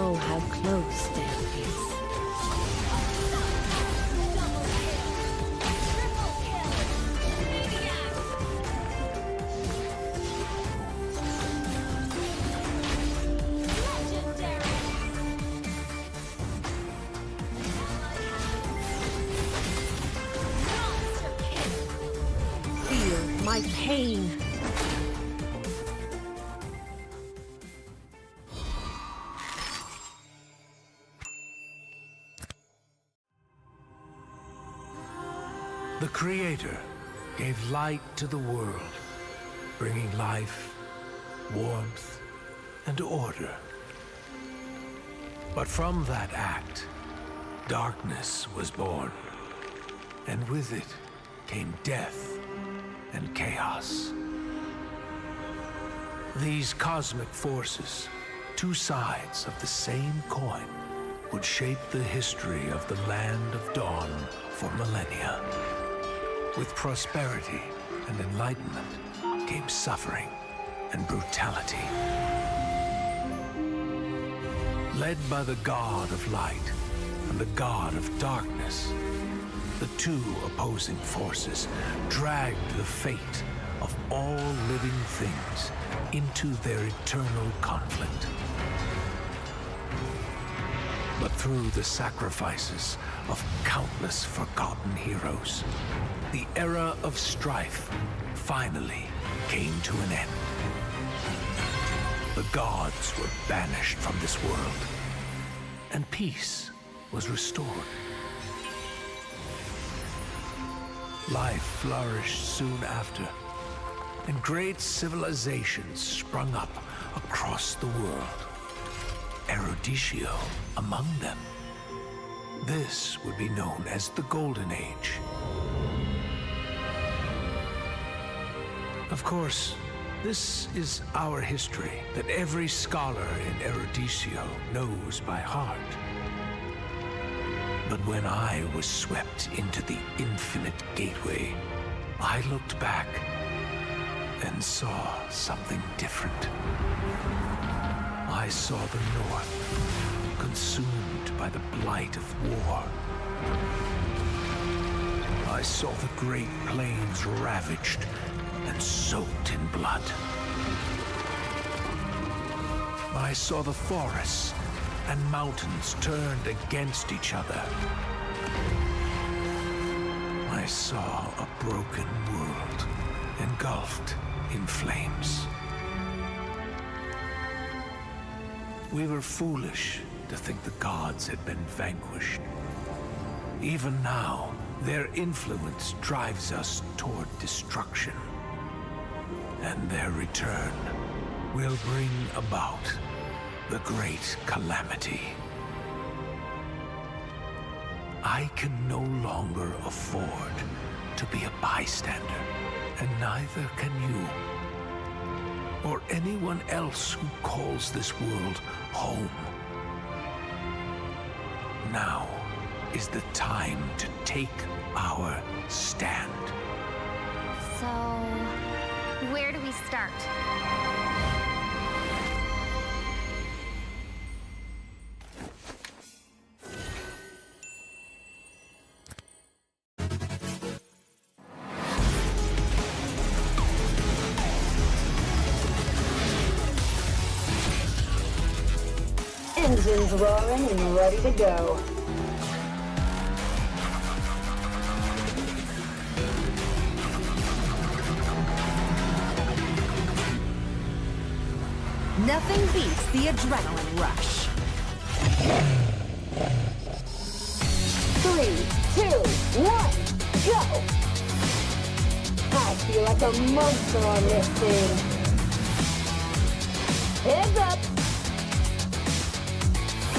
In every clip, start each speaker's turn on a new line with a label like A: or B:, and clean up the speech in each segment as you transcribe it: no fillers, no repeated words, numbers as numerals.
A: know how close death is. Feel my pain.
B: The Creator gave light to the world, bringing life, warmth, and order. But from that act, darkness was born, and with it came death and chaos. These cosmic forces, two sides of the same coin, would shape the history of the Land of Dawn for millennia. With prosperity and enlightenment came suffering and brutality. Led by the God of Light and the God of Darkness, the two opposing forces dragged the fate of all living things into their eternal conflict. But through the sacrifices of countless forgotten heroes, the era of strife finally came to an end. The gods were banished from this world, and peace was restored. Life flourished soon after, and great civilizations sprung up across the world. Erudicio among them. This would be known as the Golden Age. Of course, this is our history that every scholar in Erudicio knows by heart. But when I was swept into the infinite gateway, I looked back and saw something different. I saw the North consumed by the blight of war. I saw the Great Plains ravaged and soaked in blood. I saw the forests and mountains turned against each other. I saw a broken world engulfed in flames. We were foolish to think the gods had been vanquished. Even now, their influence drives us toward destruction. And their return will bring about the great calamity. I can no longer afford to be a bystander, and neither can you. Or anyone else who calls this world home. Now is the time to take our stand.
C: So, where do we start?
D: Engines roaring and ready to go.
A: Nothing beats the adrenaline rush.
D: 3, 2, 1, go! I feel like a monster on this thing. Heads up!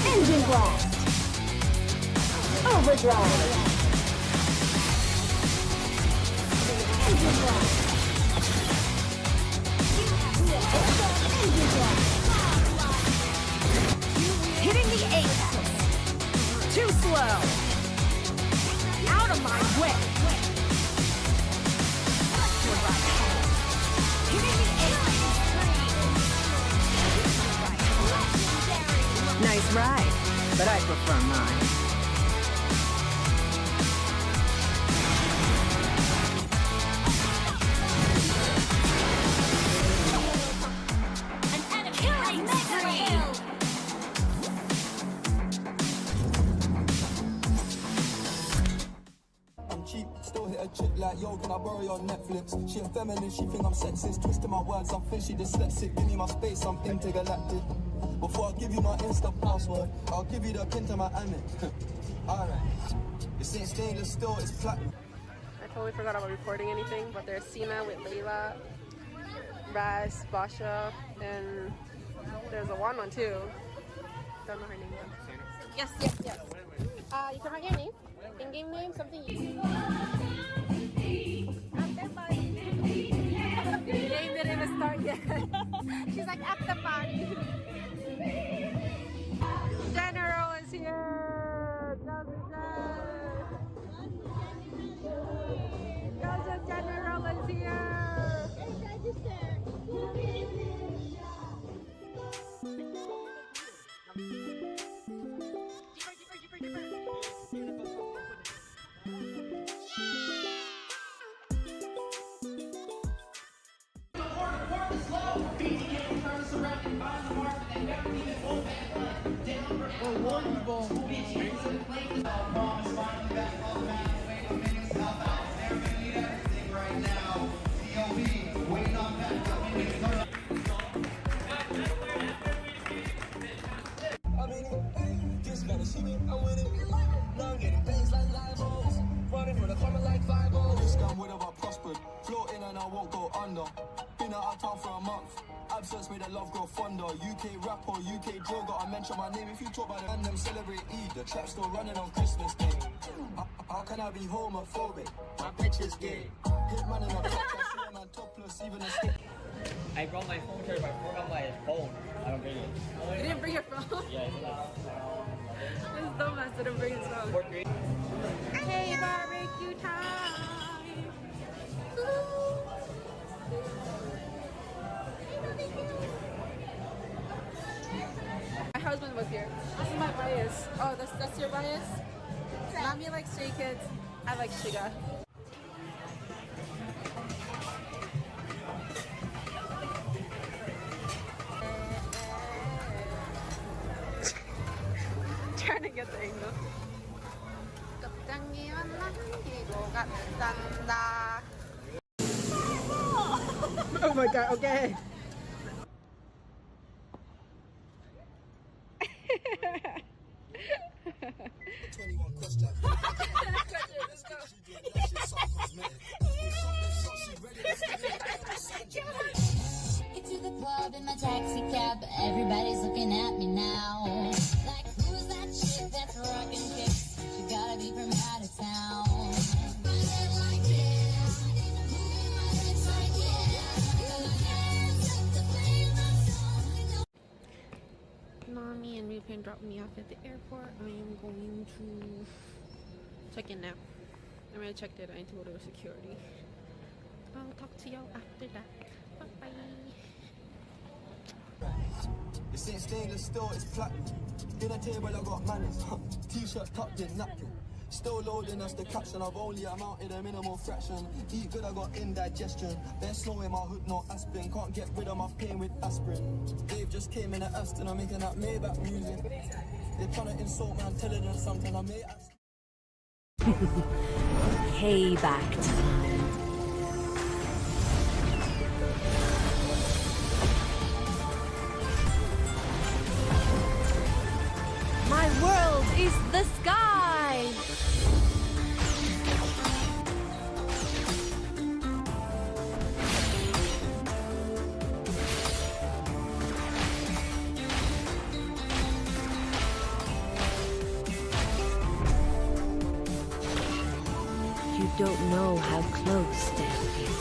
D: Engine blast! Overdrive! Engine blast! Engine blast!
A: Hitting the apex. Too slow. Out of my way. Hitting the apex. Nice right, but I prefer mine.
E: I'm cheap, still hit a chick like, yo, can I borrow your Netflix? She a feminist, she think I'm sexist, twisting my words, I think she dyslexic. Give me my space, I'm intergalactic. Before I give you my Insta password, I'll give you the pin to my Amex. Alright, this ain't stainless steel, it's platinum.
F: I totally forgot about recording anything, but there's Sina with Layla, Raz, Basha, and there's a one too. Don't know her name yet. Yes. You can write your name. In-game name, something you... After party. The game didn't even start yet. She's like, after party. General is here! Gaza General is here!
E: Absence made the love grow fonder. UK rapper, UK drill, gotta mention my name. If you talk about it and them celebrate Eid, the trap's still running on Christmas Day. How can I be homophobic? My bitch is gay. Hit man in a clutch, I see a man topless, even a stick.
G: I brought my phone charger, but I forgot my phone. I don't bring it.
F: You didn't bring your phone?
G: Yeah, it's not.
F: This dumbass didn't bring his phone. Hey, barbecue time! My husband was here. This is my bias. Oh, that's your bias? Mommy likes Stray Kids. I like Shiga. Trying to get the angle. Oh my god, okay.
H: Get to the club in my taxi cab, everybody's looking at me now. Like, who's that chick that's rocking kicks? She gotta be from out of town.
F: Nami and Moonton dropped me off at the airport. I am going to check in now. I already checked it. I need to go to security. I'll talk to y'all after that. Bye bye.
E: This ain't stainless steel, it's platinum. Dinner table, I got manners. T-shirt tucked in, napkin. Still loading us the caption. I've only amounted a minimal fraction. Eat good, I got indigestion. There's snow in my hood, no aspirin. Can't get rid of my pain with aspirin. Dave just came in at Aston. I'm making that Maybach music. They're trying to insult my intelligence. Something I may ask.
A: Payback time. My world is the sky! You don't know how close death is.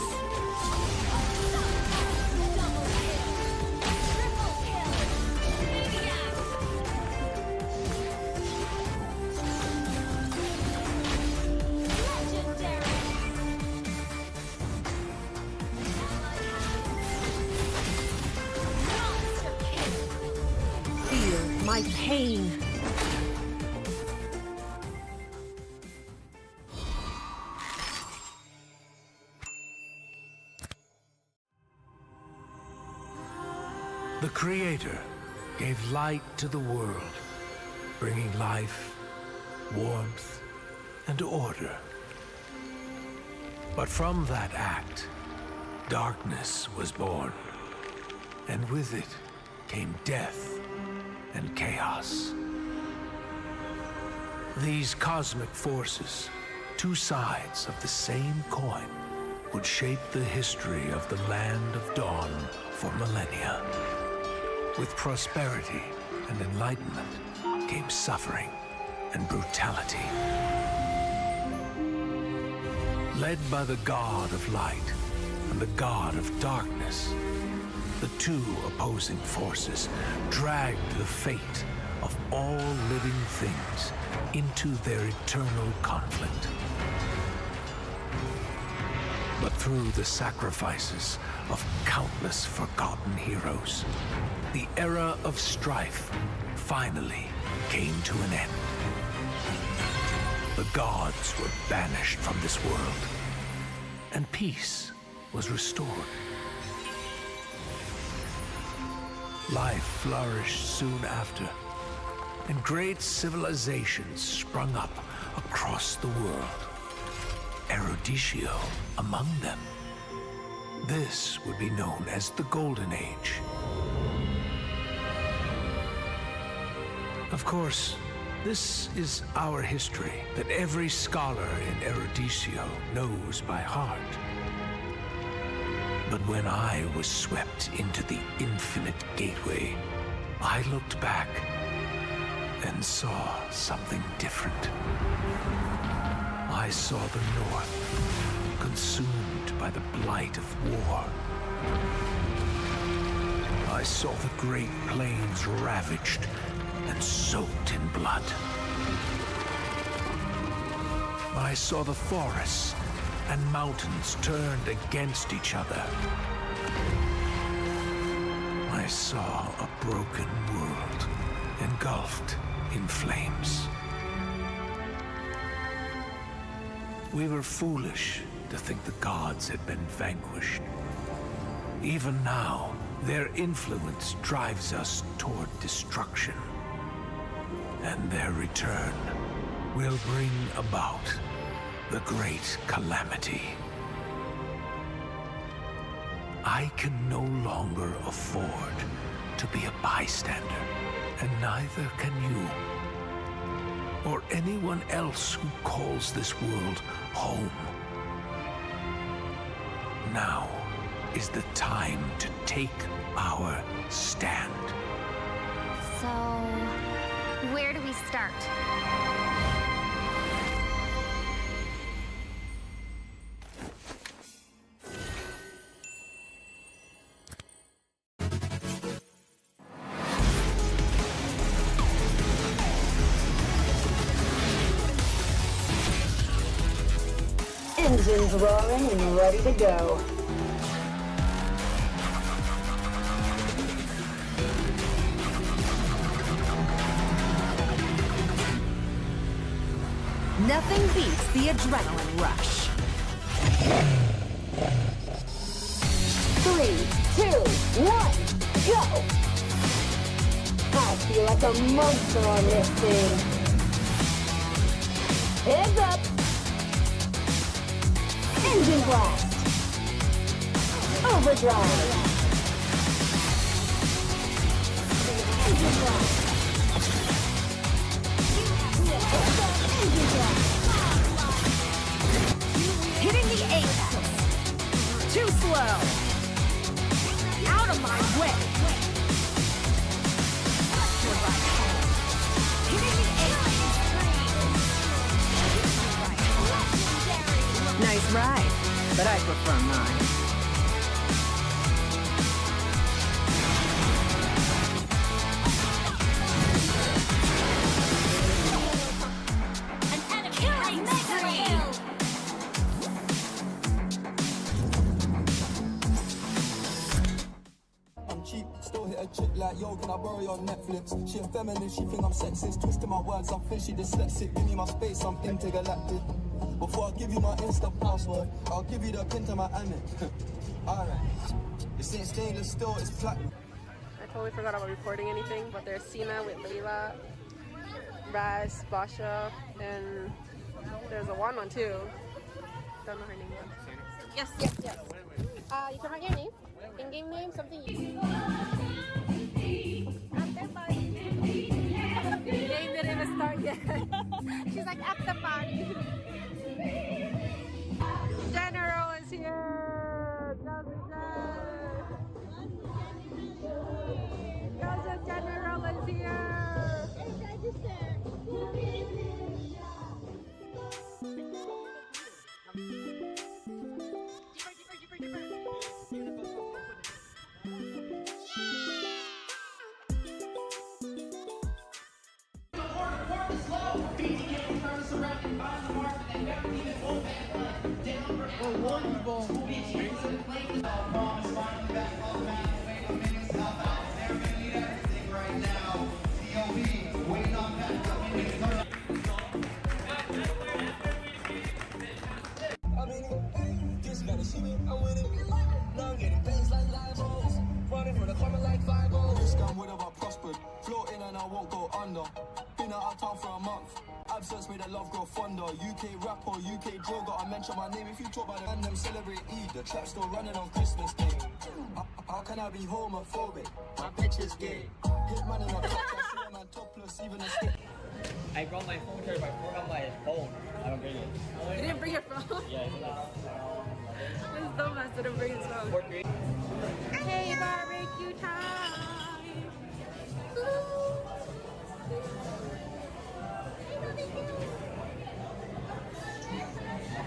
A: My pain.
B: The Creator gave light to the world, bringing life, warmth, and order. But from that act, darkness was born, and with it came death and chaos. These cosmic forces, two sides of the same coin, would shape the history of the Land of Dawn for millennia. With prosperity and enlightenment came suffering and brutality. Led by the God of Light and the God of Darkness, the two opposing forces dragged the fate of all living things into their eternal conflict. But through the sacrifices of countless forgotten heroes, the era of strife finally came to an end. The gods were banished from this world, and peace was restored. Life flourished soon after, and great civilizations sprung up across the world. Eruditio among them. This would be known as the Golden Age. Of course, this is our history that every scholar in Eruditio knows by heart. But when I was swept into the infinite gateway, I looked back and saw something different. I saw the North consumed by the blight of war. I saw the Great Plains ravaged and soaked in blood. I saw the forests and mountains turned against each other. I saw a broken world engulfed in flames. We were foolish to think the gods had been vanquished. Even now, their influence drives us toward destruction. And their return will bring about the great calamity. I can no longer afford to be a bystander, and neither can you. Or anyone else who calls this world home. Now is the time to take our stand.
C: So, where do we start?
D: Engines roaring and ready to go.
A: Nothing beats the adrenaline rush.
D: 3, 2, 1, go! I feel like a monster on this thing. Heads up! Engine blast! Overdrive! Engine blast! Engine blast!
A: Hitting the apex. Too slow. Out of my way. Hitting the apex. Nice ride, but I prefer mine.
E: I'm cheap, still hit a chick like, yo, can I borrow your Netflix? She a feminist, she think I'm sexist. Twisting my words, I think she dyslexic. Give me my space, I'm intergalactic. Before I give you my Insta password, I'll give you the pin to my Amex. Alright. This ain't stainless steel, it's platinum.
F: I totally forgot about recording anything, but there's Cena with Layla, Raz, Basha, and there's a one too. Don't know her name yet. Yes. You can write your name, in-game name, something you. After party. The game didn't even start yet. She's like after party. General is here. Cousin General is here.
E: Absence made the love grow fonder. UK rapper, UK drill, gotta mention my name. If you talk about it and them celebrate Eid, the trap's still running on Christmas Day. How can I be homophobic? My bitch is gay. Hit man in a club, I see a man topless, even a stick.
G: I brought my phone charger, but I forgot my phone. I don't bring it.
F: You didn't bring your phone?
G: Yeah, it's not.
F: This dumbass didn't bring his phone. Hey, barbecue time!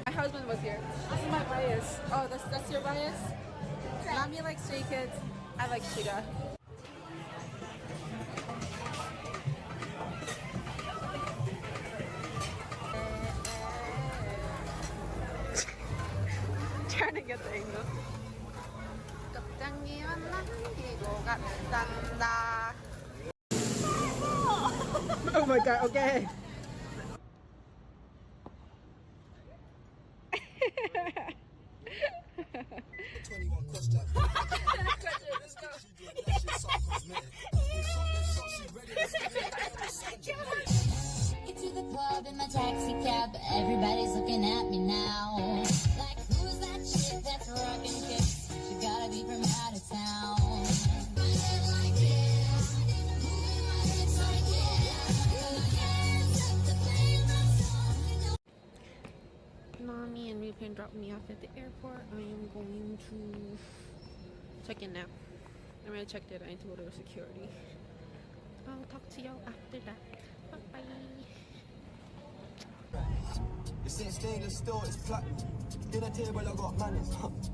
F: My husband was here. This is my bias. Oh, that's your bias? Mommy likes Stray Kids. I like Shiga. Trying to get the angle. Oh my god, okay.
H: Get to the club in my taxi cab, everybody's looking at me now. Like, who's that chick that's rocking kicks? She gotta be from out of town.
F: Mommy and Moonton dropped me off at the airport. I am going to check in now. I already checked it. I need to go to security. I'll talk to y'all after that. Bye bye.
E: This ain't stainless steel, it's platinum. Dinner table, I got manners.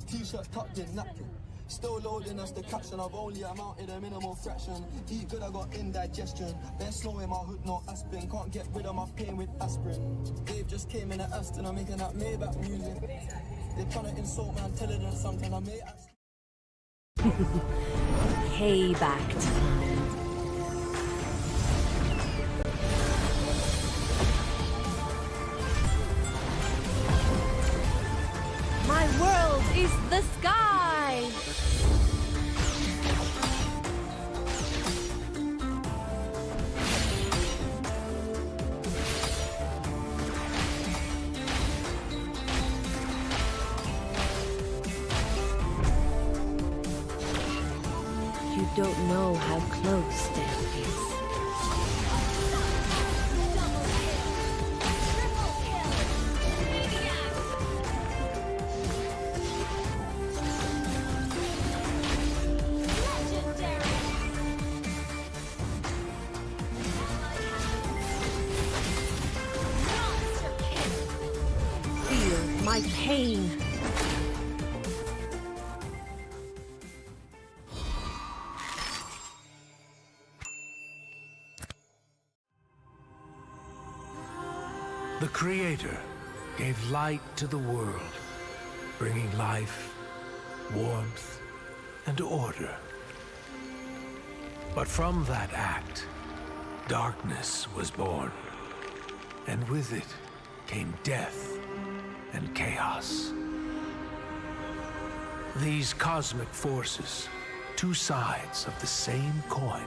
E: T-shirt tucked in, napkin. Still loading us the caption. I've only amounted a minimal fraction. Eat good, I got indigestion. Been slow in my hood, no aspirin. Can't get rid of my pain with aspirin. Dave just came in at Aston. I'm making that Maybach music. They're trying to insult my intelligence. Something I may ask.
A: Payback time. My world is the sky! You don't know how close death is. Feel my pain.
B: The Creator gave light to the world, bringing life, warmth, and order. But from that act, darkness was born. And with it came death and chaos. These cosmic forces, two sides of the same coin,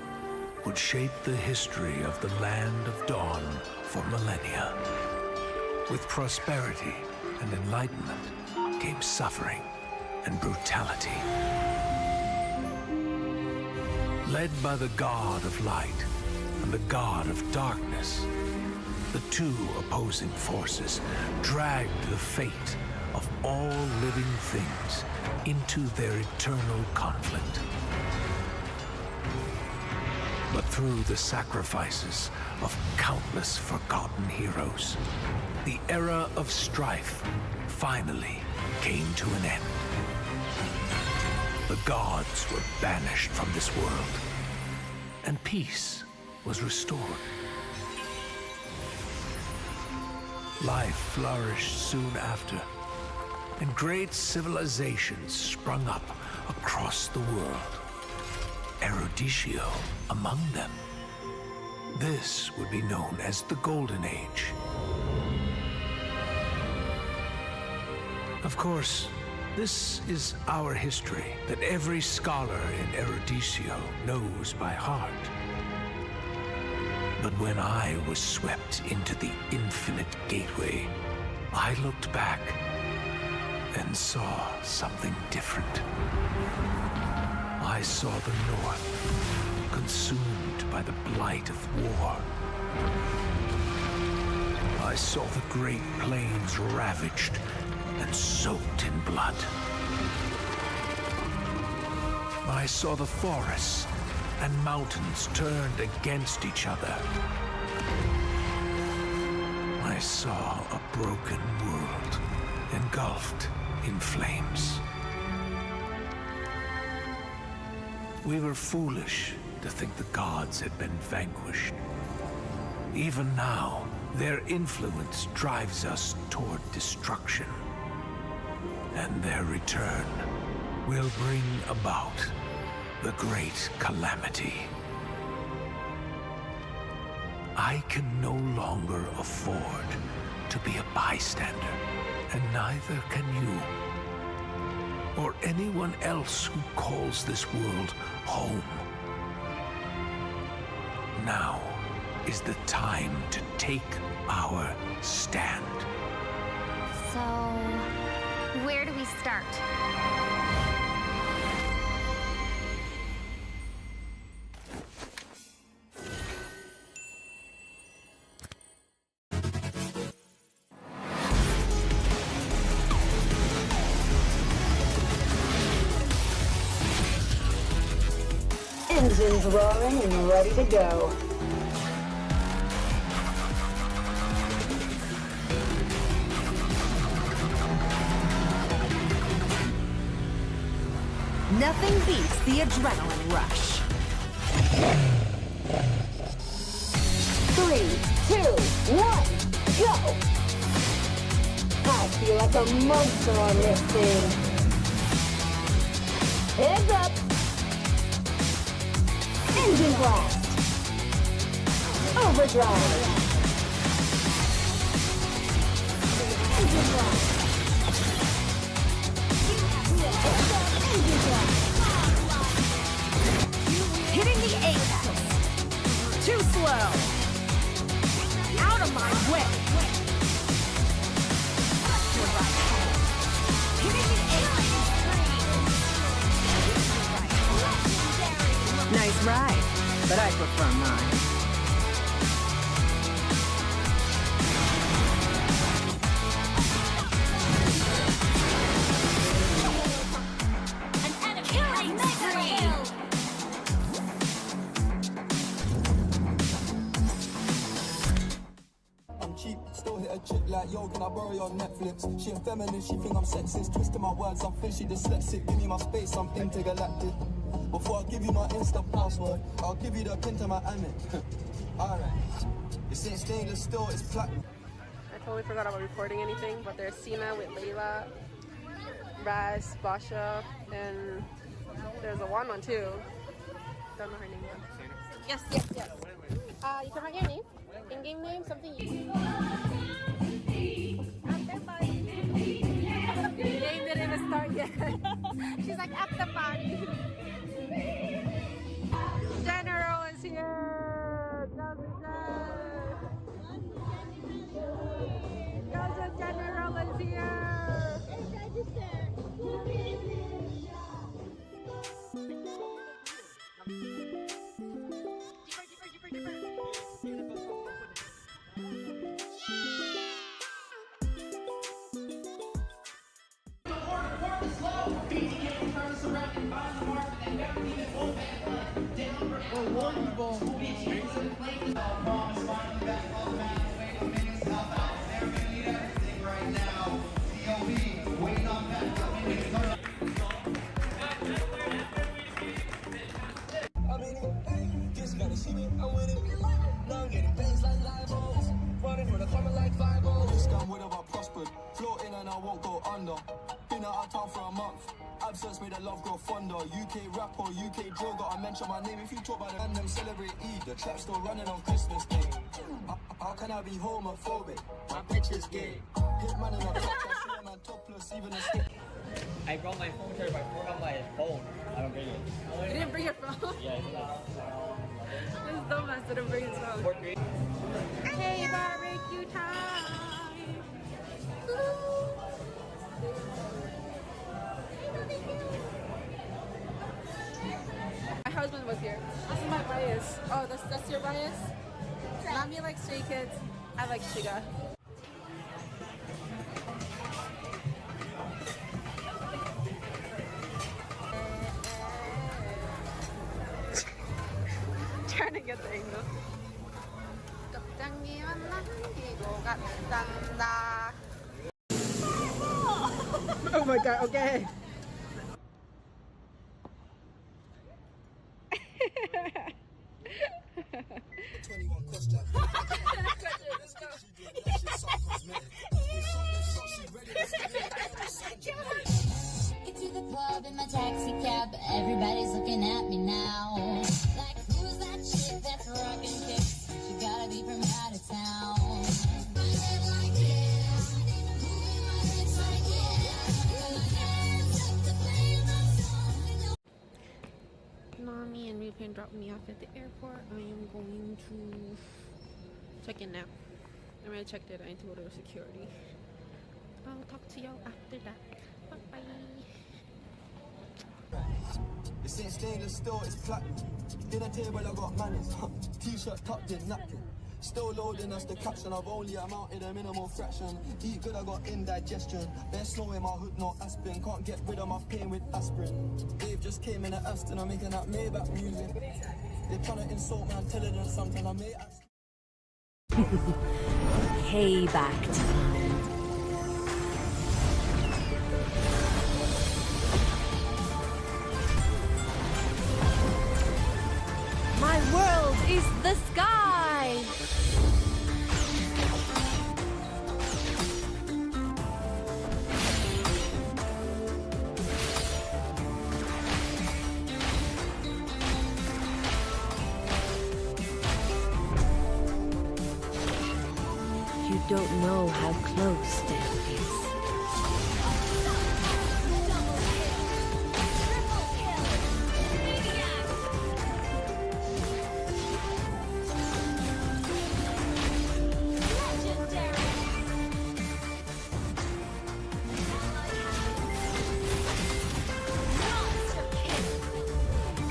B: would shape the history of the Land of Dawn for millennia. With prosperity and enlightenment came suffering and brutality. Led by the god of light and the god of darkness, the two opposing forces dragged the fate of all living things into their eternal conflict. But through the sacrifices of countless forgotten heroes, the era of strife finally came to an end. The gods were banished from this world, and peace was restored. Life flourished soon after, and great civilizations sprung up across the world. Eruditio among them. This would be known as the Golden Age. Of course, this is our history that every scholar in Eruditio knows by heart. But when I was swept into the infinite gateway, I looked back and saw something different. I saw the North consumed by the blight of war. I saw the Great Plains ravaged and soaked in blood. I saw the forests and mountains turned against each other. I saw a broken world engulfed in flames. We were foolish to think the gods had been vanquished. Even now, their influence drives us toward destruction. And their return will bring about the great calamity. I can no longer afford to be a bystander, and neither can you. Or anyone else who calls this world home. Now is the time to take our stand.
C: So, where do we start?
D: Engines roaring and ready to go.
A: Nothing beats the adrenaline rush.
D: 3, 2, 1, go! I feel like a monster on this thing. Heads up! Engine blast! Overdrive! Engine blast! Engine blast!
A: Hitting the ETA. Too slow. Out of my way. Hitting the ETA. Nice ride, but I prefer mine.
E: Like, yo, can I borrow your Netflix? She a feminist, she think I'm sexist. Twisting my words, I'm fishy dyslexic. Give me my space, I'm intergalactic. Before I give you my Insta password, I'll give you the pin to my Amex. Alright. This ain't stainless steel, it's platinum.
F: I totally forgot about recording anything, but there's Cena with Layla, Raz, Basha, and there's a one too. Don't know her name yet. Yes, yes, yes. You can write your name, in-game name, something you... Game didn't even start yet. She's like, at the party. General is here. Cousin General is here.
E: Just gotta see me, I'm winning. Now I'm getting bangs like Live-O's. Running for the corner like 5-0. This scam would have prospered. Floating and I won't go under. Been out of town for a month. Absence made the love grow fonder. UK rapper, UK drill, gotta mention my name. If you talk about it, and them celebrate Eid. The trap's still running on Christmas Day. How can I be homophobic? My bitch is gay. Hit man in a top, I see a man topless, even a stick.
G: I brought my phone charger, but I forgot my phone. I don't bring it.
F: You didn't bring your phone?
G: Yeah, it's not.
F: This dumbass didn't bring his phone. Hey, barbecue time! My husband was here. This is my bias. Oh, that's your bias? Mommy likes Stray Kids. I like Shiga. Trying to get the angle. Oh my god, okay.
H: Get to the club in my taxi cab, everybody's looking at me now. Like, who's that chick that's rocking kicks? She gotta be from out of town.
F: Mommy and Moonton dropped me off at the airport. I am going to check in now. I already checked it. I need to go to security. I'll talk to y'all after that. Bye bye.
E: This ain't stainless steel, it's platinum. Dinner table, I got manners. T-shirt tucked in, napkin. Still loading, that's the caption. I've only amounted a minimal fraction. Eat good, I got indigestion. There's snow in my hood, no aspirin. Can't get rid of my pain with aspirin. Dave just came in at Aston, I'm making that Maybach music. They're trying to insult my intelligence, something I may ask.
A: Payback time. My world is the sky! You don't know how close death is.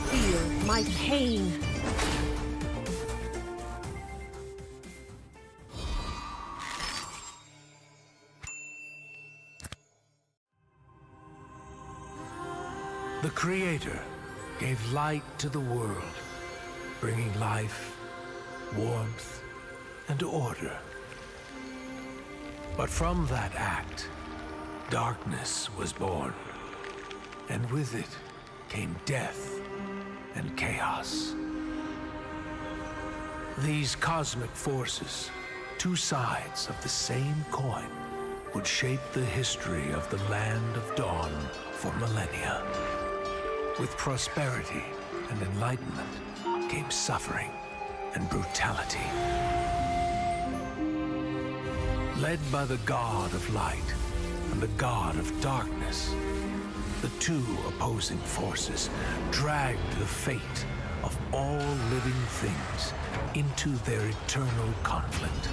A: Feel my pain.
B: The Creator gave light to the world, bringing life, warmth, and order. But from that act, darkness was born, and with it came death and chaos. These cosmic forces, two sides of the same coin, would shape the history of the Land of Dawn for millennia. With prosperity and enlightenment came suffering and brutality. Led by the god of light and the god of darkness, the two opposing forces dragged the fate of all living things into their eternal conflict.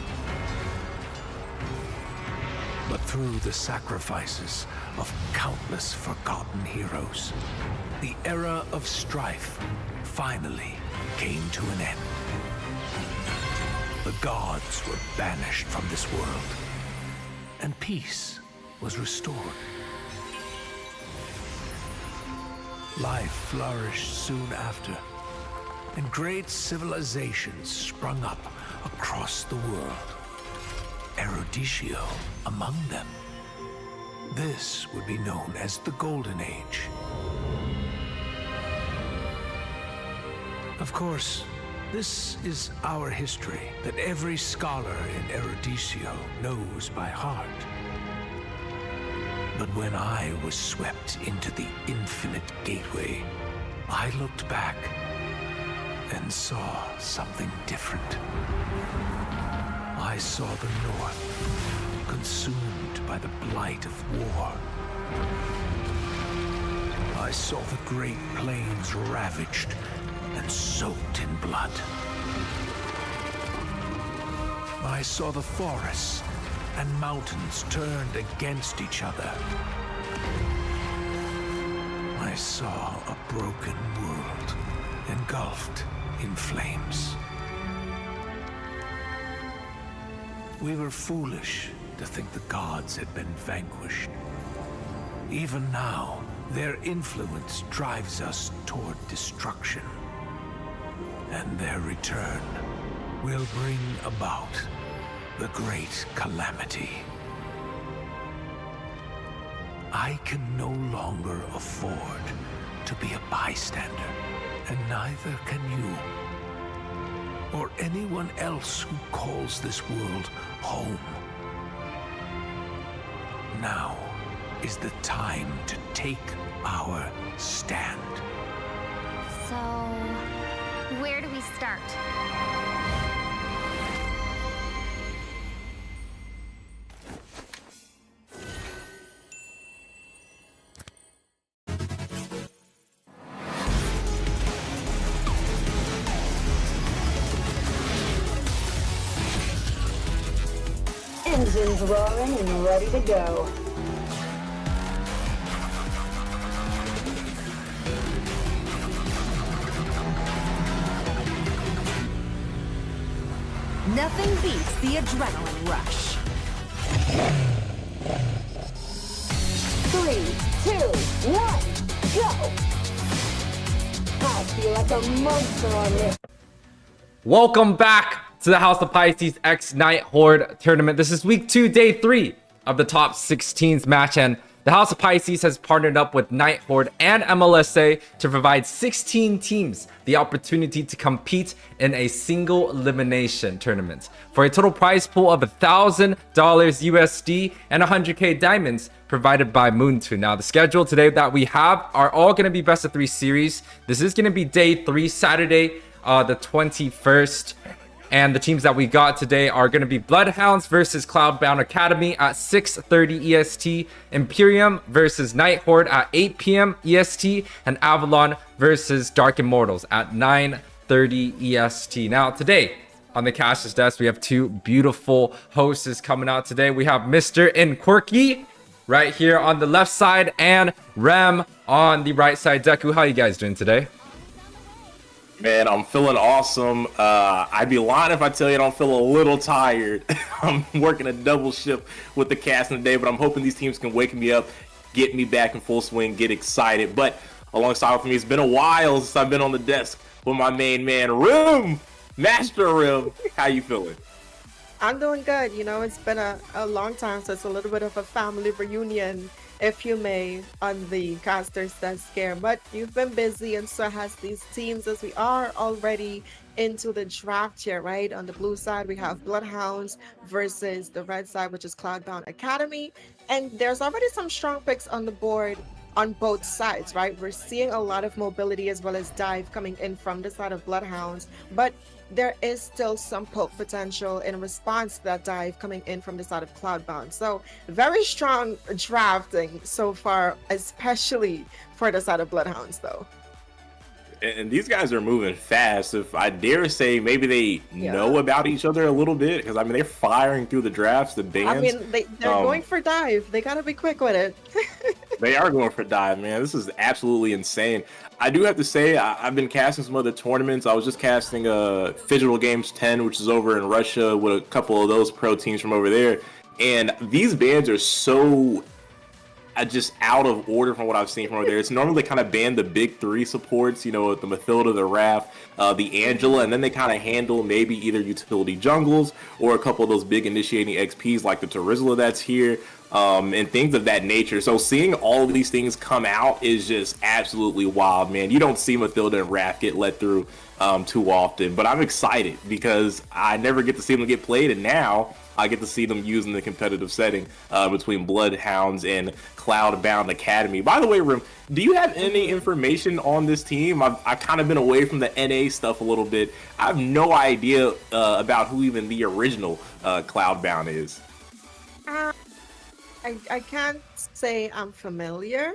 B: But through the sacrifices of countless forgotten heroes, the era of strife finally came to an end. The gods were banished from this world, and peace was restored. Life flourished soon after, and great civilizations sprung up across the world. Eruditio among them. This would be known as the Golden Age. Of course, this is our history that every scholar in Eruditio knows by heart. But when I was swept into the infinite gateway, I looked back and saw something different. I saw the North consumed by the blight of war. I saw the Great Plains ravaged and soaked in blood. I saw the forests and mountains turned against each other. I saw a broken world engulfed in flames. We were foolish to think the gods had been vanquished. Even now, their influence drives us toward destruction. And their return will bring about the great calamity. I can no longer afford to be a bystander, and neither can you. Or anyone else who calls this world home. Now is the time to take our stand.
C: So, where do we start?
D: Engines roaring and ready to go.
A: Nothing beats the adrenaline rush.
D: 3, 2, 1, go! I feel like a monster on this.
I: Welcome back to the House of Pisces X Nighthorde tournament. This is week 2, day 3 of the top 16s match, and the House of Pisces has partnered up with Nighthorde and MLSA to provide 16 teams the opportunity to compete in a single elimination tournament for a total prize pool of $1,000 USD and 100k diamonds provided by Moonton. Now, the schedule today that we have are all going to be best of 3 series. This is going to be day 3, Saturday, the 21st. And the teams that we got today are going to be Bloodhounds versus Cloudbound Academy at 6:30 EST, Empyrean versus Nighthorde at 8 p.m. EST, and Avalon versus Dark Immortals at 9:30 EST. Now, today on the Cash's desk, we have 2 beautiful hosts coming out today. We have Mr. and Quirky right here on the left side and Rem on the right side. Deku, how you guys doing today?
J: Man, I'm feeling awesome. I'd be lying if I tell you I don't feel a little tired. I'm working a double shift with the cast today, but I'm hoping these teams can wake me up, get me back in full swing, get excited. But alongside with me, it's been a while since I've been on the desk with my main man, Rim, Master Rim. How you feeling?
F: I'm doing good. You know, it's been a long time, so it's a little bit of a family reunion, if you may, on the caster's desk here. But you've been busy, and so has these teams, as we are already into the draft here, right? On the blue side, we have Bloodhounds versus the red side, which is Cloudbound Academy. And there's already some strong picks on the board on both sides, right? We're seeing a lot of mobility as well as dive coming in from the side of Bloodhounds, but there is still some poke potential in response to that dive coming in from the side of Cloudbound. So very strong drafting so far, especially for the side of Bloodhounds though.
J: And these guys are moving fast. If I dare say, maybe they know about each other a little bit, because I mean they're firing through the drafts, the bands.
F: I mean they're going for dive. They gotta be quick with it.
J: They are going for dive, man. This is absolutely insane. I do have to say, I've been casting some other tournaments. I was just casting Physical Games 10, which is over in Russia, with a couple of those pro teams from over there. And these bands are so just out of order from what I've seen from over there. It's normally kind of ban the big three supports, you know, the Mathilda, the Raph, the Angela, and then they kind of handle maybe either utility jungles or a couple of those big initiating XPs like the Terizla that's here, and things of that nature. So seeing all of these things come out is just absolutely wild, man. You don't see Mathilda and Raph get let through too often, but I'm excited because I never get to see them get played, and now I get to see them used in the competitive setting between Bloodhounds and Cloudbound Academy. By the way, Rim, do you have any information on this team? I've kind of been away from the NA stuff a little bit. I have no idea about who even the original Cloudbound is.
F: I can't say I'm familiar.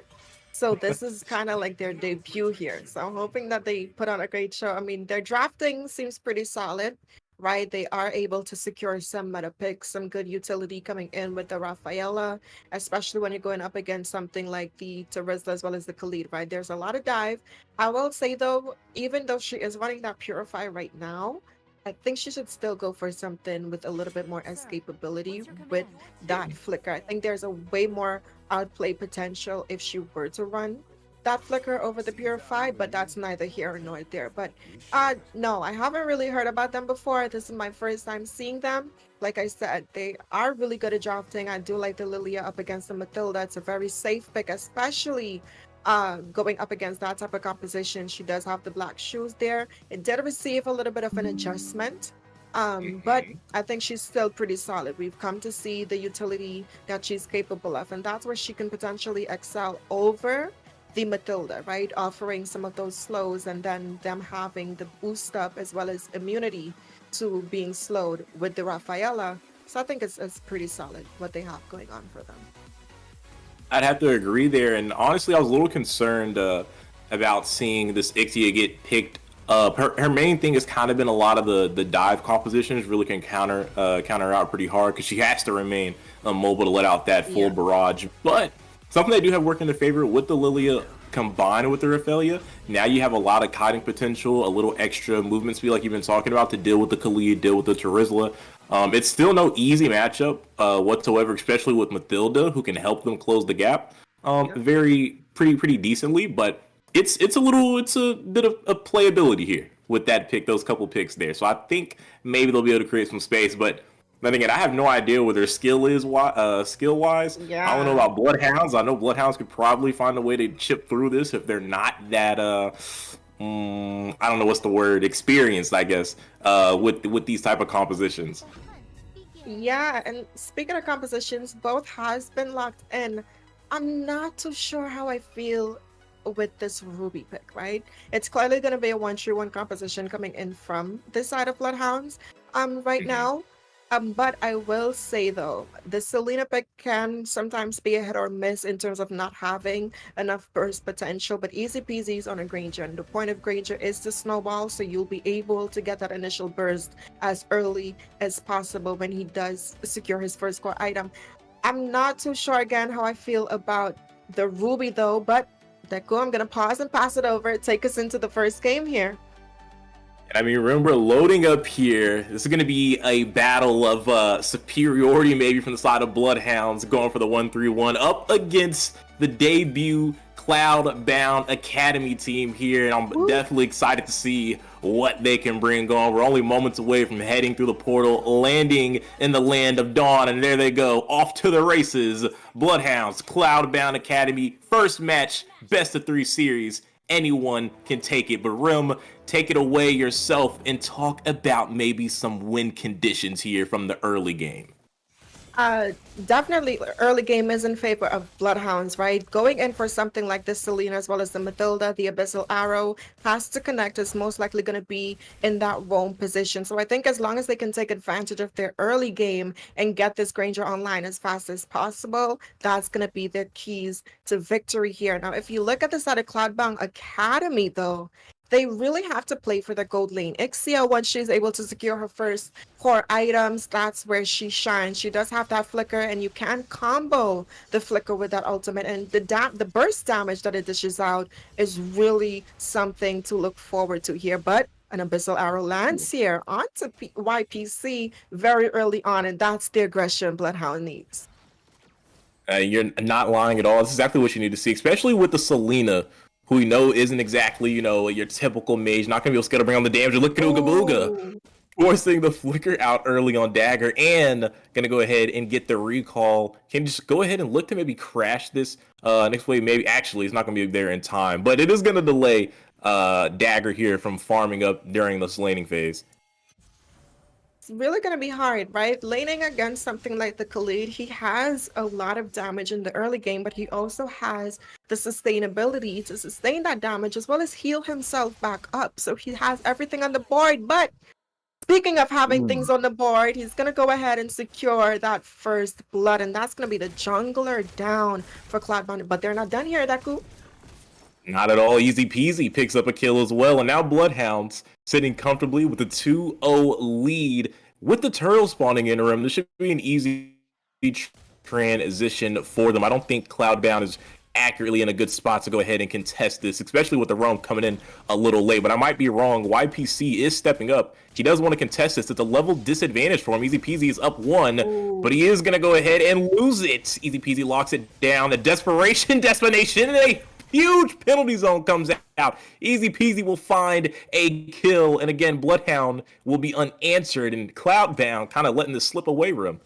F: So this is kind of like their debut here. So I'm hoping that they put on a great show. I mean, their drafting seems pretty solid, right? They are able to secure some meta picks, some good utility coming in with the Rafaela, especially when you're going up against something like the Terizla as well as the Khalid, right? There's a lot of dive. I will say though, even though she is running that Purify right now, I think she should still go for something with a little bit more escapability with that flicker. I think there's a way more outplay potential if she were to run that flicker over the Purify, but that's neither here nor there. But no, I haven't really heard about them before. This is my first time seeing them. Like I said, they are really good at drafting. I do like the Lilia up against the Mathilda. It's a very safe pick, especially going up against that type of composition. She does have the black shoes there. It did receive a little bit of an adjustment, but I think she's still pretty solid. We've come to see the utility that she's capable of, and that's where she can potentially excel over the Mathilda, right? Offering some of those slows and then them having the boost up as well as immunity to being slowed with the Rafaela. So I think it's pretty solid what they have going on for them.
J: I'd have to agree there, and honestly, I was a little concerned about seeing this Ixia get picked up. Her main thing has kind of been a lot of the dive compositions really can counter out pretty hard because she has to remain mobile to let out that full barrage. But something they do have working in their favor with the Lilia combined with the Raphaelia, now you have a lot of kiting potential, a little extra movement speed like you've been talking about to deal with the Khalid, deal with the Terizla. It's still no easy matchup whatsoever, especially with Mathilda, who can help them close the gap pretty decently. But it's a bit of playability here with that pick, those couple picks there. So I think maybe they'll be able to create some space. But then again, I have no idea what their skill is skill wise.
F: Yeah.
J: I don't know about Bloodhounds. I know Bloodhounds could probably find a way to chip through this if they're not that I don't know what's the word, experienced, I guess, with these type of compositions.
F: Yeah, and speaking of compositions, both has been locked in. I'm not too sure how I feel with this Ruby pick, right? It's clearly going to be a 1-3-1 composition coming in from this side of Bloodhounds right now. But I will say though, the Selena pick can sometimes be a hit or miss in terms of not having enough burst potential, but easy peasies on a Granger. And the point of Granger is to snowball, so you'll be able to get that initial burst as early as possible when he does secure his first core item. I'm not too sure again how I feel about the Ruby though, but Deku, I'm gonna pause and pass it over. Take us into the first game here.
J: I mean, remember, loading up here, this is going to be a battle of superiority maybe from the side of Bloodhounds, going for the 1-3-1 up against the debut Cloudbound Academy team here, and I'm definitely excited to see what they can bring on. We're only moments away from heading through the portal, landing in the land of dawn, and there they go, off to the races. Bloodhounds, Cloudbound Academy, first match, best of 3 series. Anyone can take it, but Rim, take it away yourself and talk about maybe some win conditions here from the early game.
F: Definitely early game is in favor of Bloodhounds, right? Going in for something like this Selena as well as the Matilda, the Abyssal Arrow has to connect is most likely going to be in that roam position. So I think as long as they can take advantage of their early game and get this Granger online as fast as possible, that's going to be their keys to victory here. Now, if you look at the side of Cloudbound Academy, though, they really have to play for the gold lane. Ixia, once she's able to secure her first core items, that's where she shines. She does have that flicker, and you can combo the flicker with that ultimate. And the burst damage that it dishes out is really something to look forward to here. But an Abyssal Arrow lands here onto YPC very early on, and that's the aggression Bloodhound needs.
J: You're not lying at all. It's exactly what you need to see, especially with the Selena, who we know isn't exactly, your typical mage. Not going to be able to bring on the damage. Look at Ooga Booga, forcing the flicker out early on Dagger, and going to go ahead and get the recall. Can you just go ahead and look to maybe crash this next wave? Maybe actually it's not going to be there in time, but it is going to delay Dagger here from farming up during this laning phase.
F: It's really going to be hard, right? Laning against something like the Khalid, he has a lot of damage in the early game, but he also has the sustainability to sustain that damage as well as heal himself back up. So he has everything on the board. But speaking of having things on the board, he's going to go ahead and secure that first blood, and that's going to be the jungler down for Cloudbound. But they're not done here, Deku.
J: Not at all. Easy peasy picks up a kill as well. And now Bloodhounds sitting comfortably with a 2-0 lead. With the turtle spawning interim, this should be an easy transition for them. I don't think Cloudbound is accurately in a good spot to go ahead and contest this, especially with the roam coming in a little late. But I might be wrong. YPC is stepping up. He does want to contest this. It's a level disadvantage for him. Easy peasy is up 1, but he is going to go ahead and lose it. Easy peasy locks it down. A desperation, and a huge penalty zone comes out. Easy peasy will find a kill, and again, Bloodhound will be unanswered, and Cloudbound kind of letting this slip away from him.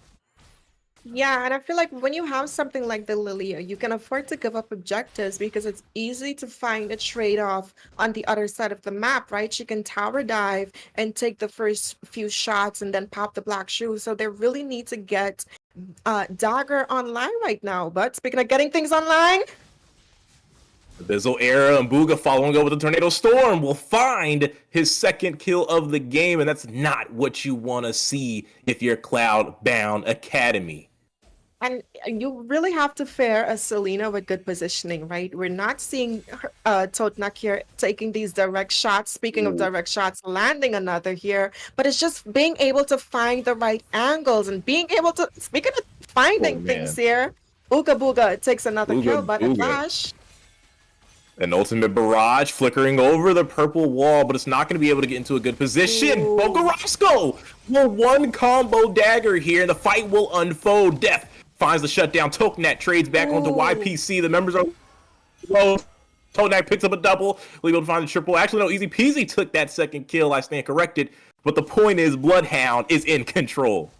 F: Yeah, and I feel like when you have something like the Lilia, you can afford to give up objectives because it's easy to find a trade-off on the other side of the map, right? She can tower dive and take the first few shots and then pop the black shoe. So they really need to get Dagger online right now. But speaking of getting things online,
J: the Bizzle era and Booga following up with the Tornado Storm will find his second kill of the game, and that's not what you want to see if you're Cloudbound Academy.
F: and you really have to fare a Selena with good positioning, right? We're not seeing Totnak here taking these direct shots. Speaking of direct shots, landing another here, but it's just being able to find the right angles and being able to, speaking of finding things here, Ooga Booga takes another kill, but a flash.
J: An ultimate barrage flickering over the purple wall, but it's not going to be able to get into a good position. Bogarosco will one combo Dagger here, and the fight will unfold. Death finds the shutdown. Toknak trades back onto YPC. The members are low. Toknak picks up a double. We'll be able to find the triple. Actually, no, Easy Peasy took that second kill. I stand corrected. But the point is, Bloodhound is in control.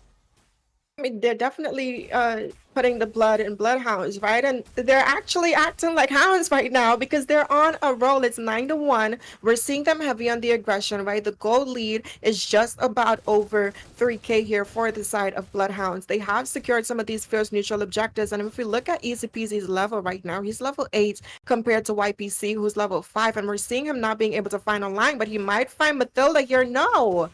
F: I mean, they're definitely putting the blood in Bloodhounds, right? And they're actually acting like hounds right now because they're on a roll. It's 9-1. We're seeing them heavy on the aggression, right? The gold lead is just about over 3K here for the side of Bloodhounds. They have secured some of these fierce neutral objectives. And if we look at Easy Peasy's level right now, he's level 8 compared to YPC, who's level 5. And we're seeing him not being able to find online, but he might find Matilda here. No.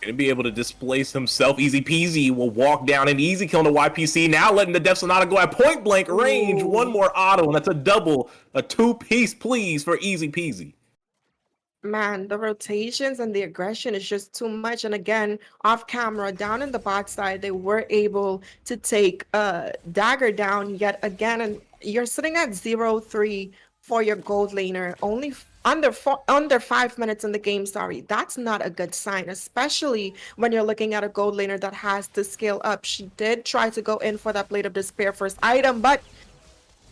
J: Gonna be able to displace himself. Easy Peasy will walk down an easy kill on the YPC. Now letting the Death Sonata go at point blank range. One more auto, and that's a double. A 2-piece, please, for Easy Peasy.
F: Man, the rotations and the aggression is just too much. And again, off camera, down in the bot side, they were able to take Dagger down yet again. And you're sitting at 0-3 for your gold laner. Only under 5 minutes in the game, sorry. That's not a good sign, especially when you're looking at a gold laner that has to scale up. She did try to go in for that Blade of Despair first item, but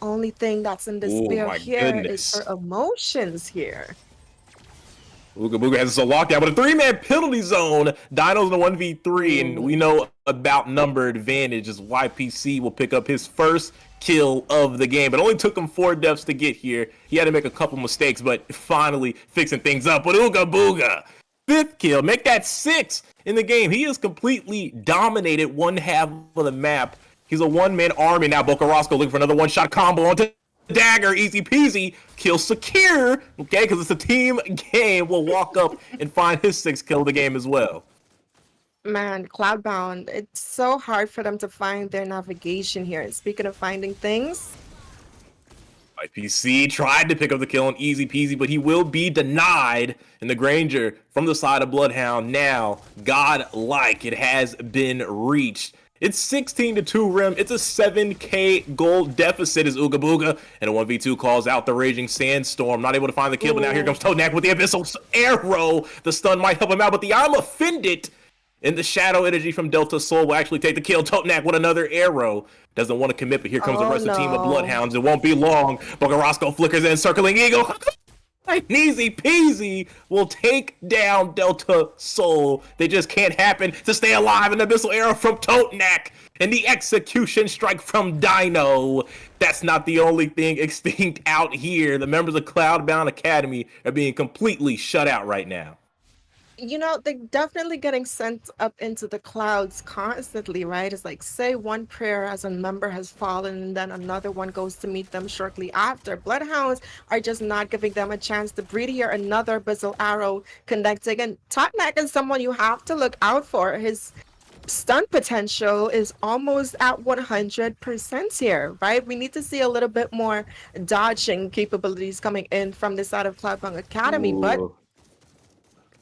F: only thing that's in despair here is her emotions here.
J: Ooga Booga has a lockdown, but a 3-man penalty zone. Dino's in a 1v3, and we know about number advantage as YPC will pick up his first kill of the game. But it only took him 4 deaths to get here. He had to make a couple mistakes, but finally fixing things up. But Ooga Booga 5th kill. Make that 6 in the game. He has completely dominated one half of the map. He's a one-man army now. Bokarosco looking for another one-shot combo onto Dagger. Easy peasy. Kill secure. Okay, because it's a team game. Will walk up and find his 6th kill of the game as well.
F: Man, Cloudbound, it's so hard for them to find their navigation here. Speaking of finding things,
J: IPC tried to pick up the kill on Easy Peasy, but he will be denied. And the Granger from the side of Bloodhound now, godlike, it has been reached. It's 16-2 Rim. It's a 7k gold deficit as Ooga Booga and a 1v2 calls out the Raging Sandstorm. Not able to find the kill, but now here comes Toadknack with the Abyssal Arrow. The stun might help him out, but the I'm Offended in the shadow energy from Delta Soul will actually take the kill. Toadknack with another arrow. Doesn't want to commit, but here comes the rest of the team of Bloodhounds. It won't be long. Bokarosco flickers in, circling Eagle. Easy peasy will take down Delta Soul. They just can't happen to stay alive. An abyssal arrow from Toadknack and the execution strike from Dino. That's not the only thing extinct out here. The members of Cloudbound Academy are being completely shut out right now.
F: you know, they're definitely getting sent up into the clouds constantly, right? It's like, say one prayer as a member has fallen, and then another one goes to meet them shortly after. Bloodhounds are just not giving them a chance to breathe here. Another Abyssal Arrow connecting. And Toadknack is someone you have to look out for. His stun potential is almost at 100% here, right? We need to see a little bit more dodging capabilities coming in from the side of Cloudbound Academy.
J: Ooh.
F: But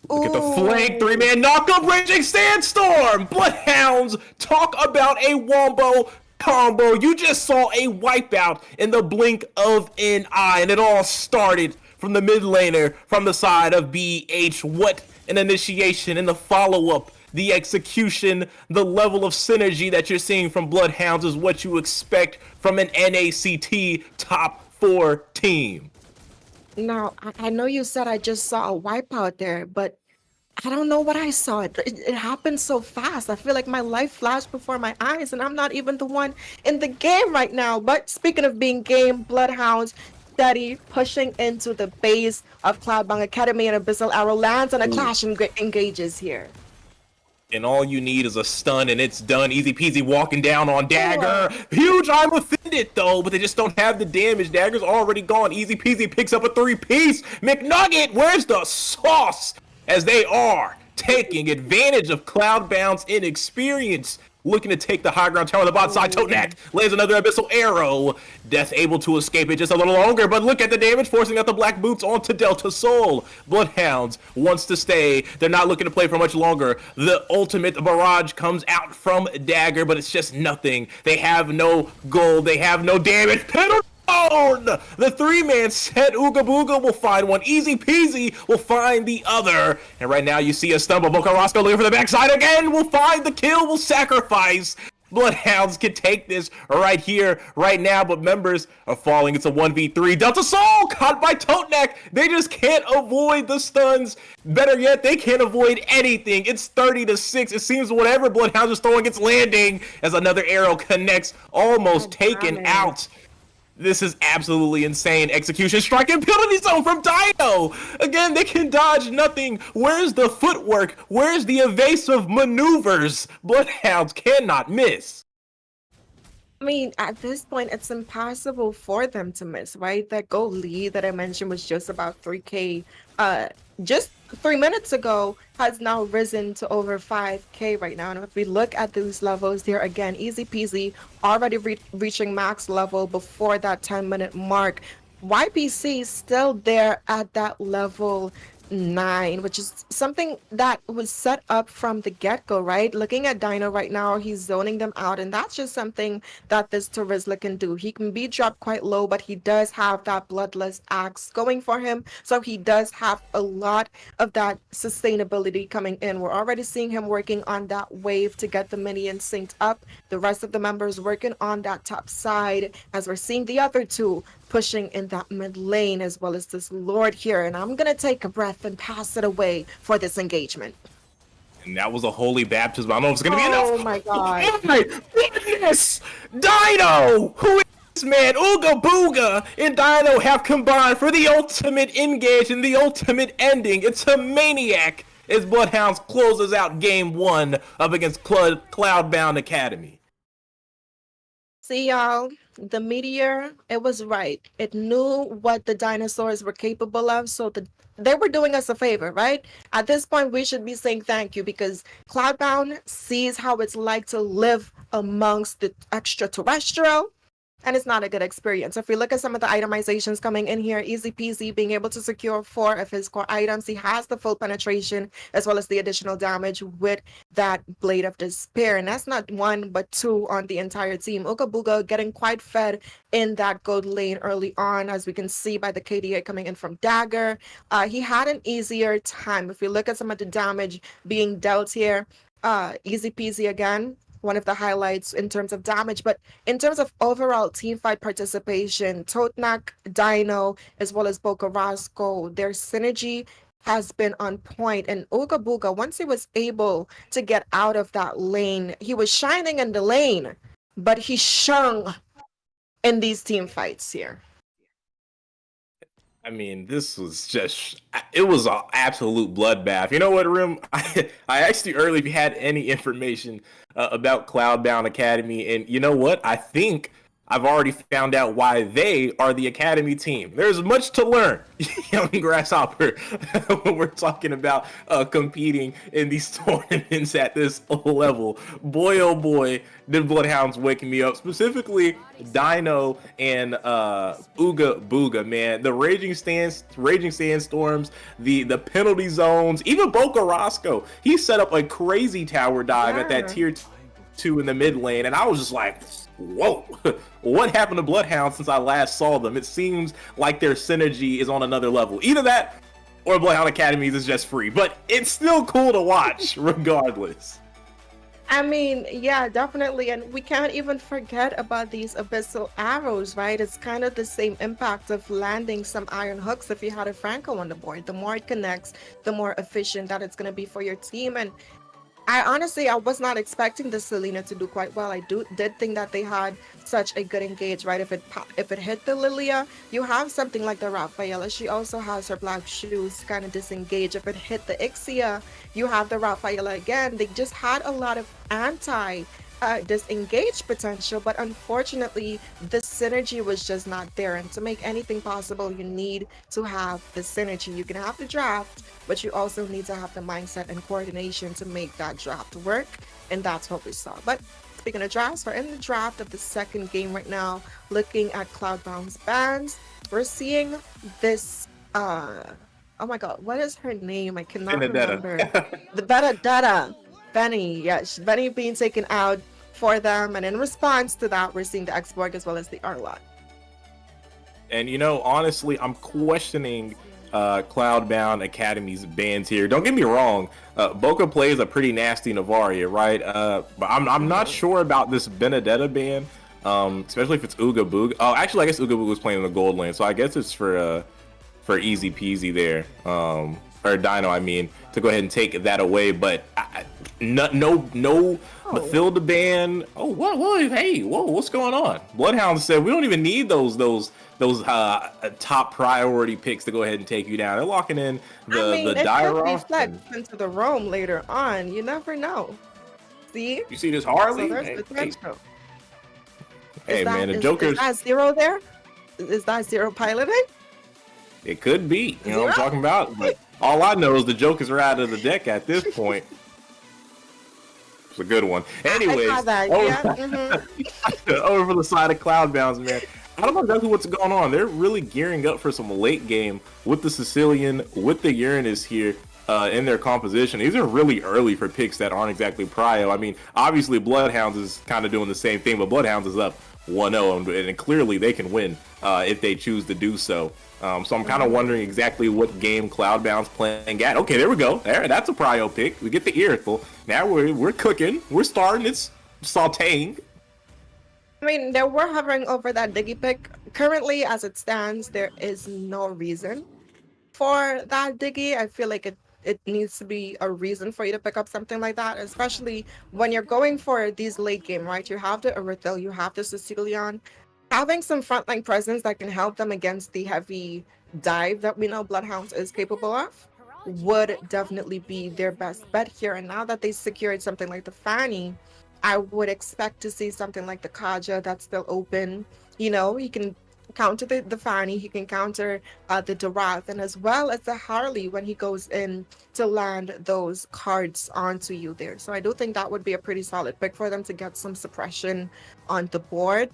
J: look at the flank, 3-man knockup, Raging Sandstorm! Bloodhounds, talk about a wombo combo. You just saw a wipeout in the blink of an eye, and it all started from the mid laner, from the side of BH. What an initiation and the follow-up, the execution, the level of synergy that you're seeing from Bloodhounds is what you expect from an NACT top 4 team.
F: now, I know you said I just saw a wipeout there, but I don't know what I saw. It happened so fast. I feel like my life flashed before my eyes, and I'm not even the one in the game right now. But speaking of being game, Bloodhounds steady pushing into the base of Cloudbound Academy, and Abyssal Arrow lands, and a clash engages here.
J: And all you need is a stun, and it's done. Easy peasy walking down on Dagger. Huge I'm Offended, though, but they just don't have the damage. Dagger's already gone. Easy peasy picks up a 3-piece. McNugget, where's the sauce? As they are taking advantage of Cloudbound's inexperience. Looking to take the high ground tower on the bot side. Toadknack lands another Abyssal Arrow. Death able to escape it just a little longer, but look at the damage, forcing out the Black Boots onto Delta Soul. Bloodhounds wants to stay. They're not looking to play for much longer. The ultimate barrage comes out from Dagger, but it's just nothing. They have no gold. They have no damage. The 3-man set. Ooga Booga will find one. Easy peasy will find the other. And right now you see a stumble. Bokarosco looking for the backside again. Will find the kill. Will sacrifice. Bloodhounds can take this right here, right now, but members are falling. It's a 1v3. Delta Soul caught by Toadknack. They just can't avoid the stuns. Better yet, they can't avoid anything. It's 30-6. It seems whatever Bloodhounds is throwing, it's landing as another arrow connects, almost taken out. This is absolutely insane. Execution strike and penalty zone from Dino. Again, they can dodge nothing. Where's the footwork? Where's the evasive maneuvers? Bloodhounds cannot miss.
F: I mean, at this point, it's impossible for them to miss, right? That goal lead that I mentioned was just about 3K. Just 3 minutes ago has now risen to over 5K right now. And if we look at these levels, they're again easy peasy, already reaching max level before that 10-minute mark. YPC still there at that level 9, which is something that was set up from the get-go, right? Looking at Dino right now, he's zoning them out, and that's just something that this Terizla can do. He can be dropped quite low, but he does have that Bloodless Axe going for him, so he does have a lot of that sustainability coming in. We're already seeing him working on that wave to get the minions synced up. The rest of the members working on that top side, as we're seeing the other two pushing in that mid lane, as well as this Lord here. And I'm gonna take a breath and pass it away for this engagement.
J: And that was a holy baptism. I don't know if it's gonna be enough.
F: Oh my god.
J: Oh my goodness! Dino! Who is this man? Ooga Booga and Dino have combined for the ultimate engage and the ultimate ending. It's a maniac as Bloodhounds closes out game 1 up against Cloudbound Academy.
F: See, y'all, the meteor, it was right. It knew what the dinosaurs were capable of, so they were doing us a favor, right? At this point, we should be saying thank you because Cloudbound sees how it's like to live amongst the extraterrestrial, and it's not a good experience. If we look at some of the itemizations coming in here, easy peasy, being able to secure 4 of his core items. He has the full penetration as well as the additional damage with that Blade of Despair. And that's not 1, but 2 on the entire team. Ooga Booga getting quite fed in that gold lane early on, as we can see by the KDA coming in from Dagger. He had an easier time. If we look at some of the damage being dealt here, easy peasy again. One of the highlights in terms of damage, but in terms of overall team fight participation, Totnak, Dino, as well as Bokarasco, their synergy has been on point. And Ooga Booga, once he was able to get out of that lane, he was shining in the lane, but he shung in these team fights here.
J: I mean, this was just, it was an absolute bloodbath. You know what, Rim? I asked you earlier if you had any information about Cloudbound Academy, and you know what? I think I've already found out why they are the Academy team. There's much to learn, young Grasshopper, when we're talking about competing in these tournaments at this level. Boy, oh boy, did Bloodhounds waking me up. Specifically, Dino and Ooga Booga, man. The raging sandstorms, the penalty zones, even Boca Roscoe. He set up a crazy tower dive at that tier 2 in the mid lane, and I was just like, whoa, what happened to Bloodhound since I last saw them? It seems like their synergy is on another level. Either that or Bloodhound Academies is just free, but it's still cool to watch regardless.
F: I mean, yeah, definitely. And we can't even forget about these abyssal arrows, right? It's kind of the same impact of landing some iron hooks if you had a Franco on the board. The more it connects, the more efficient that it's going to be for your team. And I was not expecting the Selena to do quite well. I did think that they had such a good engage, right? If it hit the Lilia, you have something like the Rafaela. She also has her black shoes kind of disengage. If it hit the Ixia, you have the Rafaela again. They just had a lot of disengage potential, but unfortunately the synergy was just not there. And to make anything possible, you need to have the synergy. You can have the draft, but you also need to have the mindset and coordination to make that draft work, and that's what we saw. But speaking of drafts, we're in the draft of the second game right now, looking at Cloudbound's bands. We're seeing this oh my god, what is her name? I cannot remember. The Benedetta. Benny, yes, Benny being taken out for them, and in response to that, we're seeing the X-Borg as well as the Arlot.
J: And you know, honestly, I'm questioning Cloudbound Academy's bans here. Don't get me wrong, Boca plays a pretty nasty Navaria, right? But I'm not sure about this Benedetta ban, especially if it's Ooga Booga. Oh, actually, I guess Ooga Booga was playing in the gold lane, so I guess it's for easy peasy there. Or Dino, I mean, to go ahead and take that away, but no Mathilda ban. Oh, what? Hey, whoa, what's going on? Bloodhound said we don't even need those top priority picks to go ahead and take you down. They're locking in the Dire off
F: into the roam later on. You never know. See?
J: You see this Harley?
F: So there's potential.
J: Hey, man, the Joker's.
F: Is that zero there? Is that zero piloting?
J: It could be. You know what I'm talking about? But all I know is the Jokers are out of the deck at this point. It's a good one. Anyways, over for the side of Cloudbounds, man. I don't know exactly what's going on. They're really gearing up for some late game with the Sicilian, with the Uranus here in their composition. These are really early for picks that aren't exactly prio. I mean, obviously Bloodhounds is kind of doing the same thing, but Bloodhounds is up 1-0, and clearly they can win if they choose to do so. So I'm kind of wondering exactly what game Cloudbound's playing at. Okay, there we go. There, that's a prio pick. We get the Earthful. Now we're cooking. We're starting. It's sauteing.
F: I mean, they were hovering over that Diggy pick. Currently, as it stands, there is no reason for that Diggy. I feel like it needs to be a reason for you to pick up something like that, especially when you're going for these late game, right? You have the Erythel, you have the Sicilian. Having some frontline presence that can help them against the heavy dive that we know Bloodhounds is capable of
K: would definitely be their best bet here. And now that they secured something like the Fanny, I would expect to see something like the Kaja that's still open. You know, he can counter the Fanny, he can counter the Dorath, and as well as the Harley when he goes in to land those cards onto you there. So I do think that would be a pretty solid pick for them to get some suppression on the board.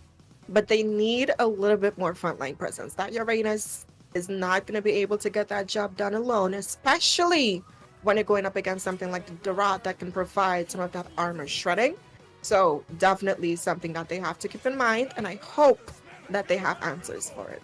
K: But they need a little bit more frontline presence. That Uranus is not going to be able to get that job done alone, especially when you're going up against something like the Dorath that can provide some of that armor shredding. So definitely something that they have to keep in mind, and I hope that they have answers for it.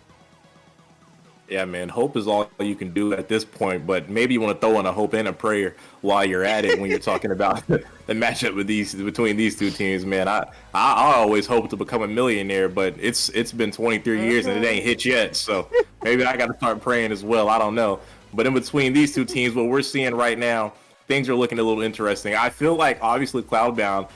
J: Yeah, man, hope is all you can do at this point, but maybe you want to throw in a hope and a prayer while you're at it when you're talking about the matchup with between these two teams, man. I always hope to become a millionaire, but it's been 23 years and it ain't hit yet, so maybe I got to start praying as well. I don't know. But in between these two teams, what we're seeing right now, things are looking a little interesting. I feel like, obviously, Cloudbound,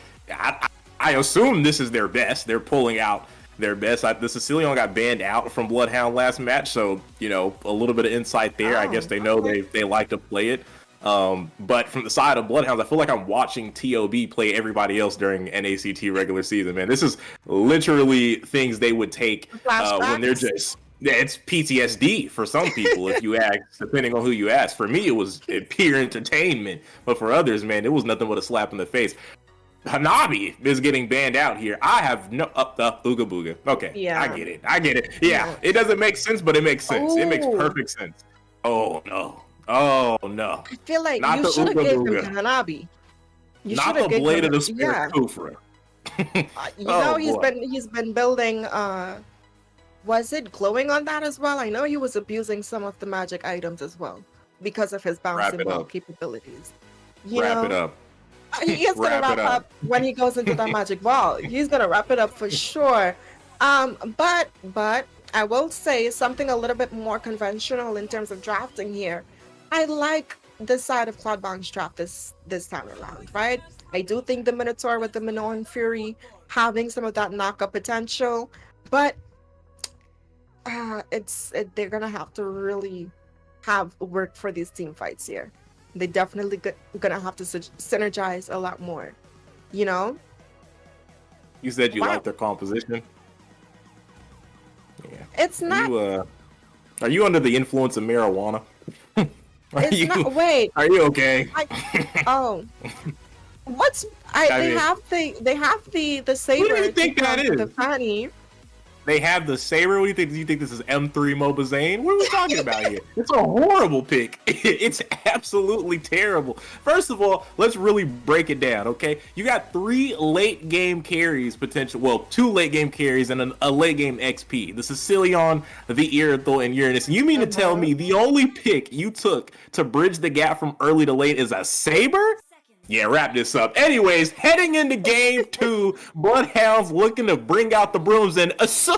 J: I assume this is their best. They're pulling out their best. The Sicilian got banned out from Bloodhound last match, so you know, a little bit of insight there. I guess they know they like to play it. But from the side of Bloodhounds, I feel like I'm watching TOB play everybody else during NACT regular season. Man, this is literally things they would take when they're just. Yeah, it's PTSD for some people, if you ask, depending on who you ask. For me, it was pure entertainment, but for others, man, it was nothing but a slap in the face. Hanabi is getting banned out here. I have no Ooga Booga. Okay, yeah. I get it. Yeah, it doesn't make sense, but it makes sense. It makes perfect sense. Oh no. I
K: feel like you should have given him the Hanabi.
J: Not the Blade of the Spirit Kufra.
K: You know, he's been building. Was it glowing on that as well? I know he was abusing some of the magic items as well because of his bouncing ball capabilities.
J: Wrap it up.
K: He is going to wrap up when he goes into that magic ball. He's going to wrap it up for sure. But I will say something a little bit more conventional in terms of drafting here. I like the side of Cloudbound's draft this time around, right? I do think the Minotaur with the Minoan Fury having some of that knockup potential, but they're going to have to really have work for these team fights here. They definitely gonna have to synergize a lot more, you know.
J: You said you like their composition. Yeah,
K: it's not.
J: Are you under the influence of marijuana?
K: Wait.
J: Are you okay?
K: They have the saber.
J: What do you think that is?
K: The Fanny.
J: They have the saber. What do you think? Do you think this is M3 Mobazane? What are we talking about here? It's a horrible pick. It's absolutely terrible. First of all, let's really break it down, okay? You got 3 late game carries potential. Well, 2 late game carries and a late game XP. The Sicilian, the Irithel, and Uranus. You mean to tell me the only pick you took to bridge the gap from early to late is a saber? Yeah, wrap this up. Anyways, heading into game 2, Bloodhounds looking to bring out the brooms and a sweep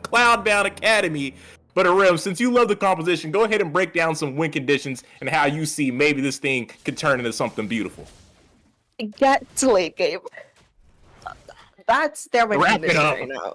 J: Cloudbound Academy. But Arim, since you love the composition, go ahead and break down some win conditions and how you see maybe this thing could turn into something beautiful.
K: Get to late game. That's their win condition right now.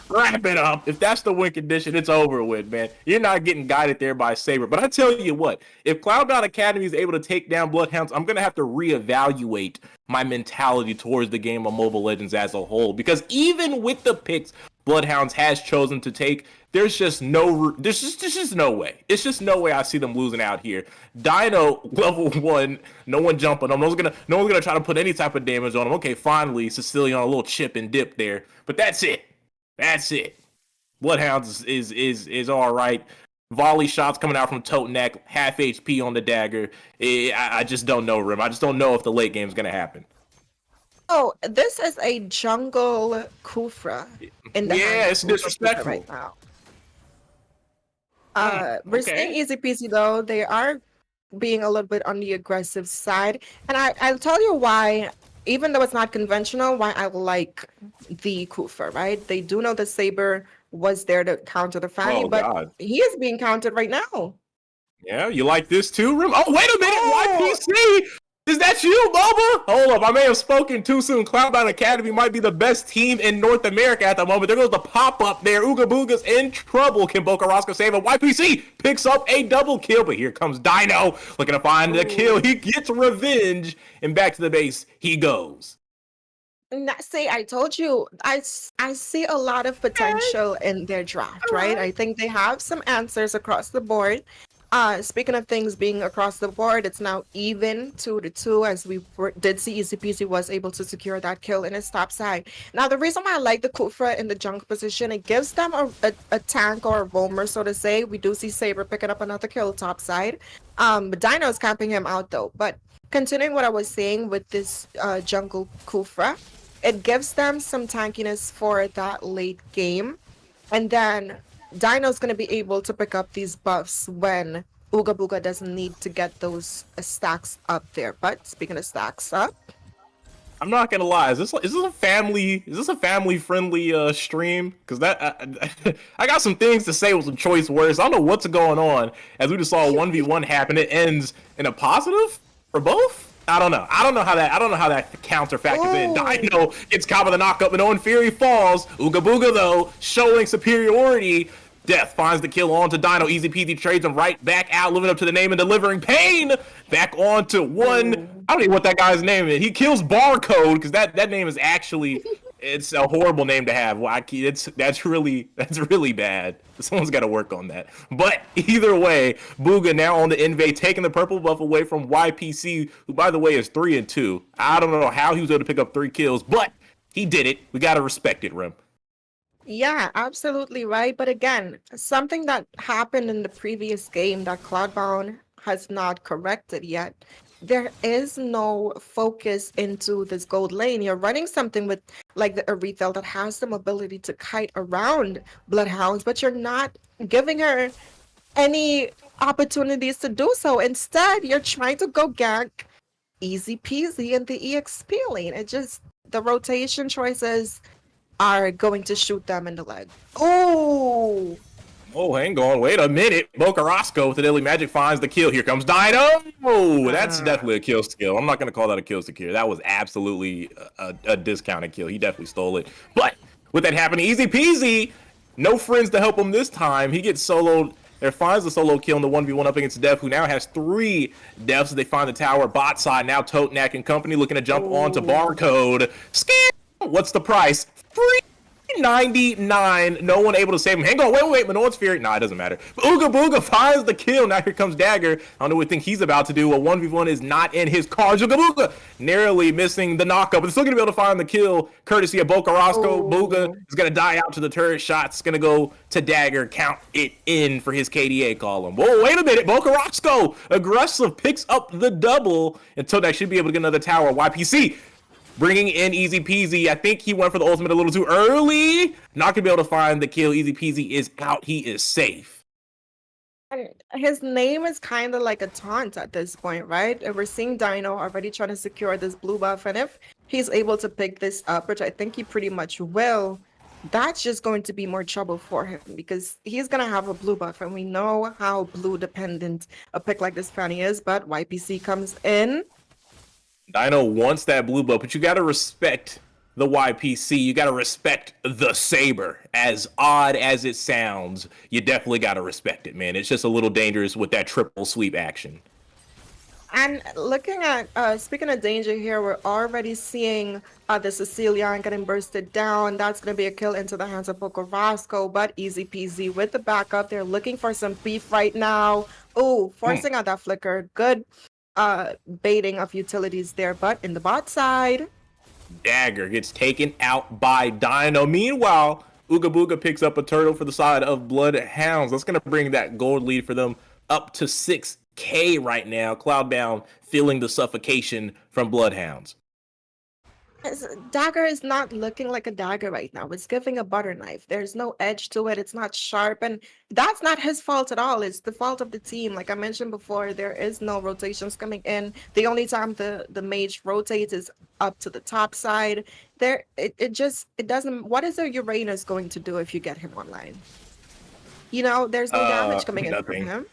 J: Wrap it up. If that's the win condition, it's over with, man. You're not getting guided there by Saber. But I tell you what, if Cloudbound Academy is able to take down Bloodhounds, I'm going to have to reevaluate my mentality towards the game of Mobile Legends as a whole. Because even with the picks Bloodhounds has chosen to take, there's just no way. It's just no way I see them losing out here. Dino level 1, no one jumping on him. No one's gonna try to put any type of damage on him. Okay, finally Sicilian on a little chip and dip there, but that's it. Bloodhounds is all right. Volley shots coming out from Totenek, half HP on the dagger. I just don't know, Rim. I just don't know if the late game's gonna happen.
K: Oh, this is a jungle Kufra in the
J: it's disrespectful
K: right now. We're staying easy peasy though. They are being a little bit on the aggressive side, and I'll tell you why. Even though it's not conventional, why I like the Kufra, right? They do know the saber was there to counter the Fanny, but he is being countered right now.
J: Yeah, you like this too, Rim? Oh, wait a minute, YPC! Is that you, Boba? Hold up, I may have spoken too soon. Cloudbound Academy might be the best team in North America at the moment. There goes the pop-up there. Ooga Booga's in trouble. Can Boca Roscoe save him? YPC picks up a double kill, but here comes Dino looking to find the kill. He gets revenge, and back to the base he goes.
K: See, I told you, I see a lot of potential in their draft, right? I think they have some answers across the board. Speaking of things being across the board, it's now even 2-2, as we did see Easy Peasy was able to secure that kill in his top side. Now, the reason why I like the Kufra in the junk position, it gives them a tank or a roamer, so to say. We do see Saber picking up another kill top side. But Dino's camping him out, though. But continuing what I was saying with this jungle Kufra, it gives them some tankiness for that late game. And then Dino's going to be able to pick up these buffs when Ooga Booga doesn't need to get those stacks up there. But speaking of stacks up,
J: I'm not gonna lie. Is this a family friendly stream? Because that I got some things to say with some choice words. I don't know what's going on. As we just saw a 1v1 happen, it ends in a positive for both. I don't know how that counter factors in. Dino gets caught with a knockup, and Owen Fury falls. Ooga Booga though showing superiority. Death finds the kill on to Dino. Easy Peasy trades him right back out, living up to the name and delivering pain. Back on to one. I don't even know what that guy's name is. He kills Barcode because that name is actually, it's a horrible name to have. That's really bad. Someone's got to work on that. But either way, Booga now on the invade, taking the purple buff away from YPC, who by the way is 3-2. I don't know how he was able to pick up 3 kills, but he did it. We got to respect it, Rim.
K: yeah, absolutely right. But again, something that happened in the previous game that Cloudbound has not corrected yet. There is no focus into this gold lane. You're running something with like the Aretha that has the ability to kite around Bloodhounds, but you're not giving her any opportunities to do so. Instead, you're trying to go gank Easy Peasy in the EXP lane. It just, the rotation choices are going to shoot them in the leg. Oh,
J: hang on. Wait a minute. Boca Roscoe with the Deadly Magic finds the kill. Here comes Dino. Oh, that's definitely a kill steal. I'm not going to call that a kill secure. That was absolutely a discounted kill. He definitely stole it. But with that happening, Easy Peasy, no friends to help him this time. He gets soloed. There finds the solo kill in the 1v1 up against Death, who now has 3 deaths as they find the tower bot side. Now Totenak and company looking to jump onto Barcode. Scam! What's the price? $3.99. No one able to save him. Hang on, wait. Minoan's Fury. Nah, it doesn't matter. But Ooga Booga finds the kill. Now here comes Dagger. I don't know what think he's about to do. A 1v1 is not in his cards. Ooga Booga narrowly missing the knockup, but still gonna be able to find the kill courtesy of Boca Roscoe. Booga is gonna die out to the turret shots. Gonna go to Dagger. Count it in for his KDA column. Whoa, wait a minute. Boca Roscoe aggressive picks up the double, and Todak should be able to get another tower. YPC bringing in Easy Peasy. I think he went for the ultimate a little too early. Not gonna be able to find the kill. Easy Peasy is out. He is safe.
K: and his name is kind of like a taunt at this point, right? And we're seeing Dino already trying to secure this blue buff, and if he's able to pick this up, which I think he pretty much will, that's just going to be more trouble for him because he's going to have a blue buff, and we know how blue dependent a pick like this Fanny is. But YPC comes in.
J: Dino wants that blue buff, but you got to respect the YPC. You got to respect the Saber. As odd as it sounds, you definitely got to respect it, man. It's just a little dangerous with that triple sweep action.
K: And looking at, speaking of danger here, we're already seeing the Sicilian getting bursted down. That's going to be a kill into the hands of Boca Roscoe, but Easy Peasy with the backup. They're looking for some beef right now. Oh, forcing out that flicker. Good baiting of utilities there, but in the bot side,
J: Dagger gets taken out by Dino. Meanwhile, Ooga Booga picks up a turtle for the side of Bloodhounds. That's going to bring that gold lead for them up to 6K right now. Cloudbound feeling the suffocation from Bloodhounds.
K: Dagger is not looking like a dagger right now. It's giving a butter knife. There's no edge to it. It's not sharp, and that's not his fault at all. It's the fault of the team. Like I mentioned before, there is no rotations coming in. The only time the mage rotates is up to the top side. It doesn't. What is a Uranus going to do if you get him online? You know, there's no damage coming in from him.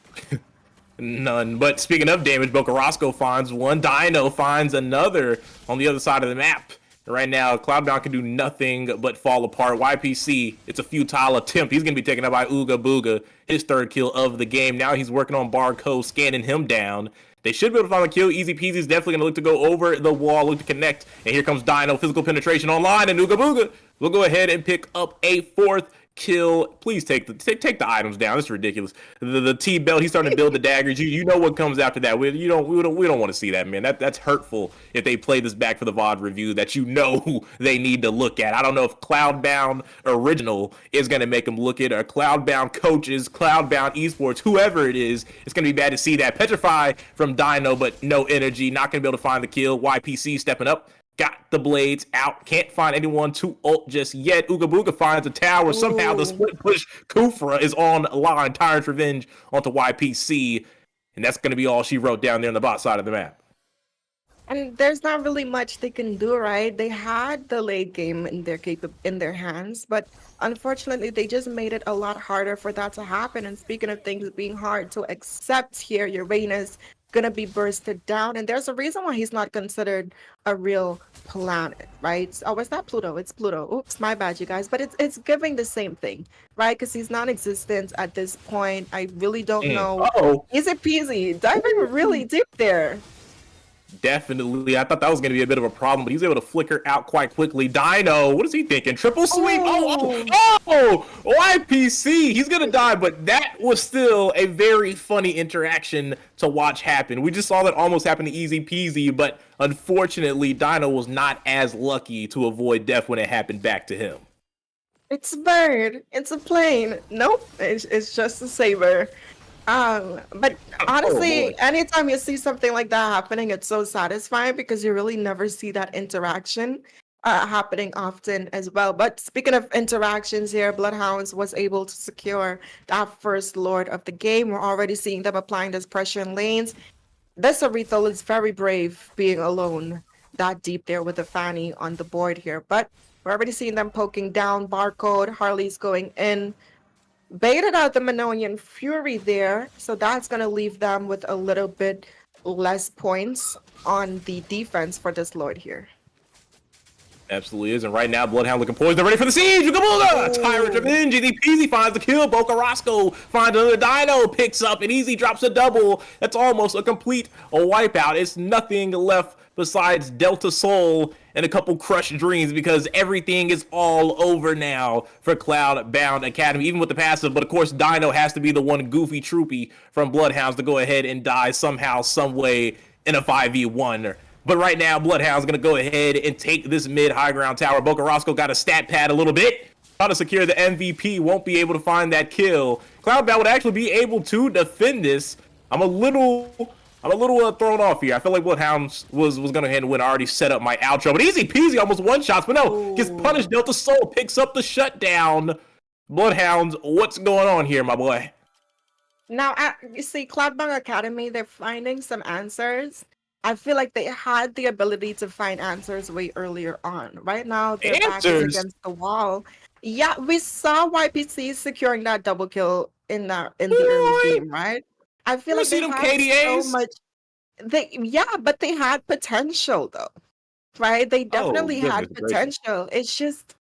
J: None. But speaking of damage, Bocarasco finds one, Dino finds another on the other side of the map. Right now, Cloudbound can do nothing but fall apart. YPC, it's a futile attempt. He's going to be taken out by Ooga Booga, his third kill of the game. Now he's working on Barcode, scanning him down. They should be able to find a kill. Easy Peasy is definitely going to look to go over the wall, look to connect. And here comes Dino, physical penetration online, and Ooga Booga will go ahead and pick up a fourth kill. Please take the items down. It's ridiculous. The T belt. He's starting to build the daggers. You know what comes after that. We don't want to see that, man. That's hurtful. If they play this back for the VOD review, that you know they need to look at. I don't know if Cloudbound Original is going to make them look at, or Cloudbound coaches, Cloudbound esports, whoever it is. It's going to be bad to see that. Petrify from Dino, but no energy. Not going to be able to find the kill. YPC stepping up. Got the blades out. Can't find anyone to ult just yet. Ooga Booga finds a tower. Somehow the split push Kufra is on line. Tyrant's Revenge onto YPC. And that's going to be all she wrote down there on the bot side of the map.
K: And there's not really much they can do, right? They had the late game in their hands, but unfortunately they just made it a lot harder for that to happen. And speaking of things being hard to accept here, Uranus gonna be bursted down, and there's a reason why he's not considered a real planet, right? Oh, it's not Pluto, it's Pluto. Oops, my bad, you guys. But it's giving the same thing, right? Because he's non-existent at this point. I really don't know. Easy peasy, diving really deep there.
J: Definitely. I thought that was going to be a bit of a problem, but he's able to flicker out quite quickly. Dino, what is he thinking? Triple sweep. YPC. He's going to die, but that was still a very funny interaction to watch happen. We just saw that almost happen to Easy Peasy, but unfortunately, Dino was not as lucky to avoid death when it happened back to him.
K: It's a bird. It's a plane. Nope. It's just a saber. But honestly, anytime you see something like that happening, it's so satisfying because you really never see that interaction happening often as well. But speaking of interactions here, Bloodhounds was able to secure that first Lord of the game. We're already seeing them applying this pressure in lanes. This Aretha is very brave being alone that deep there with the Fanny on the board here. But we're already seeing them poking down Barcode. Harley's going in. Baited out the Minonian Fury there, so that's going to leave them with a little bit less points on the defense for this Lord here.
J: Absolutely is, and right now Bloodhound looking poised. They're ready for the siege. Tyrant's Revenge. Easy Peasy finds the kill. Bocarasco finds another Dino, picks up, and Easy drops a double. That's almost a complete wipeout. It's nothing left besides Delta Soul and a couple crushed dreams, because everything is all over now for Cloudbound Academy, even with the passive. But of course, Dino has to be the one goofy troopy from Bloodhounds to go ahead and die somehow, some way in a 5v1. But right now, Bloodhound's going to go ahead and take this mid-high ground tower. Bocarasco got a stat pad a little bit. Trying to secure the MVP, won't be able to find that kill. Cloudbound would actually be able to defend this. I'm a little thrown off here. I feel like Bloodhound was going to go ahead and win. I already set up my outro. But Easy Peasy almost one-shots. But no, gets punished. Delta Soul picks up the shutdown. Bloodhounds, what's going on here, my boy?
K: Now, you see, Cloudbound Academy, they're finding some answers. I feel like they had the ability to find answers way earlier on. Right now, they're back against the wall. Yeah, we saw YPC securing that double kill in the early game, right? I feel like they had so much. But they had potential though, right? They definitely had potential. It's just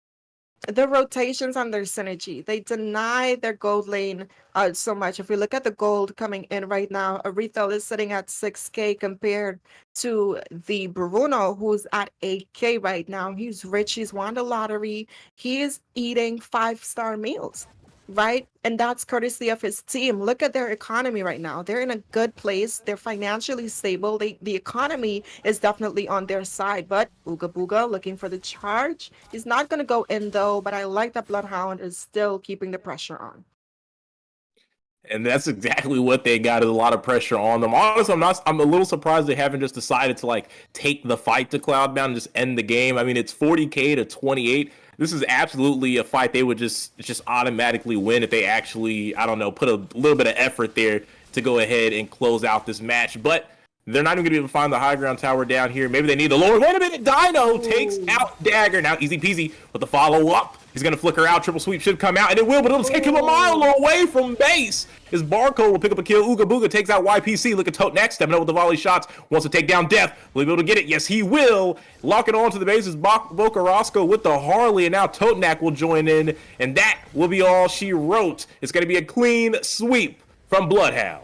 K: the rotations on their synergy. They deny their gold lane so much. If we look at the gold coming in right now, Aretha is sitting at 6K compared to the Bruno, who's at 8K right now. He's rich. He's won the lottery. He is eating 5-star meals, right? And that's courtesy of his team. Look at their economy right now. They're in a good place. They're financially stable. The economy is definitely on their side. But Ooga Booga looking for the charge. He's not going to go in though, but I like that Bloodhound is still keeping the pressure on.
J: And that's exactly what they got, is a lot of pressure on them. Honestly, I'm a little surprised they haven't just decided to take the fight to Cloudbound and just end the game. I mean, it's 40K to 28. This is absolutely a fight they would just automatically win if they actually, I don't know, put a little bit of effort there to go ahead and close out this match. But they're not even going to be able to find the high ground tower down here. Maybe they need the lower. Wait a minute, Dino takes out Dagger. Now Easy Peasy with the follow-up. He's going to flicker out. Triple sweep should come out, and it will, but it'll take him a mile away from base. His Barcode will pick up a kill. Ooga Booga takes out YPC. Look at Tote next, stepping up with the volley shots. Wants to take down Death. Will he be able to get it? Yes, he will. Lock it on to the base is Boca Roscoe with the Harley, and now Totenak will join in, and that will be all she wrote. It's going to be a clean sweep from Bloodhound.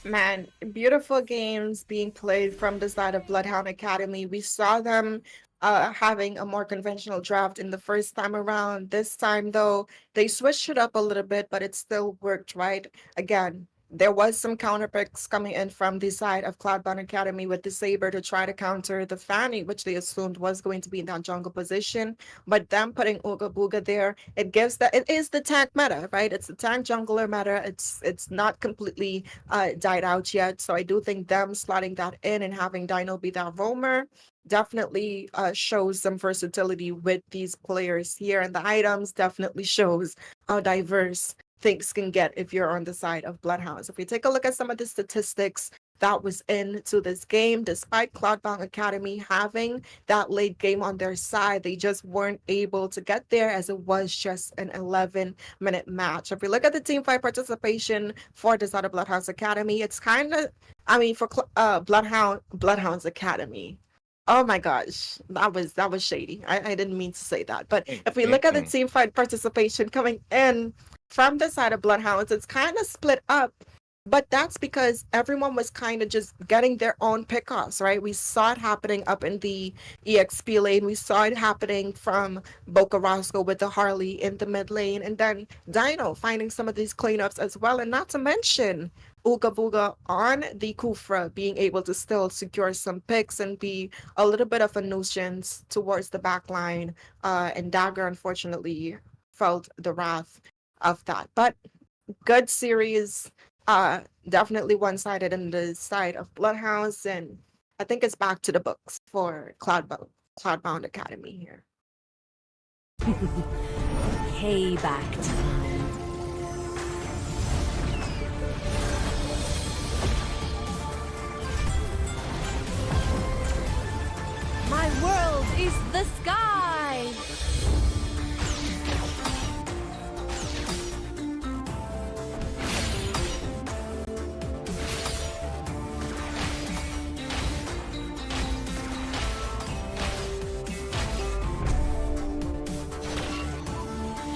K: Man, beautiful games being played from the side of Bloodhound Academy. We saw them having a more conventional draft in the first time around. This time, though, they switched it up a little bit, but it still worked, right? Again, there was some counter picks coming in from the side of Cloudbound Academy with the Saber to try to counter the Fanny, which they assumed was going to be in that jungle position. But them putting Ooga Booga there, it gives that it is the tank meta, right? It's the tank jungler meta. It's not completely died out yet. So I do think them slotting that in and having Dino be that roamer definitely shows some versatility with these players here, and the items definitely shows how diverse things can get if you're on the side of Bloodhounds. If we take a look at some of the statistics that was into this game, despite Cloudbound Academy having that late game on their side, they just weren't able to get there as it was just an 11-minute match. If we look at the team fight participation for the side of Bloodhounds Academy, it's kind of, I mean, for Bloodhounds Academy. Oh my gosh, that was shady. I didn't mean to say that. But if we look at the team fight participation coming in from the side of Bloodhounds, it's kind of split up. But that's because everyone was kind of just getting their own pickoffs, right? We saw it happening up in the EXP lane. We saw it happening from Boca Roscoe with the Harley in the mid lane. And then Dino finding some of these cleanups as well. And not to mention Ooga Booga on the Kufra being able to still secure some picks and be a little bit of a nuisance towards the back line. And Dagger, unfortunately, felt the wrath of that. But good series. Definitely one-sided on the side of Bloodhounds, and I think it's back to the books for Cloudbound Academy here.
A: Payback time. My world is the sky!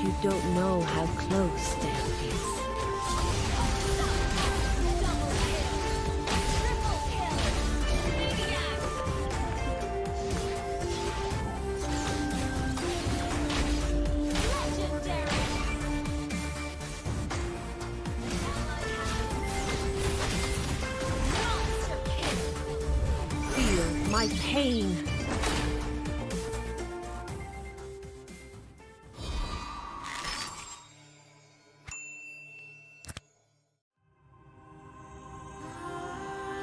A: You don't know how close death is. Feel my pain.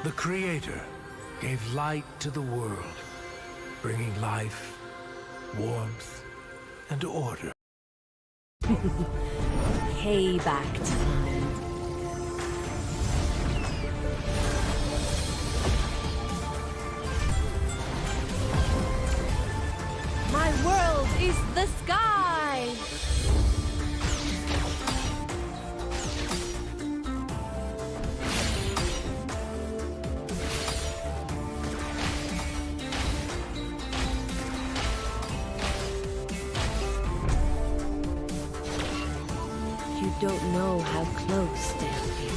B: The Creator gave light to the world, bringing life, warmth, and order.
A: Payback time. My world is the sky! You don't know how close death is.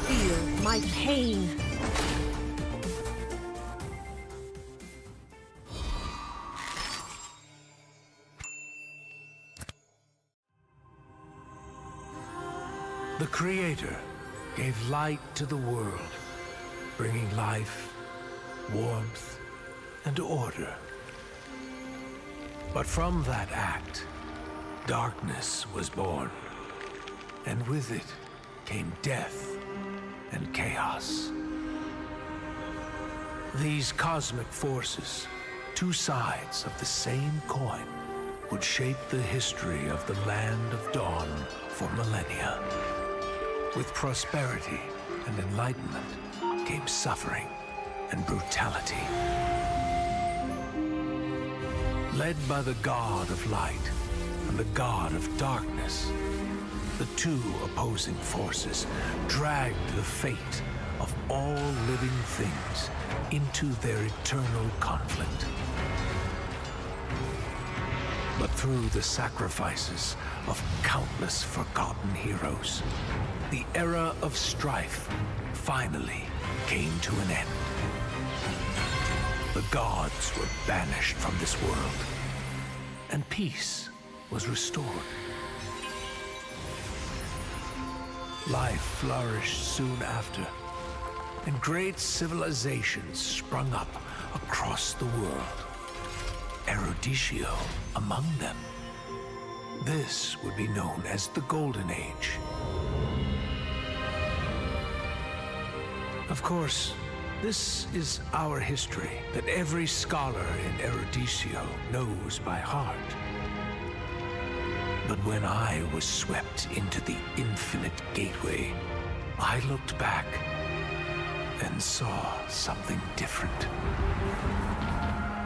A: Feel my pain.
B: The Creator gave light to the world, bringing life, warmth, and order. But from that act, darkness was born, and with it came death and chaos. These cosmic forces, two sides of the same coin, would shape the history of the Land of Dawn for millennia. With prosperity and enlightenment came suffering and brutality. Led by the God of Light and the God of Darkness, the two opposing forces dragged the fate of all living things into their eternal conflict. But through the sacrifices of countless forgotten heroes, the era of strife finally came to an end. The gods were banished from this world, and peace was restored. Life flourished soon after, and great civilizations sprung up across the world. Erudicio among them. This would be known as the Golden Age. Of course, this is our history that every scholar in Erudicio knows by heart. But when I was swept into the infinite gateway, I looked back and saw something different.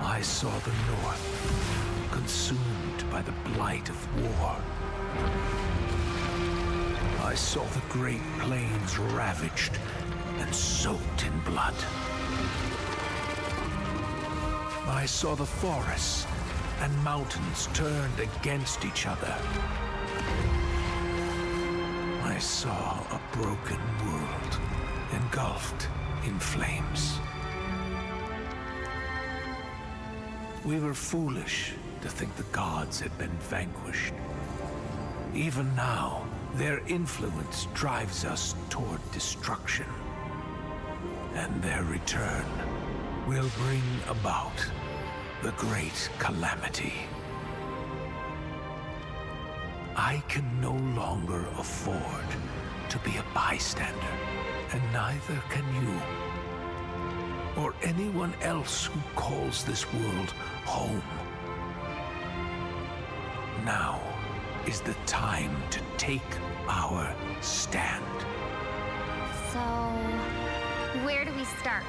B: I saw the North consumed by the blight of war. I saw the Great Plains ravaged and soaked in blood. I saw the forests and mountains turned against each other. I saw a broken world engulfed in flames. We were foolish to think the gods had been vanquished. Even now, their influence drives us toward destruction. And their return will bring about the great calamity. I can no longer afford to be a bystander, and neither can you, or anyone else who calls this world home. Now is the time to take our stand.
C: So, where do we start?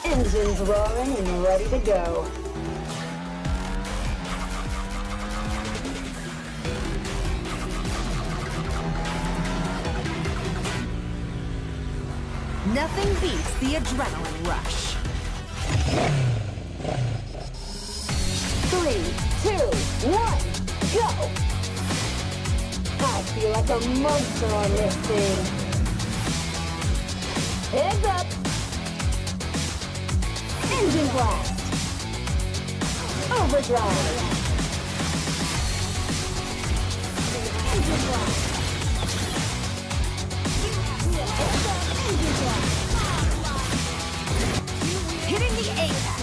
D: Engines roaring and ready to go.
A: Nothing beats the adrenaline rush.
D: 3, 2, 1, go! I feel like a monster on this thing. Heads up! Engine blast! Overdrive! Engine blast! Engine blast!
A: Hitting the apex.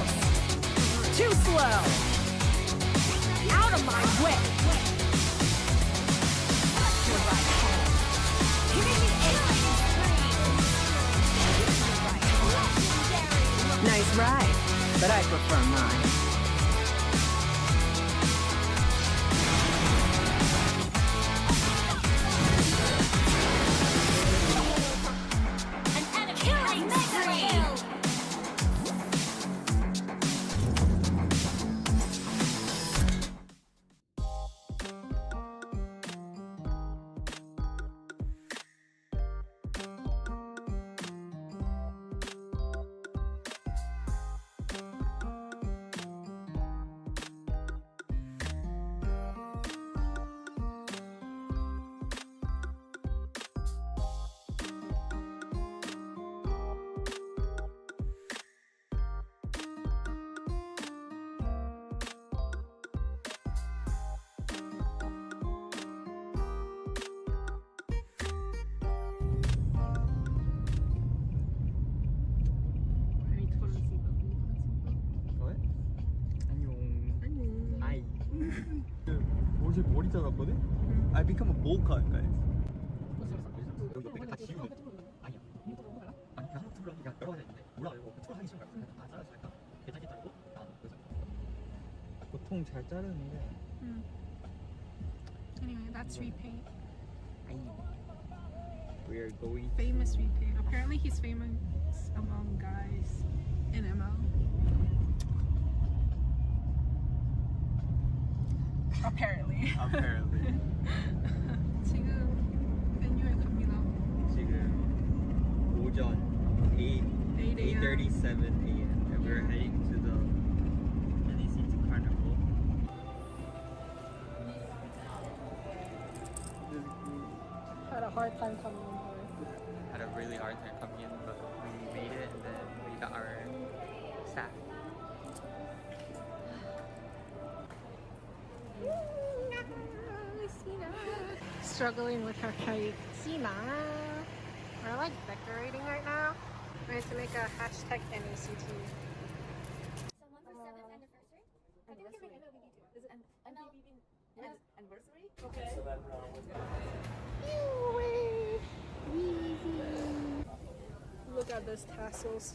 A: Too slow. Out of my way. Hitting the apex. Nice ride, but I prefer mine.
G: 머리 잘랐거든? I become a bowl cut, guys. 여기 옆에 다 지우네. 아니야. 아니 그냥 하나 툴을 하기가 여러 가지 있는데 올라가려고 툴 하기 싫은 거야. 그래서 다 잘랐으니까 괜찮게 자르고 그래서 보통 잘 자르는데.
F: Anyway, that's repaint.
G: We are going
F: Famous repaint. Apparently he's famous among guys in ML. Apparently.
G: apparently.
F: 지금 venue 갑니다.
G: 지금 오전 8:37 a.m. and we're heading to the NACT Carnival.
F: Had a hard time coming in here.
G: Had a really hard time coming in, but we made it and then we got our staff.
F: Struggling with her kite. Sina. We're like decorating right now. We have to make a hashtag NACT.
C: So one for 7th anniversary? I think you're making MLBB too. Is it MLBB anniversary? Okay.
F: Look at those tassels.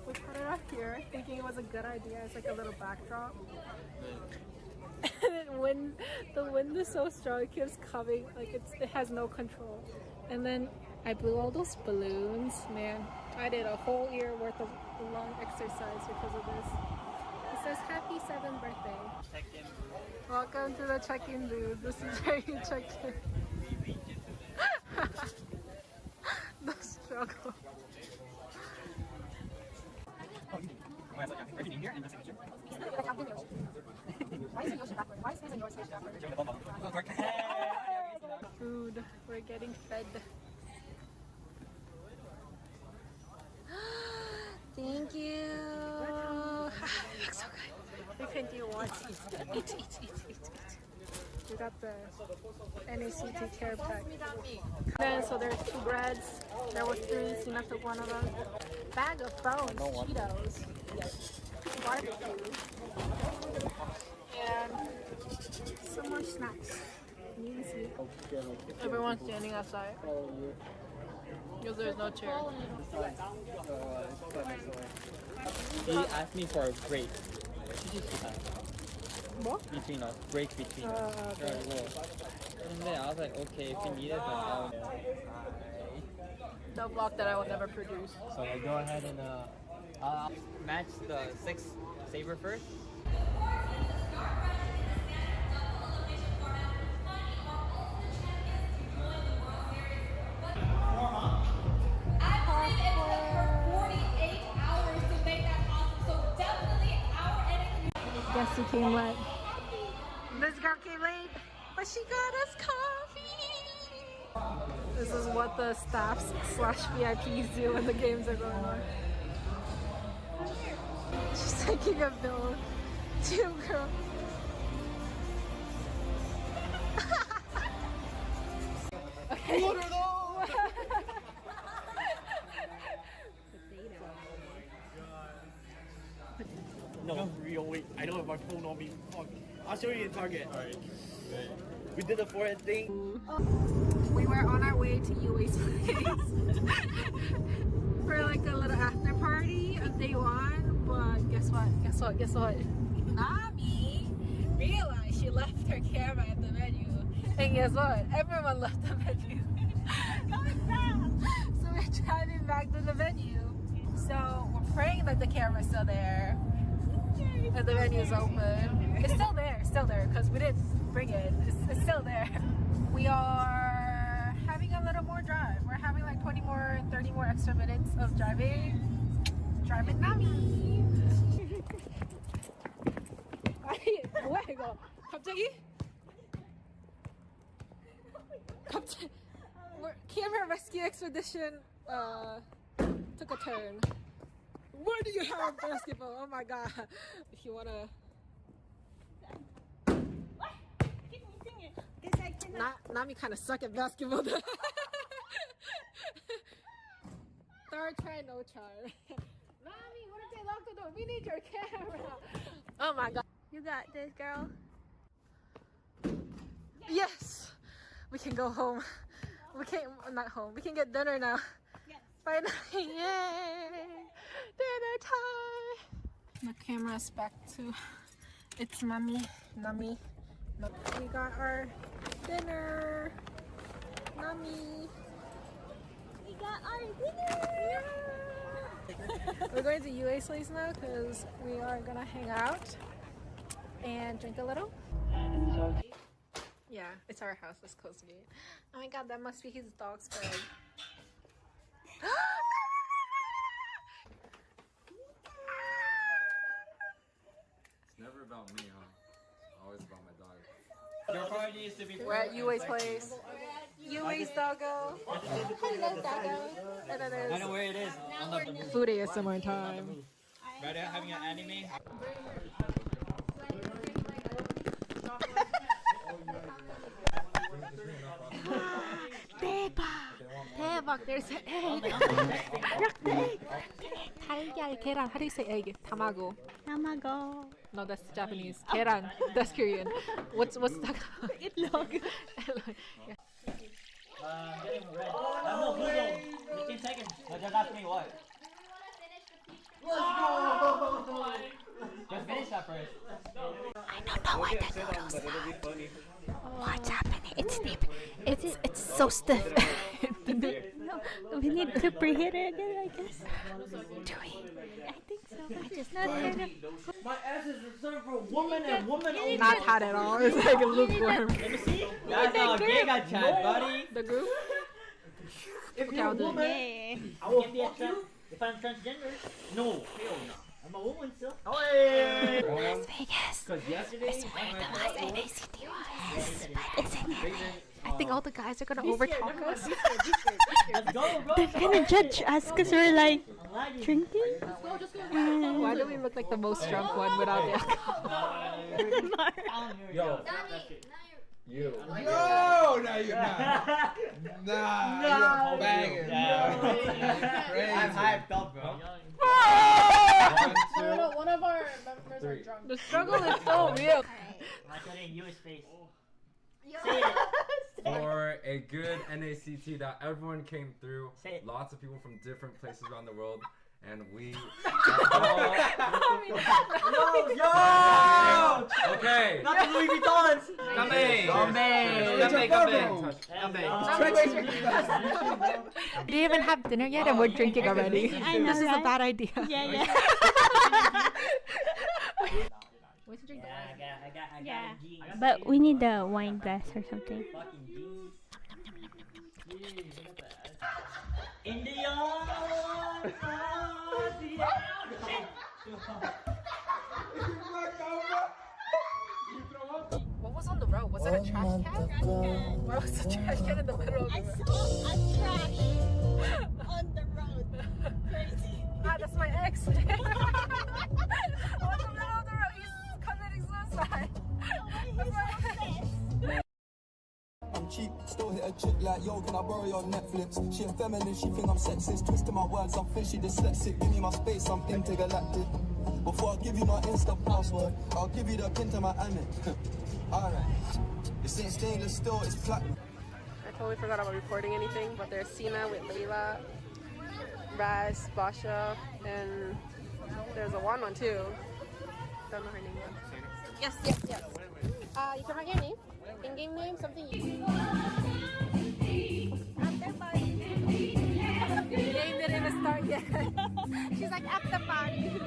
F: We put it up here thinking it was a good idea. It's like a little backdrop. And then when the wind is so strong, it keeps coming, like it has no control. And then I blew all those balloons. Man, I did a whole year worth of lung exercise because of this. It says happy 7th birthday.
G: Check-in.
F: Welcome to the check-in booth. This is where you check in. The struggle.
G: Everything here and just picture.
F: Food. We're getting fed. Thank you. Looks so good. We can do one. Eat. We got the NACT care pack. Then so there's 2 breads. There was 3. Sina took one of them. Bag of phones, Cheetos, barbecue, and some more snacks. Everyone's standing outside because there's no chair.
G: He asked me for a break.
F: What?
G: Between us, break between us.
F: Okay.
G: And then I was like, okay, if you need it, then
F: The vlog that I will never produce.
G: so I go ahead and match the 6 saber first.
F: Guess who came late? This girl came late, but she got us coffee. This is what the staffs / VIPs do when the games are going on. She's taking a bill. 2 girls. Okay.
G: What are those? No, real. Wait, I don't have my phone on me. Fuck. I'll show you in Target. Alright. We did the forehead thing.
F: We were on our way to UA's place for like a little after party on day 1, but guess what? Nami realized she left her camera at the venue, and guess what? Everyone left the venue. So we're driving back to the venue. So we're praying that the camera's still there and the venue's open. It's still there because we didn't bring it. It's still there. We are having a little more drive. We're having like 30 more extra minutes of driving. Driving Nami. 뭐야 이거? 갑자기? Camera rescue expedition took a turn. Where do you have basketball? Oh my god! If you wanna. Nami kind of suck at basketball. Third try, no charm. Nami, what if they lock the door? We need your camera. Oh my god. You got this, girl. Yes! We can go home. We can not home. We can get dinner now. Finally! Yay! Dinner time! The camera's back to its mommy. Nummy. We got our dinner. Nummy.
C: We got our dinner!
F: We're going to UA's place now because we are gonna hang out and drink a little. Yeah, it's our house. Let's close the gate. Oh my god, that must be his dog's bed.
I: It's never about me, huh? Always about my dog.
G: Your party needs to be.
F: We're at UA's place. UA's doggo. Hello, doggo. And then
G: I
F: there's
G: know where it is. On the
F: food ASMR time.
G: right there, having an anime.
F: 대박, there's an egg. 달걀, 계란. How do you say egg? tamago.
C: Tamago.
F: No, that's Japanese. 계란. That's Korean. What's that?
C: Itlog.
F: Yeah.
G: Getting red. No, blue zone. 15 seconds. No, just ask me what. Just finish that first.
C: I don't know why the noodles What's happening? It's deep. It's so stiff. No, we need to preheat it again, I guess. Do we? I think so. I just not
G: My ass is reserved for woman and woman only.
F: Not hot at all. It's like a lukewarm.
G: Let me see. That's how gay got chat, buddy.
F: The group?
G: If you're a woman, I will fuck you. If I'm transgender, no. Hell no. I'm a woman still. Hey!
C: Las Vegas.
G: Because yesterday,
C: It's where the last NACT was. But isn't it?
F: I think all the guys are gonna overtalk us.
G: let's go, bro.
C: They're gonna judge us because we're like drinking.
F: Why do we look like the most drunk one without the alcohol?
G: Yo.
E: You. No, no, you're not. Nah, you're banging. Crazy.
G: I'm hyped up, bro.
F: One of our members are drunk. The struggle is so real.
G: I put in US face.
I: For a good NACT that everyone came through.
G: Say it.
I: Lots of people from different places around the world. And we
G: Yo!
I: Okay.
G: Not the Louis Vuittons!
F: We didn't even have dinner yet and we're drinking already.
C: I know,
F: This is a
C: right?
F: bad idea.
C: Yeah. Yeah. But we need the wine glass or something.
G: Fucking jeans. India!
F: What was on the road? Was it a trash can? Where was the trash can in the middle of the road?
C: saw a trash on the road. Crazy.
F: Ah, that's my ex. On the middle of the road, he's committing suicide.
E: I'm cheap, still hit a chick like, yo, can I borrow your Netflix? She ain't feminine, she think I'm sexist. Twisting my words, I'm fishy dyslexic. Give me my space, I'm intergalactic. Before I give you my Insta password, I'll give you the pin to my Amex. Alright. This ain't stainless steel, it's platinum.
F: I totally forgot about recording anything, but there's Sina with Layla, Raz, Basha, and there's a one too. Don't know her name yet. Yes. You can write your name. In-game name, something you The game didn't even start yet. She's like, at the party.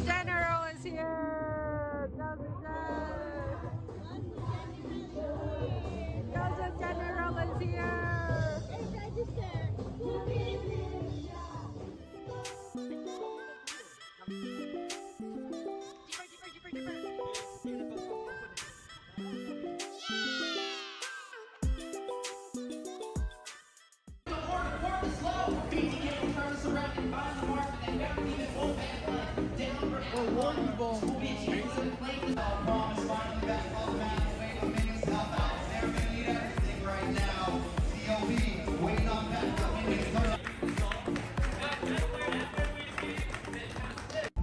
F: General is here. Joseph General is here.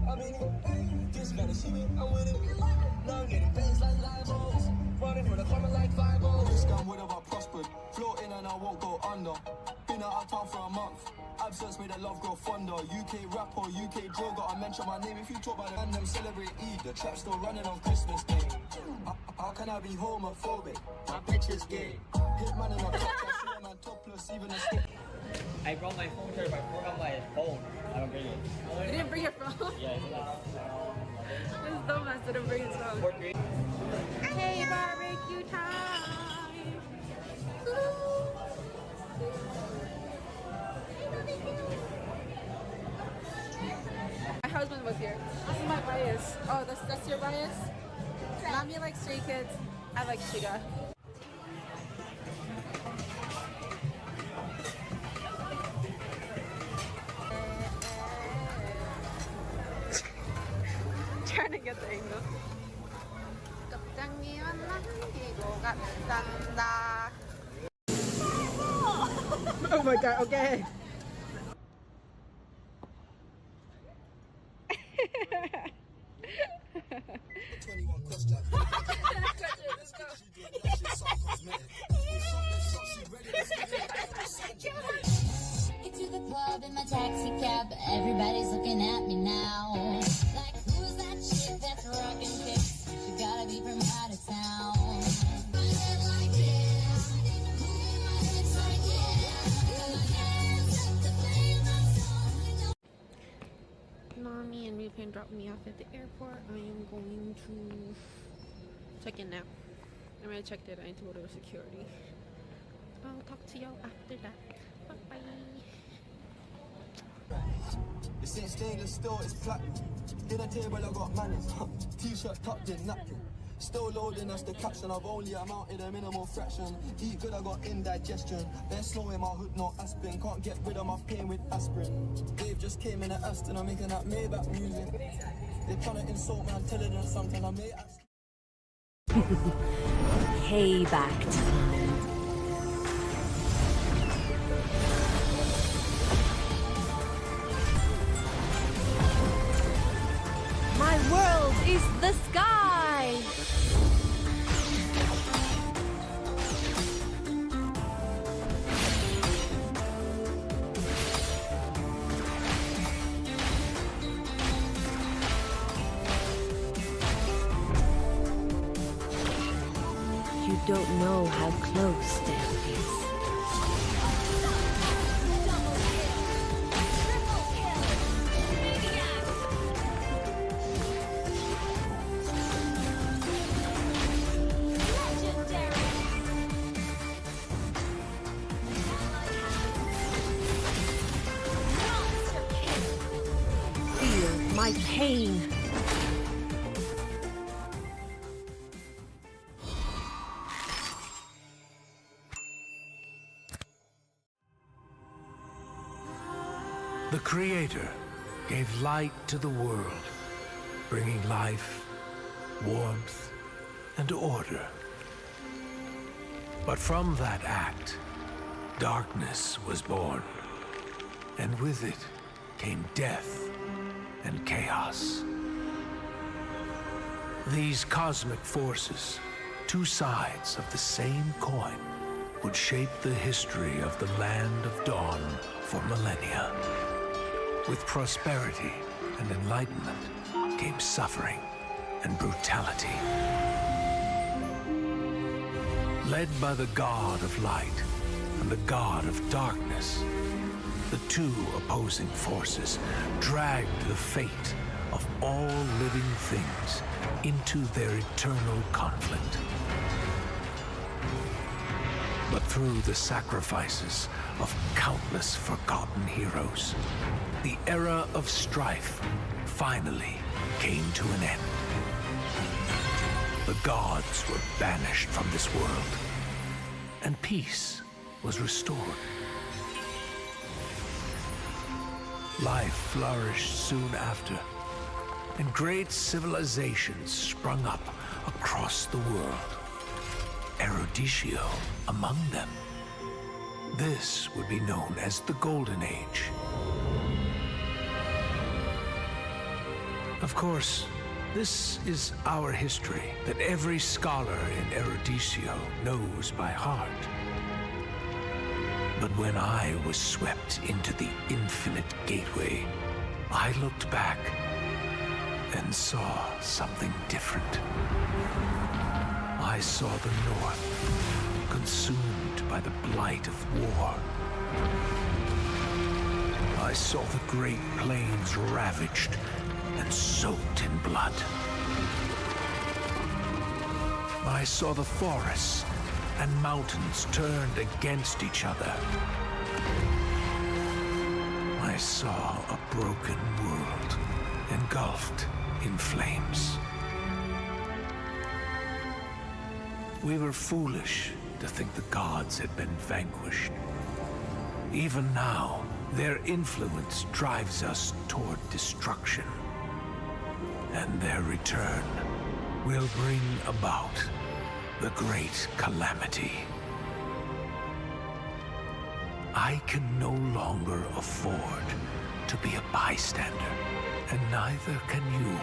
E: I mean, just gotta see me, I'm winning. Now I'm getting things like live balls. absence made the love grow fonder. UK rapper, UK drill, gotta mention my name. If you talk about it, and them celebrate Eid, the trap still running on Christmas Day. How can I be homophobic? My bitch is gay. Hit man in a top, I see a man topless, even a stick.
G: I brought my phone here, but I forgot my phone. I don't bring it.
F: You didn't bring your phone?
G: Yeah, it's
F: This dumbass didn't bring his phone. Hey, barbecue time! My husband was here. This is my bias. Oh, that's your bias? Mommy likes Stray Kids. I like Shiga. Trying to get the angle. Oh my god, okay.
H: Get to the club in my taxi cab, everybody's looking at me now. Like, who's that chick that's rockin' kicks? She gotta be from out of town.
F: Mommy and Moonton dropped me off at the airport. I am going to check in now. I'm gonna check that I need to go to security. I'll talk to y'all after that. Bye bye.
E: This ain't stainless steel, it's platinum. Dinner table, I got manners. T-shirt tucked in, napkin. Still loading, that's the caption. I've only amounted a minimal fraction. Eat good, I got indigestion. There's snow in my hood, no aspirin. Can't get rid of my pain with aspirin. Dave just came in at Aston, I'm making that Maybach music. They're trying to insult my intelligence, something I may ask.
A: Payback time. My world is the sky! You don't know how close death is. Feel my pain.
B: The Creator gave light to the world, bringing life, warmth, and order. But from that act, darkness was born, and with it came death and chaos. These cosmic forces, two sides of the same coin, would shape the history of the Land of Dawn for millennia. With prosperity and enlightenment came suffering and brutality. Led by the God of Light and the God of Darkness, the two opposing forces dragged the fate of all living things into their eternal conflict. But through the sacrifices of countless forgotten heroes, the era of strife finally came to an end. The gods were banished from this world, and peace was restored. Life flourished soon after, and great civilizations sprung up across the world. Eruditio among them. This would be known as the Golden Age. Of course, this is our history that every scholar in Eruditio knows by heart. But when I was swept into the infinite gateway, I looked back and saw something different. I saw the North consumed by the blight of war. I saw the Great Plains ravaged and soaked in blood. I saw the forests and mountains turned against each other. I saw a broken world engulfed in flames. We were foolish to think the gods had been vanquished. Even now, their influence drives us toward destruction. And their return will bring about the great calamity. I can no longer afford to be a bystander, and neither can you,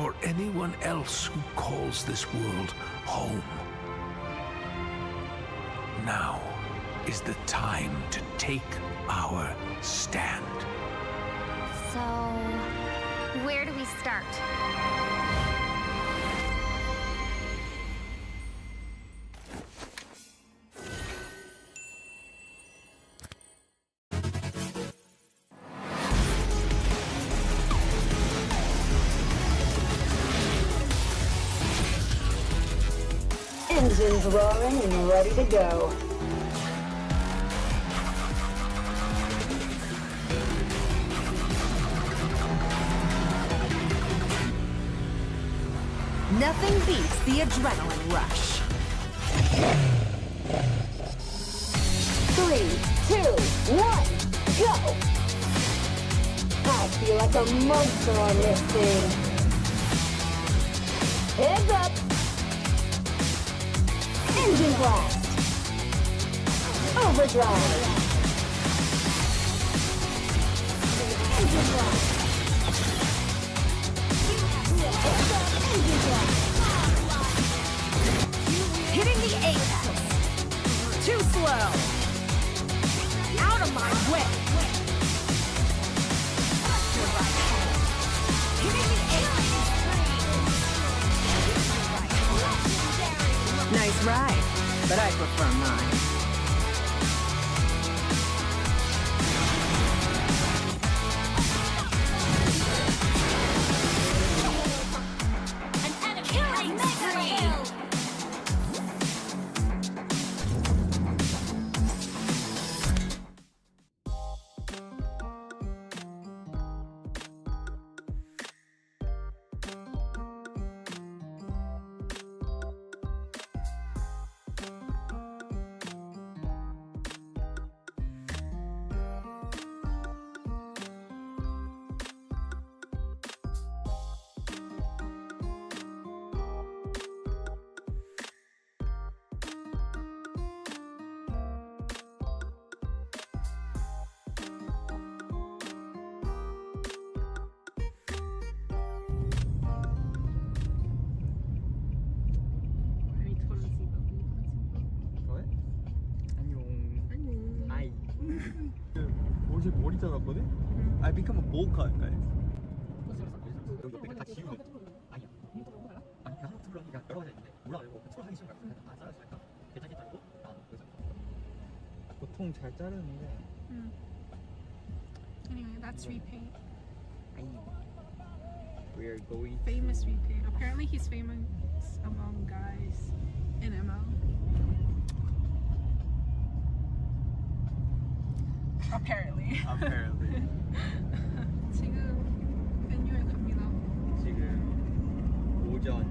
B: or anyone else who calls this world home. Now is the time to take our stand.
C: So, where do we start?
D: Engines roaring and ready to go.
A: Nothing beats the adrenaline rush.
D: 3, 2, 1, go! I feel like a monster on this thing. Heads up! Engine blast! Overdrive! Engine blast! Engine blast!
A: Hitting the apex. Too slow. Out of my way. Hitting the apex. Nice ride, but I prefer mine.
G: 옷이 머리 잘랐거든? I become a bowl cut, guys. 여기 옆에 다 지우는. 아니야. 아니 그 하나 트롤하기가 여러 가지 있는데 올라가고 그 트롤하기 싫은 거야. 다 잘랐으니까 괜찮게 자르고 나 그래서 보통 잘 자르는데.
F: Anyway, that's repaint.
G: We are going
F: Famous repaint. Apparently he's famous among guys in ML. Apparently.
G: Apparently.
F: 지금 venue 갑니다.
G: 지금 오전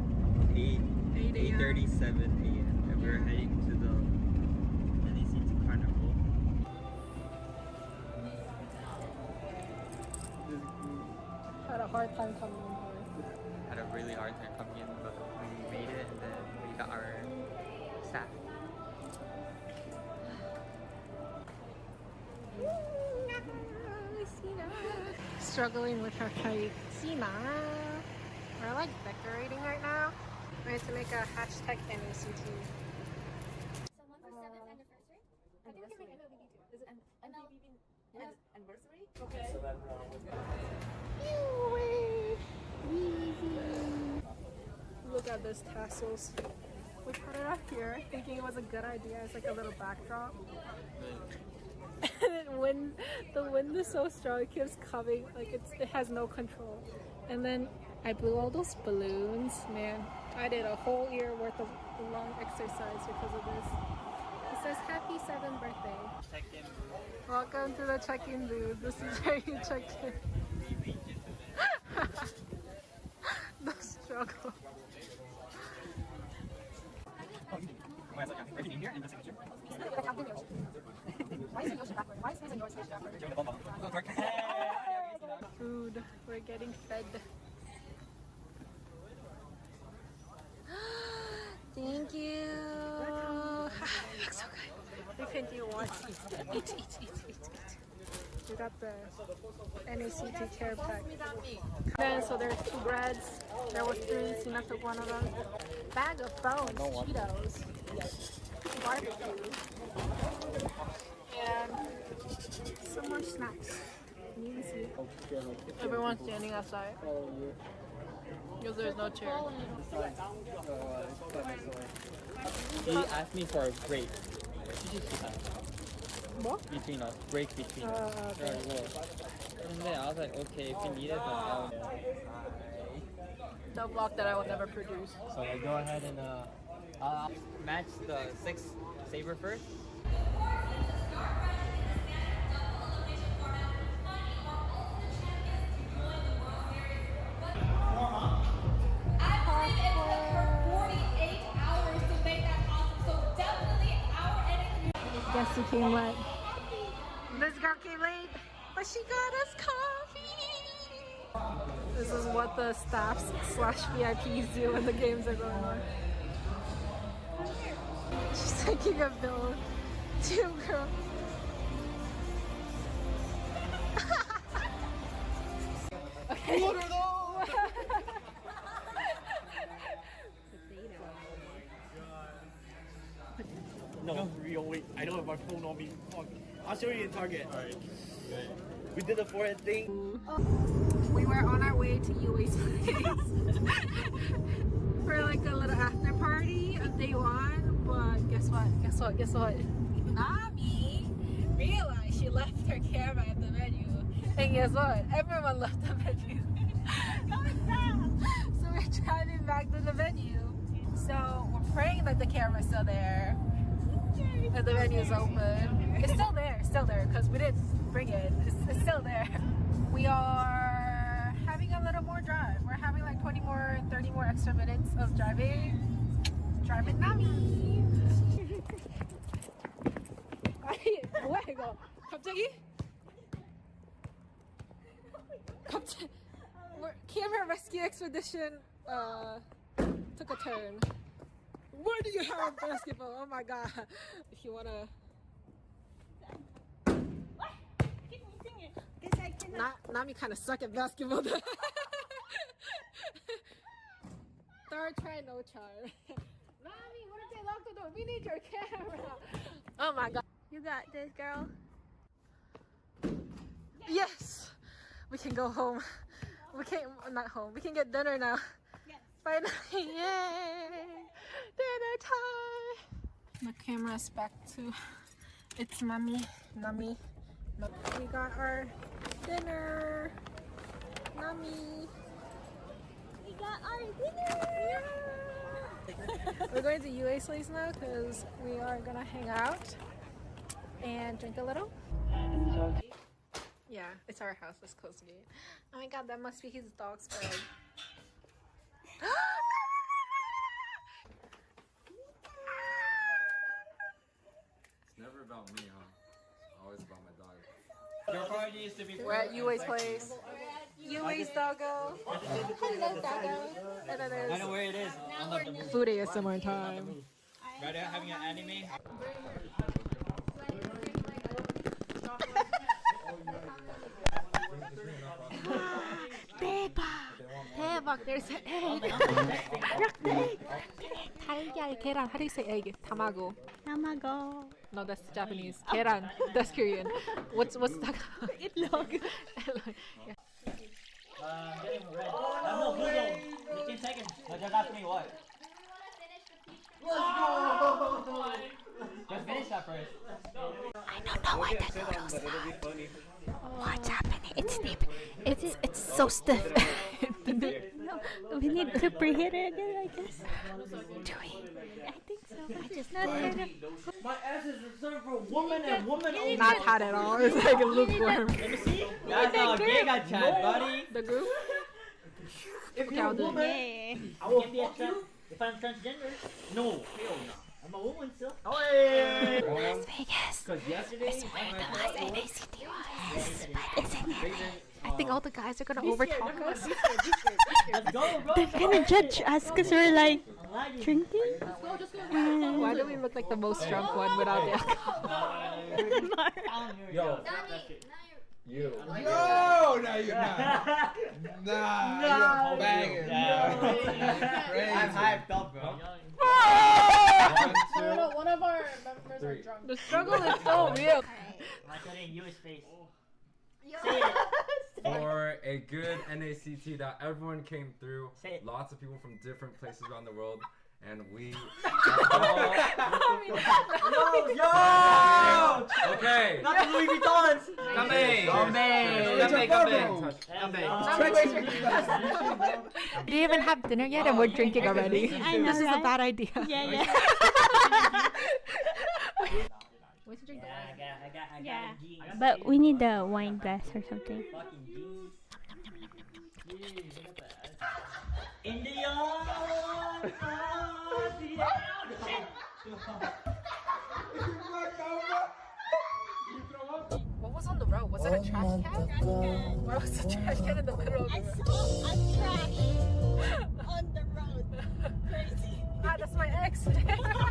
G: 8:37 a.m. and we're heading to the NECT Carnival.
F: Had a hard time coming in here.
G: Had a really hard time coming in, but we made it and then we got our staff.
F: Struggling with her kite. Sina. We're like decorating right now. We had to make a hashtag NECT.
C: Someone for 7th anniversary? I think
D: anniversary?
F: Look at those tassels. We put it up here thinking it was a good idea. It's like a little backdrop. And when the wind is so strong, it keeps coming. Like it has no control. And then I blew all those balloons. Man, I did a whole year worth of long exercise because of this. It says happy 7th birthday.
G: Check-in.
F: Welcome to the check-in booth. This is where you check in. The struggle. Food. We're getting fed. Thank you. It looks so good. We continue watching. Eat. We got the NACT care pack. Then, so there's 2 breads. There was 3. Sina took one of them. Bag of bones, Cheetos, barbecue, and some more snacks. You can see. Everyone's standing outside because there's no chair.
G: He asked me for a break.
F: What?
G: Between us, break between us.
F: Okay.
G: And then I was like, okay, if you need it, then I'll.
F: The vlog that I will never produce.
G: So I go ahead and match the 6 saber first.
F: Guess who came late? This girl came late, but she got us coffee. This is what the staffs / VIPs do when the games are going on. She's taking a bill. 2 girls. Okay. What are those?
G: No, real. Wait, I don't have my phone on me. Fuck. I'll show you in Target. Alright. We did the forehead thing.
F: We were on our way to UA's place for like a little after party on day 1, but guess what? Nami realized she left her camera at the venue, and guess what? Everyone left the venue. So we're driving back to the venue. So we're praying that the camera's still there. And the venue is open. It's still there, because we didn't bring it. It's still there. We are having a little more drive. We're having like 30 more extra minutes of driving. Drive with Nami. 뭐야 이거? 갑자기? Camera rescue expedition took a turn. Where do you have a basketball? Oh my god. If you wanna. Nami kind of suck at basketball. Third try, no charm. Nami, what if they lock the door? We need your camera. Oh my god.
C: You got this, girl.
F: Yes! We can go home. We can't, not home. We can get dinner now.
C: Yes.
F: Finally, yay! Dinner time! The camera's back to its Nami. We got our dinner. Nami.
C: We got our dinner.
F: We're going to UA's place now because we are gonna hang out and drink a little. Yeah, it's our house. Let's close the gate. Oh my god, that must be his dog's bed.
I: It's never about me, huh? It's always about my dog.
G: Your party is to be.
F: We're at UA's place. UA's doggo. Hello, doggo. And then
G: I know
F: there's
G: where it is. On the
F: food ASMR time.
G: Rather having an anime.
F: 대박. There's an egg. Look, the egg. 달걀, 계란, 하리색 egg, tamago.
C: Tamago.
F: No, that's Japanese. Keran. That's Korean. What's that?
C: Itlog.
F: Yeah.
G: Getting red. No, blue zone. 15 seconds. But just ask me what. Let's go! Just finish that first.
C: I don't know why the noodles are. What's happening? It's deep. It's so stiff. No, we need to preheat it again, I guess. Do we? I think so. I just not kind of.
G: My ass is reserved for woman and woman only.
F: Not hot at all. It's like a lukewarm.
G: Let me see. That's how gay got chat, buddy.
F: The group?
G: If
F: Okay,
G: you're
F: I'll
G: a
F: do it.
G: woman,
C: Yeah.
G: I will fuck you. If I'm transgender, no, hell no. I'm a woman still. Hey!
C: Las Vegas.
G: Because yesterday,
C: It's where the Las NACT was. But isn't it?
F: I think all the guys are gonna overtalk us.
G: Let's go, bro.
C: They're gonna judge us because we're like drinking.
F: Why do we look like the most drunk one without the alcohol?
G: Yo.
E: You. No, no, you're not. Nah, you're banging.
G: I'm hyped up, bro.
E: 1, 2.
F: One of our members are drunk. The struggle is so real.
G: I'm putting you his face.
I: For a good NACT that everyone came through.
G: Say it.
I: Lots of people from different places around the world. And we
G: Yo!
I: okay.
G: Not the Louis Vuittons!
F: We didn't even have dinner yet and we're drinking already.
C: I know,
F: This is a
C: right?
F: bad idea.
C: Yeah.
F: Where's your drink?
G: I got
C: Yeah.
G: a G.
C: But we need the wine glass or something.
G: Fucking G's. Indian!
F: What was on the road? Was it a trash can? Why was the trash can in the middle of the road?
C: A trash on the road. Crazy.
F: Ah, that's my ex. On the middle of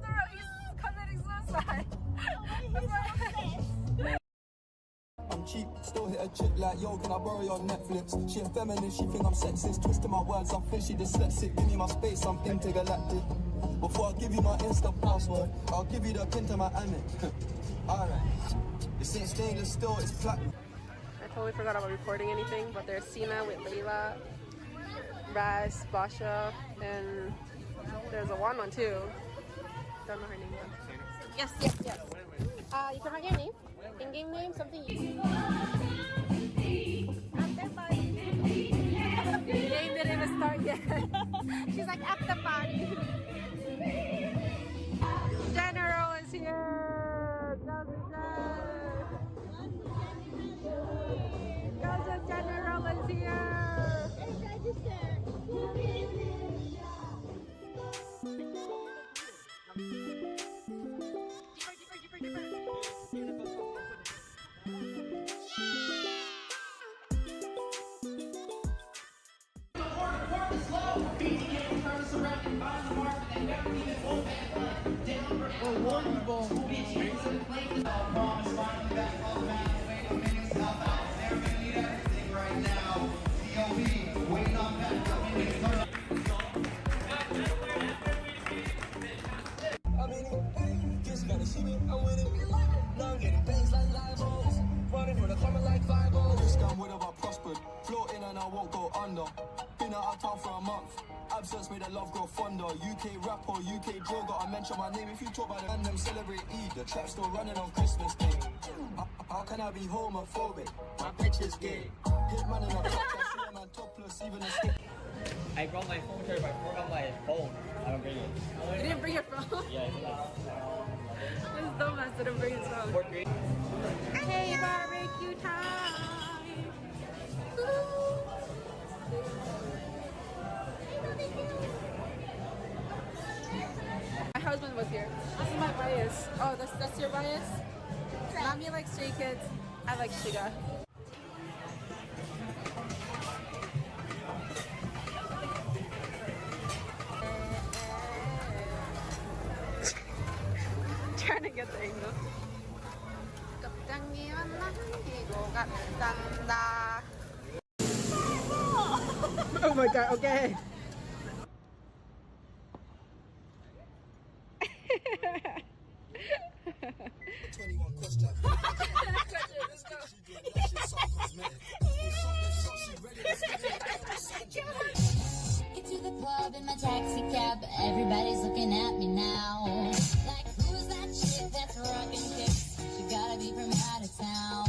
F: the road, he's committing suicide.
E: I'm cheap, still hit a chick like, yo, can I borrow your Netflix? She a feminist, she think I'm sexist, twisting my words, I'm fishy dyslexic, give me my space, I'm intergalactic. Before I give you my Insta password, I'll give you the pin to my Amex. Alright, this ain't stainless steel, it's platinum.
F: I totally forgot about recording anything, but there's Sina with Layla, Raz, Basha, and there's a one too. Don't know her name though. Yes. You can write your name. In-game name, something you The game didn't even start yet. She's like, at the party. General is here. Gaza General is here.
E: I'm in it, just gotta see me, I'm winning. Now I'm getting bangs like live-os, running for the summer like 5-0. This gun would have I prospered, floating and I won't go under. Been out of town for a month, absence made the love grow fonder. UK rapper, UK drill, gotta mention my name. If you talk about the random celebrate Eid, the trap still running on Christmas Day. How can I be homophobic? My bitch is gay. Hit man in a top, I see a man topless, even a stick.
G: I brought my phone charger, but I forgot my phone. I don't bring it.
F: You didn't bring your phone?
G: Yeah,
F: This dumbass didn't bring his phone. Hey, barbecue time! My husband was here. This is my bias. Oh, that's your bias? Mommy likes Stray Kids. I like Shiga. Trying to get the angle. Oh my god, okay.
E: 21 question.
H: Get to the club in my taxi cab, everybody's looking at me now. Like, who's that chick that's rocking kicks? She gotta be from out of town.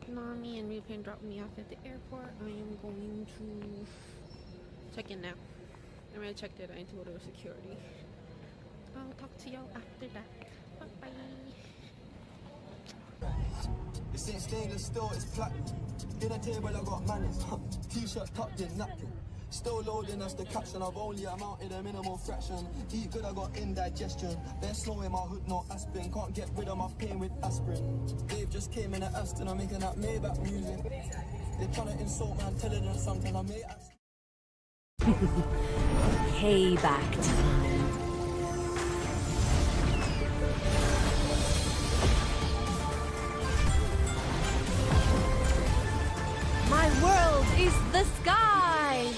F: Nami and Moonton dropped me off at the airport. I am going to check in now. I already checked it. I need to go to security. I'll talk to y'all after that. Bye bye.
E: This ain't stainless steel, it's platinum. Dinner table, I got manners. T-shirt tucked in, napkin. Still loading, that's the caption. I've only amounted a minimal fraction. Eat good, I got indigestion. They're slow in my hood, no aspirin. Can't get rid of my pain with aspirin. Dave just came in at Aston, I'm making that Maybach music. They're trying to insult my intelligence sometimes. I may ask.
A: Payback time. My world is the sky!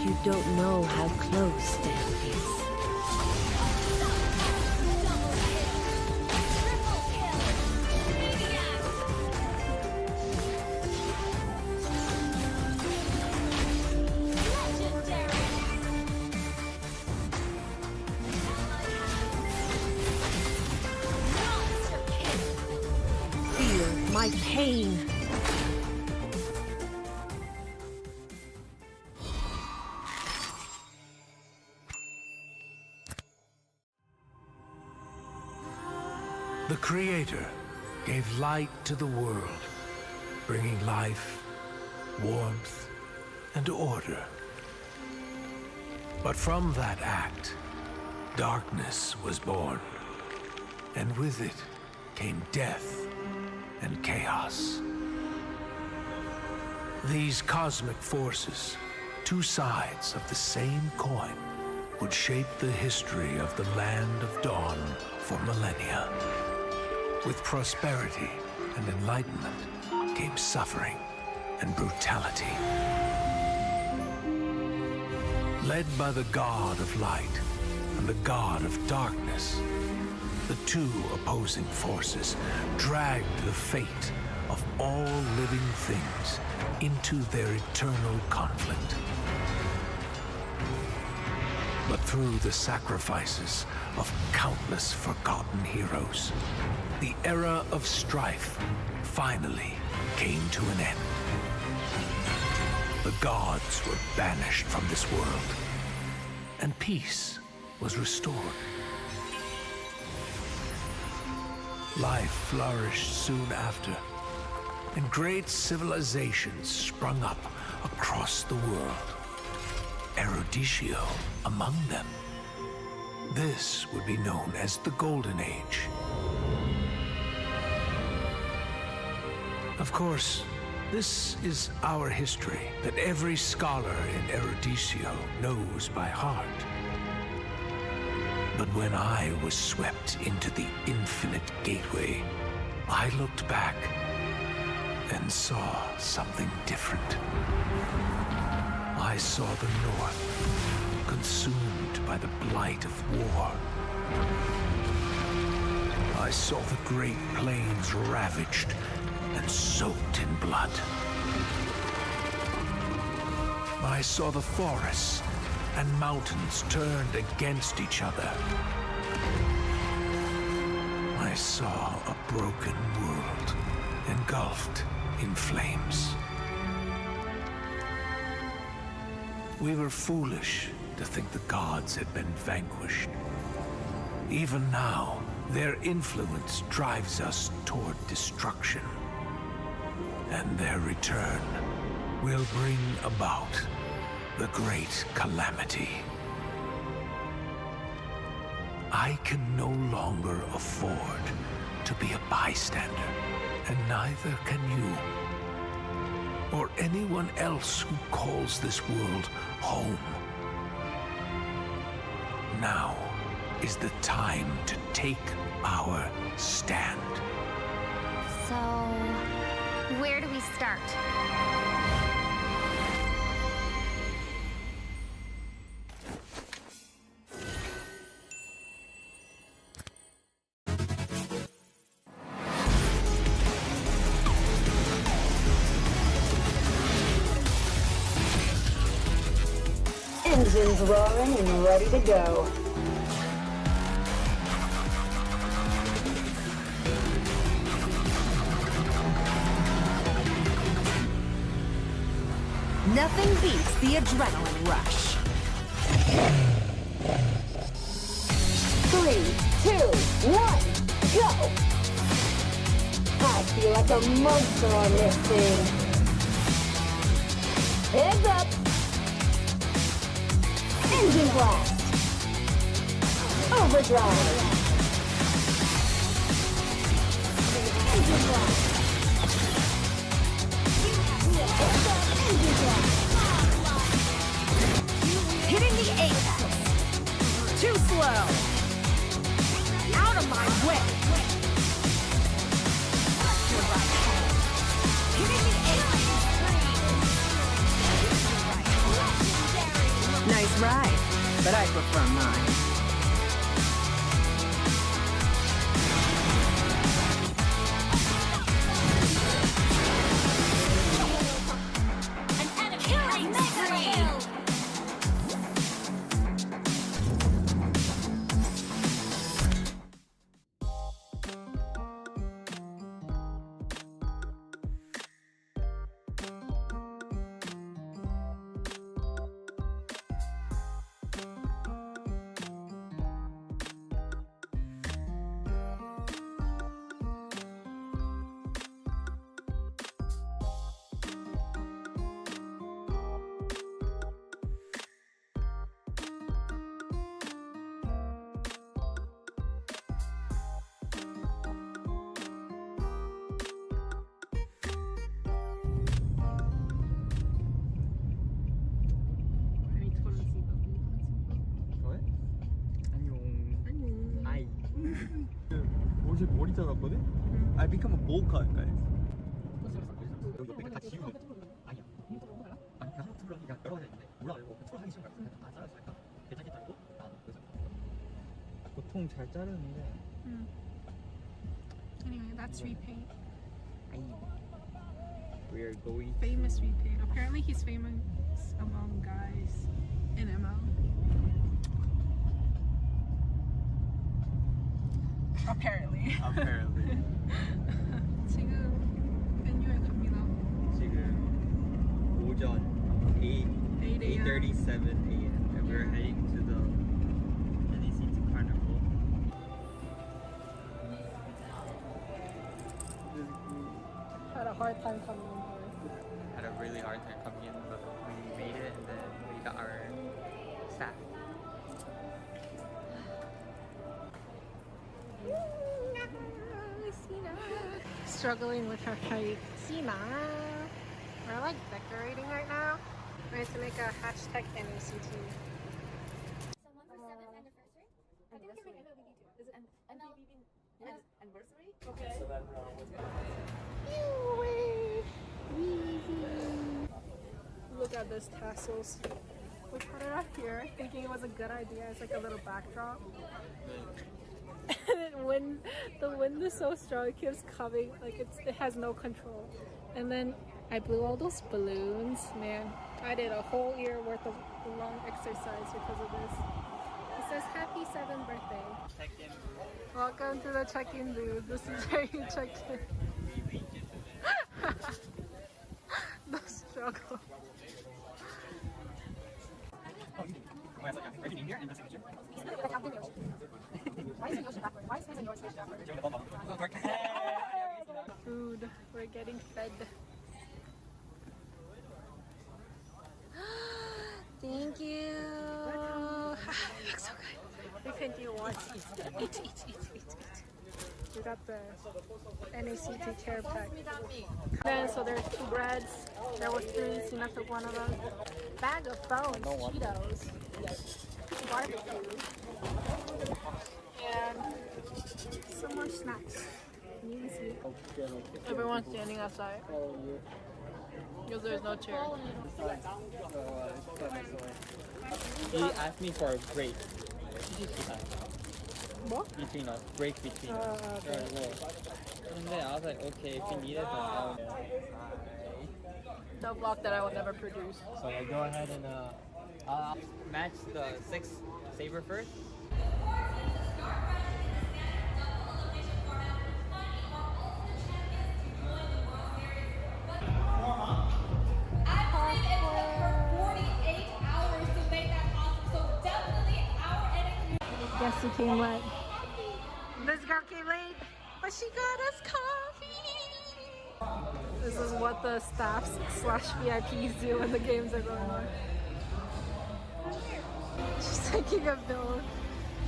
A: You don't know how close death is. Feel my pain.
B: The Creator gave light to the world, bringing life, warmth, and order. But from that act, darkness was born, and with it came death and chaos. These cosmic forces, two sides of the same coin, would shape the history of the Land of Dawn for millennia. With prosperity and enlightenment came suffering and brutality. Led by the god of light and the god of darkness, the two opposing forces dragged the fate of all living things into their eternal conflict. But through the sacrifices of countless forgotten heroes, the era of strife finally came to an end. The gods were banished from this world, and peace was restored. Life flourished soon after, and great civilizations sprung up across the world. Eruditio among them. This would be known as the Golden Age. Of course, this is our history that every scholar in Eruditio knows by heart. But when I was swept into the infinite gateway, I looked back and saw something different. I saw the North consumed by the blight of war. I saw the Great Plains ravaged and soaked in blood. I saw the forests and mountains turned against each other. I saw a broken world engulfed in flames. We were foolish to think the gods had been vanquished. Even now, their influence drives us toward destruction. And their return will bring about the great calamity. I can no longer afford to be a bystander, and neither can you. or anyone else who calls this world home. Now is the time to take our stand.
C: So, where do we start?
D: Engines roaring and ready to go.
A: Nothing beats the adrenaline rush.
D: 3, 2, 1, go! I feel like a monster on this thing. Heads up! Engine blast! Overdrive! Engine blast! Heads up! Engine blast!
A: Hitting the apex. Too slow. Out of my way. You're right. Hitting the apex. Nice ride, but I prefer mine.
G: 옷에 머리 잘랐거든? I become a bowl cut, guys. 여기 옆에 다 지우는. 아니야. 아니 그냥 하나 하기가 여러 가지 있는데 몰라 이거 투를 하기 싫은 거야. 그냥 다 잘라서 할까? 괜찮게 자르고 나는 그래서
L: 보통 잘 자르는데.
F: Anyway, that's repaint.
L: We are going
F: Famous repaint. Apparently he's famous among guys in ML. Apparently.
L: apparently.
F: 지금 venue 갑니다.
L: 지금 오전 8:37 a.m. and we're heading to the NEC Carnival.
F: Had a hard time coming in here.
L: Had a really hard time coming in, but we made it and then we got our staff.
F: Struggling with her height. Sina. We're like decorating right now. We have to make a hashtag NECT. Look at those tassels. We put it up here thinking it was a good idea as like a little backdrop. And when the wind is so strong, it keeps coming, like it has no control. And then I blew all those balloons. Man, I did a whole year worth of long exercise because of this. It says happy 7th birthday.
L: Check-in.
F: Welcome to the check-in booth. This is where you check in. The struggle. Food. We're getting fed. Thank you. It looks so good. We can do one. Eat. We got the NACT care pack. Then, so there's 2 breads. There was 3. Cena took one of those. Bag of phones, Cheetos, barbecue, and some more snacks. You can see. Everyone's standing outside because there's no chair.
L: He asked me for a break.
F: What?
L: Between us, break between us.
F: Okay.
L: And then I was like, okay, if you need it, then I'll.
F: The vlog that I will never produce.
L: So I go ahead and match the 6 saber first.
F: Guess who came late? This girl came late, but she got us coffee. This is what the staffs / VIPs do when the games are going on. She's taking a bill.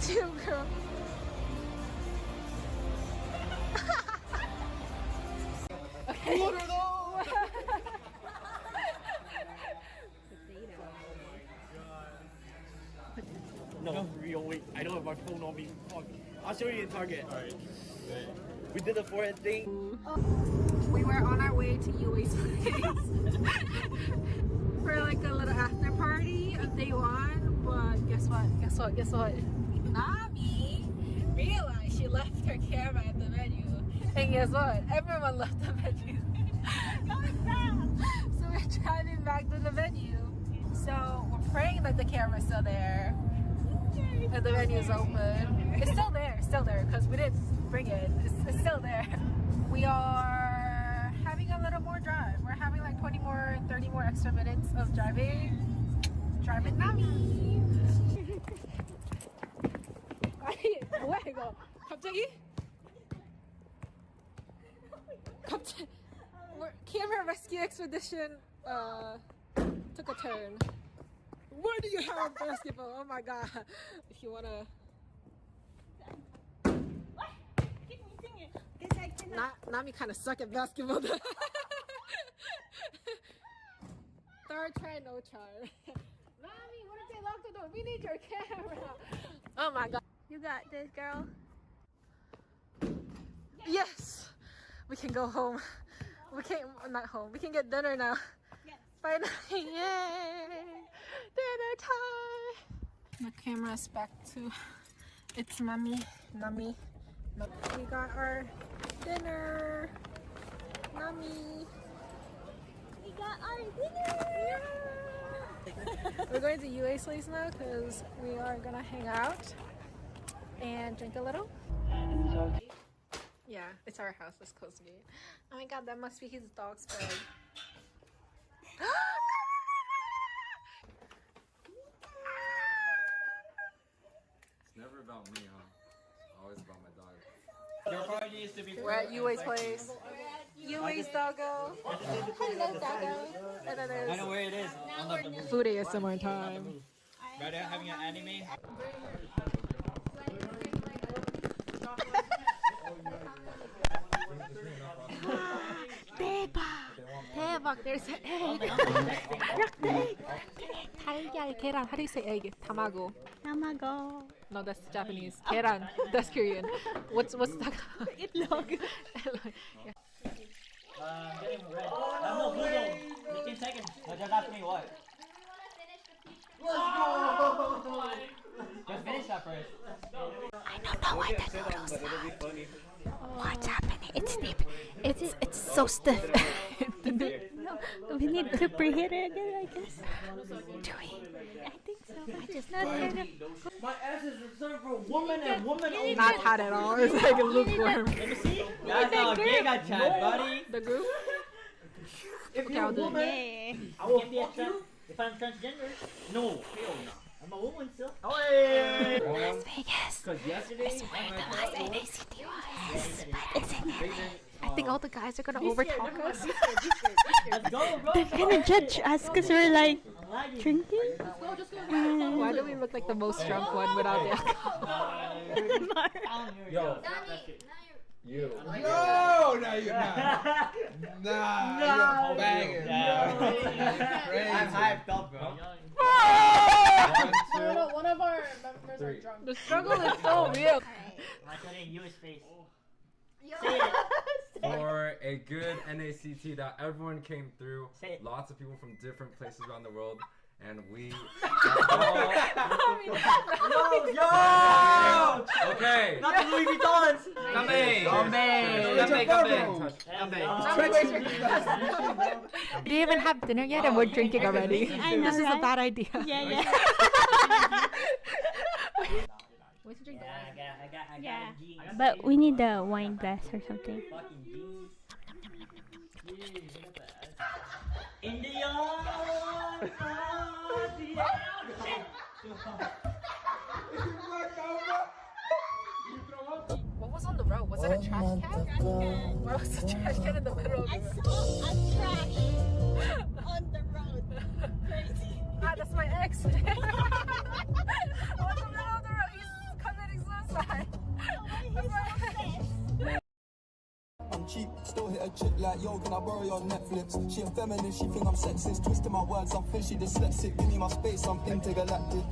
F: 2 girls. Okay.
G: No, real wait. I don't have my phone on me. Fuck. I'll show you in Target. Alright. We did the forehead thing.
F: We were on our way to UA's place for like a little after party of day 1, but guess what? Nami realized she left her camera at the venue. And guess what? Everyone left the venue. So we're driving back to the venue. So we're praying that the camera's still there. And the venue's open. It's still there, because we didn't bring it. It's still there. We are having a little more drive. We're having like 20 more, 30 more extra minutes of driving. Driving Nami. Where I go? 갑자기? Camera rescue expedition took a turn. Where do you have basketball? Oh my god. If you wanna. Nami kind of suck at basketball. Third try, no charm. Nami, what if they lock the door? We need your camera. Oh my god.
C: You got this, girl.
F: Yes! We can go home. We can't, not home. We can get dinner now.
C: Yes.
F: Finally, yay! Dinner time! The camera's back to its Nami. We got our dinner. Nami.
C: We got our dinner!
F: We're going to UA's place now because we are gonna hang out and drink a little. Yeah, it's our house. Let's close the gate. Oh my god, that must be his dog's bed.
I: It's never about me, huh? Always about my dog.
L: Your party used to be.
F: We're at UA's place. UA's doggo. Hello, doggo. And then
L: I know
F: there's
L: where it is. On the
F: food ASMR time.
L: Rather having an anime.
F: 대박, there's an egg. 달걀, 계란. How do you say egg? Tamago.
C: Tamago.
F: No, that's Japanese. 계란. That's Korean. What's that?
C: Itlog.
F: Yeah.
L: Getting red. No, blue. 15 seconds. No, just ask me what. Let's go! Just finish that first.
C: I don't know what the noodles are. What's happening? It's deep. It's so stiff. No, we need to preheat it again, I guess. Do we? I think so. I just not kind of.
G: My ass is reserved for woman and woman only.
F: Not hot at all. It's like a lukewarm.
L: Let me see. That's how gay got chat, buddy.
F: The group?
G: If
F: Okay,
G: you're
F: I'll
G: a
F: do it.
G: woman,
L: Yeah.
G: I will fuck you.
L: If I'm transgender, no, hell no. I'm a woman still.
C: Las Vegas.
L: Because yesterday,
C: It's where the last NACT was. But isn't it?
F: I think all the guys are gonna overtalk us.
L: let's go, bro.
C: They're gonna judge us because we're like drinking.
F: Why do we look like the most drunk one without the alcohol?
G: Yo.
I: You.
M: No, no, you're not. Nah, you're banging.
L: I'm hyped up, bro.
F: One of our members are drunk.
A: The struggle is so real.
N: My cousin, use face.
I: For a good NACT that everyone came through.
N: Say it.
I: Lots of people from different places around the world. And we
N: Yo!
I: Okay.
N: Not the Louis Vuittons!
C: We didn't even have dinner yet and we're drinking already.
A: I know,
C: This is a
A: right?
C: bad idea.
A: Yeah.
F: We should drink the
N: I got
A: Yeah.
N: a jeans.
A: But we need the wine glass or something.
N: Fucking jeans. India!
F: What was on the road? Was it a trash can? Where was the trash can in the middle of the road?
N: I saw a trash on the road. Crazy.
F: Ah, that's my ex. On the middle of the road, he's committing suicide. That's my ex.
E: I'm cheap, still hit a chick like, yo, can I borrow your Netflix? She a feminist, she think I'm sexist, twisting my words, I'm fishy, dyslexic, give me my space, I'm intergalactic.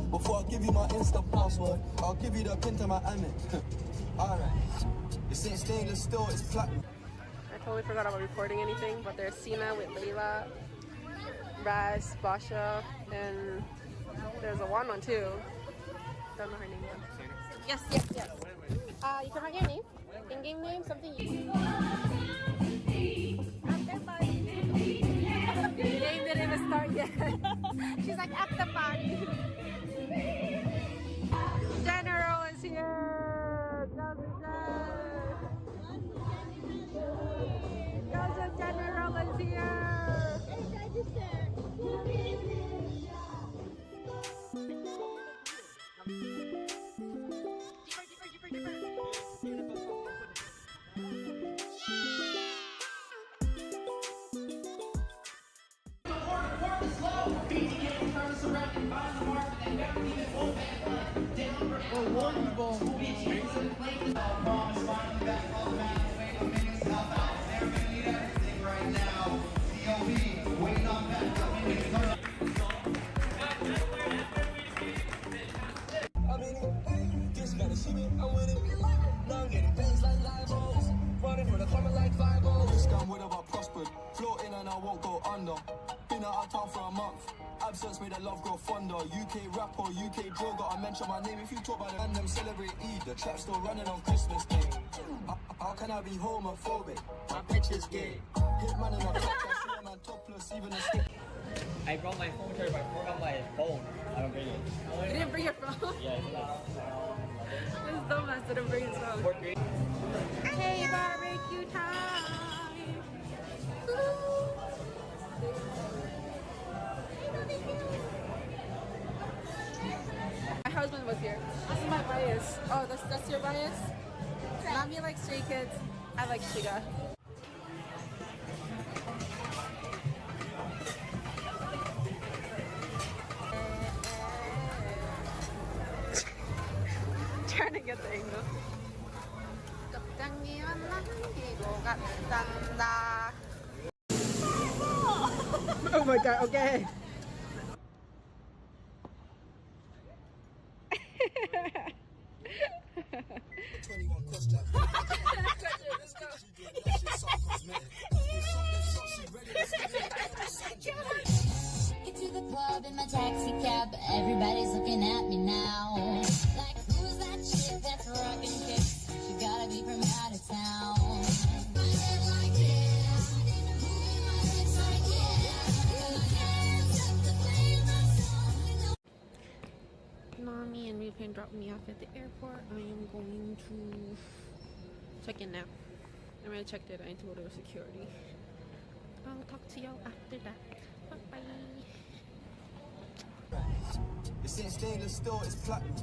E: Before I give you my Insta password, I'll give you the pin to my Amex. Alright, this ain't stainless steel, it's platinum.
F: I totally forgot about recording anything, but there's Sina with Layla, Raz, Basha, and there's a one too. Don't know her name yet. Yes. You can write your name. In-game name, something you The game didn't even start yet. She's like, at the party. General is here. Cousin General is here.
E: Absence made the love grow fonder. UK rapper, UK droga. I mention my name if you talk about it and them celebrate Eid. The trap still running on Christmas Day. How can I be homophobic? My bitch is gay. Hitman in a top, I see a man topless, even a stick.
L: I brought my phone charger, but I forgot my phone. I don't bring it.
F: You didn't bring your phone?
L: Yeah, it's
F: This dumbass didn't bring his phone. Hey, barbecue time! My husband was here. This is my bias. Oh, that's your bias? Mommy likes Stray Kids. I like Shiga. Trying to get the angle. Oh my god, okay.
H: Get to the club in my taxi cab, everybody's looking at me now. Like, who's that chick that's rocking kicks? She gotta be from out of town.
F: Mommy and Moonton dropped me off at the airport. I am going to check in now. I already checked it. I need to go to security. I'll talk to y'all after that. Bye bye.
E: This ain't stainless steel, it's platinum.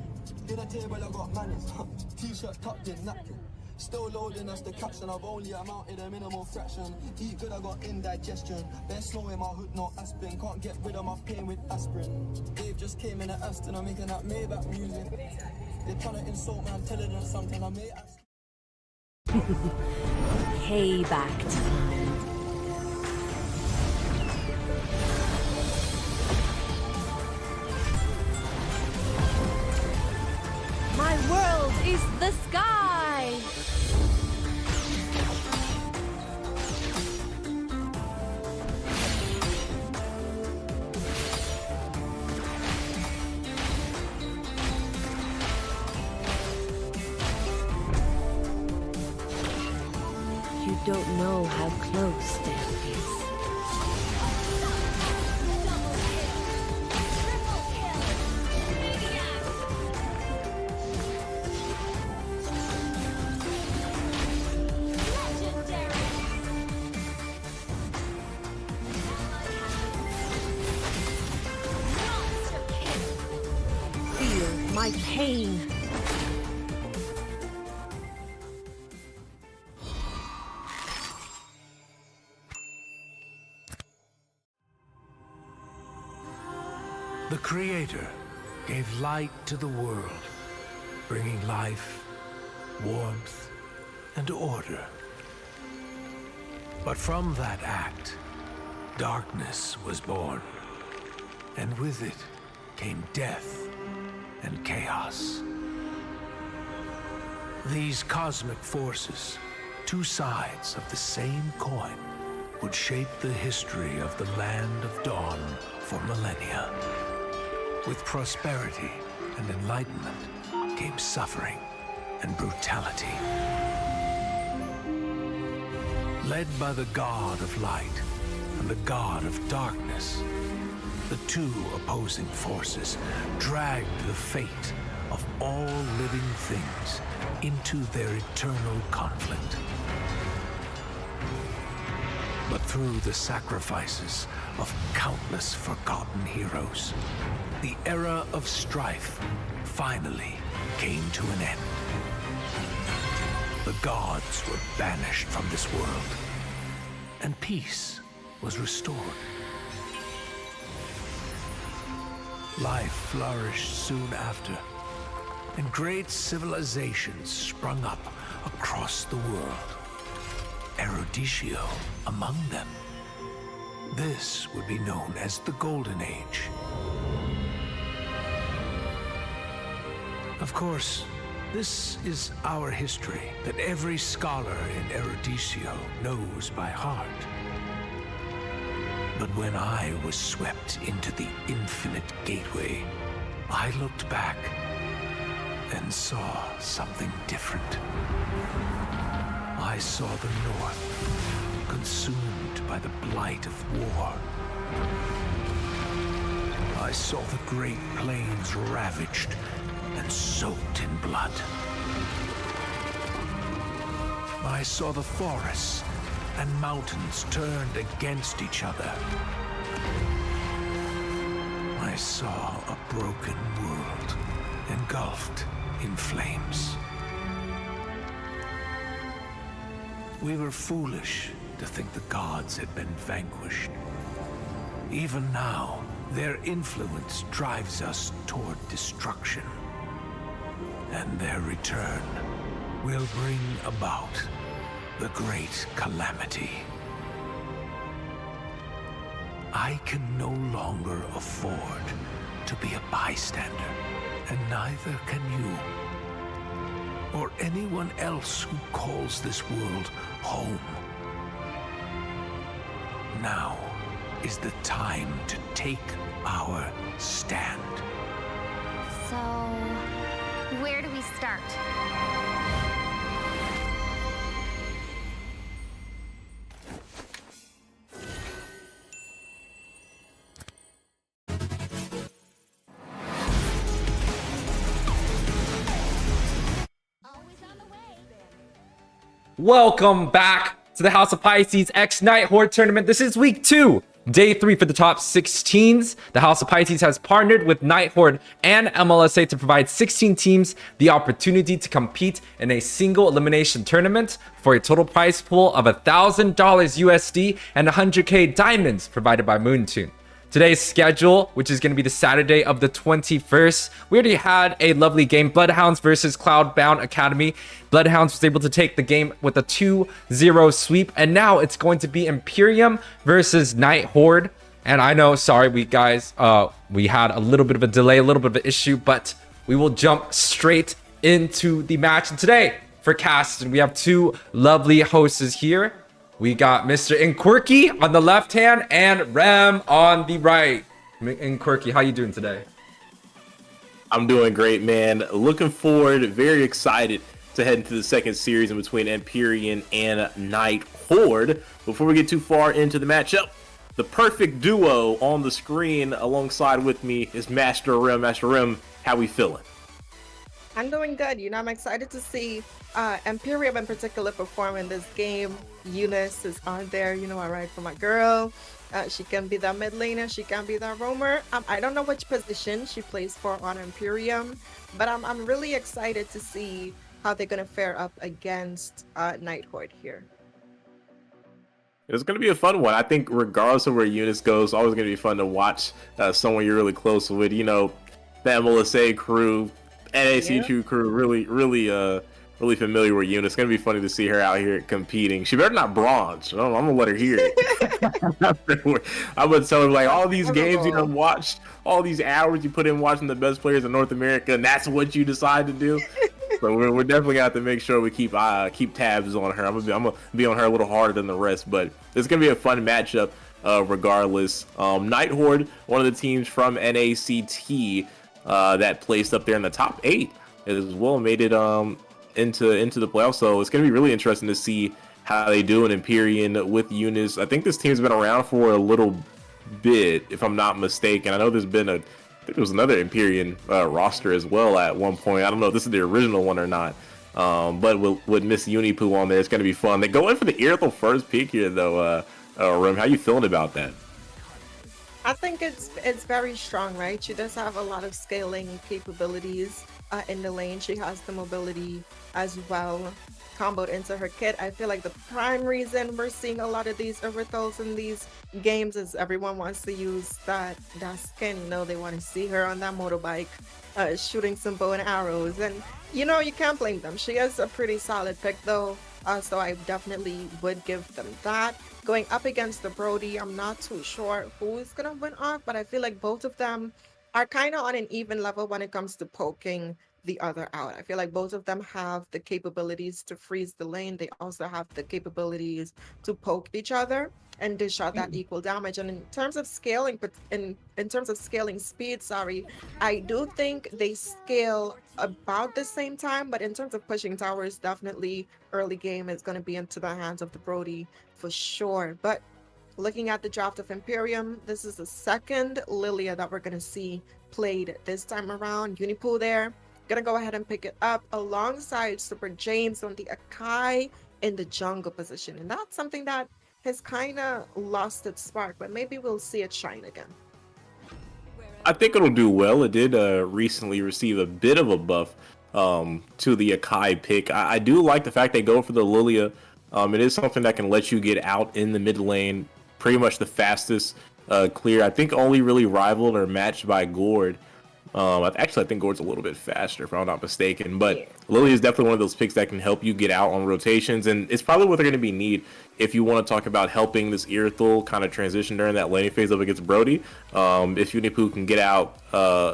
E: Dinner table, I got manners. T-shirt tucked in, napkin. Still loading, that's the caption. I've only amounted a minimal fraction. Eat good, I got indigestion. Best snow in my hood, no aspirin. Can't get rid of my pain with aspirin. Dave just came in at Aston, I'm making that Maybach music. They're trying to insult me, I'm telling them something. I may ask.
A: Payback time. My world is the sky! You don't know how close death is. Feel my pain.
B: The Creator gave light to the world, bringing life, warmth, and order. But from that act, darkness was born, and with it came death and chaos. These cosmic forces, two sides of the same coin, would shape the history of the Land of Dawn for millennia. With prosperity and enlightenment came suffering and brutality. Led by the God of Light and the God of Darkness, the two opposing forces dragged the fate of all living things into their eternal conflict. But through the sacrifices of countless forgotten heroes, the era of strife finally came to an end. The gods were banished from this world, and peace was restored. Life flourished soon after, and great civilizations sprung up across the world. Eroditio among them. This would be known as the Golden Age. Of course, this is our history that every scholar in Eroditio knows by heart. But when I was swept into the infinite gateway, I looked back and saw something different. I saw the North consumed by the blight of war. I saw the Great Plains ravaged and soaked in blood. I saw the forests and mountains turned against each other. I saw a broken world engulfed in flames. We were foolish to think the gods had been vanquished. Even now, their influence drives us toward destruction. And their return will bring about the great calamity. I can no longer afford to be a bystander, and neither can you. Or anyone else who calls this world home. Now is the time to take our stand.
C: So, where do we start?
I: Welcome back to the House of Pisces X Nighthorde tournament. This is week 2, day 3 for the top 16s. The House of Pisces has partnered with Nighthorde and MLSA to provide 16 teams the opportunity to compete in a single elimination tournament for a total prize pool of $1,000 USD and 100k diamonds provided by Moonton. today's schedule, which is going to be the Saturday of the 21st. We already had a lovely game, Bloodhounds versus Cloudbound Academy. Bloodhounds was able to take the game with a 2-0 sweep, and now it's going to be Empyrean versus Nighthorde. And I know, sorry, we had a little bit of a delay, a little bit of an issue, but we will jump straight into the match. And today, for casting, we have two lovely hosts here. We got Mr. Inquirky on the left hand and Rem on the right. Inquirky, how you doing today?
J: I'm doing great, man. Looking forward, very excited to head into the second series in between Empyrean and Nighthorde. Before we get too far into the matchup, the perfect duo on the screen alongside with me is Master Rem. Master Rem, how we feeling?
K: I'm doing good. You know, I'm excited to see Empyrean in particular perform in this game. Eunice is on there. You know, I ride for my girl. She can be the mid laner. She can be the roamer. I don't know which position she plays for on Empyrean, but I'm really excited to see how they're going to fare up against Nighthorde here.
J: It's going to be a fun one. I think regardless of where Eunice goes, it's always going to be fun to watch someone you're really close with. You know, the MLSA crew, NAC2 crew, really familiar with Eunice. It's going to be funny to see her out here competing. She better not bronze. I'm going to let her hear it. I'm going to tell her, like, all these games you done watched, all these hours you put in watching the best players in North America, and that's what you decide to do. So we're definitely gonna have to make sure we keep tabs on her. I'm gonna be on her a little harder than the rest, but it's gonna be a fun matchup regardless. Nighthorde, one of the teams from NACT that placed up there in the top 8 as well, made it into the playoffs. So it's gonna be really interesting to see how they do in Empyrean with Eunice. I think this team's been around for a little bit, if I'm not mistaken. I know there's been there was another Empyrean roster as well at one point. I don't know if this is the original one or not. But with Miss Unipoo on there, it's going to be fun. They go in for the Immortal first pick here, though. Rem, how you feeling about that?
K: I think it's very strong, right? She does have a lot of scaling capabilities in the lane. She has the mobility as well comboed into her kit. I feel like the prime reason we're seeing a lot of these Immortals in these games is everyone wants to use that skin. You know, they want to see her on that motorbike shooting some bow and arrows, and you know, you can't blame them. She is a pretty solid pick though, so I definitely would give them that. Going up against the Brody, I'm not too sure who is gonna win off, but I feel like both of them are kind of on an even level when it comes to poking the other out. I feel like both of them have the capabilities to freeze the lane. They also have the capabilities to poke each other and dish out that equal damage. And in terms of scaling, but in terms of scaling speed, I do think they scale about the same time, but in terms of pushing towers, definitely early game is going to be into the hands of the Brody for sure. But looking at the draft of Empyrean, this is the second Lilia that we're going to see played this time around. Unipoo there. Gonna go ahead and pick it up alongside Super James on the Akai in the jungle position. And that's something that has kind of lost its spark, but maybe we'll see it shine again.
J: I think it'll do well. It did recently receive a bit of a buff to the Akai pick. I do like the fact they go for the Lilia. It is something that can let you get out in the mid lane pretty much the fastest clear. I think only really rivaled or matched by Gord. Actually, I think Gord's a little bit faster, if I'm not mistaken. But Lily is definitely one of those picks that can help you get out on rotations, and it's probably what they're going to be need if you want to talk about helping this Immortal kind of transition during that laning phase up against Brody. If Unipoo can get out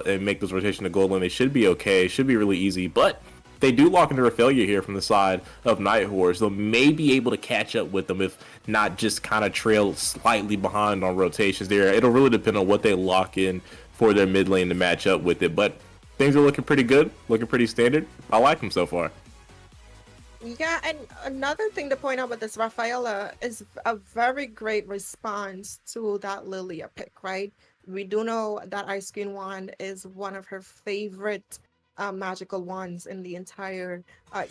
J: and make those rotations to gold lane, they should be okay. It should be really easy, but they do lock into a failure here from the side of Nighthorde, so may be able to catch up with them, if not just kind of trail slightly behind on rotations there. It'll really depend on what they lock in for their mid lane to match up with it, but things are looking pretty good, looking pretty standard. I like them so far.
K: Yeah, and another thing to point out with this Rafaela is a very great response to that Lilia pick, right? We do know that Ice Queen Wand is one of her favorite magical wands in the entire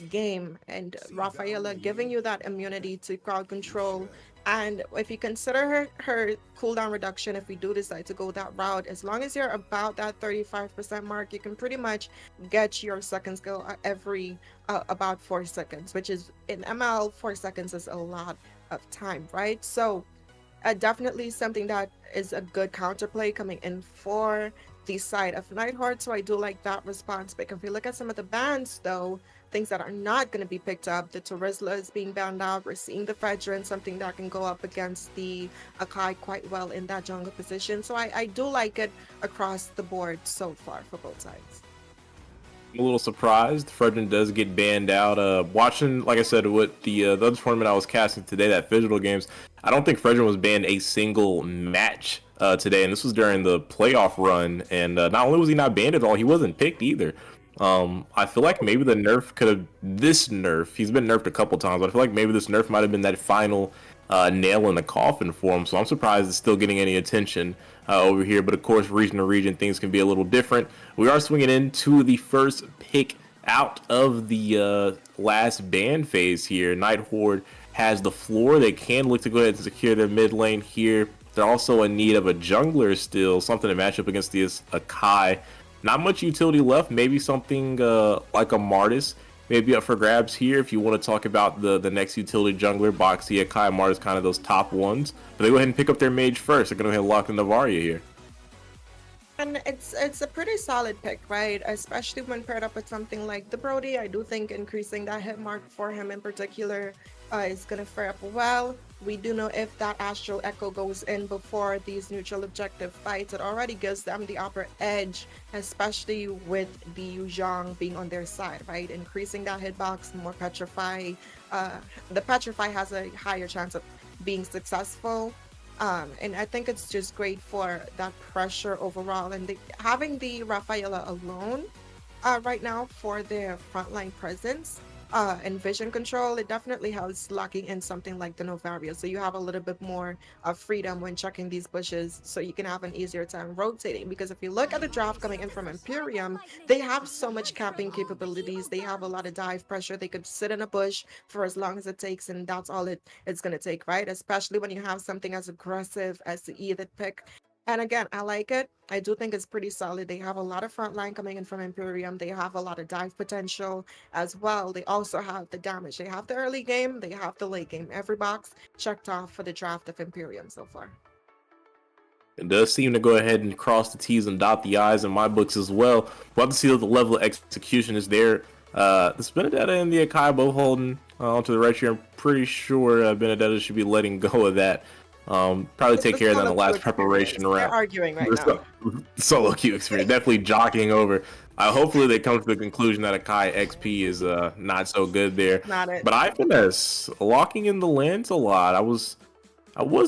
K: game, and Rafaela giving you that immunity to crowd control. And if you consider her cooldown reduction, if we do decide to go that route, as long as you're about that 35% mark, you can pretty much get your second skill every about 4 seconds, which is in ML 4 seconds is a lot of time, right? So definitely something that is a good counterplay coming in for the side of Nighthorde. So I do like that response. But if you look at some of the bans, though, things that are not going to be picked up, the Terizla is being banned out. We're seeing the Fedrin, something that can go up against the Akai quite well in that jungle position. So I do like it across the board so far for both sides.
J: I'm a little surprised Fredrin does get banned out. Watching, like I said, with the other tournament I was casting today, that Digital Games, I don't think Fredrin was banned a single match today, and this was during the playoff run. And not only was he not banned at all, he wasn't picked either. I feel like maybe the nerf could have, this nerf, he's been nerfed a couple times, but I feel like maybe this nerf might have been that final nail in the coffin for him. So I'm surprised it's still getting any attention over here. But of course, region to region, things can be a little different. We are swinging into the first pick out of the last ban phase here. Nighthorde has the floor. They can look to go ahead and secure their mid lane here. They're also in need of a jungler still, something to match up against this Akai. Not much utility left. Maybe something like a Martis maybe up for grabs here if you want to talk about the next utility jungler. Boxy, Akai, Martis, kind of those top ones. But they go ahead and pick up their mage first. They're going to go ahead and lock in Navaria here.
K: And it's a pretty solid pick, right? Especially when paired up with something like the Brody. I do think increasing that hit mark for him in particular is going to fare up well. We do know if that Astral Echo goes in before these neutral objective fights, it already gives them the upper edge, especially with the Yu Zhang being on their side, right? Increasing that hitbox, more Petrify. The Petrify has a higher chance of being successful. And I think it's just great for that pressure overall. And having the Rafaela alone right now for their frontline presence and vision control, it definitely helps locking in something like the Novaria. So you have a little bit more freedom when checking these bushes, so you can have an easier time rotating. Because if you look at the draft coming in from Empyrean, they have so much camping capabilities. They have a lot of dive pressure. They could sit in a bush for as long as it takes, and that's all it's going to take, right? Especially when you have something as aggressive as the Edith pick. And again, I like it. I do think it's pretty solid. They have a lot of front line coming in from Empyrean. They have a lot of dive potential as well. They also have the damage. They have the early game. They have the late game. Every box checked off for the draft of Empyrean so far.
J: It does seem to go ahead and cross the T's and dot the I's in my books as well. We'll have to see what the level of execution is there. The Benedetta and the Akai both holding onto the right here. I'm pretty sure Benedetta should be letting go of that. Probably take care of that in the last preparation round.
K: They're arguing right now.
J: Solo queue experience, definitely jockeying over. Hopefully they come to the conclusion that Akai XP is not so good there.
K: Not it.
J: But Finesse locking in the lands a lot. I was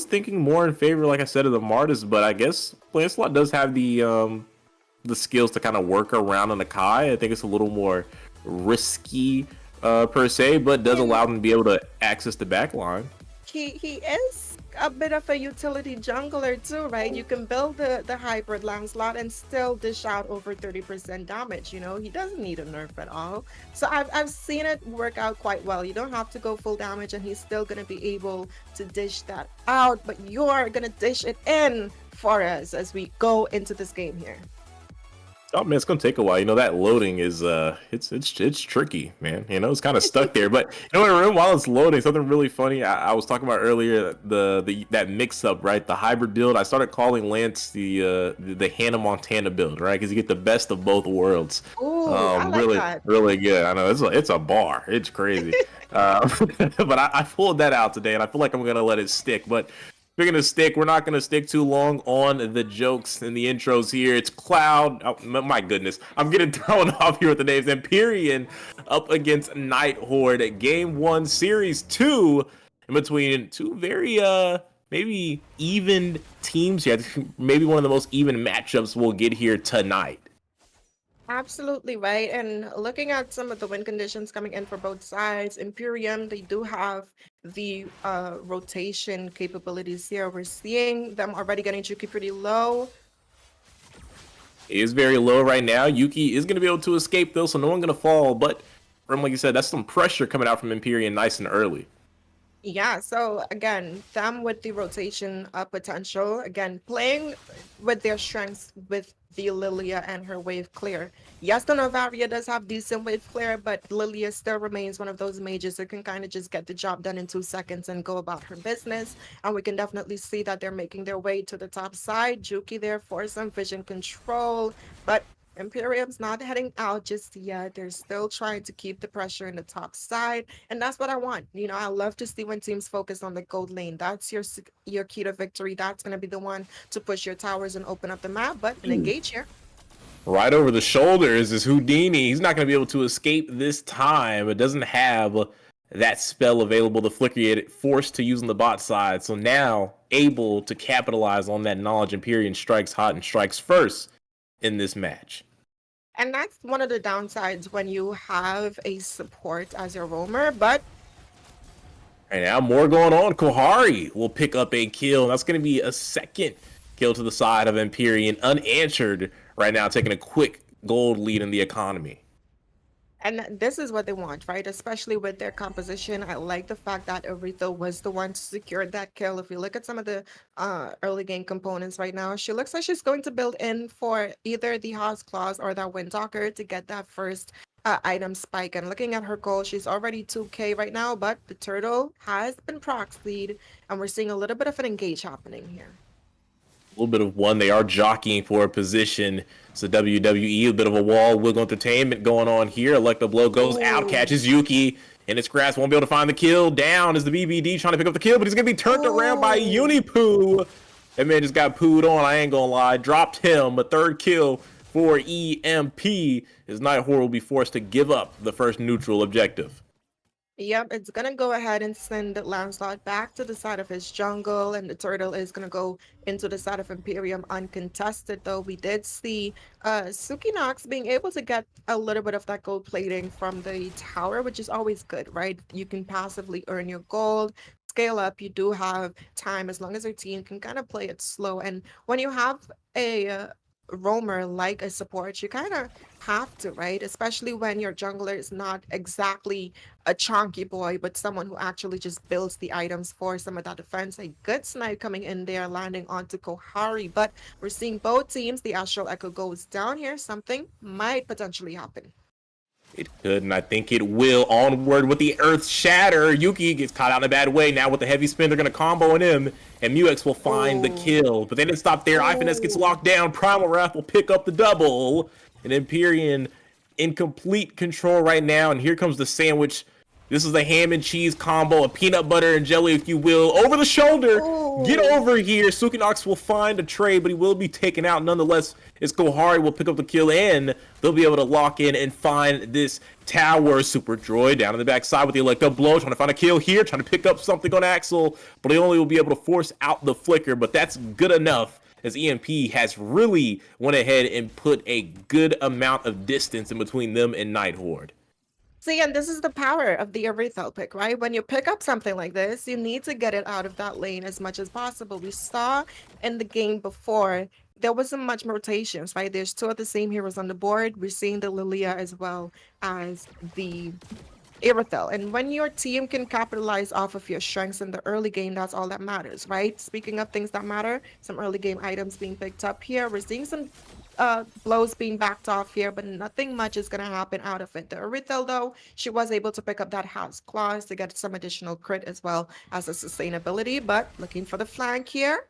J: thinking more in favor, like I said, of the Martis, but I guess Lancelot does have the skills to kind of work around an Akai. I think it's a little more risky per se, but does allow them to be able to access the back line.
K: He is a bit of a utility jungler too, right? You can build the hybrid Lancelot and still dish out over 30% damage. You know, he doesn't need a nerf at all. So I've seen it work out quite well. You don't have to go full damage, and he's still gonna be able to dish that out. But you're gonna dish it in for us as we go into this game here.
J: Oh man, it's gonna take a while. You know, that loading is it's tricky, man. You know, it's kind of stuck there. But you know, while it's loading, something really funny. I was talking about earlier that mix up, right? The hybrid build. I started calling Lance the Hannah Montana build, right? Because you get the best of both worlds.
K: Ooh, I like
J: really,
K: that.
J: really good. I know it's a bar. It's crazy. But I pulled that out today, and I feel like I'm gonna let it stick. But we're gonna stick. We're not gonna stick too long on the jokes and the intros here. It's Cloud. Oh my goodness, I'm getting thrown off here with the names. Empyrean up against Nighthorde. Game 1, Series 2, in between two very maybe even teams here. Maybe one of the most even matchups we'll get here tonight.
K: Absolutely right. And looking at some of the win conditions coming in for both sides, Empyrean, they do have the rotation capabilities here. We're seeing them already getting Yuki pretty low.
J: It is very low right now. Yuki is going to be able to escape though, so no one's going to fall. But like you said, that's some pressure coming out from Empyrean nice and early.
K: Yeah, so again, them with the rotation potential, again, playing with their strengths with the Lilia and her wave clear. Yes, the Novaria does have decent wave clear, but Lilia still remains one of those mages that can kind of just get the job done in 2 seconds and go about her business. And we can definitely see that they're making their way to the top side. Juki there for some vision control, but Imperium's not heading out just yet. They're still trying to keep the pressure in the top side, and that's what I want. You know, I love to see when teams focus on the gold lane. That's your key to victory. That's going to be the one to push your towers and open up the map. But an engage here.
J: Right over the shoulders is Houdini. He's not going to be able to escape this time. It doesn't have that spell available. The flicker forced to use on the bot side. So now able to capitalize on that knowledge. Empyrean strikes hot and strikes first in this match.
K: And that's one of the downsides when you have a support as your roamer, but
J: and now more going on. Kohari will pick up a kill. That's going to be a second kill to the side of Empyrean, unanswered right now, taking a quick gold lead in the economy.
K: and this is what they want, right? Especially with their composition. I like the fact that Aretha was the one to secure that kill. If you look at some of the early game components right now, she looks like she's going to build in for either the House Claws or that Windtalker to get that first item spike. And looking at her goal, she's already 2k right now, but the turtle has been proxied, and we're seeing a little bit of an engage happening here.
J: A little bit of one. They are jockeying for a position. It's a WWE, a bit of a wall wiggle entertainment going on here. Electro Blow goes out, catches Yuki in its grasp. Won't be able to find the kill. Down is the BBD trying to pick up the kill, but he's going to be turned around by Unipoo. That man just got pooed on, I ain't going to lie. Dropped him. A third kill for EMP. His Nighthorde will be forced to give up the first neutral objective.
K: Yep, it's gonna go ahead and send Lancelot back to the side of his jungle, and the turtle is gonna go into the side of Imperium uncontested. Though we did see Suki Nox being able to get a little bit of that gold plating from the tower, which is always good, right? You can passively earn your gold, scale up. You do have time as long as your team can kind of play it slow. And when you have a roamer like a support, you kind of have to, right? Especially when your jungler is not exactly a chunky boy, but someone who actually just builds the items for some of that defense. A good snipe coming in there, landing onto Kohari, but we're seeing both teams. The Astral Echo goes down here. Something might potentially happen.
J: It could, and I think it will. Onward with the Earth Shatter. Yuki gets caught out in a bad way. Now with the heavy spin, they're going to combo on him, and Muex will find the kill. But they didn't stop there. iFinesse gets locked down. Primal Wrath will pick up the double. And Empyrean in complete control right now. And here comes the sandwich. This is a ham and cheese combo, a peanut butter and jelly, if you will. Over the shoulder. Get over here. Suki Nox will find a trade, but he will be taken out. Nonetheless, it's Kohari will pick up the kill, and they'll be able to lock in and find this tower. Super Droid down on the backside with the Electro Blow, trying to find a kill here, trying to pick up something on Axel, but he only will be able to force out the flicker, but that's good enough, as EMP has really went ahead and put a good amount of distance in between them and Nighthorde.
K: See, and this is the power of the Aretha pick, right? When you pick up something like this, you need to get it out of that lane as much as possible. We saw in the game before, there wasn't much rotations, right? There's two of the same heroes on the board. We're seeing the Lilia as well as the Irithel. And when your team can capitalize off of your strengths in the early game, that's all that matters, right? Speaking of things that matter, some early game items being picked up here. We're seeing some blows being backed off here, but nothing much is going to happen out of it. The Irithel, though, she was able to pick up that House Claws to get some additional crit as well as a sustainability, but looking for the flank here.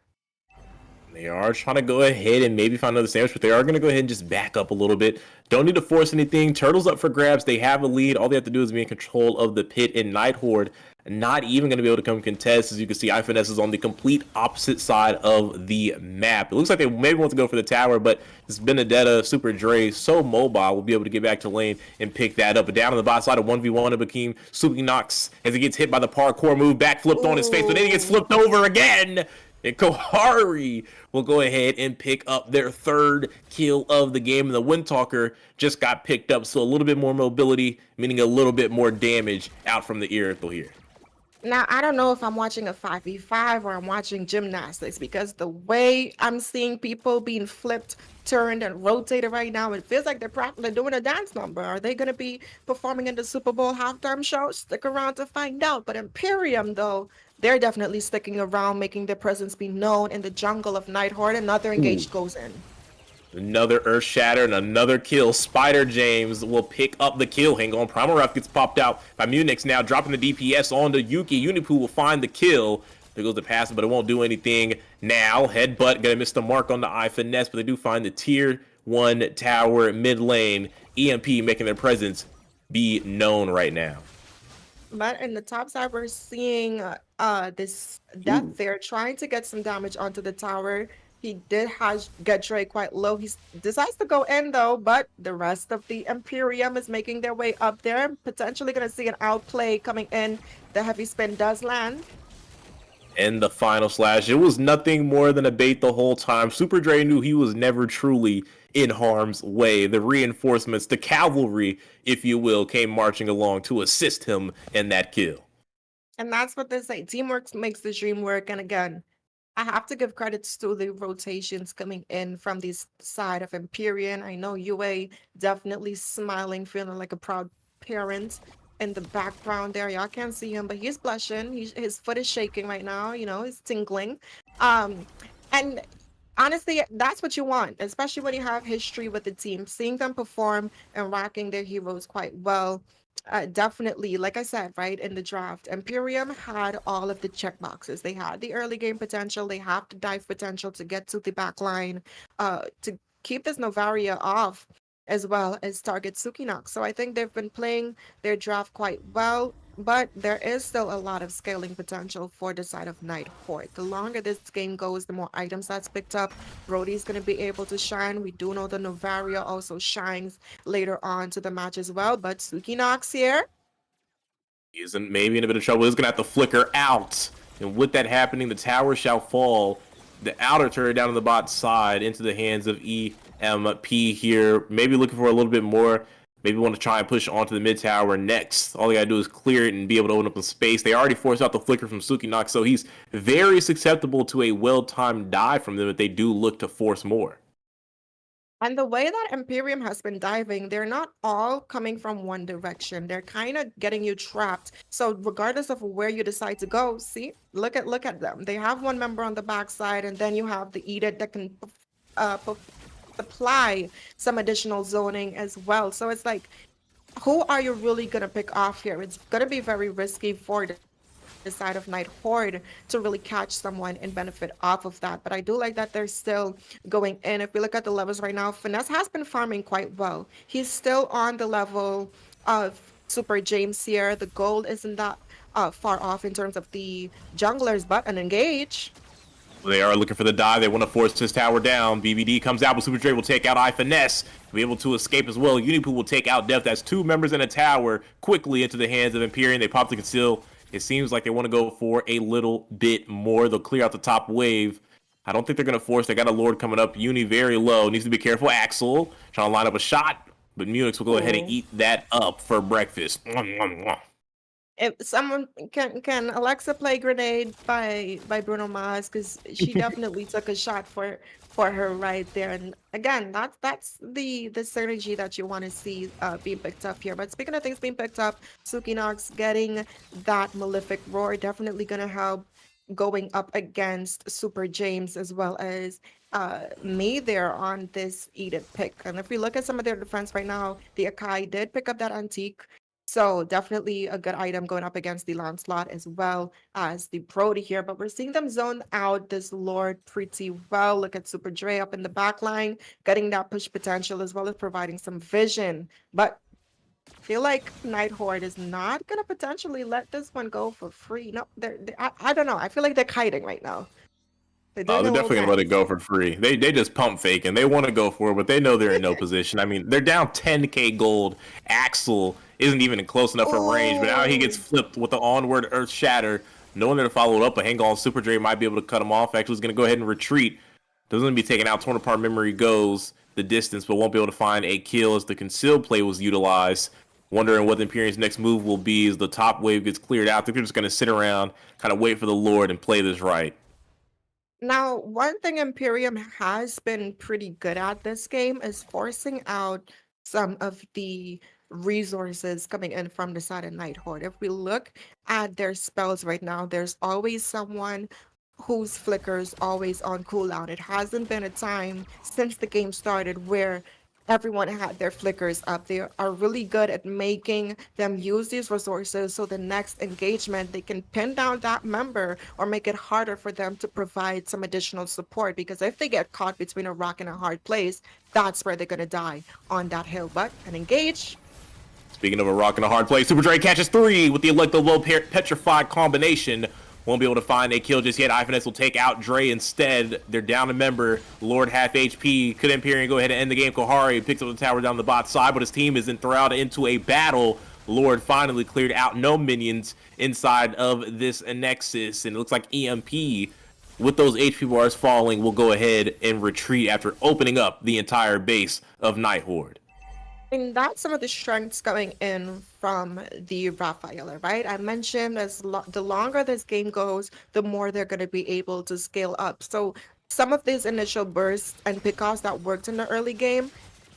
J: They are trying to go ahead and maybe find another sandwich, but they are going to go ahead and just back up a little bit. Don't need to force anything. Turtle's up for grabs. They have a lead. All they have to do is be in control of the pit, and Nighthorde not even going to be able to come contest. As you can see, iFinesse is on the complete opposite side of the map. It looks like they maybe want to go for the tower, but this Benedetta, Super Dre, so mobile, will be able to get back to lane and pick that up. But down on the bot side of 1v1, it became Suki Nox as he gets hit by the parkour move, back flipped on his face, but then he gets flipped over again. And Kohari will go ahead and pick up their third kill of the game. And the Windtalker just got picked up, so a little bit more mobility, meaning a little bit more damage out from the Irithel here.
K: Now, I don't know if I'm watching a 5v5 or I'm watching gymnastics because the way I'm seeing people being flipped, turned, and rotated right now, it feels like they're practically doing a dance number. Are they going to be performing in the Super Bowl halftime show? Stick around to find out. But Imperium, though, they're definitely sticking around, making their presence be known in the jungle of Nighthorde. Another engaged goes in.
J: Another Earth Shatter and another kill. Spider James will pick up the kill. Hang on, Primal Ref gets popped out by Munich. Now dropping the DPS onto Yuki. Unipu will find the kill. There goes the pass, but it won't do anything now. Headbutt gonna miss the mark on the eye finesse, but they do find the tier 1 tower mid lane. EMP making their presence be known right now.
K: But in the top side, we're seeing this Death there trying to get some damage onto the tower. He did get Dre quite low. He decides to go in though, but the rest of the Empyrean is making their way up there. Potentially going to see an outplay coming in. The heavy spin does land.
J: And the final slash, it was nothing more than a bait the whole time. Super Dre knew he was never truly in harm's way. The reinforcements, the cavalry, if you will, came marching along to assist him in that kill.
K: And that's what they say. Teamwork makes the dream work. And again, I have to give credits to the rotations coming in from this side of Empyrean. I know UA definitely smiling, feeling like a proud parent in the background there. Y'all can't see him, but he's blushing. His foot is shaking right now. You know, he's tingling. And honestly, that's what you want, especially when you have history with the team. Seeing them perform and rocking their heroes quite well. Definitely, like I said, right, in the draft, Empyrean had all of the check boxes. They had the early game potential, they have the dive potential to get to the back line, to keep this Novaria off, as well as target Sukinox. So I think they've been playing their draft quite well, but there is still a lot of scaling potential for the side of Nighthorde. The longer this game goes, the more items that's picked up. Brody's going to be able to shine. We do know the Novaria also shines later on to the match as well, but Sukinox here
J: isn't maybe in a bit of trouble. He's gonna have to flicker out, and with that happening, the tower shall fall. The outer turret down on the bot side into the hands of EMP here. Maybe looking for a little bit more. Maybe want to try and push onto the mid tower next. All they gotta do is clear it and be able to open up the space. They already forced out the flicker from Sukinox, so he's very susceptible to a well-timed dive from them if they do look to force more.
K: And the way that Empyrean has been diving, they're not all coming from one direction. They're kind of getting you trapped. So regardless of where you decide to go, see, look at them. They have one member on the backside, and then you have the ETA that can apply some additional zoning as well. So it's like, who are you really gonna pick off here? It's gonna be very risky for the side of Nighthorde to really catch someone and benefit off of that. But I do like that they're still going in. If we look at the levels right now, Finesse has been farming quite well. He's still on the level of Super James here. The gold isn't that far off in terms of the junglers, but an engage.
J: They are looking for the dive. They want to force this tower down. BBD comes out, but Super Dre will take out iFinesse. Be able to escape as well. Unipu will take out Death. That's two members in a tower quickly into the hands of Empyrean. They pop the conceal. It seems like they want to go for a little bit more. They'll clear out the top wave. I don't think they're going to force. They got a Lord coming up. Uni very low. Needs to be careful. Axel trying to line up a shot, but Munich will go ahead and eat that up for breakfast.
K: If someone can Alexa play Grenade by Bruno Mars, because she definitely took a shot for her right there. And again, that's the synergy that you want to see being picked up here. But speaking of things being picked up, Sukinox getting that Malefic Roar definitely gonna help going up against Super James as well as me there on this Edith pick. And if we look at some of their defense right now, the Akai did pick up that Antique. So definitely a good item going up against the Lancelot as well as the Brody here. But we're seeing them zone out this Lord pretty well. Look at Super Dre up in the back line, getting that push potential as well as providing some vision. But I feel like Nighthorde is not going to potentially let this one go for free. No, I don't know. I feel like they're kiting right now.
J: They're definitely gonna let it go for free. They just pump fake and they want to go for it, but they know they're in no position. I mean, they're down 10k gold. Axel isn't even close enough for range, but now he gets flipped with the onward Earth Shatter. No one there to follow it up, but hang on, Super Dre might be able to cut him off. Actually, he's gonna go ahead and retreat. Doesn't be taken out. Torn apart memory goes the distance, but won't be able to find a kill as the concealed play was utilized. wondering what the Empyrean's next move will be as the top wave gets cleared out. I think they're just going to sit around, kind of wait for the Lord and play this right.
K: Now, one thing Imperium has been pretty good at this game is forcing out some of the resources coming in from the side of Nighthorde. If we look at their spells right now, there's always someone whose flickers always on cooldown. It hasn't been a time since the game started where everyone had their flickers up. They are really good at making them use these resources so the next engagement they can pin down that member or make it harder for them to provide some additional support, because if they get caught between a rock and a hard place, that's where they're going to die on that hill. But an engage.
J: Speaking of a rock and a hard play, Super Dre catches 3 with the Electro Petrified combination. Won't be able to find a kill just yet. Ifinesse will take out Dre instead. They're down a member. Lord half HP. Could Empyrean go ahead and end the game? Kohari picks up the tower down the bot side, but his team is enthralled into a battle. Lord finally cleared out no minions inside of this Nexus, and it looks like EMP, with those HP bars falling, will go ahead and retreat after opening up the entire base of Nighthorde.
K: And that's some of the strengths coming in from the Raphael, right? I mentioned the longer this game goes, the more they're going to be able to scale up. So some of these initial bursts and pickoffs that worked in the early game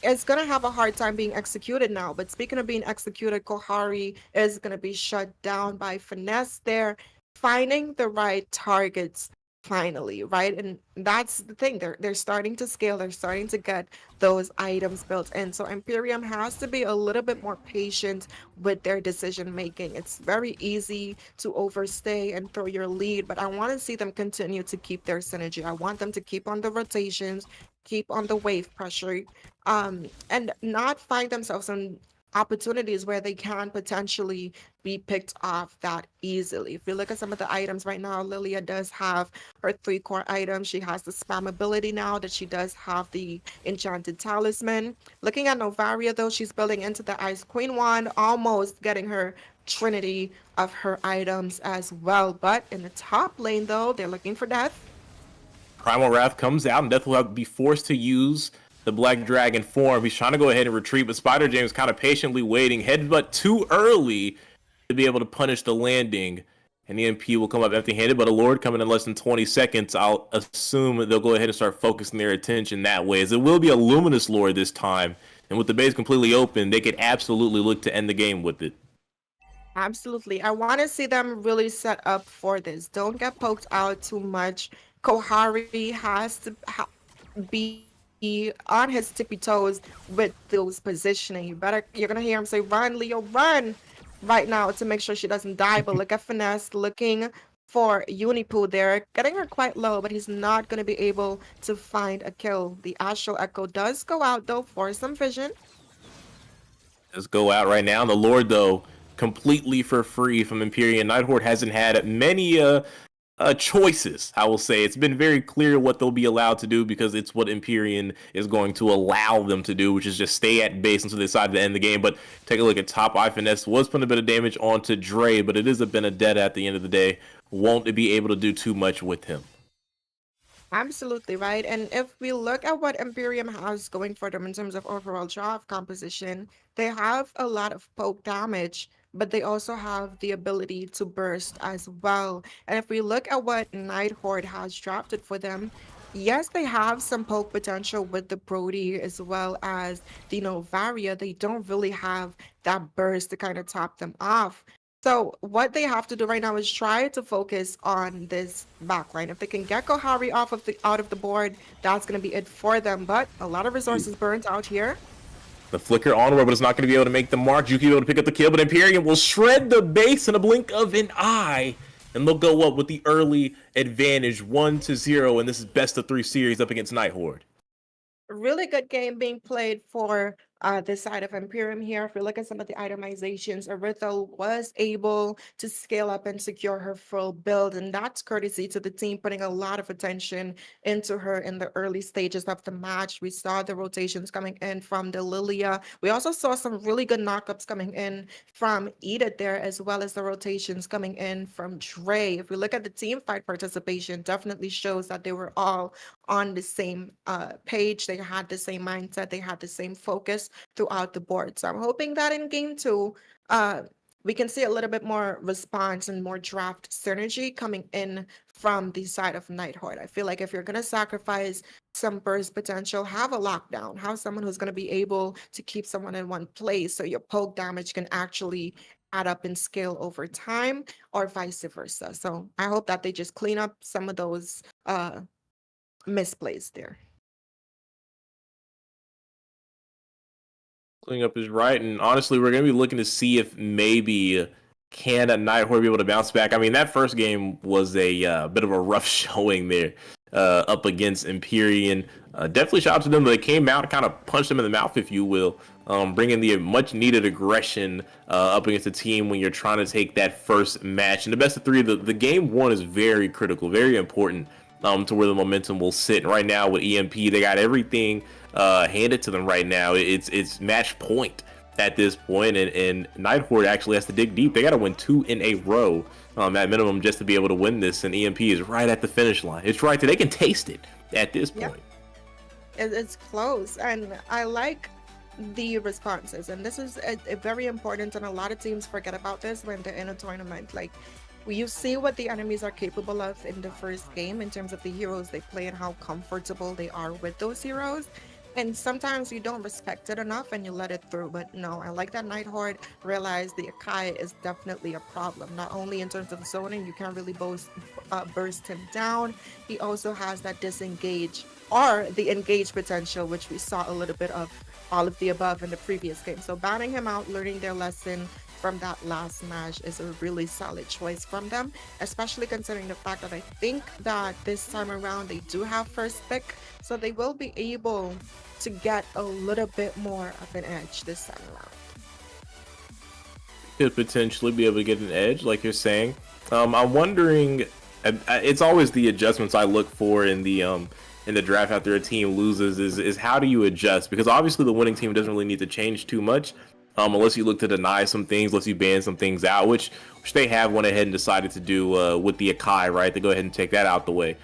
K: is going to have a hard time being executed now. But speaking of being executed, Kohari is going to be shut down by Finesse there, finding the right targets finally, right? And that's the thing, they're starting to scale, they're starting to get those items built in. So Imperium has to be a little bit more patient with their decision making. It's very easy to overstay and throw your lead, but I want to see them continue to keep their synergy. I want them to keep on the rotations, keep on the wave pressure, and not find themselves in opportunities where they can potentially be picked off that easily. If you look at some of the items right now, Lilia does have her 3 core items. She has the spam ability now that she does have the enchanted talisman. Looking at Novaria though, she's building into the Ice Queen wand, almost getting her trinity of her items as well. But in the top lane though, they're looking for death.
J: Primal Wrath comes out, and Death will have to be forced to use the Black Dragon form. He's trying to go ahead and retreat, but Spider James kind of patiently waiting, headbutt too early to be able to punish the landing, and the MP will come up empty-handed, but a Lord coming in less than 20 seconds, I'll assume they'll go ahead and start focusing their attention that way, as it will be a Luminous Lord this time, and with the base completely open, they could absolutely look to end the game with it.
K: Absolutely. I want to see them really set up for this. Don't get poked out too much. Kohari has to be on his tippy toes with those positioning. You're gonna hear him say, "Run, Leo, run!" right now to make sure she doesn't die. But look at Finesse looking for Unipoo there, getting her quite low, but he's not gonna be able to find a kill. The Astral Echo does go out though for some vision.
J: Let's go out right now. The Lord though, completely for free from Empyrean. Nighthorde hasn't had many choices, I will say. It's been very clear what they'll be allowed to do because it's what Empyrean is going to allow them to do, which is just stay at base until they decide to end the game. But take a look at top. Ifinesse was putting a bit of damage onto Dre, but it is a Benedetta at the end of the day. Won't be able to do too much with him.
K: Absolutely right. And if we look at what Imperium has going for them in terms of overall draft composition, they have a lot of poke damage, but they also have the ability to burst as well. And if we look at what Nighthorde has drafted for them, yes, they have some poke potential with the Brody as well as the Novaria. They don't really have that burst to kind of top them off. So what they have to do right now is try to focus on this backline. If they can get Kohari out of the board, that's going to be it for them. But a lot of resources burnt out here.
J: The flicker onward, but it's not going to be able to make the mark. Juki able to pick up the kill, but Empyrean will shred the base in a blink of an eye. And they'll go up with the early advantage, 1-0, and this is best of 3 series up against Nighthorde.
K: Really good game being played for this side of Empyrean here. If we look at some of the itemizations, Arytha was able to scale up and secure her full build, and that's courtesy to the team putting a lot of attention into her in the early stages of the match. We saw the rotations coming in from the Lilia. We also saw some really good knockups coming in from ETA there, as well as the rotations coming in from Dre. If we look at the team fight participation, definitely shows that they were all on the same page. They had the same mindset. They had the same focus throughout the board. So I'm hoping that in game 2, we can see a little bit more response and more draft synergy coming in from the side of Nighthorde. I feel like if you're going to sacrifice some burst potential, have a lockdown, have someone who's going to be able to keep someone in one place so your poke damage can actually add up in scale over time, or vice versa. So I hope that they just clean up some of those misplays there.
J: Cleaning up is right, and honestly, we're going to be looking to see if maybe can Nighthorde be able to bounce back. I mean, that first game was a bit of a rough showing there up against Empyrean. Definitely shout out to them. They came out and kind of punched them in the mouth, if you will, bringing the much-needed aggression up against a team when you're trying to take that first match. And the best of 3, the game 1 is very critical, very important to where the momentum will sit. And right now with EMP, they got everything handed to them right now. It's match point at this point, and Nighthorde actually has to dig deep. They got to win 2 in a row at minimum just to be able to win this, and EMP is right at the finish line. It's right there. They can taste it at this point.
K: It's close, and I like the responses, and this is a very important, and a lot of teams forget about this when they're in a tournament. Like, you see what the enemies are capable of in the first game in terms of the heroes they play and how comfortable they are with those heroes. And sometimes you don't respect it enough and you let it through. But no, I like that Nighthorde realized the Akai is definitely a problem. Not only in terms of zoning, you can't really burst him down. He also has that disengage or the engage potential, which we saw a little bit of all of the above in the previous game. So banning him out, learning their lesson from that last match is a really solid choice from them, especially considering the fact that I think that this time around they do have first pick, so they will be able to get a little bit more of an edge this time around.
J: Could potentially be able to get an edge, like you're saying. I'm wondering, it's always the adjustments I look for in the draft after a team loses is how do you adjust? Because obviously the winning team doesn't really need to change too much. Unless you look to deny some things, unless you ban some things out, which they have went ahead and decided to do with the Akai, right? They go ahead and take that out the way.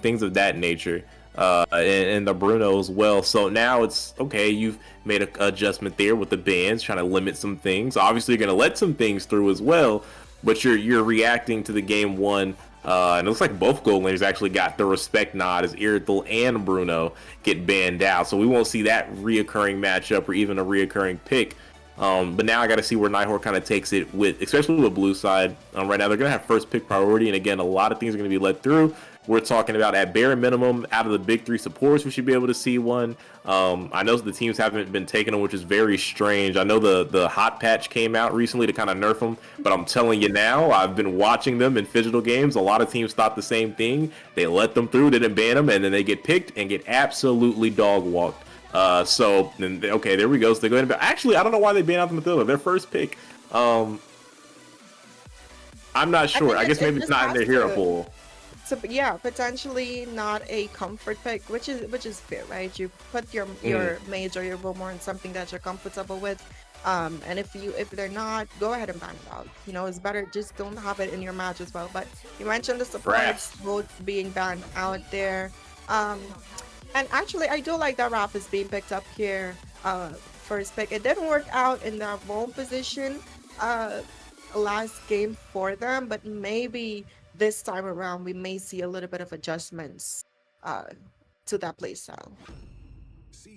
J: Things of that nature. And the Bruno as well. So now it's okay, you've made an adjustment there with the bans, trying to limit some things. Obviously, you're going to let some things through as well, but you're reacting to the game 1. And it looks like both gold laners actually got the respect nod as Irithel and Bruno get banned out. So we won't see that reoccurring matchup or even a reoccurring pick. But now I got to see where Nighthorde kind of takes it with, especially with blue side. Right now they're going to have first pick priority, and again, a lot of things are going to be let through. We're talking about at bare minimum, out of the big 3 supports, we should be able to see one. I know the teams haven't been taking them, which is very strange. I know the hot patch came out recently to kind of nerf them, but I'm telling you now, I've been watching them in phygital games. A lot of teams thought the same thing. They let them through, didn't ban them, and then they get picked and get absolutely dog walked. So then, okay, there we go. So they go ahead and actually, I don't know why they banned out the Mathilda. Their first pick. I'm not sure. I guess maybe it's not in their hero pool.
K: So yeah, potentially not a comfort pick, which is fair, right? You put your mage or your Wilmore in something that you're comfortable with. And if they're not, go ahead and ban it out. You know, it's better just don't have it in your match as well. But you mentioned the supports both being banned out there. And actually, I do like that Raph is being picked up here. First pick. It didn't work out in that roam position last game for them, but maybe this time around we may see a little bit of adjustments to that playstyle.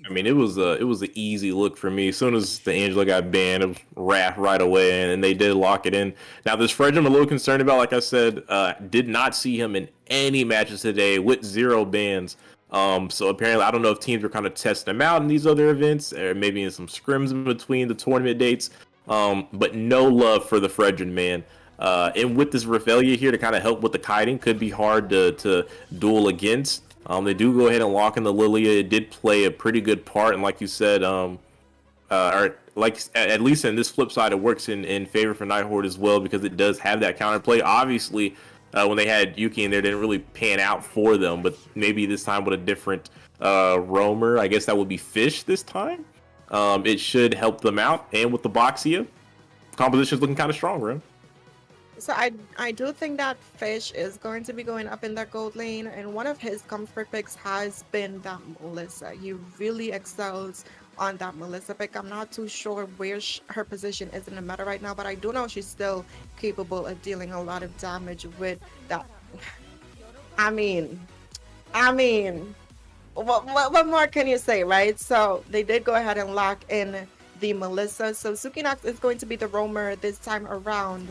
J: I mean, it was an easy look for me. As soon as the Angela got banned, it was Raph right away, and they did lock it in. Now, this Fredrin I'm a little concerned about. Like I said, did not see him in any matches today with 0 bans. So apparently, I don't know if teams were kind of testing him out in these other events, or maybe in some scrims in between the tournament dates. But no love for the Fredrin, man. And with this Revelia here to kind of help with the kiting, could be hard to duel against. They do go ahead and lock in the Lilia. It did play a pretty good part, and like you said, or like at least in this flip side, it works in favor for Nighthorde as well, because it does have that counterplay. Obviously, when they had Yuki in there, didn't really pan out for them, but maybe this time with a different roamer, I guess that would be Fish this time. It should help them out, and with the Boxia, composition's looking kind of strong, right?
K: So I do think that Fish is going to be going up in that gold lane, and one of his comfort picks has been that Melissa. He really excels on that Melissa pick. I'm not too sure where her position is in the meta right now, but I do know she's still capable of dealing a lot of damage with that. I mean, what more can you say, right? So they did go ahead and lock in the Melissa. So Sukinox is going to be the roamer this time around,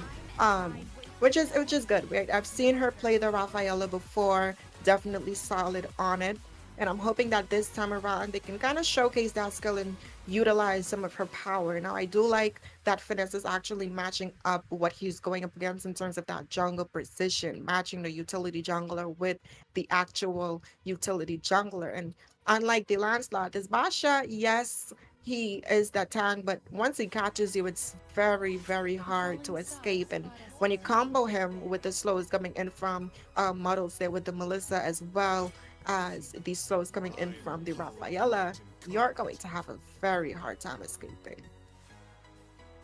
K: which is good. I've seen her play the Rafaela before, definitely solid on it. And I'm hoping that this time around they can kind of showcase that skill and utilize some of her power. Now, I do like that Finesse is actually matching up what he's going up against in terms of that jungle precision, matching the utility jungler with the actual utility jungler. And unlike the Lancelot, this Basha, yes, he is that tank, but once he catches you, it's very, very hard to escape. And when you combo him with the slows coming in from models there with the Melissa as well as these slows coming in from the Rafaela, you're going to have a very hard time escaping.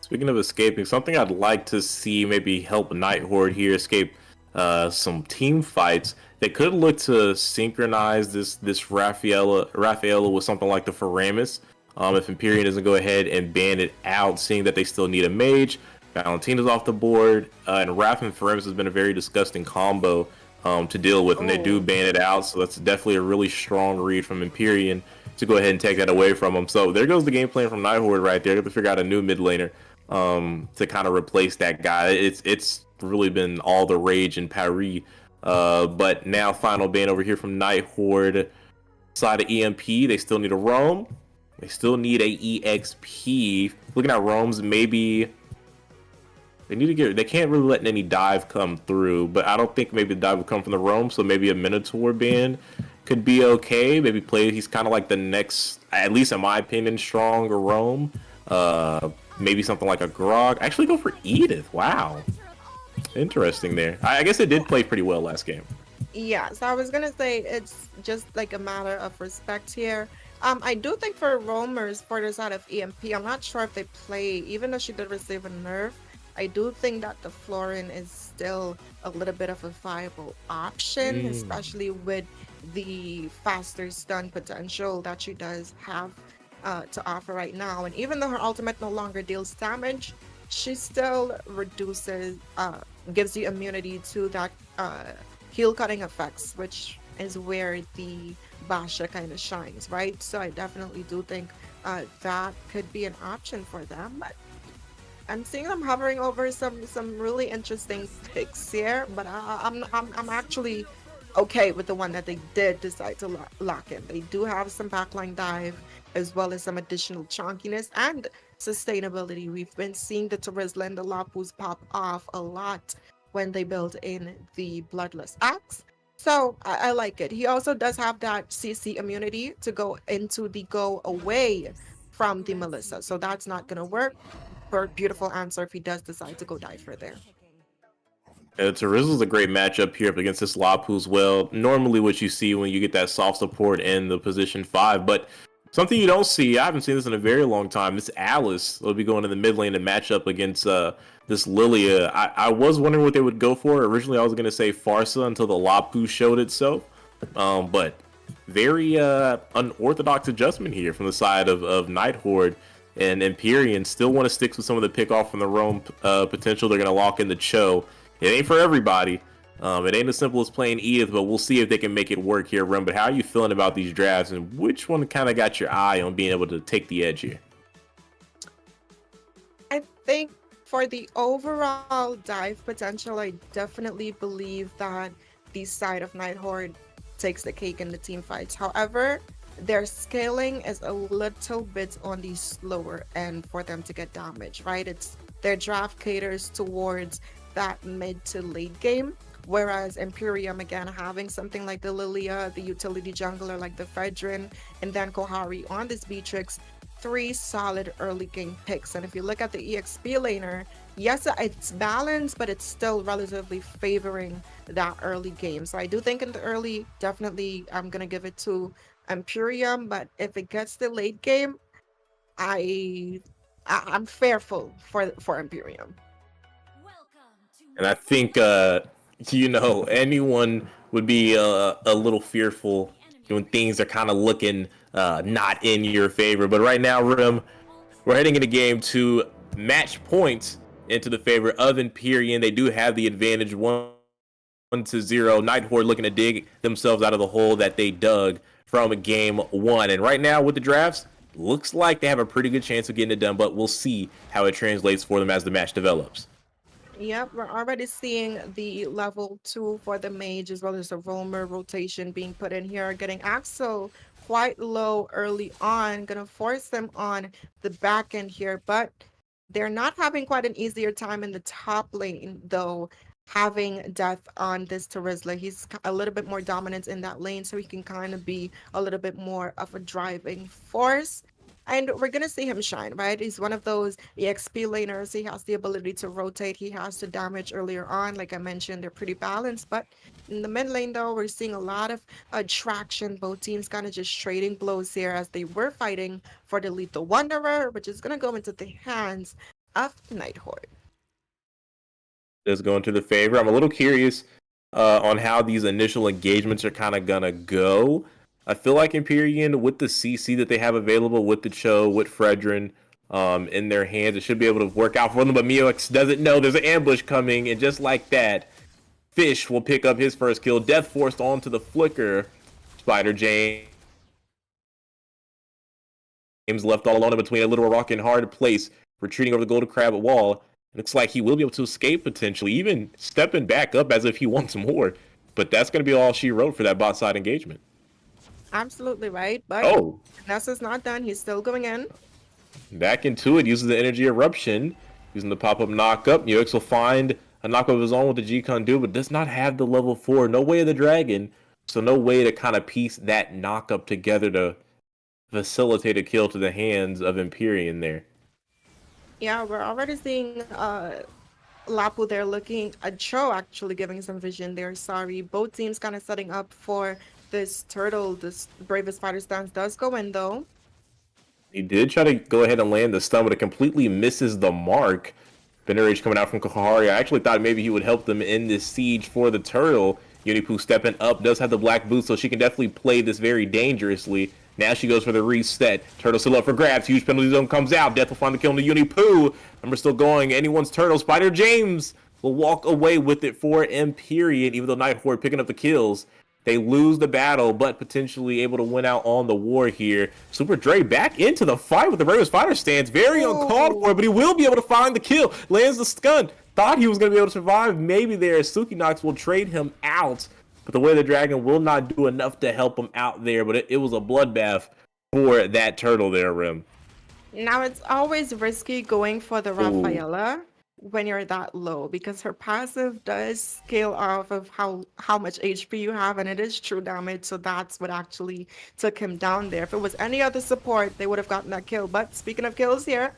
J: Speaking of escaping, something I'd like to see maybe help Nighthorde here escape some team fights. They could look to synchronize this Rafaela with something like the Faramis. If Empyrean doesn't go ahead and ban it out, seeing that they still need a mage. Valentina's off the board, and Raph and Faramis has been a very disgusting combo to deal with, and they do ban it out, so that's definitely a really strong read from Empyrean to go ahead and take that away from them. So there goes the game plan from Nighthorde right there. They have to figure out a new mid laner to kind of replace that guy. It's really been all the rage in Paris. But now final ban over here from Nighthorde. Side of EMP, they still need a roam. They still need a EXP. Looking at roams, maybe they need to get. They can't really let any dive come through, but I don't think maybe the dive would come from the roam. So maybe a Minotaur ban could be okay. Maybe play. He's kind of like the next, at least in my opinion, stronger roam. Maybe something like a Grog. Actually, go for Edith. Wow, interesting there. I guess it did play pretty well last game.
K: Yeah, so I was gonna say it's just like a matter of respect here. I do think for roamers for the side of EMP, I'm not sure if they play, even though she did receive a nerf, I do think that the Florin is still a little bit of a viable option, especially with the faster stun potential that she does have to offer right now. And even though her ultimate no longer deals damage, she still reduces, gives you immunity to that heal cutting effects, which is where the Basha kind of shines, right? So I definitely do think that could be an option for them. But I'm seeing them hovering over some really interesting picks here, but I'm actually okay with the one that they did decide to lock in. They do have some backline dive as well as some additional chunkiness and sustainability. We've been seeing the Terizla and the Lapus pop off a lot when they build in the Bloodless Axe. So I like it. He also does have that CC immunity to go into the go away from the Melissa. So that's not going to work. For a beautiful answer if he does decide to go dive for there.
J: Terizla's a great matchup here up against this Lapu as well. Normally what you see when you get that soft support in the position 5, but something you don't see, I haven't seen this in a very long time, this Alice will be going to the mid lane to match up against this Lilia. I was wondering what they would go for. Originally I was going to say Farsa until the Lapu showed itself, but very unorthodox adjustment here from the side of Nighthorde. And Empyrean still want to stick with some of the pick off from the roam potential. They're going to lock in the Cho. It ain't for everybody. It ain't as simple as playing Edith, but we'll see if they can make it work here, Ren. But how are you feeling about these drafts, and which one kind of got your eye on being able to take the edge here?
K: I think for the overall dive potential, I definitely believe that the side of Nighthorde takes the cake in the team fights. However, their scaling is a little bit on the slower end for them to get damage, right? It's their draft caters towards that mid to late game, whereas Empyrean, again, having something like the Lilia, the utility jungler like the Fedrin, and then Kohari on this Beatrix, 3 solid early game picks. And if you look at the EXP laner, yes, it's balanced, but it's still relatively favoring that early game. So I do think in the early, definitely I'm gonna give it to Empyrean, but if it gets the late game, I'm fearful for Empyrean.
J: And I think, anyone would be a little fearful when things are kind of looking not in your favor. But right now, Rim, we're heading into game 2. Match points into the favor of Empyrean. They do have the advantage 1-0. Nighthorde looking to dig themselves out of the hole that they dug from game 1. And right now with the drafts, looks like they have a pretty good chance of getting it done, but we'll see how it translates for them as the match develops.
K: Yep, we're already seeing the level 2 for the mage as well as the roamer rotation being put in here, getting Axel quite low early on, gonna force them on the back end here, but they're not having quite an easier time in the top lane though, having death on this Terizla. He's a little bit more dominant in that lane, so he can kind of be a little bit more of a driving force. And we're going to see him shine, right? He's one of those EXP laners. He has the ability to rotate. He has the damage earlier on. Like I mentioned, they're pretty balanced. But in the mid lane, though, we're seeing a lot of attraction. Both teams kind of just trading blows here as they were fighting for the Lethal Wanderer, which is going to go into the hands of Nighthorde.
J: Does go into the favor. I'm a little curious on how these initial engagements are kind of going to go. I feel like Empyrean, with the CC that they have available, with the Cho, with Fredrin in their hands, it should be able to work out for them. But Miox doesn't know there's an ambush coming, and just like that, Fish will pick up his first kill. Death forced onto the Flicker. Spider James left all alone in between a little rock and hard place, retreating over the Golden Crab wall. Looks like he will be able to escape potentially, even stepping back up as if he wants more. But that's going to be all she wrote for that bot side engagement.
K: Absolutely right, but Nessa's not done. He's still going in.
J: Back into it, uses the energy eruption, using the pop-up knock-up. Muix will find a knock-up of his own with the G-Con do, but does not have the level 4. No way of the dragon, so no way to kind of piece that knock-up together to facilitate a kill to the hands of Empyrean there.
K: Yeah, we're already seeing Lapu there looking at Cho actually giving some vision there. Sorry, both teams kind of setting up for this turtle. This Bravest Fighter stance does go in though.
J: He did try to go ahead and land the stun, but it completely misses the mark. Venerage coming out from Kohari. I actually thought maybe he would help them in this siege for the turtle. Unipu stepping up, does have the black boot, so she can definitely play this very dangerously. Now she goes for the reset. Turtle still up for grabs. Huge penalty zone comes out. Death will find the kill on the Unipu. And we're still going. Anyone's turtle. Spider James will walk away with it for Empyrean, even though Nighthorde picking up the kills. They lose the battle, but potentially able to win out on the war here. Super Dre back into the fight with the Bravest Fighter stance. Very uncalled for, but he will be able to find the kill. Lands the stun. Thought he was going to be able to survive. Maybe there. Suki Nox will trade him out. But the way the dragon will not do enough to help him out there. But it was a bloodbath for that turtle there, Rim.
K: Now, it's always risky going for the Rafaela when you're that low, because her passive does scale off of how much HP you have, and it is true damage, so that's what actually took him down there. If it was any other support, they would have gotten that kill. But speaking of kills here,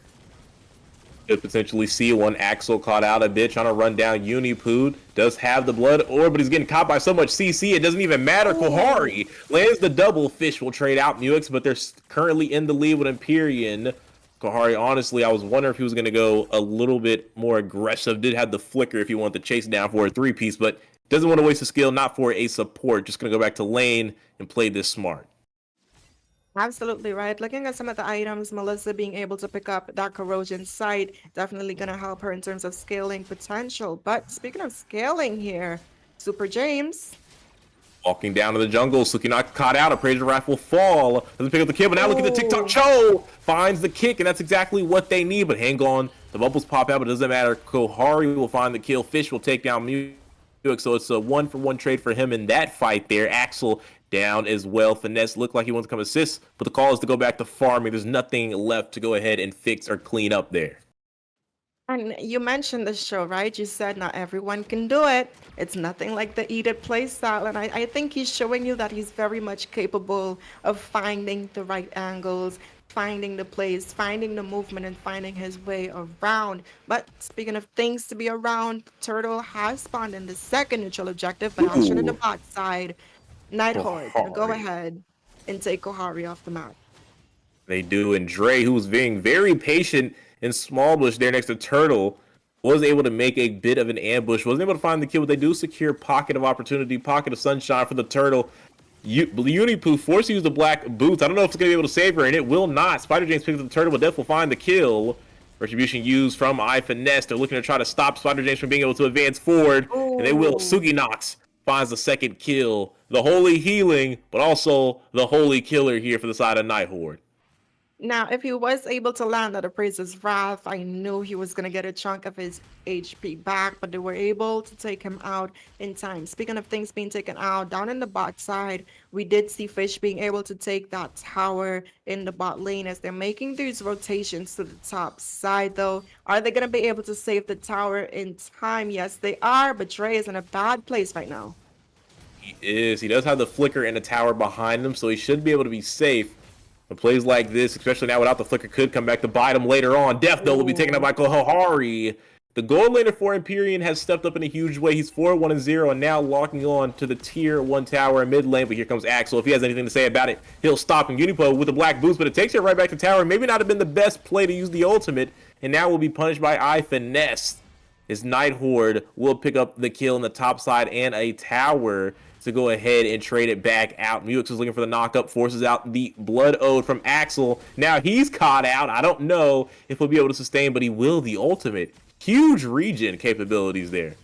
J: could potentially see one. Axel caught out a bit, trying to run down Unipu. Does have the blood orb, but he's getting caught by so much CC, it doesn't even matter. Kohari lands the double. Fish will trade out Muix, but they're currently in the lead with Empyrean. Kohari, honestly, I was wondering if he was going to go a little bit more aggressive. Did have the flicker if he wanted to chase down for a 3-piece, but doesn't want to waste a skill, not for a support. Just going to go back to lane and play this smart.
K: absolutely right. Looking at some of the items, Melissa being able to pick up that corrosion sight, definitely going to help her in terms of scaling potential. But speaking of scaling here, Super James
J: walking down to the jungle. Suki not caught out. Appraiser Rifle fall. Doesn't pick up the kill, but now look at the TikTok. Cho finds the kick, and that's exactly what they need. But hang on. The bubbles pop out, but it doesn't matter. Kohari will find the kill. Fish will take down Muix. So it's a 1-for-1 trade for him in that fight there. Axel down as well. Finesse looked like he wants to come assist, but the call is to go back to farming. There's nothing left to go ahead and fix or clean up there.
K: And you mentioned the show, right? You said not everyone can do it. It's nothing like the ETA playstyle. And I think he's showing you that he's very much capable of finding the right angles, finding the plays, finding the movement, and finding his way around. But speaking of things to be around, Turtle has spawned in the second neutral objective, but action on the bot side. Nighthorde gonna go ahead and take Kohari off the map.
J: They do, and Dre, who's being very patient in small bush there next to Turtle, was able to make a bit of an ambush, wasn't able to find the kill, but they do secure pocket of opportunity, pocket of sunshine for the turtle. Unipoo forced to use the black boots. I don't know if it's going to be able to save her, and it will not. Spider James picks up the turtle, but Death will find the kill. Retribution used from Finesse. They're looking to try to stop Spider James from being able to advance forward, and they will. Sugi Knox finds the second kill. The holy healing, but also the holy killer here for the side of Nighthorde.
K: Now, if he was able to land at Appraiser's Wrath, I knew he was going to get a chunk of his HP back, but they were able to take him out in time. Speaking of things being taken out, down in the bot side, we did see Fish being able to take that tower in the bot lane as they're making these rotations to the top side, though. Are they going to be able to save the tower in time? Yes, they are, but Dre is in a bad place right now.
J: He is. He does have the flicker and the tower behind him, so he should be able to be safe. But plays like this, especially now without the flicker, could come back to bite him later on. Death, though, will be taken out by Kohari. The gold laner for Empyrean has stepped up in a huge way. He's 4-1-0 and now locking on to the tier 1 tower in mid lane. But here comes Axel. If he has anything to say about it, he'll stop him. Unipo with the black boost, but it takes it right back to tower. Maybe not have been the best play to use the ultimate, and now will be punished by Finesse. His Nighthorde will pick up the kill in the top side and a tower to go ahead and trade it back out. Muix is looking for the knockup, forces out the Blood Ode from Axel. Now he's caught out. I don't know if he'll be able to sustain, but he will the ultimate. Huge regen capabilities there.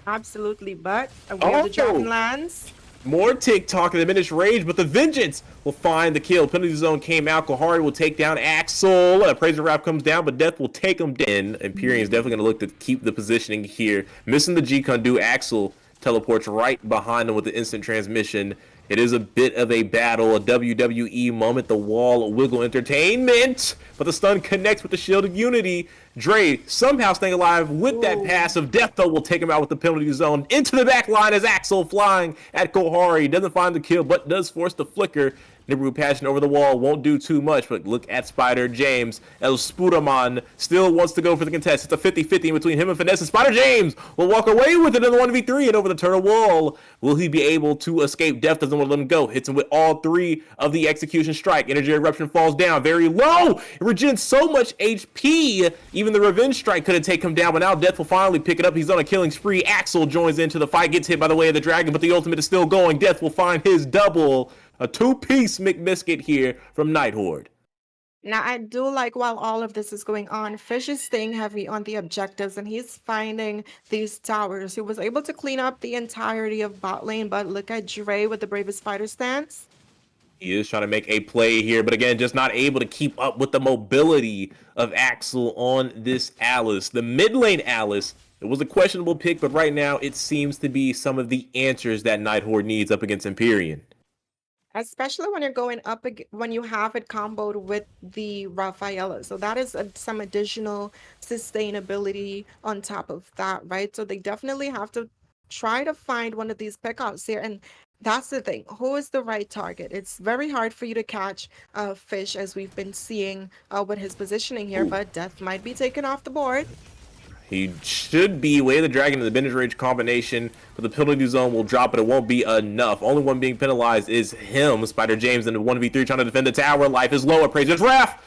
K: Absolutely, but away the Dragonlance.
J: More TikTok and diminished rage, but the Vengeance will find the kill. Penalty zone came out. Kohari will take down Axel. Appraiser Wrap comes down, but Death will take him down. Empyrean is definitely going to look to keep the positioning here. Missing the G-Condu, Axel teleports right behind him with the instant transmission. It is a bit of a battle, a WWE moment, the wall wiggle entertainment, but the stun connects with the shield of unity. Dre somehow staying alive with that passive. Death, though, will take him out with the penalty zone into the back line as Axel flying at Kohari. Doesn't find the kill, but does force the flicker. Nibiru passing over the wall won't do too much, but look at Spider James. El Spudamon still wants to go for the contest. It's a 50-50 between him and Finesse. And Spider James will walk away with it in the 1v3 and over the turtle wall. Will he be able to escape? Death doesn't want to let him go. Hits him with all three of the execution strike. Energy eruption falls down very low. It regens so much HP. Even the revenge strike couldn't take him down, but now Death will finally pick it up. He's on a killing spree. Axel joins into the fight, gets hit by the way of the dragon, but the ultimate is still going. Death will find his double. A two-piece McBiscuit here from Nighthorde.
K: Now, I do like while all of this is going on, Fish is staying heavy on the objectives and he's finding these towers. He was able to clean up the entirety of bot lane, but look at Dre with the Bravest Fighter stance.
J: He is trying to make a play here, but again, just not able to keep up with the mobility of Axel on this Alice. The mid lane Alice, it was a questionable pick, but right now it seems to be some of the answers that Nighthorde needs up against Empyrean.
K: Especially when you're going up, when you have it comboed with the Rafaela. So that is some additional sustainability on top of that, right? So they definitely have to try to find one of these pickouts here. And that's the thing. Who is the right target? It's very hard for you to catch Fish, as we've been seeing with his positioning here, but Death might be taken off the board.
J: He should be Way of the Dragon and the Benders Rage combination, but the penalty zone will drop, but it won't be enough. Only one being penalized is him. Spider James in the 1v3 trying to defend the tower. Life is low. Appraiser's Wrath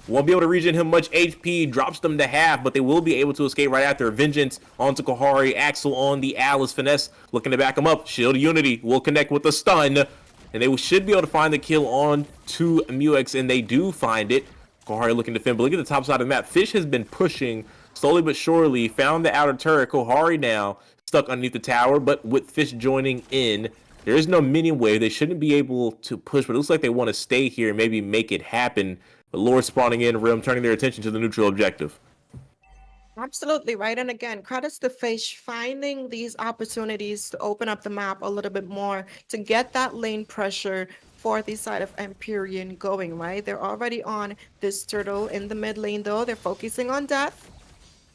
J: won't be able to regen him much HP. Drops them to half, but they will be able to escape right after. Vengeance onto Kohari. Axel on the Alice. Finesse looking to back him up. Shield Unity will connect with the stun, and they should be able to find the kill on to Muix, and they do find it. Kohari looking to defend, but look at the top side of the map. Fish has been pushing slowly but surely, found the outer turret. Kohari now stuck underneath the tower, but with Fish joining in, there is no minion wave. They shouldn't be able to push, but it looks like they want to stay here and maybe make it happen. But Lord spawning in, Rim turning their attention to the neutral objective.
K: Absolutely right. And again, credits to Fish finding these opportunities to open up the map a little bit more to get that lane pressure for the side of Empyrean going, right? They're already on this turtle in the mid lane, though. They're focusing on Death.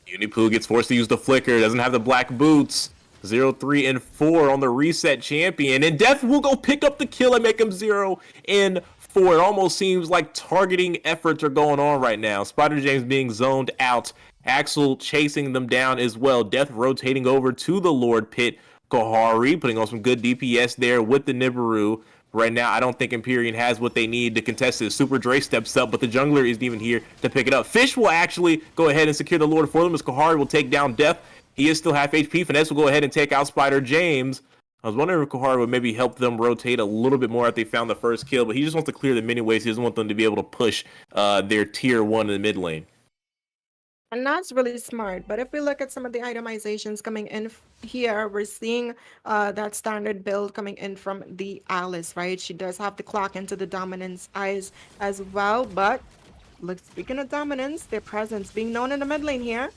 J: Unipoo gets forced to use the flicker, doesn't have the black boots. 0, 3, and 4 on the reset champion, and Death will go pick up the kill and make him 0 and 4. It almost seems like targeting efforts are going on right now. Spider James being zoned out, Axel chasing them down as well. Death rotating over to the Lord Pit. Kohari putting on some good DPS there with the Nibiru. Right now, I don't think Empyrean has what they need to contest it. Super Dre steps up, but the jungler isn't even here to pick it up. Fish will actually go ahead and secure the Lord for them as Kahari will take down Death. He is still half HP. Finesse will go ahead and take out Spider James. I was wondering if Kahari would maybe help them rotate a little bit more after they found the first kill, but he just wants to clear the mini waves. He doesn't want them to be able to push their tier 1 in the mid lane.
K: And that's really smart. But if we look at some of the itemizations coming in here, we're seeing that standard build coming in from the Alice, right? She does have the clock into the dominance eyes as well. But look, speaking of dominance, their presence being known in the mid lane here.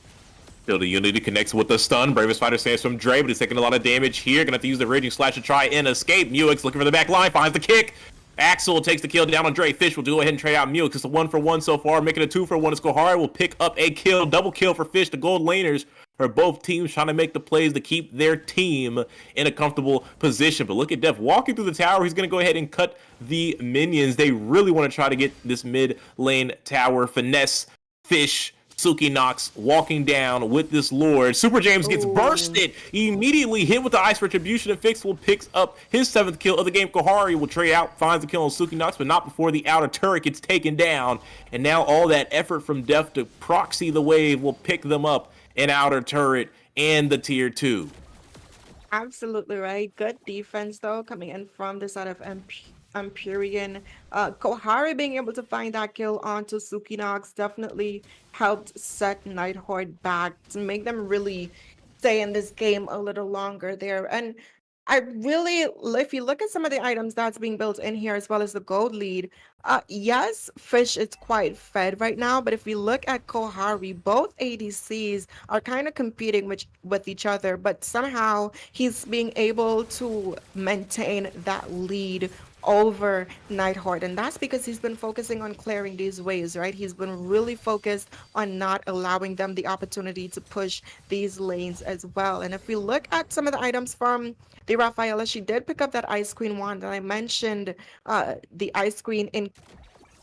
J: Build a Unity connects with the stun. Bravest Fighter stands from Dre, but he's taking a lot of damage here. Gonna have to use the Raging Slash to try and escape. Muix looking for the back line, finds the kick. Axel takes the kill down on Dre. Fish will go ahead and trade out Muix. It's a 1-for-1 so far, making a 2-for-1. As Kohari will pick up a kill, double kill for Fish. The gold laners for both teams trying to make the plays to keep their team in a comfortable position. But look at Def walking through the tower. He's going to go ahead and cut the minions. They really want to try to get this mid lane tower. Finesse, Fish, Suki Knox walking down with this Lord. Super James gets bursted. He immediately hit with the Ice Retribution, and Fix will picks up his 7th kill of the game. Kohari will trade out, finds the kill on Suki Knox, but not before the outer turret gets taken down. And now all that effort from Def to proxy the wave will pick them up in outer turret and the tier 2.
K: Absolutely right. Good defense though coming in from the side of Empyrean. Kohari being able to find that kill onto Suki Knox definitely helped set Nighthorde back to make them really stay in this game a little longer there. And I really, if you look at some of the items that's being built in here as well as the gold lead, yes, Fish is quite fed right now, but if we look at Kohari, both ADCs are kind of competing with each other, but somehow he's being able to maintain that lead over Nighthorde, and that's because he's been focusing on clearing these waves, right? He's been really focused on not allowing them the opportunity to push these lanes as well. And if we look at some of the items from the Rafaela, she did pick up that Ice Queen wand, and I mentioned the Ice Queen in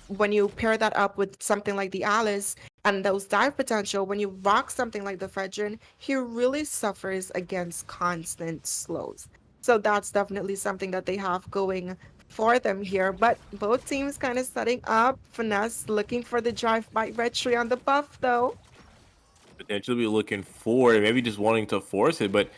K: when you pair that up with something like the Alice and those dive potential, when you rock something like the Fedrin, he really suffers against constant slows. So that's definitely something that they have going for them here. But both teams kind of setting up. Finesse looking for the drive by retry on the buff though.
J: Potentially be looking for it, maybe just wanting to force it, but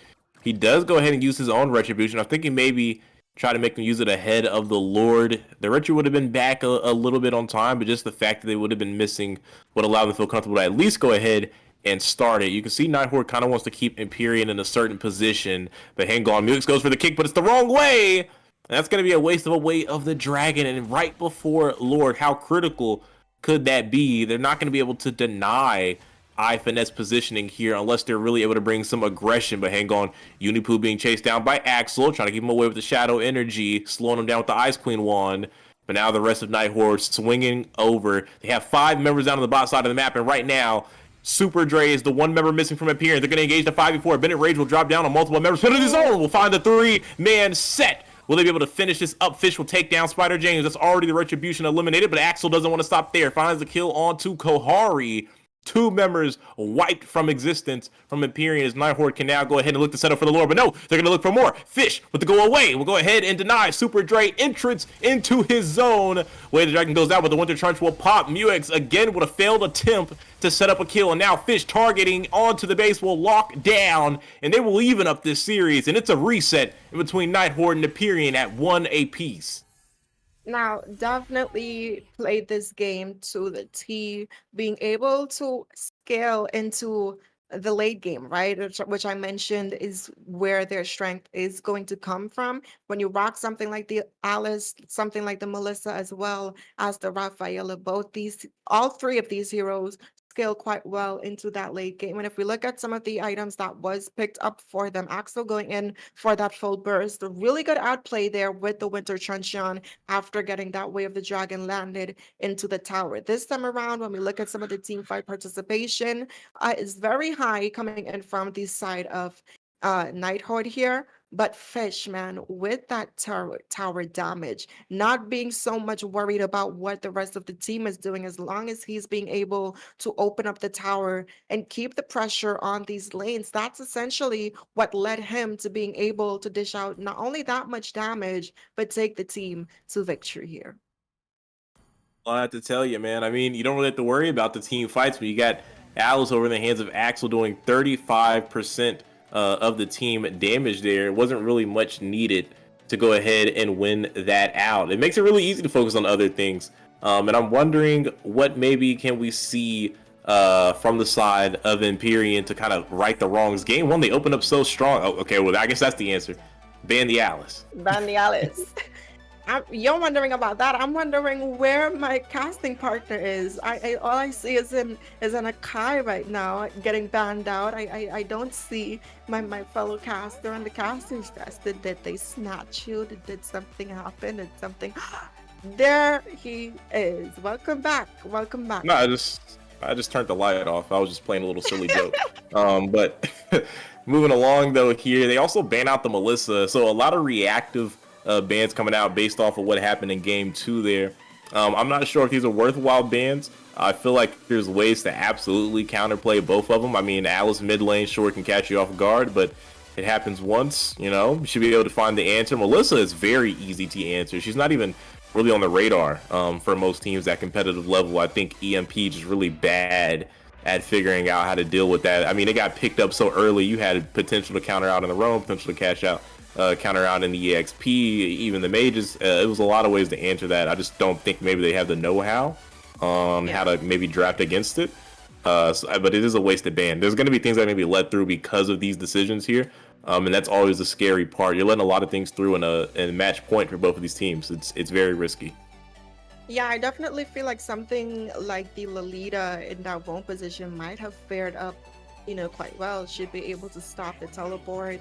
J: he does go ahead and use his own retribution. I'm thinking maybe try to make him use it ahead of the Lord. The retry would have been back a little bit on time, but just the fact that they would have been missing would allow them to feel comfortable to at least go ahead and start it. You can see Nighthorde kind of wants to keep Empyrean in a certain position, but hang on, Muix goes for the kick, but it's the wrong way. And that's going to be a waste of a way of the dragon. And right before Lord, how critical could that be? They're not going to be able to deny Finesse positioning here unless they're really able to bring some aggression. But hang on, Unipu being chased down by Axel, trying to keep him away with the Shadow Energy, slowing him down with the Ice Queen wand. But now the rest of Nighthorde swinging over. They have 5 members down on the bottom side of the map, and right now, Super Dre is the 1 member missing from Empyrean. They're going to engage the 5v4. Bennett Rage will drop down on multiple members. Penalty zone will find the 3-man set. Will they be able to finish this up? Fish will take down Spider James. That's already the retribution eliminated, but Axel doesn't want to stop there. Finds the kill onto Kohari. 2 members wiped from existence from Empyrean as Nighthorde can now go ahead and look to set up for the Lord. But no, they're going to look for more. Fish with the go away will go ahead and deny Super Dre entrance into his zone. Way the dragon goes out, but the Winter Trench will pop. Muix again with a failed attempt to set up a kill. And now Fish targeting onto the base will lock down. And they will even up this series. And it's a reset in between Nighthorde and Empyrean at 1 apiece.
K: Now, definitely played this game to the T, being able to scale into the late game, right? Which I mentioned is where their strength is going to come from. When you rock something like the Alice, something like the Melissa, as well as the Rafaela, all 3 of these heroes scale quite well into that late game. And if we look at some of the items that was picked up for them, Axel going in for that full burst, a really good outplay there with the Winter Truncheon after getting that Way of the Dragon landed into the tower. This time around, when we look at some of the team fight participation, is very high coming in from the side of Nighthorde here. But Fish, man, with that tower damage, not being so much worried about what the rest of the team is doing, as long as he's being able to open up the tower and keep the pressure on these lanes, that's essentially what led him to being able to dish out not only that much damage, but take the team to victory here.
J: I have to tell you, man. I mean, you don't really have to worry about the team fights, but you got Alice over in the hands of Axel doing 35% of the team damage there. It wasn't really much needed to go ahead and win that out. It makes it really easy to focus on other things. And I'm wondering what maybe can we see from the side of Empyrean to kind of right the wrongs. Game one, they opened up so strong. Oh, okay, well, I guess that's the answer. Ban the Alice.
K: Ban the Alice. You're wondering about that. I'm wondering where my casting partner is. All I see is an Akai right now getting banned out. I don't see my fellow caster on the casting desk. Did they snatch you? Did something happen? Did something? There he is. Welcome back. Welcome back.
J: No, I just turned the light off. I was just playing a little silly joke. But moving along though here, they also ban out the MLSA. So a lot of reactive bans coming out based off of what happened in game 2 there. I'm not sure if these are worthwhile bans. I feel like there's ways to absolutely counterplay both of them. I mean, Alice mid lane sure can catch you off guard, but it happens once, you know. You should be able to find the answer. MLSA is very easy to answer. She's not even really on the radar for most teams at competitive level. I think EMP just really bad at figuring out how to deal with that. I mean, it got picked up so early. You had potential to counter out in the roam, potential to cash out, counter out in the EXP, even the mages. It was a lot of ways to answer that. I just don't think maybe they have the know-how on how to maybe draft against it. But it is a wasted ban. There's going to be things that may be let through because of these decisions here. And that's always the scary part. You're letting a lot of things through in a match point for both of these teams. It's very risky.
K: Yeah, I definitely feel like something like the Lolita in that roam position might have fared up, quite well. She'd be able to stop the teleport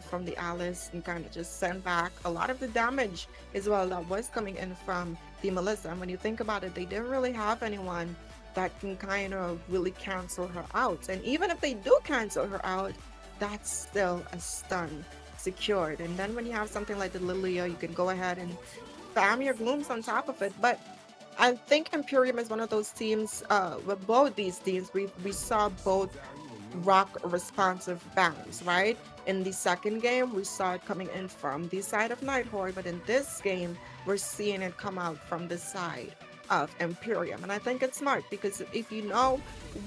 K: from the Alice and kind of just send back a lot of the damage as well that was coming in from the MLSA. And when you think about it, they didn't really have anyone that can kind of really cancel her out. And even if they do cancel her out, that's still a stun secured. And then when you have something like the Lilia, you can go ahead and spam your glooms on top of it. But I think Empyrean is one of those teams, with both these teams, we saw both rock responsive bans, right? In the second game, we saw it coming in from the side of Nighthorde, but in this game, we're seeing it come out from the side of Empyrean. And I think it's smart, because if you know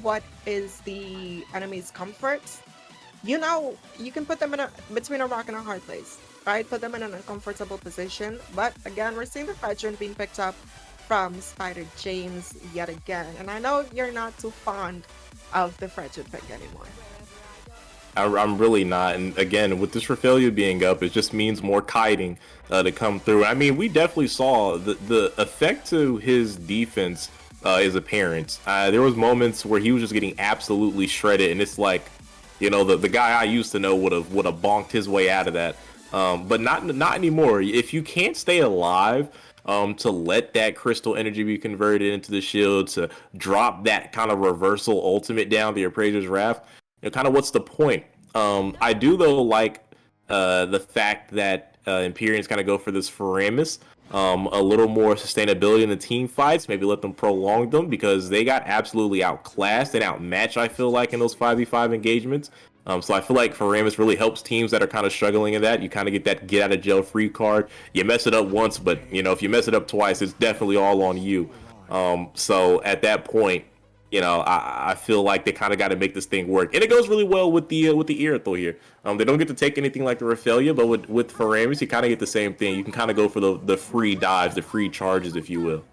K: what is the enemy's comfort, you can put them between a rock and a hard place, right? Put them in an uncomfortable position. But again, we're seeing the veteran being picked up from Spider James yet again. And I know you're not too fond of the Frederick pick anymore.
J: I'm really not. And again, with this Raphaelia being up, it just means more kiting to come through. I mean, we definitely saw the effect to his defense is apparent. There was moments where he was just getting absolutely shredded, and it's like, the guy I used to know would have bonked his way out of that. But not anymore. If you can't stay alive, to let that crystal energy be converted into the shield, to drop that kind of reversal ultimate down the Appraiser's Wrath, kind of what's the point? I do though like the fact that Empyreans kind of go for this Faramis, a little more sustainability in the team fights, maybe let them prolong them, because they got absolutely outclassed and outmatched, I feel like, in those 5v5 engagements. So I feel like Faramis really helps teams that are kind of struggling in that. You kind of get that get out of jail free card. You mess it up once, but if you mess it up twice, it's definitely all on you. So at that point, I feel like they kind of got to make this thing work, and it goes really well with the Immortals here. They don't get to take anything like the Raphaelia, but with Faramis, you kind of get the same thing. You can kind of go for the free dives, the free charges, if you will.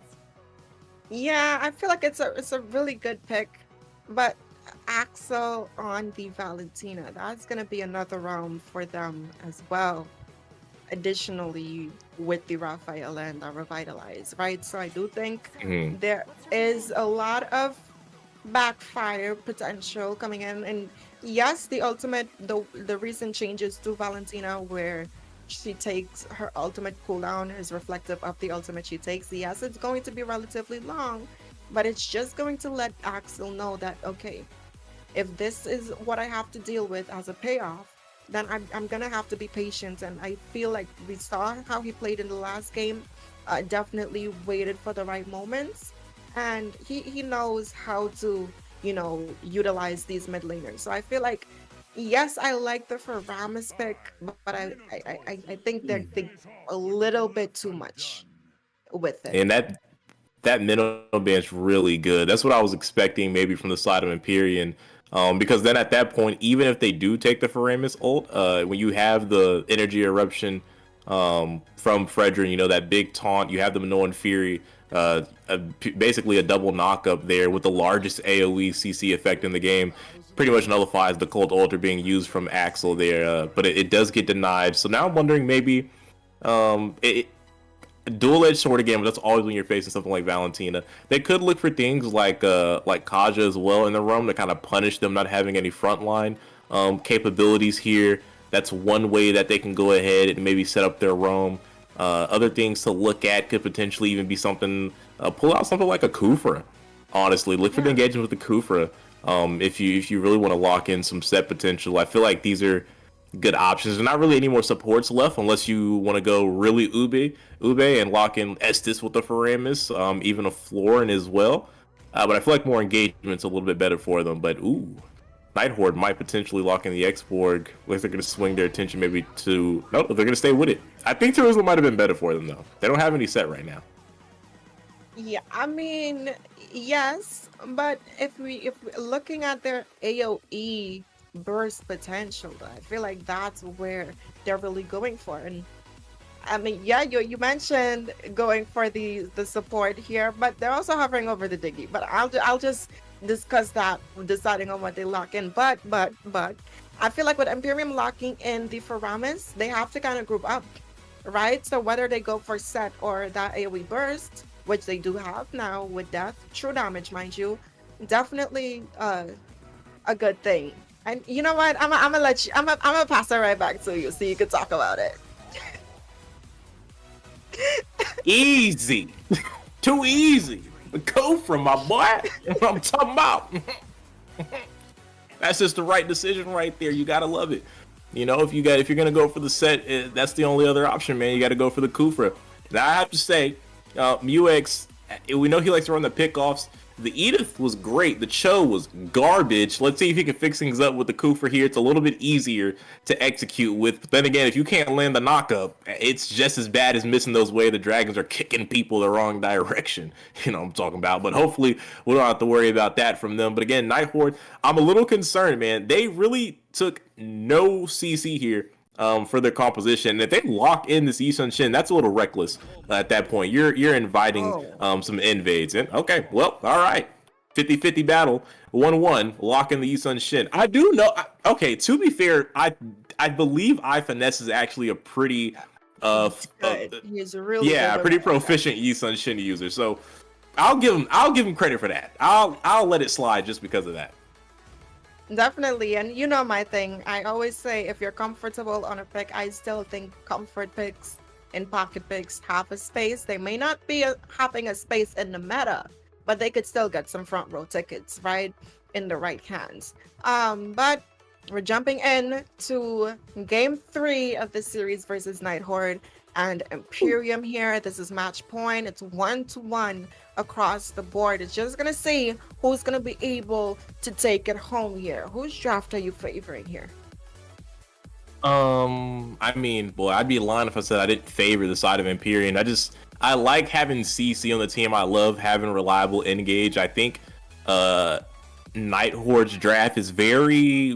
K: Yeah, I feel like it's a really good pick, but Axel on the Valentina, that's gonna be another round for them as well. Additionally, with the Raphael and the Revitalize, right? So I do think there is a lot of backfire potential coming in. And yes, the ultimate, the recent changes to Valentina, where she takes her ultimate cooldown is reflective of the ultimate she takes. Yes, it's going to be relatively long, but it's just going to let Axel know that, okay, if this is what I have to deal with as a payoff, then I'm gonna have to be patient. And I feel like we saw how he played in the last game. Definitely waited for the right moments, and he knows how to, you know, utilize these mid laners. So I feel like, yes, I like the Faramis pick, but I think they're a little bit too much with it.
J: And that middle band's really good. That's what I was expecting maybe from the side of Empyrean. Because then at that point, even if they do take the Faramis ult, when you have the energy eruption from Fredrin, you know, that big taunt, you have the Minoan Fury, basically a double knock up there with the largest AoE CC effect in the game. Pretty much nullifies the cold altar being used from Axel there, but it does get denied. So now I'm wondering maybe dual-edged sword again, but that's always when you're facing something like Valentina. They could look for things like Kaja as well in the roam to kind of punish them not having any frontline capabilities here. That's one way that they can go ahead and maybe set up their roam. Other things to look at could potentially even be something, pull out something like a Kufra. Honestly, look for the engagement with the Kufra. If you really want to lock in some set potential. I feel like these are good options. There's not really any more supports left unless you want to go really ube and lock in Estes with the Faramis, even a Florin as well. But I feel like more engagement's a little bit better for them. But ooh, Nighthorde might potentially lock in the X-Borg. Like they're going to swing their attention maybe to... No, they're going to stay with it. I think Tourism might have been better for them though. They don't have any set right now.
K: Yeah, I mean, yes, but if we're looking at their AoE burst potential, I feel like that's where they're really going for. And I mean, yeah, you mentioned going for the support here, but they're also hovering over the Diggy. But I'll just discuss that, deciding on what they lock in. But I feel like with Empyrean locking in the Faramis, they have to kind of group up, right? So whether they go for set or that AoE burst, which they do have now with death, true damage, mind you, definitely a good thing. And you know what? I'm gonna let you. I'm gonna pass it right back to you so you can talk about it.
J: Easy, too easy. Go from my boy. What I'm talking about. That's just the right decision right there. You gotta love it. You know, if you're gonna go for the set, that's the only other option, man. You got to go for the Kufra. Now I have to say, Muex, we know he likes to run the pickoffs. The Edith was great. The Cho was garbage. Let's see if he can fix things up with the Kufra here. It's a little bit easier to execute with. But then again, if you can't land the knockup, it's just as bad as missing those way the dragons are kicking people the wrong direction. You know what I'm talking about. But hopefully we don't have to worry about that from them. But again, Nighthorde, I'm a little concerned, man. They really took no CC here for their composition. And if they lock in this Yi Sun Shin, that's a little reckless at that point. You're inviting some invades. And okay, well, all right. 50-50 battle, 1-1, lock in the Yi Sun Shin. I do know, okay, to be fair, I believe iFinesse is actually a pretty
K: he's really
J: pretty proficient Yi Sun Shin user. So I'll give him credit for that. I'll let it slide just because of that.
K: Definitely. And you know my thing, I always say if you're comfortable on a pick, I still think comfort picks and pocket picks have a space. They may not be having a space in the meta, but they could still get some front row tickets, right, in the right hands. But we're jumping in to game 3 of the series versus Nighthorde and Empyrean here. This is match point. It's 1-1 across the board. It's just gonna see who's gonna be able to take it home here. Whose draft are you favoring here?
J: I mean, boy, I'd be lying if I said I didn't favor the side of Empyrean. I like having CC on the team. I love having reliable engage. I think Nighthorde's draft is very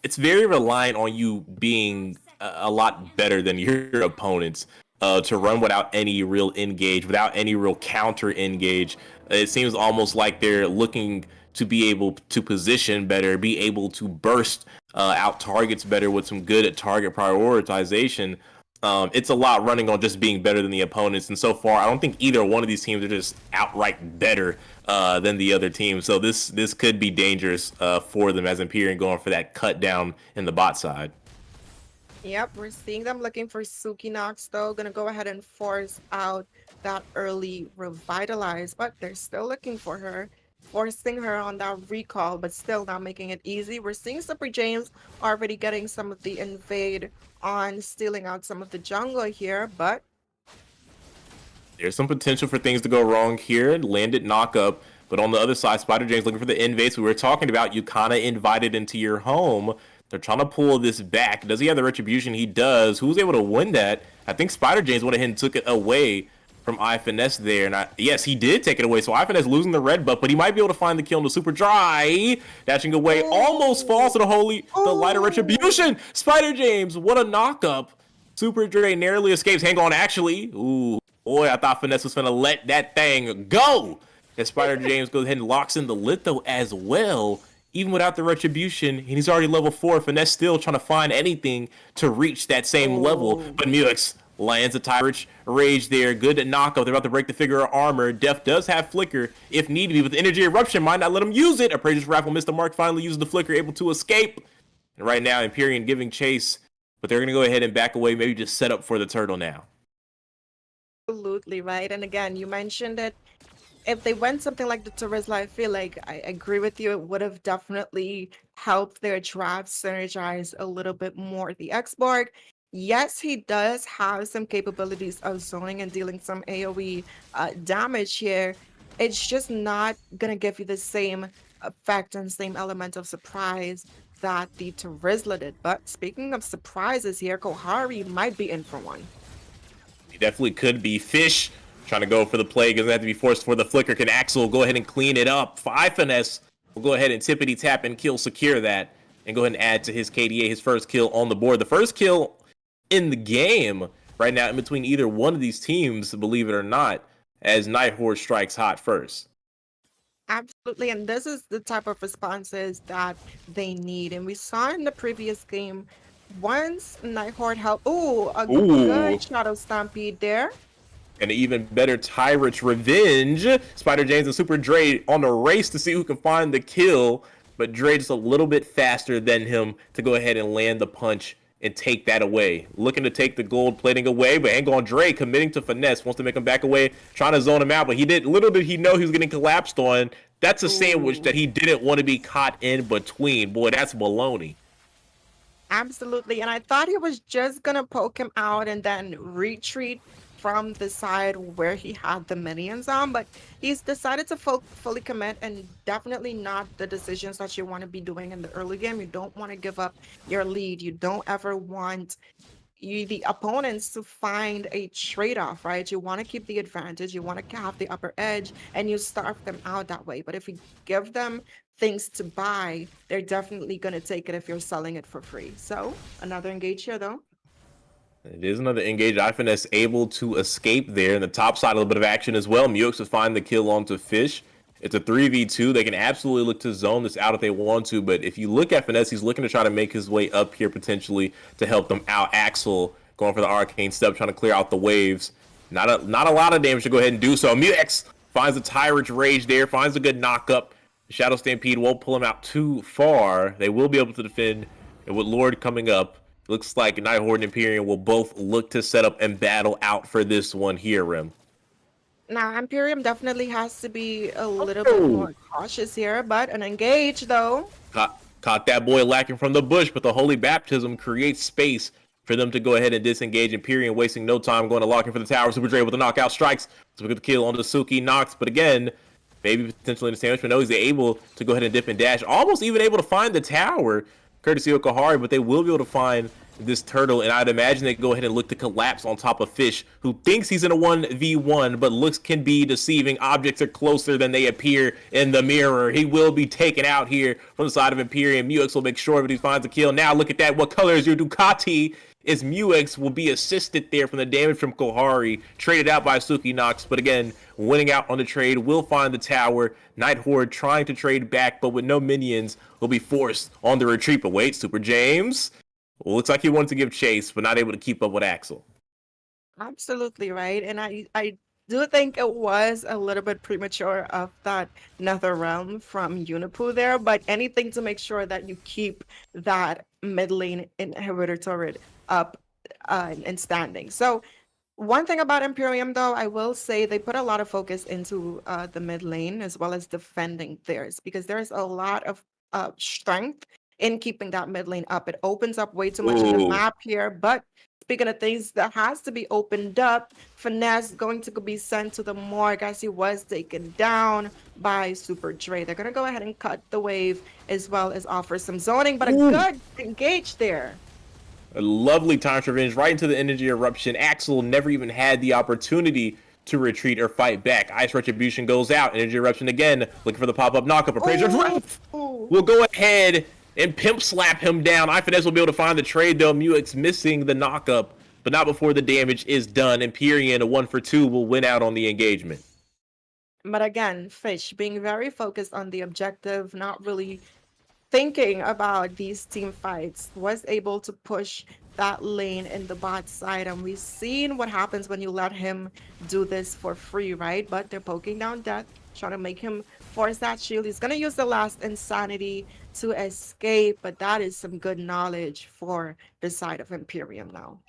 J: reliant on you being a lot better than your opponents to run without any real engage, without any real counter engage. It seems almost like they're looking to be able to position better, be able to burst out targets better with some good target prioritization. It's a lot running on just being better than the opponents, and so far I don't think either one of these teams are just outright better than the other team. So this could be dangerous for them as Empyrean going for that cut down in the bot side.
K: Yep, we're seeing them looking for Suki Nox though. Gonna go ahead and force out that early revitalize, but they're still looking for her forcing her on that recall, but still not making it easy. We're seeing Super James already getting some of the invade on stealing out some of the jungle here, but
J: there's some potential for things to go wrong here. Landed knock up, but on the other side, Spider James looking for the invades we were talking about. You kind of invited into your home. They're trying to pull this back. Does he have the retribution? He does. Who's able to win that? I think Spider James went ahead and took it away from iFinesse there. And yes, he did take it away. So iFinesse losing the red buff, but he might be able to find the kill on the Super Dry. Dashing away, almost falls to the light of retribution. Spider James, what a knock up. Super Dre narrowly escapes. Hang on, actually. Ooh, boy, I thought Finesse was gonna let that thing go. And Spider James goes ahead and locks in the litho as well. Even without the retribution, and he's already level 4. Finesse still trying to find anything to reach that same level. But Muex lands a Tyrant Rage there. Good knockout. They're about to break the figure of armor. Def does have Flicker if need be, but the Energy Eruption might not let him use it. Appraiser's Raffle missed the mark, finally uses the Flicker, able to escape. And right now, Empyrean giving chase, but they're going to go ahead and back away, maybe just set up for the turtle now.
K: Absolutely right. And again, you mentioned it. If they went something like the Terizla, I feel like I agree with you. It would have definitely helped their draft synergize a little bit more. The X-Borg, yes, he does have some capabilities of zoning and dealing some AoE damage here. It's just not going to give you the same effect and same element of surprise that the Terizla did. But speaking of surprises here, Kohari might be in for one.
J: He definitely could be. Fish trying to go for the play, doesn't have to be forced for the flicker. Can Axel go ahead and clean it up? iFinesse will go ahead and tippity tap and kill secure that and go ahead and add to his KDA, his first kill on the board. The first kill in the game right now in between either one of these teams, believe it or not, as Nighthorde strikes hot first.
K: Absolutely, and this is the type of responses that they need. And we saw in the previous game, once Nighthorde helped, good Shadow Stampede there.
J: And an even better Tyrant's Revenge. Spider James and Super Dre on the race to see who can find the kill, but Dre just a little bit faster than him to go ahead and land the punch and take that away. Looking to take the gold plating away, but hang on, Dre committing to finesse, wants to make him back away, trying to zone him out, but little did he know he was getting collapsed on. That's a sandwich that he didn't want to be caught in between. Boy, that's baloney.
K: Absolutely, and I thought he was just gonna poke him out and then retreat from the side where he had the minions on, but he's decided to fully commit, and definitely not the decisions that you want to be doing in the early game. You don't want to give up your lead. You don't ever want the opponents to find a trade-off, right? You want to keep the advantage, you want to have the upper edge, and you starve them out that way. But if you give them things to buy, they're definitely going to take it if you're selling it for free. So another engage here though.
J: It is another engage. iFinesse able to escape there. In the top side, a little bit of action as well. Muex will find the kill onto Fish. It's a 3v2. They can absolutely look to zone this out if they want to, but if you look at Finesse, he's looking to try to make his way up here potentially to help them out. Axel going for the arcane step, trying to clear out the waves. Not a lot of damage to go ahead and do so. Muex finds the Tyrant's Rage there, finds a good knock up. Shadow Stampede won't pull him out too far. They will be able to defend, and with Lord coming up, looks like Nighthorde and Empyrean will both look to set up and battle out for this one here, Rim.
K: Now, Empyrean definitely has to be a little bit more cautious here, but an engage, though.
J: Caught that boy lacking from the bush, but the Holy Baptism creates space for them to go ahead and disengage. Empyrean wasting no time going to lock in for the tower. Super Dre with the knockout strikes. So we get the kill on the Suki Nox, but again, maybe potentially in the sandwich, but no, he's able to go ahead and dip and dash. Almost even able to find the tower, courtesy of Kohari, but they will be able to find this turtle, and I'd imagine they go ahead and look to collapse on top of Fish, who thinks he's in a 1v1, but looks can be deceiving. Objects are closer than they appear in the mirror. He will be taken out here from the side of Empyrean. Muex will make sure that he finds a kill. Now look at that. What color is your Ducati? Is Muex will be assisted there from the damage from Kohari, traded out by Suki Nox, but again, winning out on the trade, will find the tower. Nighthorde trying to trade back, but with no minions, will be forced on the retreat. But wait, Super James, well, looks like he wanted to give chase, but not able to keep up with Axel.
K: Absolutely right, and I do think it was a little bit premature of that Nether Realm from Unipu there, but anything to make sure that you keep that mid lane inhibitor turret up and standing. So One thing about Imperium, though, I will say they put a lot of focus into the mid lane as well as defending theirs because there's a lot of strength in keeping that mid lane up. It opens up way too much in the
J: Ooh.
K: map here, but speaking of things that has to be opened up, Finesse going to be sent to the morgue as he was taken down by Super Dre. They're going to go ahead and cut the wave as well as offer some zoning, but a good engage there.
J: A lovely time to revenge right into the energy eruption. Axel never even had the opportunity to retreat or fight back. Ice Retribution goes out. Energy eruption again, looking for the pop-up knockup. Appraiser's Wrath will go ahead and pimp slap him down. iFinesse will be able to find the trade though. Muix missing the knockup, but not before the damage is done. Empyrean, a 1-for-2, will win out on the engagement.
K: But again, Fish being very focused on the objective, not really thinking about these team fights, was able to push that lane in the bot side, and we've seen what happens when you let him do this for free, right? But they're poking down Death, trying to make him force that shield. He's gonna use the last insanity to escape, but that is some good knowledge for the side of Imperium now.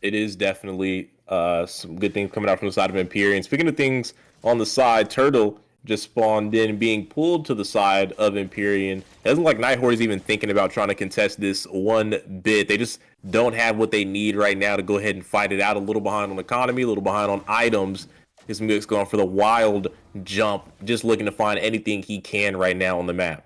J: It is definitely some good things coming out from the side of Empyrean. Speaking of things on the side, Turtle just spawned in, being pulled to the side of Empyrean. It doesn't look like Nighthorde is even thinking about trying to contest this one bit. They just don't have what they need right now to go ahead and fight it out. A little behind on economy, a little behind on items. His Muix going for the wild jump, just looking to find anything he can right now on the map.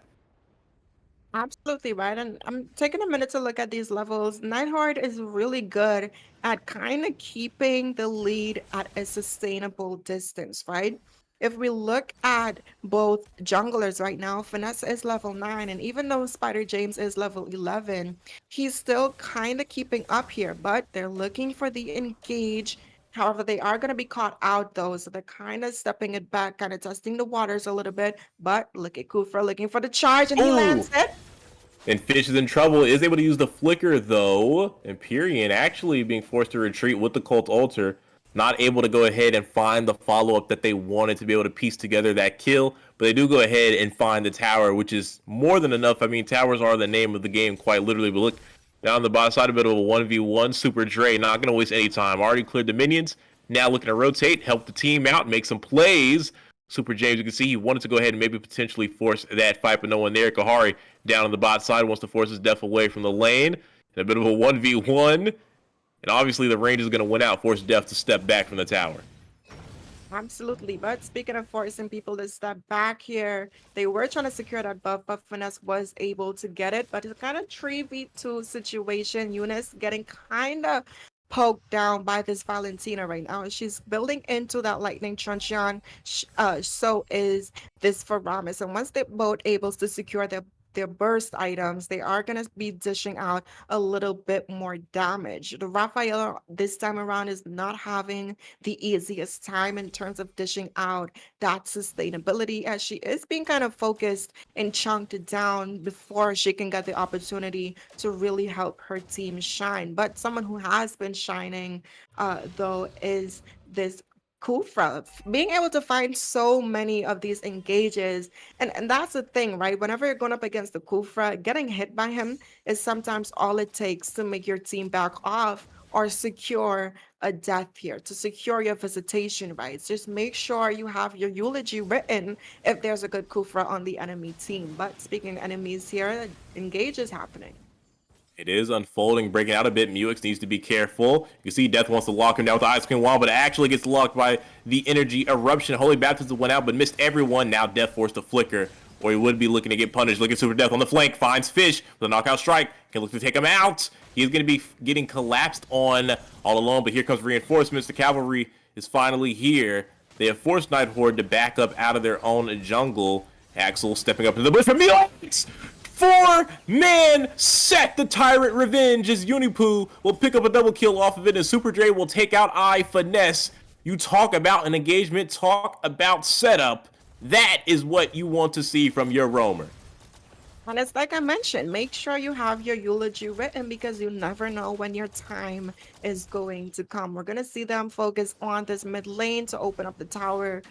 K: Absolutely right. And I'm taking a minute to look at these levels. Nighthorde is really good at kind of keeping the lead at a sustainable distance, right? If we look at both junglers right now, Finesse is level 9, and even though Spider James is level 11, he's still kind of keeping up here, but they're looking for the engage. However, they are going to be caught out though, so they're kind of stepping it back, kind of testing the waters a little bit, but look at Kufra looking for the charge, and he lands it.
J: And Fish is in trouble, is able to use the flicker though. Empyrean actually being forced to retreat with the Cult Altar. Not able to go ahead and find the follow-up that they wanted to be able to piece together that kill. But they do go ahead and find the tower, which is more than enough. I mean, towers are the name of the game, quite literally. But look, down the bottom side, a bit of a 1v1. Super Dre not going to waste any time. Already cleared the minions. Now looking to rotate, help the team out, make some plays. Super James, you can see he wanted to go ahead and maybe potentially force that fight, but no one there. Kahari down on the bot side wants to force his death away from the lane. And a bit of a 1v1. And obviously the range is going to win out, force Death to step back from the tower.
K: Absolutely. But speaking of forcing people to step back here, they were trying to secure that buff, but Finesse was able to get it. But it's kind of 3v2 situation. Eunice getting kind of poked down by this Valentina right now. She's building into that lightning truncheon. So is this for Ramis. And once they're both able to secure their burst items, they are going to be dishing out a little bit more damage. The Raphael this time around is not having the easiest time in terms of dishing out that sustainability, as she is being kind of focused and chunked down before she can get the opportunity to really help her team shine. But someone who has been shining though is this Kufra, being able to find so many of these engages, and that's the thing, right? Whenever you're going up against the Kufra, getting hit by him is sometimes all it takes to make your team back off or secure a death here, to secure your visitation rights. Just make sure you have your eulogy written if there's a good Kufra on the enemy team. But speaking of enemies here, engage is happening.
J: It is unfolding, breaking out a bit. Muix needs to be careful. You see Death wants to lock him down with the Ice Cream Wall, but it actually gets locked by the Energy Eruption. Holy Baptism went out, but missed everyone. Now Death forced to flicker, or he would be looking to get punished. Look at Super Death on the flank, finds Fish with a knockout strike. Can look to take him out. He's going to be getting collapsed on all alone, but here comes reinforcements. The cavalry is finally here. They have forced Nighthorde to back up out of their own jungle. Axel stepping up into the bush from Muix. 4-man set. The Tyrant Revenge as Unipoo will pick up a double kill off of it, and Super Dre will take out Finesse. You talk about an engagement, talk about setup. That is what you want to see from your roamer.
K: And it's like I mentioned, make sure you have your eulogy written, because you never know when your time is going to come. We're going to see them focus on this mid lane to open up the tower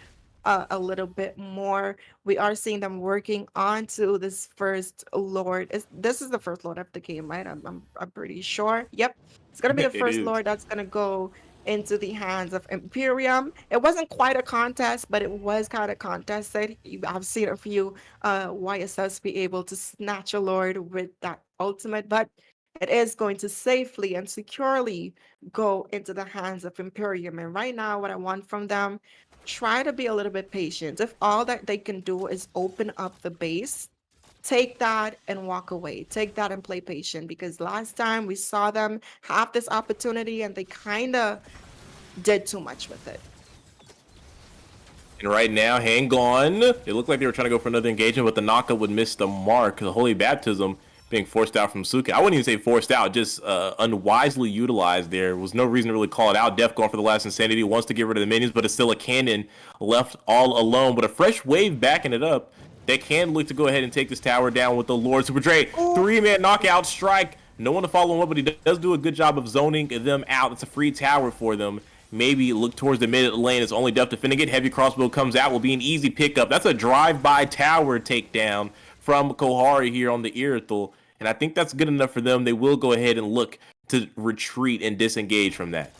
K: a little bit more. We are seeing them working onto this first Lord. This is the first Lord of the game, right? I'm pretty sure. Yep, it's gonna be the
J: It
K: first
J: is.
K: Lord that's gonna go into the hands of Imperium. It wasn't quite a contest, but it was kind of contested. I've seen a few YSS be able to snatch a Lord with that ultimate, but it is going to safely and securely go into the hands of Imperium. And right now, what I want from them, try to be a little bit patient. If all that they can do is open up the base, take that and walk away. Take that and play patient, because last time we saw them have this opportunity and they kind of did too much with it.
J: And right now, hang on. It looked like they were trying to go for another engagement, but the knockup would miss the mark. The Holy Baptism being forced out from Suki. I wouldn't even say forced out, just unwisely utilized. There was no reason to really call it out. Def going for the last insanity, wants to get rid of the minions, but it's still a cannon left all alone. But a fresh wave backing it up. They can look to go ahead and take this tower down with the Lord Super Dre. 3-man knockout strike. No one to follow him up, but he does do a good job of zoning them out. It's a free tower for them. Maybe look towards the mid lane. It's only Def defending it. Heavy crossbow comes out. Will be an easy pickup. That's a drive-by tower takedown from Kohari here on the Irithel. And I think that's good enough for them. They will go ahead and look to retreat and disengage from that.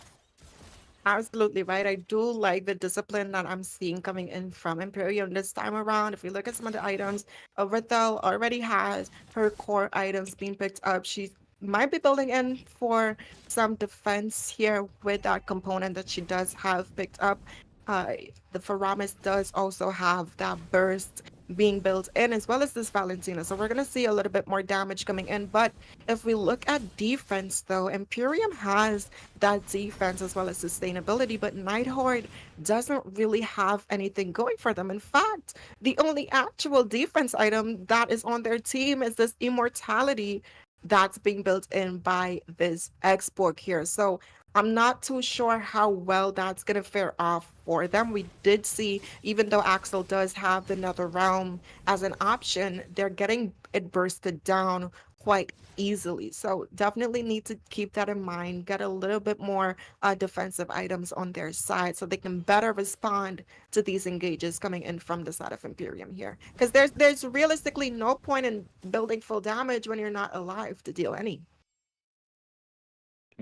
K: Absolutely right. I do like the discipline that I'm seeing coming in from Imperium this time around. If you look at some of the items, Overthel already has her core items being picked up. She might be building in for some defense here with that component that she does have picked up. The Faramis does also have that burst being built in, as well as this Valentina. So we're going to see a little bit more damage coming in. But if we look at defense, though, Imperium has that defense as well as sustainability, but Nighthorde doesn't really have anything going for them. In fact, the only actual defense item that is on their team is this immortality that's being built in by this export here. So I'm not too sure how well that's going to fare off for them. We did see, even though Axel does have the Nether Realm as an option, they're getting it bursted down quite easily. So definitely need to keep that in mind, get a little bit more defensive items on their side so they can better respond to these engages coming in from the side of Imperium here. Because there's realistically no point in building full damage when you're not alive to deal any.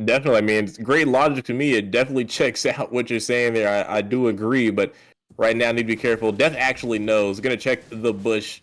J: Definitely. I mean, it's great logic to me. It definitely checks out what you're saying there. I do agree, but right now, need to be careful. Def actually knows. Going to check the bush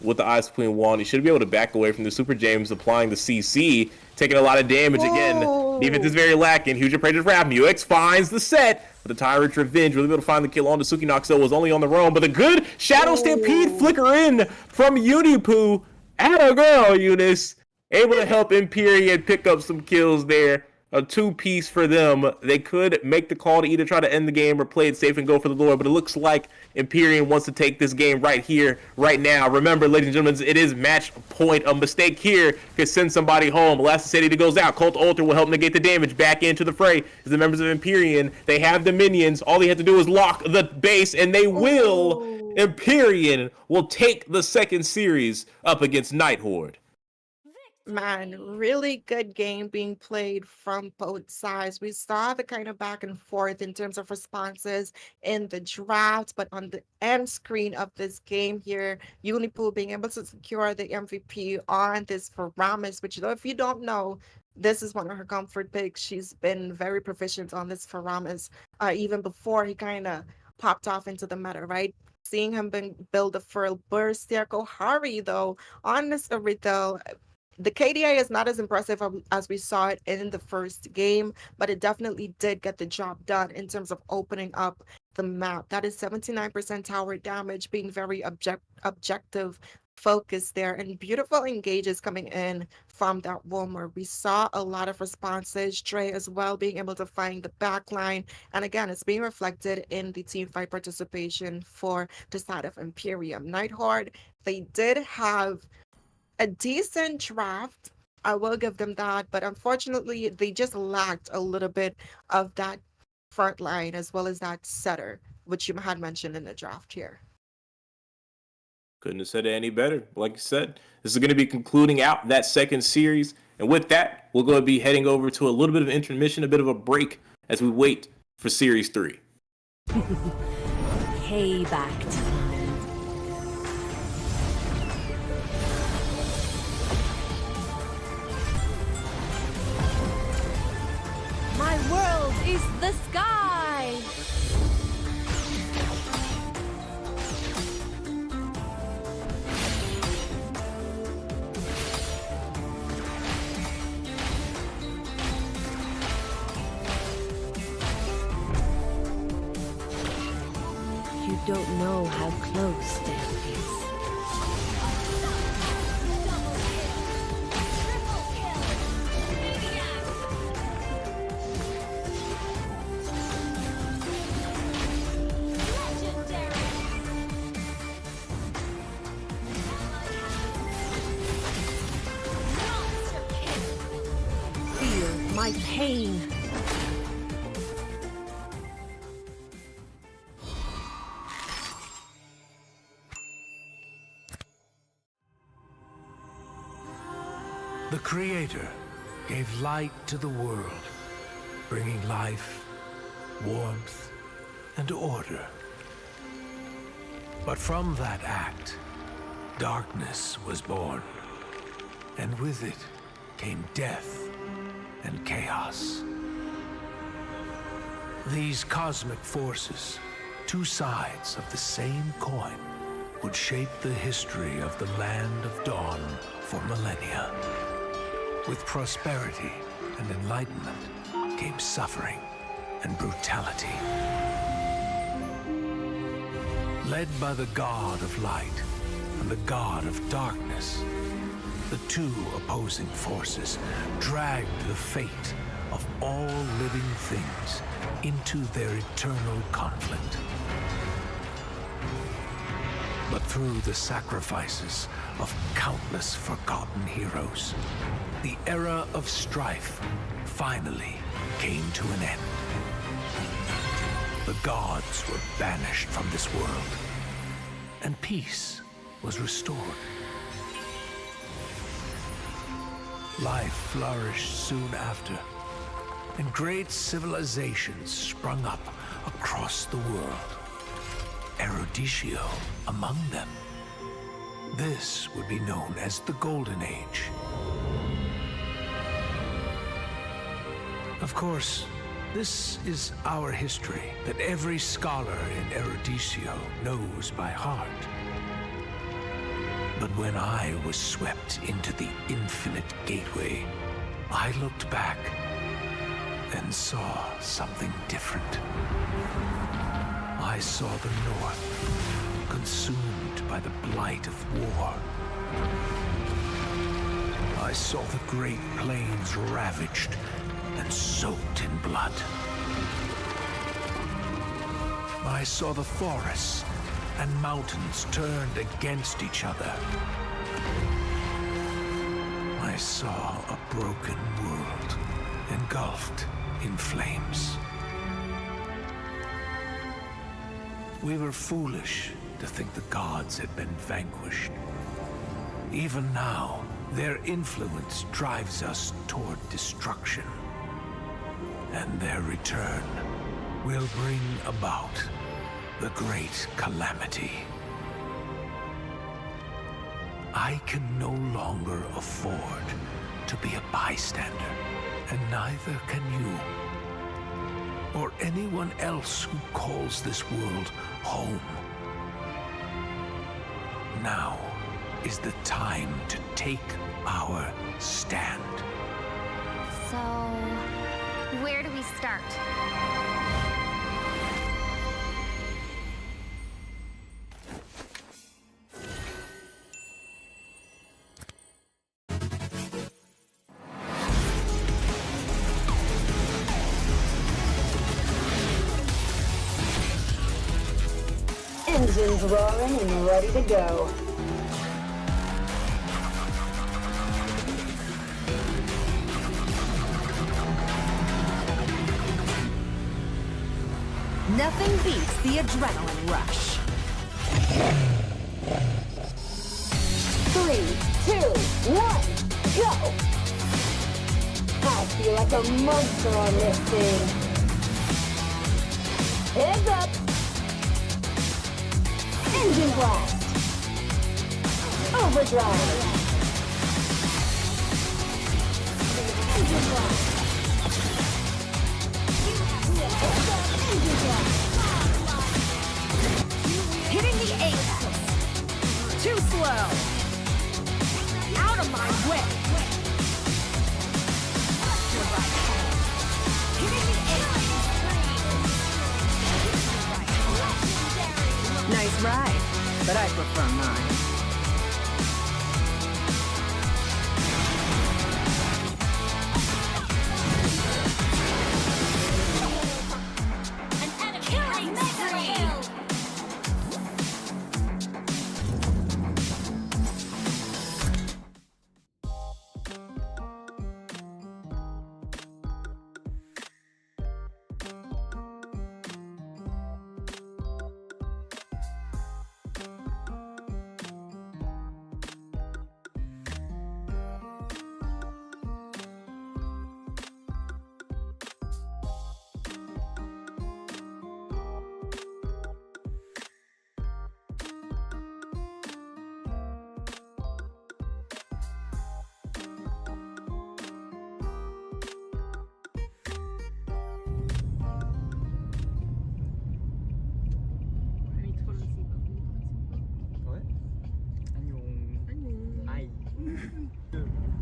J: with the Ice Queen wand. He should be able to back away from the Super James applying the CC, taking a lot of damage again. Defense is very lacking. Huge appraisal for Mux finds the set, but the Tyrant's Revenge really able to find the kill on the Suki Noxo was only on the roam, but the good Shadow Stampede flicker in from Unipoo. Atta girl, Eunice. Able to help Empyrean pick up some kills there. A two-piece for them. They could make the call to either try to end the game or play it safe and go for the Lord, but it looks like Empyrean wants to take this game right here, right now. Remember, ladies and gentlemen, it is match point. A mistake here could send somebody home. Elasticity goes out. Cult Altar will help negate the damage. Back into the fray is the members of Empyrean. They have the minions. All they have to do is lock the base, and they will. Empyrean will take the second series up against Nighthorde.
K: Man, really good game being played from both sides. We saw the kind of back and forth in terms of responses in the draft, but on the end screen of this game here, Unipoo being able to secure the MVP on this Faramis, which, though, if you don't know, this is one of her comfort picks. She's been very proficient on this Faramis, even before he kind of popped off into the meta, right? Seeing him build a Furl Burst there. Kohari, though, on this Irithel, the KDA is not as impressive as we saw it in the first game, but it definitely did get the job done in terms of opening up the map. That is 79% tower damage, being very objective focus there, and beautiful engages coming in from that Wilmer. We saw a lot of responses. Dre as well being able to find the back line, and again, it's being reflected in the team fight participation for the side of Imperium. Nighthorde, they did have a decent draft, I will give them that, but unfortunately they just lacked a little bit of that front line as well as that setter, which you had mentioned in the draft here.
J: Couldn't have said it any better. Like you said, this is going to be concluding out that second series, and with that, we're going to be heading over to a little bit of intermission, a bit of a break as we wait for Series 3.
A: payback time. My world is the sky! You don't know how close death is. Feel my pain.
B: The Creator gave light to the world, bringing life, warmth, and order. But from that act, darkness was born, and with it came death and chaos. These cosmic forces, two sides of the same coin, would shape the history of the Land of Dawn for millennia. With prosperity and enlightenment came suffering and brutality. Led by the God of light and the God of darkness, the two opposing forces dragged the fate of all living things into their eternal conflict. But through the sacrifices of countless forgotten heroes, the era of strife finally came to an end. The gods were banished from this world, and peace was restored. Life flourished soon after, and great civilizations sprung up across the world. Eruditio among them. This would be known as the Golden Age. Of course, this is our history that every scholar in Eruditio knows by heart. But when I was swept into the infinite gateway, I looked back and saw something different. I saw the North consumed by the blight of war. I saw the Great Plains ravaged and soaked in blood. I saw the forests and mountains turned against each other. I saw a broken world engulfed in flames. We were foolish to think the gods had been vanquished. Even now, their influence drives us toward destruction. And their return will bring about the great calamity. I can no longer afford to be a bystander, and neither can you. Or anyone else who calls this world home. Now is the time to take our stand.
C: So, where do we start?
D: Engines roaring and ready to go.
A: Nothing beats the adrenaline rush.
D: 3, 2, 1, go! I feel like a monster on this thing. Heads up! Engine blast. Overdrive. Engine blast. Engine blast.
A: Hitting the apex. Too slow. Out of my way. Hitting the apex. Nice ride, but I prefer mine.
H: Killing spree.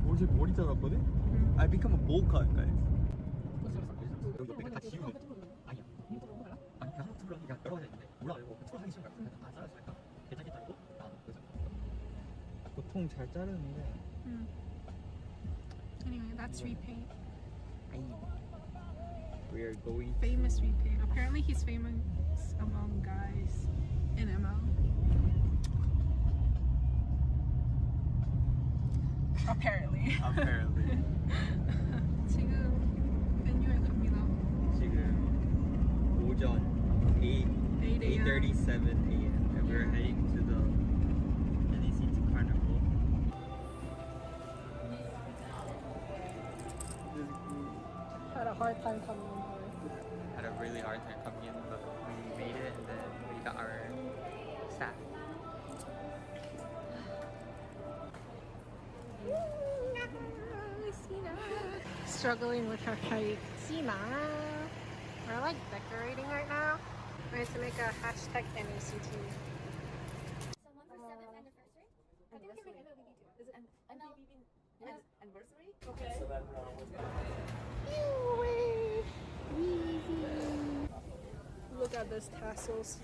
G: 어제 머리 잘랐거든? I become a boca, guys. 여기 옆에 다 지우는. 아니야. 아니 그냥 트롤 하기가 여러 가지 있는데 몰라요. 트롤 하기 싫은 거야. 그냥 다 잘랐으니까 괜찮게 자르고 나는 그래서 보통 잘 자르는데.
F: Anyway, that's repaint.
G: We are going
F: Famous repaint. Apparently he's famous among guys in ML. Apparently.
G: apparently.
F: 지금 venue 갑니다.
G: 지금 오전 8:37 a.m. and we're heading to the NECT Carnival.
F: Had a hard time coming in here.
L: Had a really hard time coming in, but we made it and then we got our staff.
F: Struggling with her height. Sina. We're like decorating right now. We have to make a hashtag NACT.
N: Someone for 7th anniversary? I think we can. Is it anniversary? Okay.
F: Look at this tassels.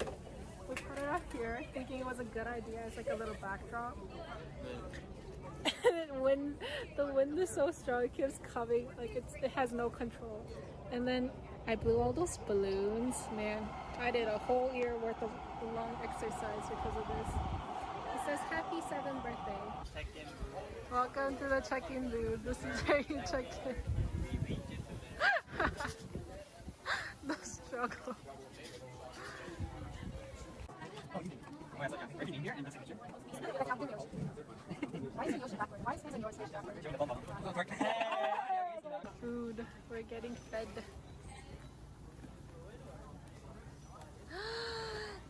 F: We put it up here thinking it was a good idea as like a little backdrop. And when the wind is so strong, it keeps coming, like it has no control. And then I blew all those balloons. Man, I did a whole year worth of long exercise because of this. It says happy 7th birthday.
L: Check-in.
F: Welcome to the check-in booth. This is where you check in. The struggle. Food. We're getting fed.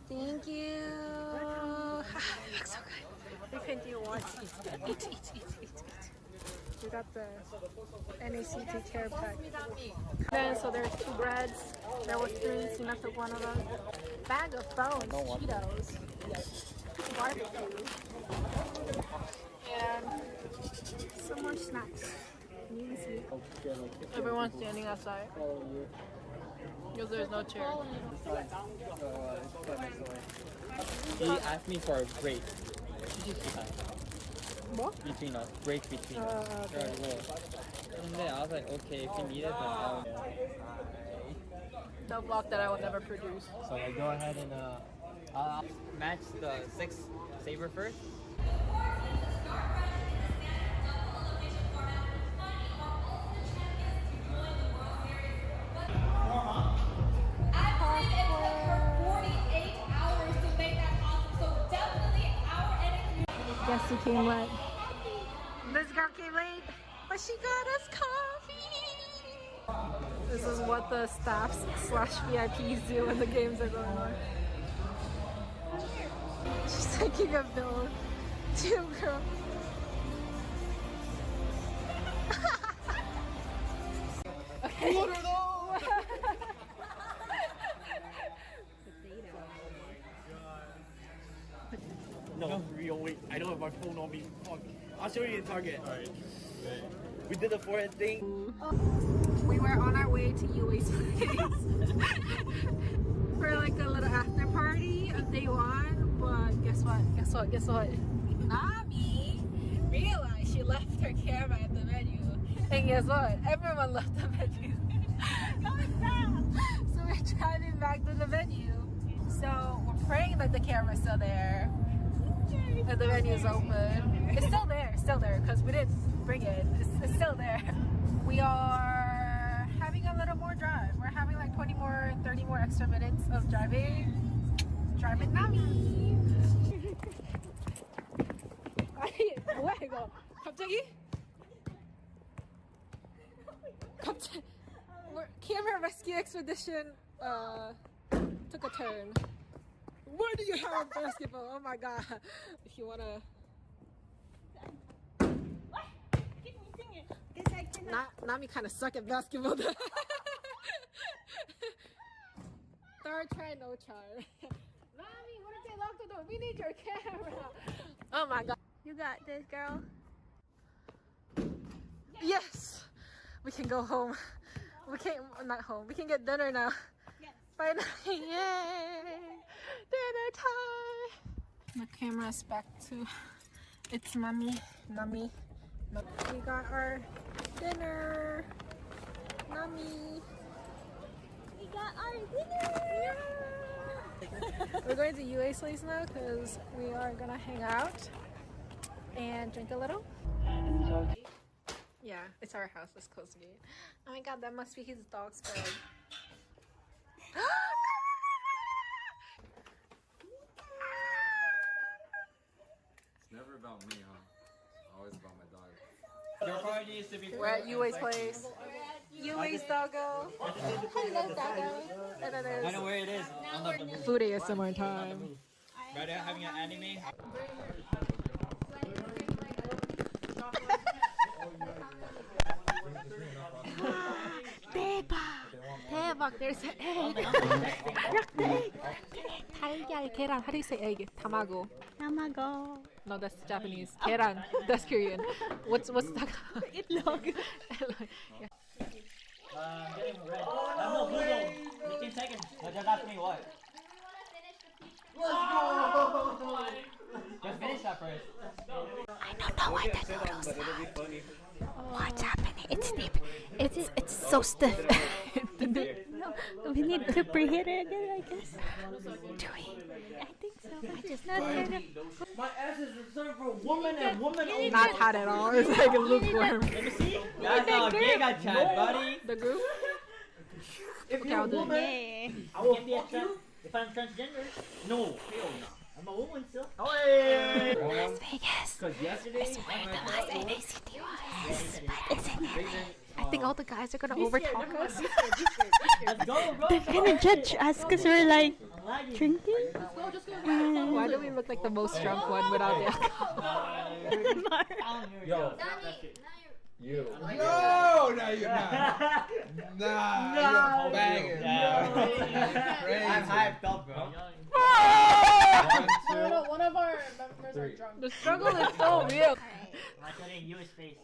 F: Thank you. Looks so good. We can do one. Eat. We got the NACT care pack. Then, so there's 2 breads. There was 3. Sina took one of those. Bag of bones, Cheetos, barbecue, and some more snacks. Everyone's standing outside because there's no chair.
L: He asked me for a break.
F: What?
L: Between us. Break between us.
F: Okay.
L: And then I was like, okay, if you need it, then I'll...
F: The vlog that I will never produce.
L: So I go ahead and match the 6 saber first.
F: Yes, she came late. This girl came late, but she got us coffee. This is what the staffs / VIPs do when the games are going on. taking a bill. Two girls. Okay.
G: What are those? No, real wait. I don't have my phone on me. Fuck. I'll show you the target. Alright. We did the forehead thing.
F: We were on our way to UA's place for like a little after party of day one, but guess what? Nami realized she left her camera at the venue. And guess what? Everyone left the venue. So we're driving back to the venue. So we're praying that the camera's still there. And the venue's open. It's still there, because we didn't bring it. It's still there. We are having a little more drive. We're having like 30 more extra minutes of driving. Driving Nami. Where I go? 갑자기? Camera rescue expedition took a turn. Where do you have basketball? Oh my god. If you wanna Nami kinda suck at basketball. Third try, no charm. Nami, what if they lock the door? We need your camera. Oh my god.
C: You got this, girl.
F: Yes! We can go home. We can't, not home. We can get dinner now.
N: Yes.
F: Finally, yay! Dinner time! The camera's back to its Nami. We got our dinner. Nami.
N: We got our dinner.
F: We're going to UA's place now because we are gonna hang out and drink a little. Yeah, it's our house. Let's close the gate. Oh my god, that must be his dog's bed.
I: It's never about me, huh? Always about my dog.
L: Your party needs to be.
F: We're at UA's place. UA's doggo. Hello, doggo. And then
L: I know
F: there's
L: where it is. On the
F: food ASMR time.
L: right there, having an anime.
F: 대박, there's an egg. 달걀, 계란. How do you say egg? Tamago.
C: Tamago.
F: No, that's Japanese. 계란. That's Korean. What's that?
C: Itlog.
F: Yeah.
L: Getting red. I'm no Google. 15 seconds. No, just ask me what. Let's go! Just finish that first.
C: I don't know why the noodles are. What's happening? It's deep. It's so stiff. No, we need to preheat it again, I guess. Do we? I think so. I just not heard of.
L: My ass is reserved for woman and woman only.
F: Not hot at all. It's like a lukewarm.
L: Let me see. That's how gay got chat, buddy.
F: The group?
L: If
F: Okay,
L: you're
F: I'll
L: a
F: do it.
L: woman,
C: Yeah.
L: I will fuck you. If I'm transgender, no, hell no. I'm a woman still. Oh,
C: Las Vegas.
L: because yesterday,
C: It's where the last NACT was. But it's in LA.
F: I think all the guys are gonna overtalk us.
L: let's go, bro.
C: They're gonna judge us because we're like
L: I'm lagging.
C: drinking.
F: Why do we look like the most drunk one without the alcohol?
M: Yo. You. No, no, you're not. Nah, you're banging.
L: I'm hyped up, bro.
F: One of our members are drunk. The struggle is so real.
L: I'm telling you his face.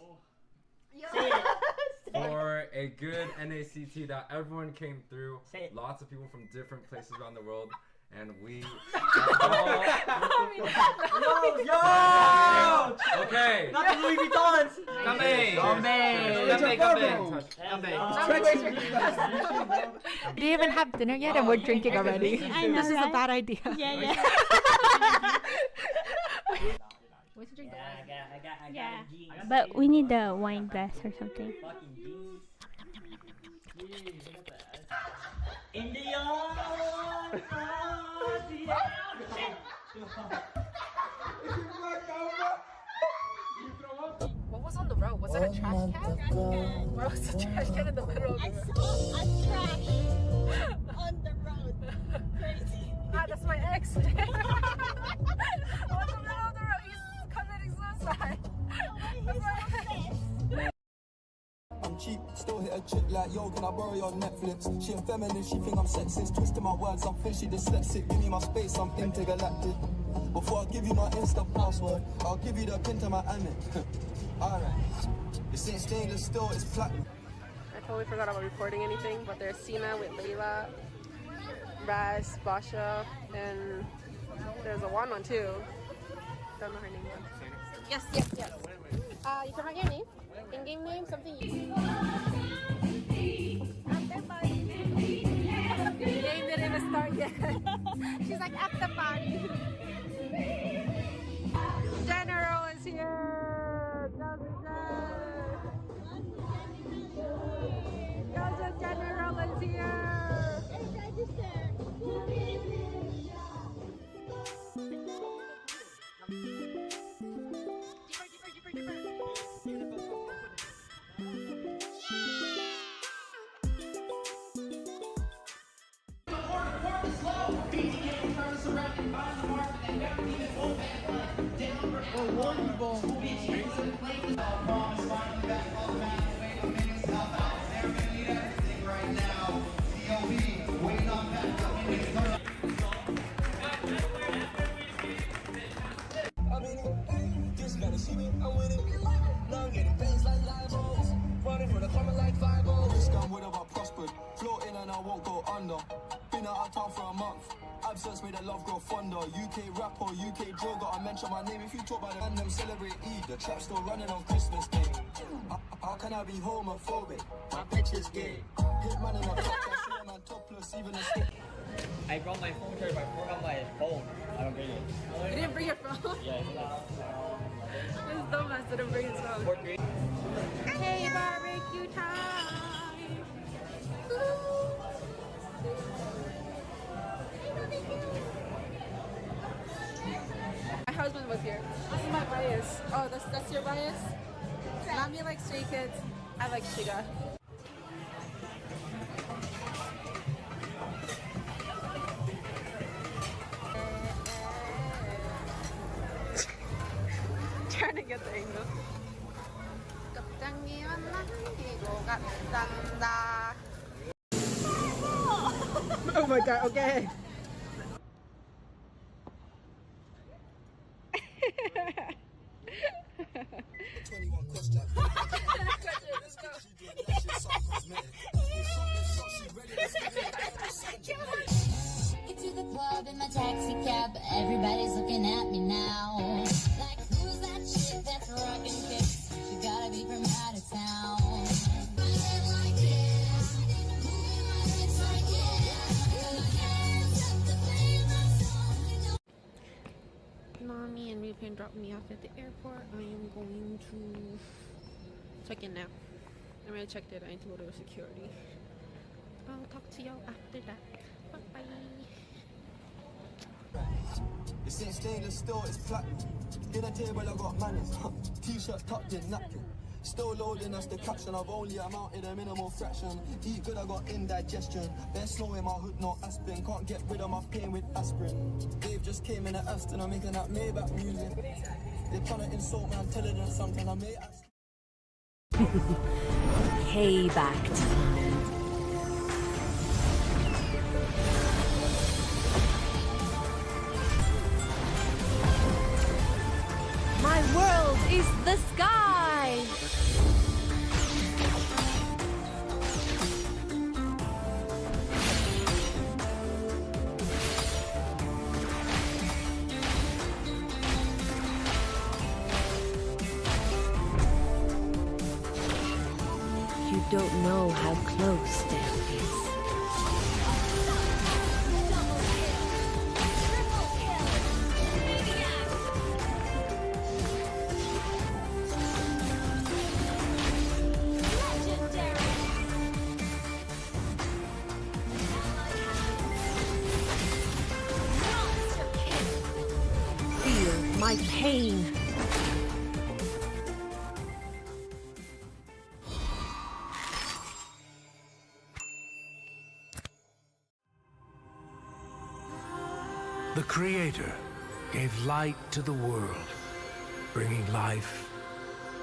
I: For a good NACT that everyone came through.
L: Say it.
I: Lots of people from different places around the world. And we
L: Yo!
I: Okay.
L: Not the Louis Vuittons!
F: We didn't even have dinner yet and we're drinking already.
C: I know,
F: This is a
C: right?
F: bad idea.
C: Yeah.
F: We should drink the
L: I got
C: Yeah.
L: jeans.
C: But we need the wine glass or something.
L: Fucking jeans. India!
F: What was on the road? Was it a trash can? Where was the trash can in the middle of
N: I
F: the road?
N: saw a trash on the road. Crazy.
F: Ah, that's my ex.
E: cheap, still hit a chick like, yo, can I borrow your Netflix? She a feminist, she think I'm sexist, twisting my words, I'm fishy dyslexic, give me my space, I'm intergalactic. Before I give you my Insta password, I'll give you the pin to my Amex. Alright, this ain't stainless steel, it's platinum.
F: I totally forgot about recording anything, but there's Cena with Layla, Raz, Basha, and there's a one too. Don't know her name yet. Yes. You can write your name. In-game name, something you... The game didn't even start yet. She's like, at the party. General is here! Gaza General is here!
E: Just gotta see me, I'm winning. Now I'm getting pains like libels. Running for the common like 5-0. Risk I'm with have prospered. Floating and I won't go under. Been out of town for a month. Absence made the love grow fonder. UK rapper, UK drill, gotta mention my name. If you talk about it and them celebrate Eid, the trap's still running on Christmas Day. How can I be homophobic? My bitch is gay. Hit man in a top, I see a man topless, even a stick.
L: I brought my phone charger, but I forgot my phone. I don't bring it.
F: You didn't bring your phone?
L: Yeah, I forgot.
F: This dumbass didn't bring his phone. Hey, barbecue time! My husband was here. This is my bias. Oh, that's your bias? Mommy likes Stray Kids. I like Shiga. Trying to get the angle. Oh my god, okay.
H: Get to the club in my taxi cab, everybody's looking at me now. Like, who's that chick that's rocking kicks? She gotta be from out of town.
F: Mommy and Moonton dropped me off at the airport. I am going to check in now. I'm gonna check that I need to go to security. I'll talk to y'all after that. Bye bye.
E: This ain't stainless steel, it's platinum. Dinner table, I got manners. T-shirt tucked in, napkin. Still loading, that's the caption. I've only amounted a minimal fraction. Eat good, I got indigestion. There's snow in my hood, no aspirin. Can't get rid of my pain with aspirin. Dave just came in at Aston, I'm making that Maybach music. They're trying to insult my intelligence, something I may ask.
A: Payback time. My world is the sky! You don't know how close death is. Feel my pain.
B: The Creator gave light to the world, bringing life,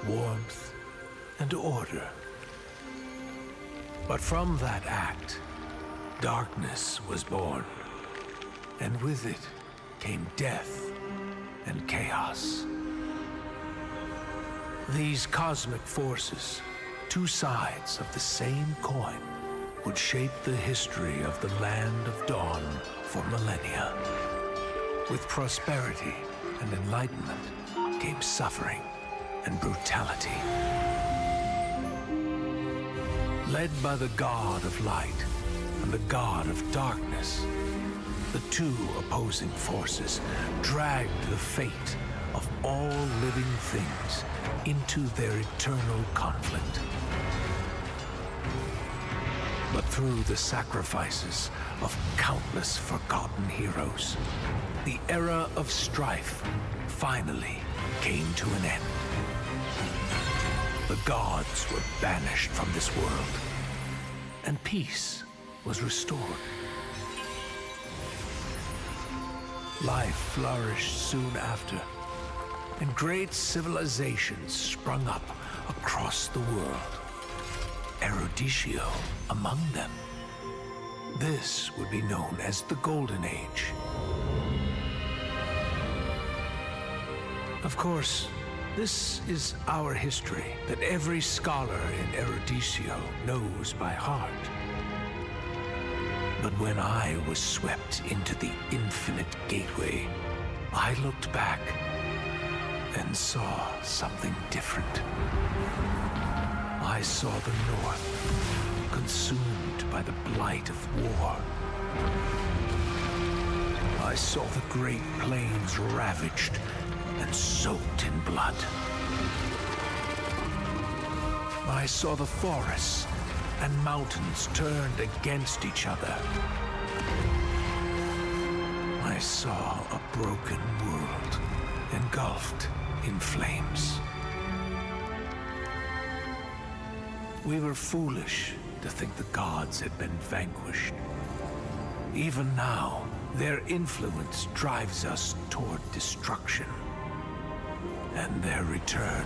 B: warmth, and order. But from that act, darkness was born, and with it came death and chaos. These cosmic forces, two sides of the same coin, would shape the history of the Land of Dawn for millennia. With prosperity and enlightenment came suffering and brutality. Led by the god of light and the god of darkness, the two opposing forces dragged the fate of all living things into their eternal conflict. But through the sacrifices of countless forgotten heroes, the era of strife finally came to an end. The gods were banished from this world, and peace was restored. Life flourished soon after, and great civilizations sprung up across the world, Erudicio among them. This would be known as the Golden Age. Of course, this is our history that every scholar in Erudicio knows by heart. But when I was swept into the infinite gateway, I looked back and saw something different. I saw the North consumed by the blight of war. I saw the Great Plains ravaged and soaked in blood. I saw the forests and mountains turned against each other. I saw a broken world engulfed in flames. We were foolish to think the gods had been vanquished. Even now, their influence drives us toward destruction. And their return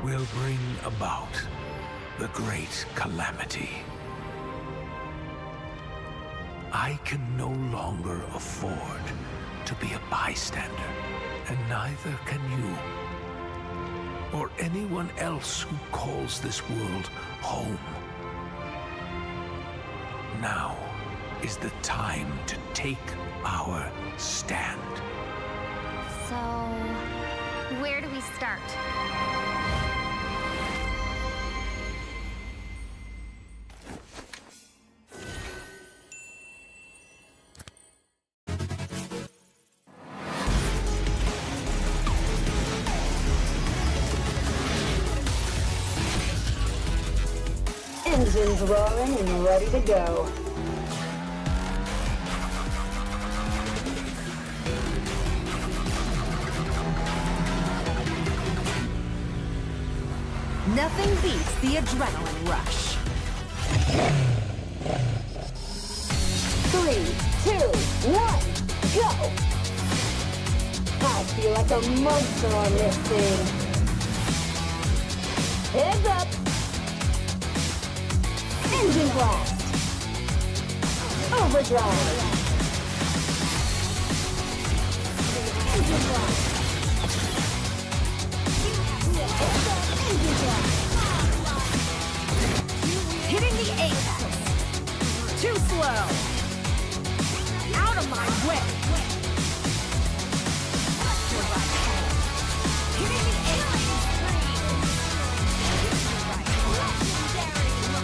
B: will bring about the great calamity. I can no longer afford to be a bystander, and neither can you, or anyone else who calls this world home. Now is the time to take our stand.
C: So, where do we start?
D: Engines roaring and ready to go.
A: Nothing beats the adrenaline rush.
D: 3, 2, 1, go! I feel like a monster on this thing. Heads up! Engine blast! Overdrive! Engine blast! Engine blast!
A: Hitting the apex. Too slow. Out of my way. Hitting the apex.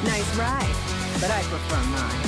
A: Nice ride, but I prefer mine.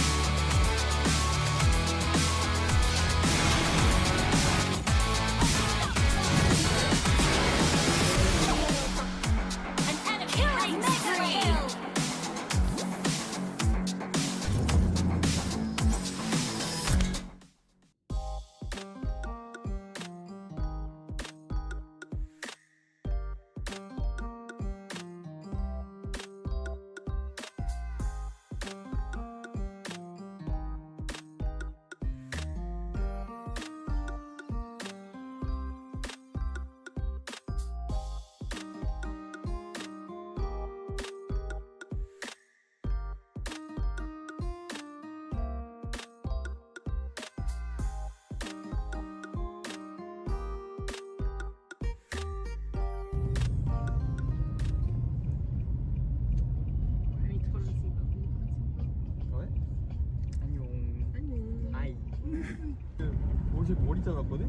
G: 어제 머리 잘랐거든?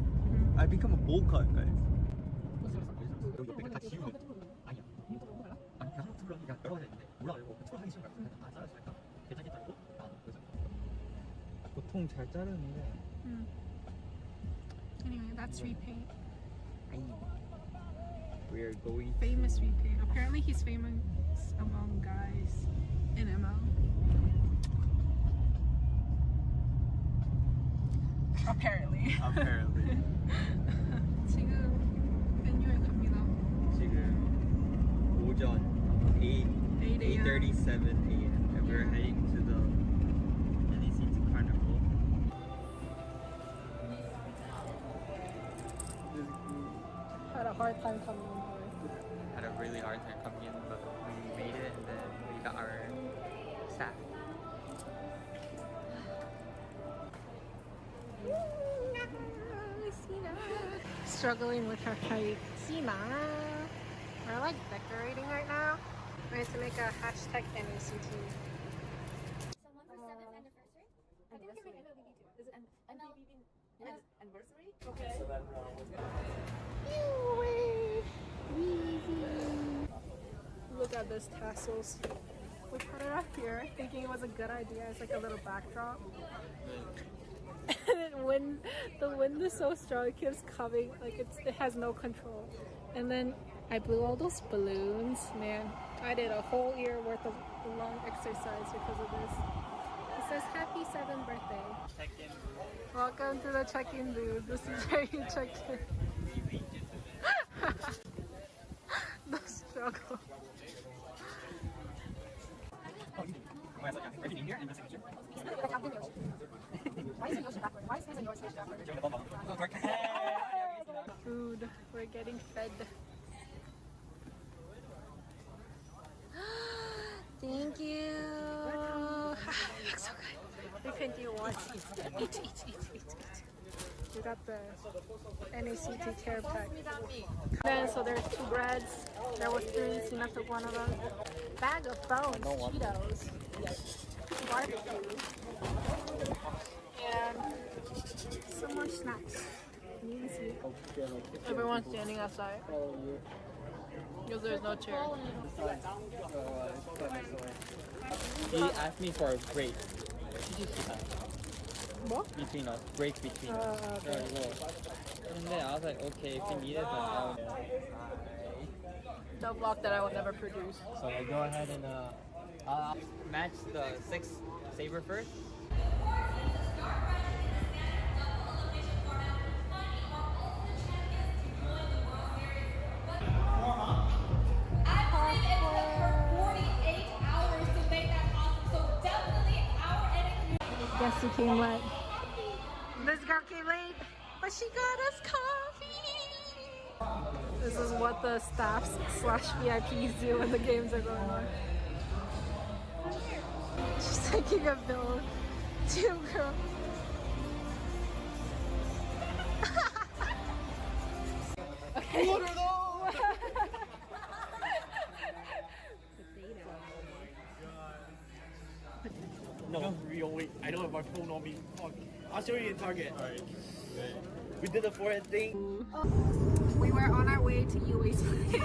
G: I become a bowl cut, guys. 여기 옆에 다 지우는. 아니야. 아니 그냥 한번 틀어 그냥 여러 가지 있는데 올라가려고 틀어 하기 싫은 거야. 그냥 다 잘라주니까 괜찮겠다고 나는 그래서 보통 잘 자르는데.
F: Anyway, that's repaint.
G: We are going
F: Famous repaint. Apparently he's famous among guys in ML. Apparently.
G: apparently.
F: 지금 venue 갑니다.
G: 지금 오전 8:37 a.m. and we're heading to the NECT Carnival.
F: Had a hard time coming in here.
L: Had a really hard time coming in, but we made it, and then we got our staff.
F: Struggling with her height. Sina. We're like decorating right now. We have to make a hashtag NACT.
N: Someone for 7th anniversary? I think you're making MLBB too. Is it MLBB anniversary? Okay.
F: Look at this tassels. We put it up here thinking it was a good idea. It's like a little backdrop. And then when the wind is so strong, it keeps coming. Like it has no control. And then I blew all those balloons. Man, I did a whole year worth of long exercise because of this. It says happy 7th birthday.
L: Check-in.
F: Welcome to the check-in booth. This is where you check in. The struggle. Food. We're getting fed. Thank you. Looks so good. We can do one. Eat. We got the NACT care pack. Then, so there's 2 breads. There was 3. Sina took one of them. Bag of bones, Cheetos, barbecue, and some more snacks. You can see. Everyone's standing outside because there's no chair.
L: He asked me for a break.
F: What?
L: Between us, break between us.
F: Okay.
L: And then I was like, okay, if you need it, then I'll.
F: The vlog that I will never produce.
L: So I go ahead and match the 6 saber first.
F: Guess who came late? This girl came late, but she got us coffee. This is what the staffs / VIPs do when the games are going on. She's taking a bill. 2 girls. Okay. What are those?
G: No, real. Wait, I don't have my phone on me. Fuck. I'll show you in Target. Alright. We did the forehead thing.
F: We were on our way to UA's place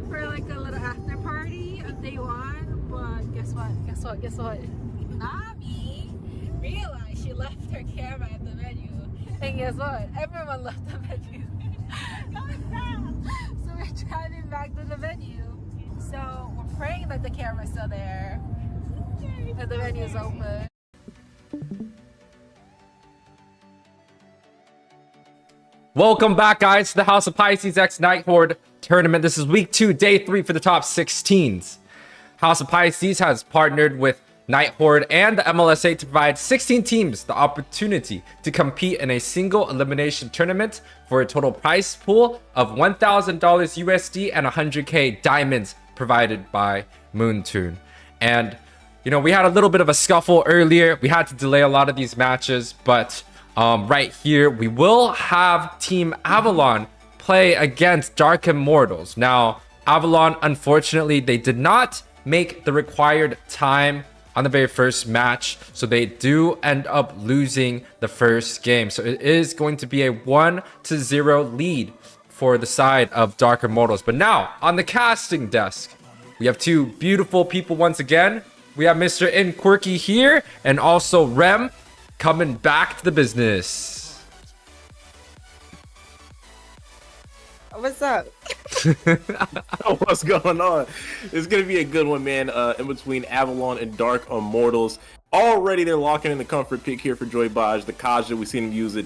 F: for like a little after party on day 1, but guess what? Nami realized she left her camera at the venue, and guess what? Everyone left the venue. So we're driving back to the venue. So we're praying that the camera's still there and the venue's open.
I: Welcome back, guys, to the House of Pisces X Nighthorde tournament. This is week 2, day 3 for the top 16s. House of Pisces has partnered with Nighthorde and the MLSA to provide 16 teams the opportunity to compete in a single elimination tournament for a total prize pool of $1,000 USD and 100k diamonds provided by Moonton. And, you know, we had a little bit of a scuffle earlier. We had to delay a lot of these matches, but right here, we will have Team Avalon play against Dark Immortals. Now, Avalon, unfortunately, they did not make the required time on the very first match. So they do end up losing the first game. So it is going to be a 1-0 lead for the side of Dark Immortals. But now on the casting desk, we have two beautiful people once again. We have Mr. Quirky here and also Rem coming back to the business.
K: What's up?
J: What's going on? It's gonna be a good one, man. In between Avalon and Dark Immortals. Already they're locking in the comfort pick here for Joy Baj. The Kaja, we've seen him use it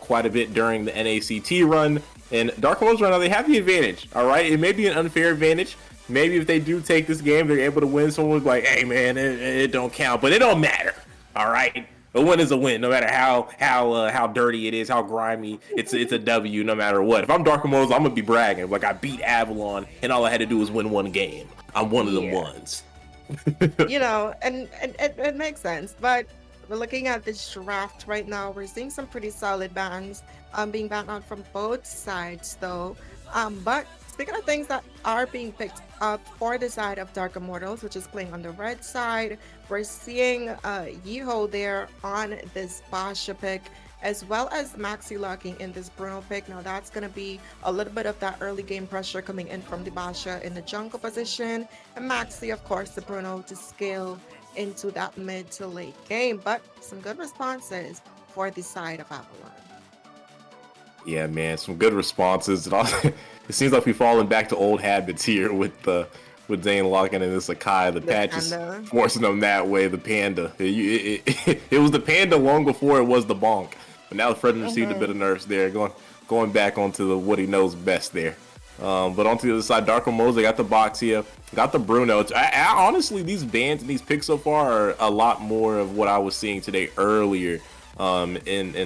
J: quite a bit during the NACT run. And Dark Immortals right now, they have the advantage. All right, it may be an unfair advantage. Maybe if they do take this game, they're able to win. Someone's like, hey man, it don't count, but it don't matter. All right. A win is a win, no matter how dirty it is, how grimy. It's a W, no matter what. If I'm Dark Immortals, I'm gonna be bragging like I beat Avalon, and all I had to do was win one game. I'm one of them ones.
K: You know, and it makes sense. But we're looking at this draft right now. We're seeing some pretty solid bans being banned out from both sides, though. But speaking of things that are being picked up for the side of Dark Immortals, which is playing on the red side, we're seeing Yeeho there on this Basha pick, as well as Maxi locking in this Bruno pick. Now that's going to be a little bit of that early game pressure coming in from the Basha in the jungle position, and Maxi, of course, the Bruno to scale into that mid to late game. But some good responses for the side of Avalon.
J: Yeah, man, some good responses. It seems like we've fallen back to old habits here with Zane locking in this Akai. The patch is forcing them that way. The panda. It was the panda long before it was the bonk. But now Fredden received a bit of nerfs there, going back onto what he knows best there. But onto the other side, Dark Immortals, they got the Boxia, got the Bruno. Honestly, these bans and these picks so far are a lot more of what I was seeing today earlier. In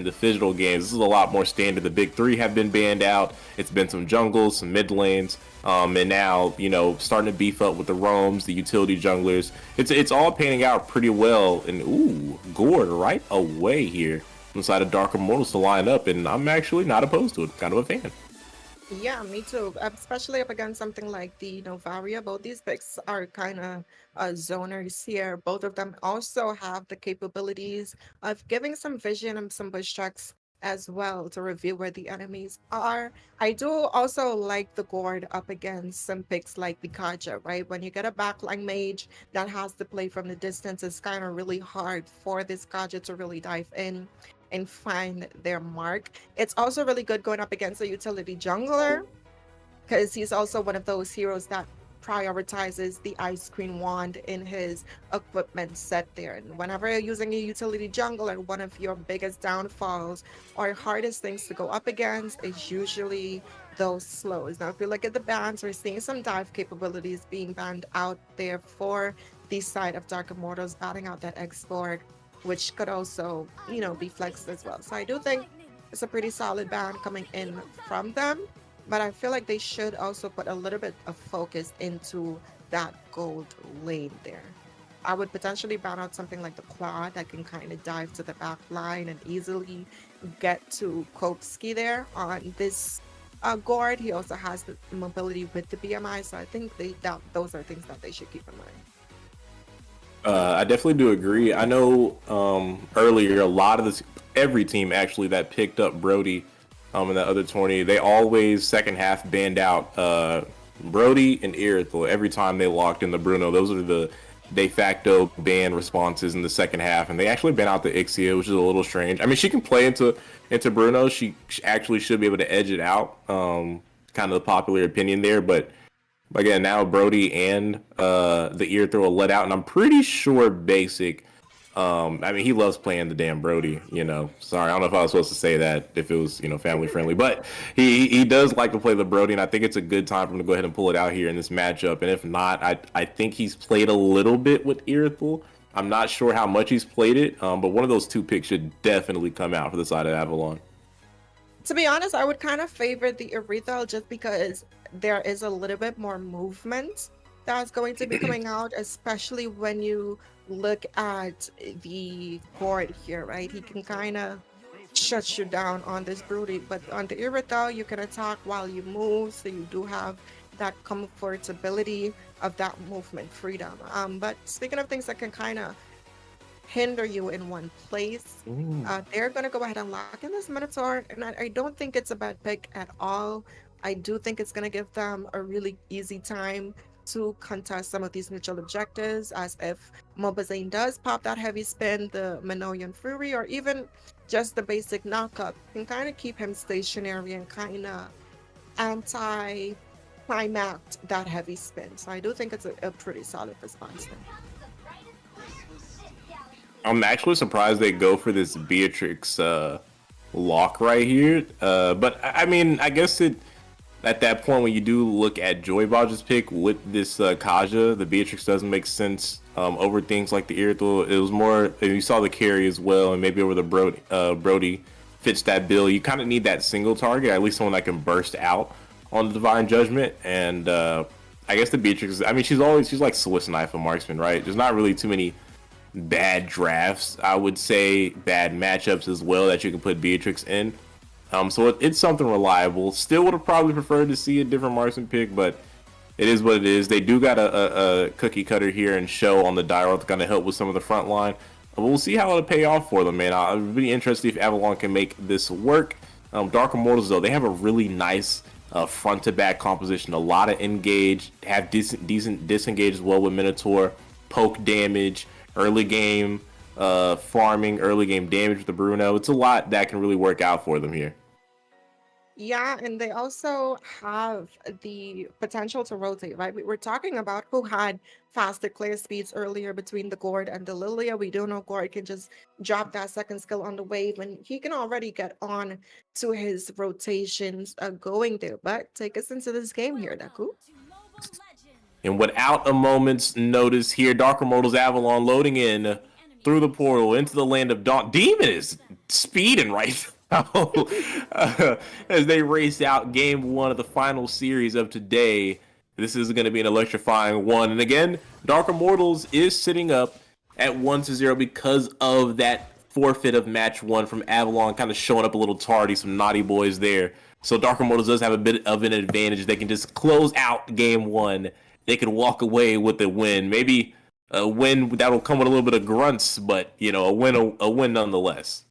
J: the digital games. This is a lot more standard. The big three have been banned out. It's been some jungles, some mid lanes, and now, you know, starting to beef up with the roams, the utility junglers. It's all panning out pretty well. And ooh, Gord right away here inside of Dark Immortals to line up, and I'm actually not opposed to it. Kind of a fan.
K: Yeah, me too. Especially up against something like the Novaria. Both these picks are kind of zoners here. Both of them also have the capabilities of giving some vision and some bush checks as well to reveal where the enemies are. I do also like the Gord up against some picks like the Kaja, right? When you get a backline mage that has to play from the distance, it's kind of really hard for this Kaja to really dive in and find their mark. It's also really good going up against a utility jungler, because he's also one of those heroes that prioritizes the ice queen wand in his equipment set there. And whenever you're using a utility jungler, one of your biggest downfalls or hardest things to go up against is usually those slows. Now if you look at the bans, we're seeing some dive capabilities being banned out there for the side of Dark Immortals, batting out that export, which could also, you know, be flexed as well. So I do think it's a pretty solid ban coming in from them, but I feel like they should also put a little bit of focus into that gold lane there. I would potentially ban out something like the Quad that can kind of dive to the back line and easily get to Kopsky there on this Gord. He also has the mobility with the BMI, so I think those are things that they should keep in mind.
J: I definitely do agree. I know earlier a lot of every team actually that picked up Brody in that other tourney, they always second half banned out Brody and Irithel every time they locked in the Bruno. Those are the de facto ban responses in the second half, and they actually banned out the Ixia, which is a little strange. I mean, she can play into Bruno. She actually should be able to edge it out. Kind of the popular opinion there, but again, now Brody and the ear throw let out, and I'm pretty sure Basic. I mean, he loves playing the damn Brody. You know, sorry, I don't know if I was supposed to say that if it was, you know, family friendly, but he does like to play the Brody, and I think it's a good time for him to go ahead and pull it out here in this matchup. And if not, I think he's played a little bit with Irithel. I'm not sure how much he's played it, but one of those two picks should definitely come out for the side of Avalon.
K: To be honest, I would kind of favor the Irithel just because there is a little bit more movement that's going to be coming out, especially when you look at the board here, right? He can kind of shut you down on this Broody, but on the Irithel, you can attack while you move, so you do have that comfortability of that movement freedom. But speaking of things that can kind of hinder you in one place, they're going to go ahead and lock in this Minotaur, and I don't think it's a bad pick at all. I do think it's going to give them a really easy time to contest some of these neutral objectives, as if Mobazane does pop that heavy spin, the Minoan Fury, or even just the basic knockup can kind of keep him stationary and kind of anti-climax that heavy spin. So I do think it's a pretty solid response there.
J: I'm actually surprised they go for this Beatrix lock right here. But I mean, I guess at that point when you do look at Joy Bodge's pick with this Kaja, the Beatrix doesn't make sense over things like the Irithel. It was more, you saw the carry as well, and maybe over the Brody fits that bill. You kind of need that single target, at least someone that can burst out on the Divine Judgment. And I guess the Beatrix, I mean, she's like Swiss knife of marksman, right? There's not really too many bad drafts, I would say, bad matchups as well that you can put Beatrix in. So it's something reliable. Still would have probably preferred to see a different marksman pick, but it is what it is. They do got a cookie cutter here and show on the dial to kind of help with some of the front line. But we'll see how it'll pay off for them, man. I'm really interested if Avalon can make this work. Dark Immortals, though, they have a really nice front to back composition, a lot of engage, have decent disengage as well with Minotaur, poke damage, early game farming, early game damage with the Bruno. It's a lot that can really work out for them here.
K: Yeah, and they also have the potential to rotate, right? We were talking about who had faster clear speeds earlier between the Gord and the Lilia. We do know Gord can just drop that second skill on the wave, and he can already get on to his rotations going there. But take us into this game here, Deku.
J: And without a moment's notice here, Dark Immortals Avalon loading in through the portal into the land of Dawn. Demon is speeding right now as they race out game one of the final series of today. This is going to be an electrifying one. And again, Dark Immortals is sitting up at 1-0 because of that forfeit of match one from Avalon, kind of showing up a little tardy, some naughty boys there. So Dark Immortals does have a bit of an advantage. They can just close out game one. They could walk away with a win. Maybe a win that'll come with a little bit of grunts, but you know, a win nonetheless.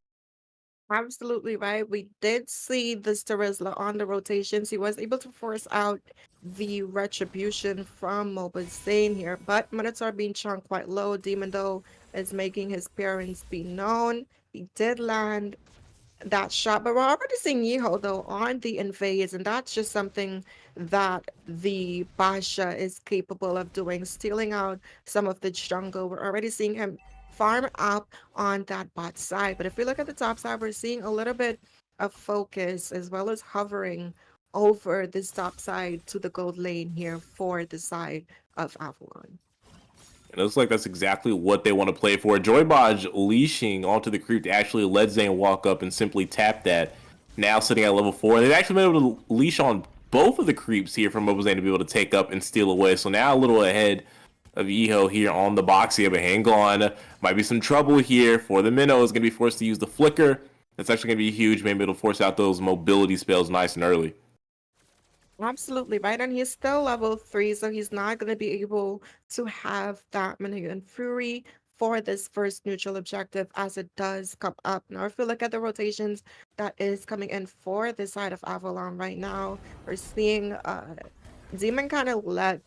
K: Absolutely right. We did see the Starizla on the rotations. He was able to force out the retribution from Mobazane here, but Minotaur being chunked quite low. Demon, though, is making his appearance be known. He did land that shot, but we're already seeing Yeho, though, on the invades, and that's just something that the Basha is capable of doing, stealing out some of the jungle. We're already seeing him farm up on that bot side, but if we look at the top side, we're seeing a little bit of focus as well as hovering over this top side to the gold lane here for the side of Avalon.
J: It looks like that's exactly what they want to play for. Joybodge leashing onto the creep to actually let Zane walk up and simply tap that. Now sitting at level 4. And they've actually been able to leash on both of the creeps here from Mobazane to be able to take up and steal away. So now a little ahead of Eho here on the box here, but hang on. Might be some trouble here for the Minnow. Is going to be forced to use the Flicker. That's actually going to be huge. Maybe it'll force out those mobility spells nice and early.
K: Absolutely right, and he's still level 3, so he's not going to be able to have that Minoan Fury for this first neutral objective as it does come up. Now, if we look at the rotations that is coming in for the side of Avalon right now, we're seeing Demon kind of let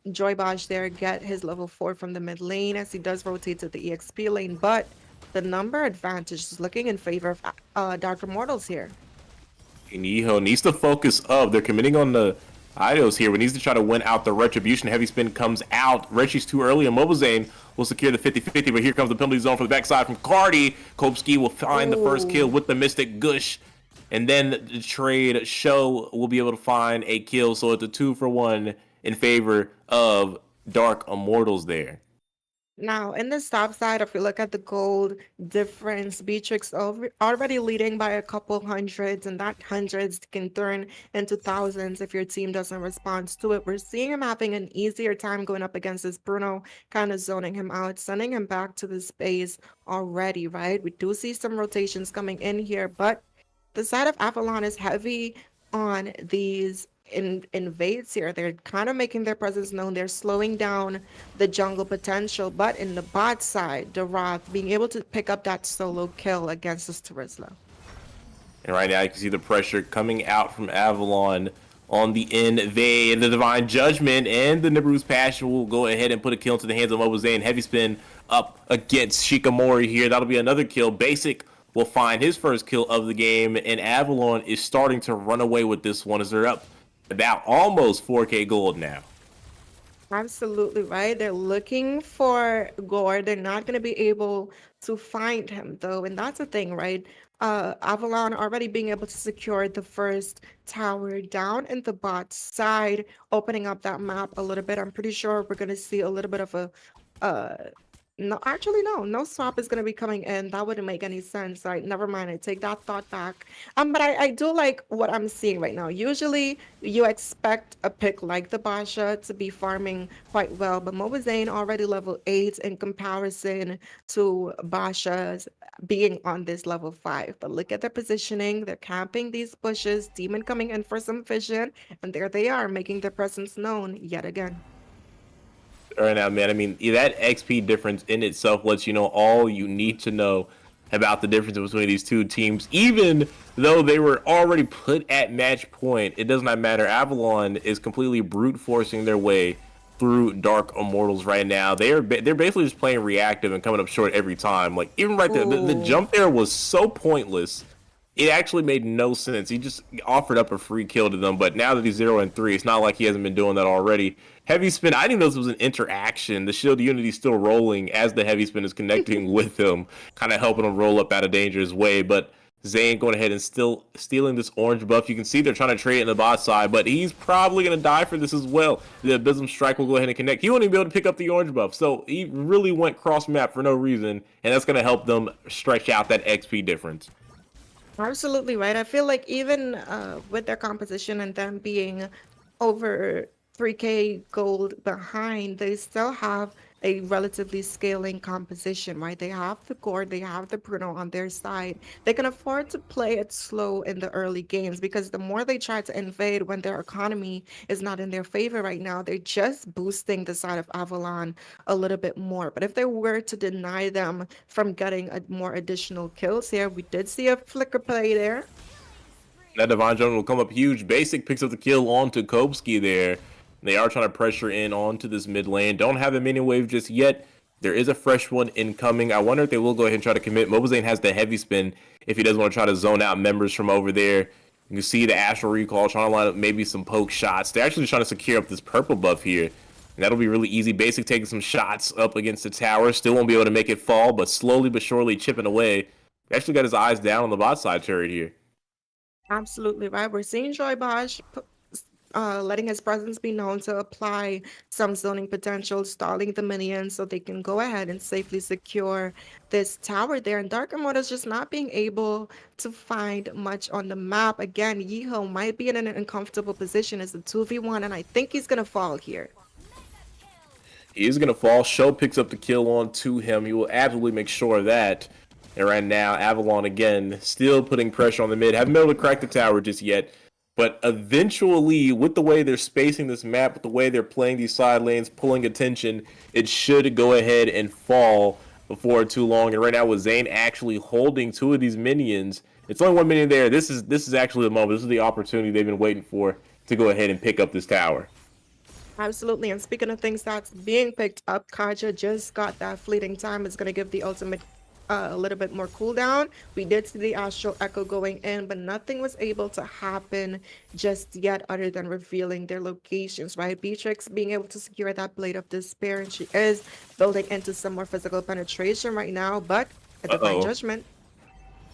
K: Joybodge there get his level 4 from the mid lane as he does rotate to the EXP lane, but the number advantage is looking in favor of Dark Immortals here.
J: Eho needs to focus up. They're committing on the idols here, but needs to try to win out the retribution. Heavy spin comes out. Reggie's too early, and Mobazane will secure the 50-50, but here comes the penalty zone for the backside from Cardi. Kopsky will find the first kill with the Mystic Gush, and then the trade show will be able to find a kill. So it's a 2-for-1 in favor of Dark Immortals there.
K: Now, in the top side, if we look at the gold difference, Beatrix already leading by a couple hundreds, and that hundreds can turn into thousands if your team doesn't respond to it. We're seeing him having an easier time going up against this Bruno, kind of zoning him out, sending him back to the space already, right? We do see some rotations coming in here, but the side of Avalon is heavy on these invades here. They're kind of making their presence known. They're slowing down the jungle potential, but in the bot side, the Wrath being able to pick up that solo kill against this Terizla.
J: And right now you can see the pressure coming out from Avalon on the invade, the Divine Judgment, and the Nibiru's Passion will go ahead and put a kill into the hands of Mobile Heavy spin up against Shikamori here. That'll be another kill. Basic will find his first kill of the game, and Avalon is starting to run away with this one as they're up about almost 4K gold now.
K: Absolutely right. They're looking for Gore. They're not going to be able to find him, though. And that's the thing, right? Avalon already being able to secure the first tower down in the bot side, opening up that map a little bit. I'm pretty sure we're going to see a little bit of a no, actually, no swap is gonna be coming in. That wouldn't make any sense. Right, never mind. I take that thought back. But I do like what I'm seeing right now. Usually, you expect a pick like the Basha to be farming quite well, but Mobazane already level 8 in comparison to Basha's being on this level 5. But look at their positioning. They're camping these bushes. Demon coming in for some vision, and there they are, making their presence known yet again.
J: Right now, man, I mean, that XP difference in itself lets you know all you need to know about the difference between these two teams. Even though they were already put at match point, it does not matter. Avalon is completely brute forcing their way through Dark Immortals right now. They're basically just playing reactive and coming up short every time. Like, even right there, the jump there was so pointless. It actually made no sense. He just offered up a free kill to them, but now that he's 0-3, it's not like he hasn't been doing that already. Heavy spin, I didn't even know this was an interaction. The shield unity still rolling as the heavy spin is connecting with him, kind of helping him roll up out of danger's way. But Zane going ahead and still stealing this orange buff. You can see they're trying to trade it in the bot side, but he's probably going to die for this as well. The Abysm Strike will go ahead and connect. He won't even be able to pick up the orange buff, so he really went cross map for no reason, and that's going to help them stretch out that XP difference.
K: Absolutely right. I feel like even with their composition and them being over 3K gold behind, they still have a relatively scaling composition, right? They have the Gord, they have the Bruno on their side. They can afford to play it slow in the early games because the more they try to invade when their economy is not in their favor right now, they're just boosting the side of Avalon a little bit more. But if they were to deny them from getting more additional kills here, we did see a flicker play there.
J: That Divine Judgment will come up huge. Basic picks up the kill onto Kopsky there. They are trying to pressure in onto this mid lane. Don't have a mini wave just yet. There is a fresh one incoming. I wonder if they will go ahead and try to commit. Mobazane has the heavy spin if he doesn't want to try to zone out members from over there. You can see the Astral Recall trying to line up maybe some poke shots. They're actually trying to secure up this purple buff here. And that'll be really easy. Basic taking some shots up against the tower. Still won't be able to make it fall, but slowly but surely chipping away. He actually got his eyes down on the bot side turret here.
K: Absolutely right. We're seeing Joy Bosch letting his presence be known to apply some zoning potential, stalling the minions so they can go ahead and safely secure this tower there. And Dark Immortals just not being able to find much on the map. Again, Yeho might be in an uncomfortable position as a 2v1, and I think he's going to fall here.
J: He is going to fall. Show picks up the kill on to him. He will absolutely make sure of that. And right now, Avalon again, still putting pressure on the mid. Haven't been able to crack the tower just yet. But eventually, with the way they're spacing this map, with the way they're playing these side lanes, pulling attention, it should go ahead and fall before too long. And right now, with Zane actually holding two of these minions, it's only one minion there. This is actually the moment. This is the opportunity they've been waiting for to go ahead and pick up this tower.
K: Absolutely. And speaking of things that's being picked up, Kaja just got that fleeting time. It's going to give the ultimate a little bit more cooldown. We did see the Astral Echo going in, but nothing was able to happen just yet other than revealing their locations, right? Beatrix being able to secure that Blade of Despair, and she is building into some more physical penetration right now, but a Divine Judgment.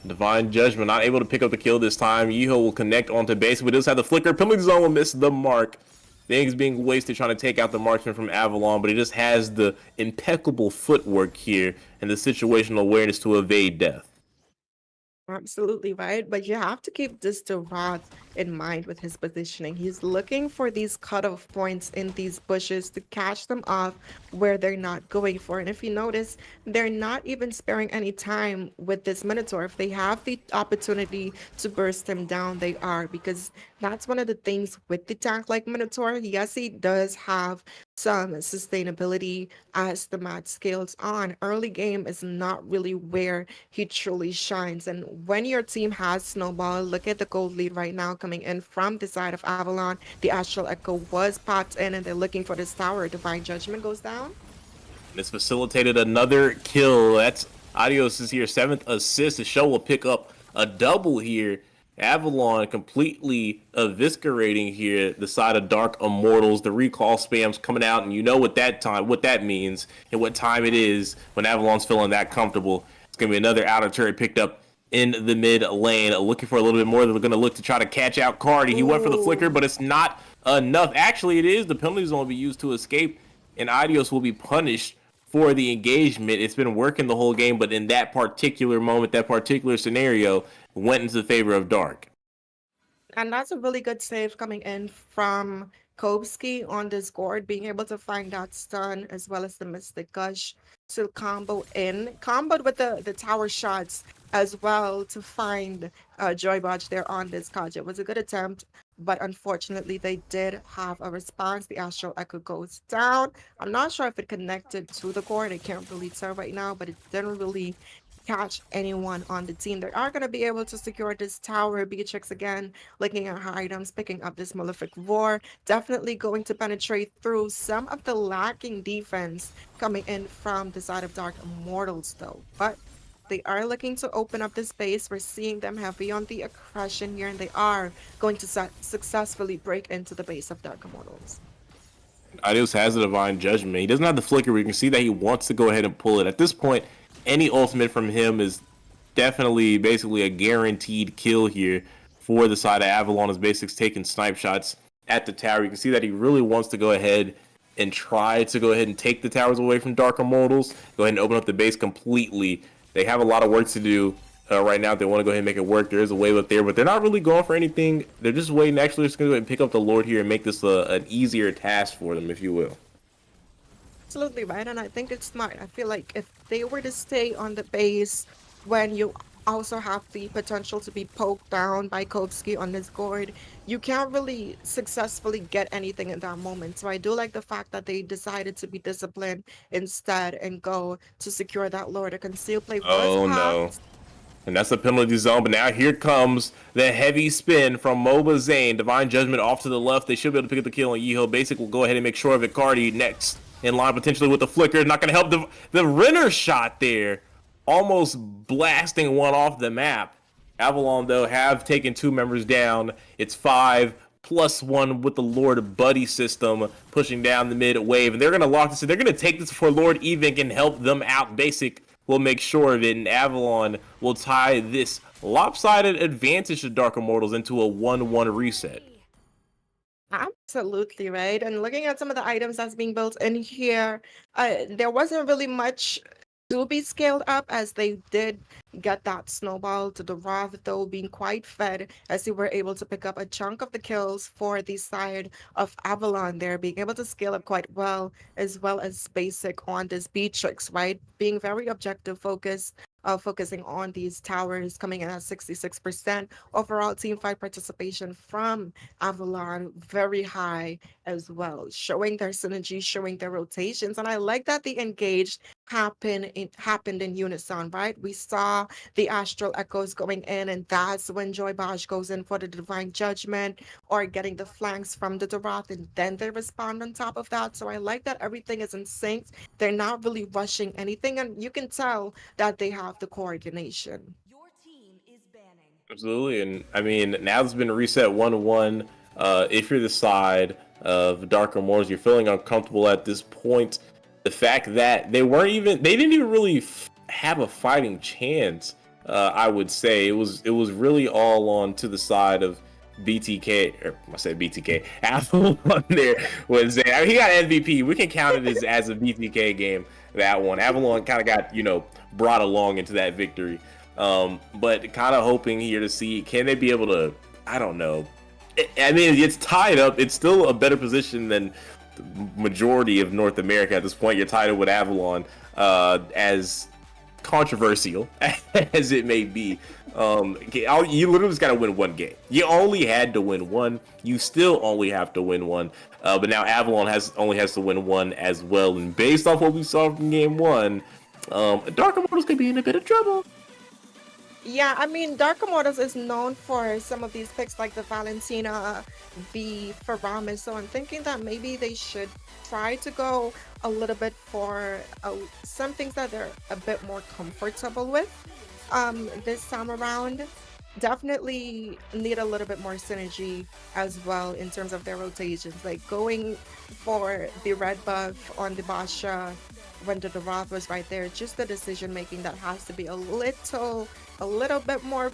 J: Divine Judgment not able to pick up the kill this time. Yeho will connect onto base, but does have the flicker. Penalty zone will miss the mark. Things being wasted trying to take out the marksman from Avalon, but he just has the impeccable footwork here and the situational awareness to evade death.
K: Absolutely right, but you have to keep this Wrath in mind with his positioning. He's looking for these cutoff points in these bushes to catch them off where they're not going for. And if you notice, they're not even sparing any time with this Minotaur. If they have the opportunity to burst him down, they are, because that's one of the things with the tank like Minotaur. Yes, he does have some sustainability as the match scales on. Early game is not really where he truly shines. And when your team has Snowball, look at the gold lead right now coming in from the side of Avalon. The Astral Echo was popped in and they're looking for this tower. Divine Judgment goes down.
J: This facilitated another kill. That's Adios is here, 7th assist. The show will pick up a double here. Avalon completely eviscerating here the side of Dark Immortals. The recall spam's coming out, and you know what that means and what time it is when Avalon's feeling that comfortable. It's gonna be another outer turret picked up in the mid lane, looking for a little bit more. They're gonna look to try to catch out Cardi. He went for the flicker, but it's not enough. Actually, it is. The penalties will be used to escape, and Adios will be punished for the engagement. It's been working the whole game, but in that particular moment, that particular scenario, went into the favor of Dark.
K: And that's a really good save coming in from Kobski on this Gord, being able to find that stun as well as the Mystic Gush to combo in. Comboed with the tower shots as well to find Joy Bodge there on this Kaj. It was a good attempt, but unfortunately they did have a response. The Astral Echo goes down. I'm not sure if it connected to the Gord. I can't really tell right now, but it didn't really catch anyone on the team. They are going to be able to secure this tower. Beatrix again looking at her items, picking up this Malefic Roar, definitely going to penetrate through some of the lacking defense coming in from the side of Dark Immortals though. But they are looking to open up the space. We're seeing them heavy on the aggression here, and they are going to successfully break into the base of Dark Immortals.
J: Adios has a Divine Judgment. He doesn't have the flicker, but you can see that he wants to go ahead and pull it. At this point, any ultimate from him is definitely basically a guaranteed kill here for the side of Avalon, as Basics taking snipe shots at the tower. You can see that he really wants to go ahead and try to go ahead and take the towers away from Dark Immortals, go ahead and open up the base completely. They have a lot of work to do right now. They want to go ahead and make it work. There is a wave up there, but they're not really going for anything. They're just waiting. Actually, just going to go ahead and pick up the Lord here and make this an easier task for them, if you will.
K: Absolutely right, and I think it's smart. I feel like if they were to stay on the base when you also have the potential to be poked down by Kovsky on this Gord, you can't really successfully get anything in that moment. So I do like the fact that they decided to be disciplined instead and go to secure that Lord. A concealed play was
J: no. And that's the penalty zone, but now here comes the heavy spin from Moba Zane. Divine Judgment off to the left. They should be able to pick up the kill on Yeho. Basic will go ahead and make sure of it. Cardi next in line potentially with the flicker. Not going to help the Renner shot there. Almost blasting one off the map. Avalon, though, have taken 2 members down. It's 5+1 with the Lord Buddy system pushing down the mid wave. And they're going to lock this in. They're going to take this before Lord even can help them out. Basic will make sure of it. And Avalon will tie this lopsided advantage to Dark Immortals into a 1-1 reset.
K: Absolutely right. And looking at some of the items that's being built in here, there wasn't really much to be scaled up, as they did get that snowball to the Wrath, though being quite fed as they were able to pick up a chunk of the kills for the side of Avalon there, being able to scale up quite well as Basic on this Beatrix, right? Being very objective focused, focusing on these towers, coming in at 66%. Overall team fight participation from Avalon very high as well, showing their synergy, showing their rotations. And I like that the engaged happened in unison, right? We saw the Astral Echoes going in, and that's when Joy Bodge goes in for the Divine Judgment or getting the flanks from the Darath, and then they respond on top of that. So I like that everything is in sync. They're not really rushing anything, and you can tell that they have the coordination.
A: Your team is banning.
J: Absolutely, and I mean, now it's been reset 1-1. If you're the side of Dark Immortals, you're feeling uncomfortable at this point. The fact that they didn't even really have a fighting chance, I would say. It was really all on to the side of BTK, or I said BTK, Avalon there was there. I mean, he got MVP. We can count it as a BTK game, that one. Avalon kind of got, brought along into that victory. But kind of hoping here to see, can they be able to, I don't know. I mean, it's tied up. It's still a better position than the majority of North America at this point. You're tied up with Avalon, as controversial as it may be. You literally just got to win one game. You only had to win one. You still only have to win one. But now Avalon only has to win one as well. And based off what we saw from game one, Dark Immortals could be in a bit of trouble.
K: Yeah, I mean, Dark Immortals is known for some of these picks like the Valentina v Ferramis, so I'm thinking that maybe they should try to go a little bit for some things that they're a bit more comfortable with this time around. Definitely need a little bit more synergy as well in terms of their rotations, like going for the red buff on the Basha when the Wrath was right there. Just the decision making that has to be a little bit more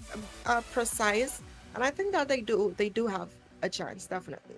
K: precise, and I think that they do have a chance, definitely.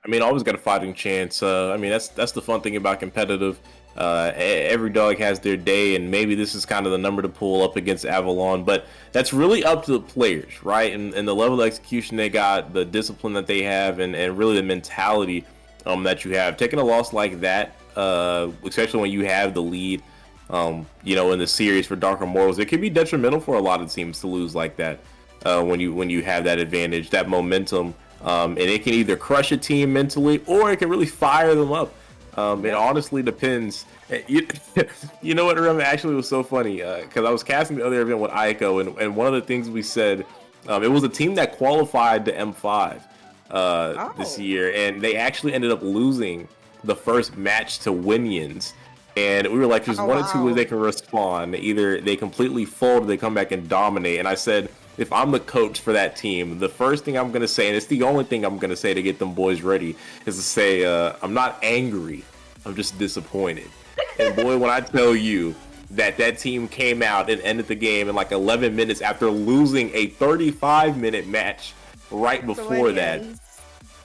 J: I mean, always got a fighting chance. I mean, that's the fun thing about competitive. Every dog has their day, and maybe this is kind of the number to pull up against Avalon, but that's really up to the players, right? And the level of execution they got, the discipline that they have, and really the mentality that you have. Taking a loss like that, especially when you have the lead, you know, in the series for Dark Immortals, it can be detrimental for a lot of teams to lose like that. When you have that advantage, that momentum, and it can either crush a team mentally or it can really fire them up. It honestly depends. You know what, Rem, actually was so funny because I was casting the other event with Aiko, and one of the things we said, it was a team that qualified to M5 this year, and they actually ended up losing the first match to Winions. And we were like, there's one or two ways they can respond. Either they completely fold or they come back and dominate. And I said, if I'm the coach for that team, the first thing I'm going to say, and it's the only thing I'm going to say to get them boys ready, is to say, I'm not angry. I'm just disappointed. And boy, when I tell you that team came out and ended the game in like 11 minutes after losing a 35-minute match right before that.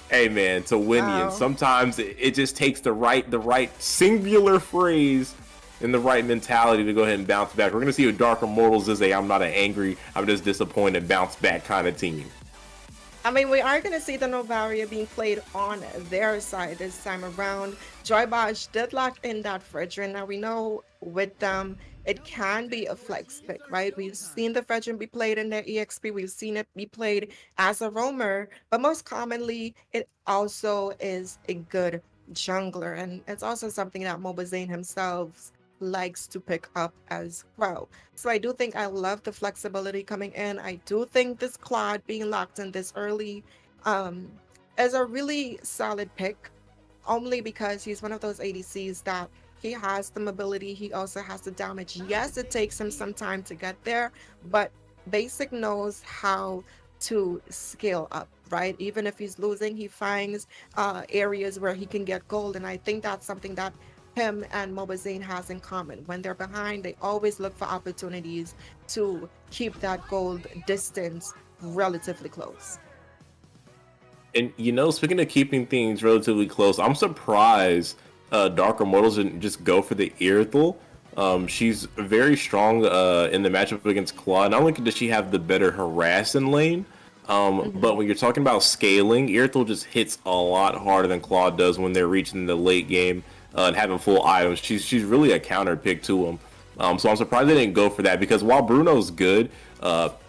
J: Hey man, to win you. Sometimes it just takes the right singular phrase and the right mentality to go ahead and bounce back. We're gonna see what Dark Immortals is I'm not an angry, I'm just disappointed bounce back kind of team.
K: I mean, we are going to see the Novaria being played on their side this time around. Joybosh did lock in that Fredrin. Now we know with them, it can be a flex pick, right? We've seen the Fredrin be played in their EXP. We've seen it be played as a roamer, but most commonly, it also is a good jungler. And it's also something that Mobazane himself likes to pick up as well. So I do think I love the flexibility coming in. I do think this Claude being locked in this early is a really solid pick, only because he's one of those ADCs that he has the mobility, he also has the damage. Yes, it takes him some time to get there, but Basic knows how to scale up, right? Even if he's losing, he finds areas where he can get gold, and I think that's something that him and Mobazane has in common. When they're behind, they always look for opportunities to keep that gold distance relatively close.
J: And you know, speaking of keeping things relatively close, I'm surprised Dark Immortals didn't just go for the Irithel. She's very strong in the matchup against Claude. Not only does she have the better harass in lane, but when you're talking about scaling, Irithel just hits a lot harder than Claude does when they're reaching the late game. And having full items, she's really a counter pick to him. So I'm surprised they didn't go for that, because while Bruno's good,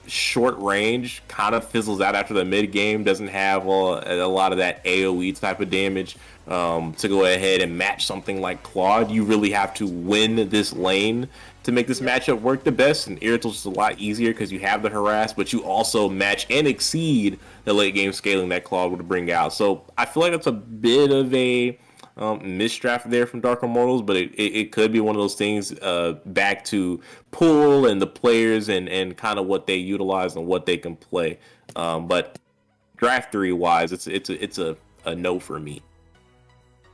J: short range kind of fizzles out after the mid game, doesn't have a lot of that AoE type of damage to go ahead and match something like Claude. You really have to win this lane to make this matchup work the best, and Irritel's just a lot easier because you have the harass, but you also match and exceed the late game scaling that Claude would bring out. So I feel like that's a bit of a misdraft there from Dark Immortals, but it could be one of those things back to pool and the players and kind of what they utilize and what they can play. But draft 3 wise, it's a no for me.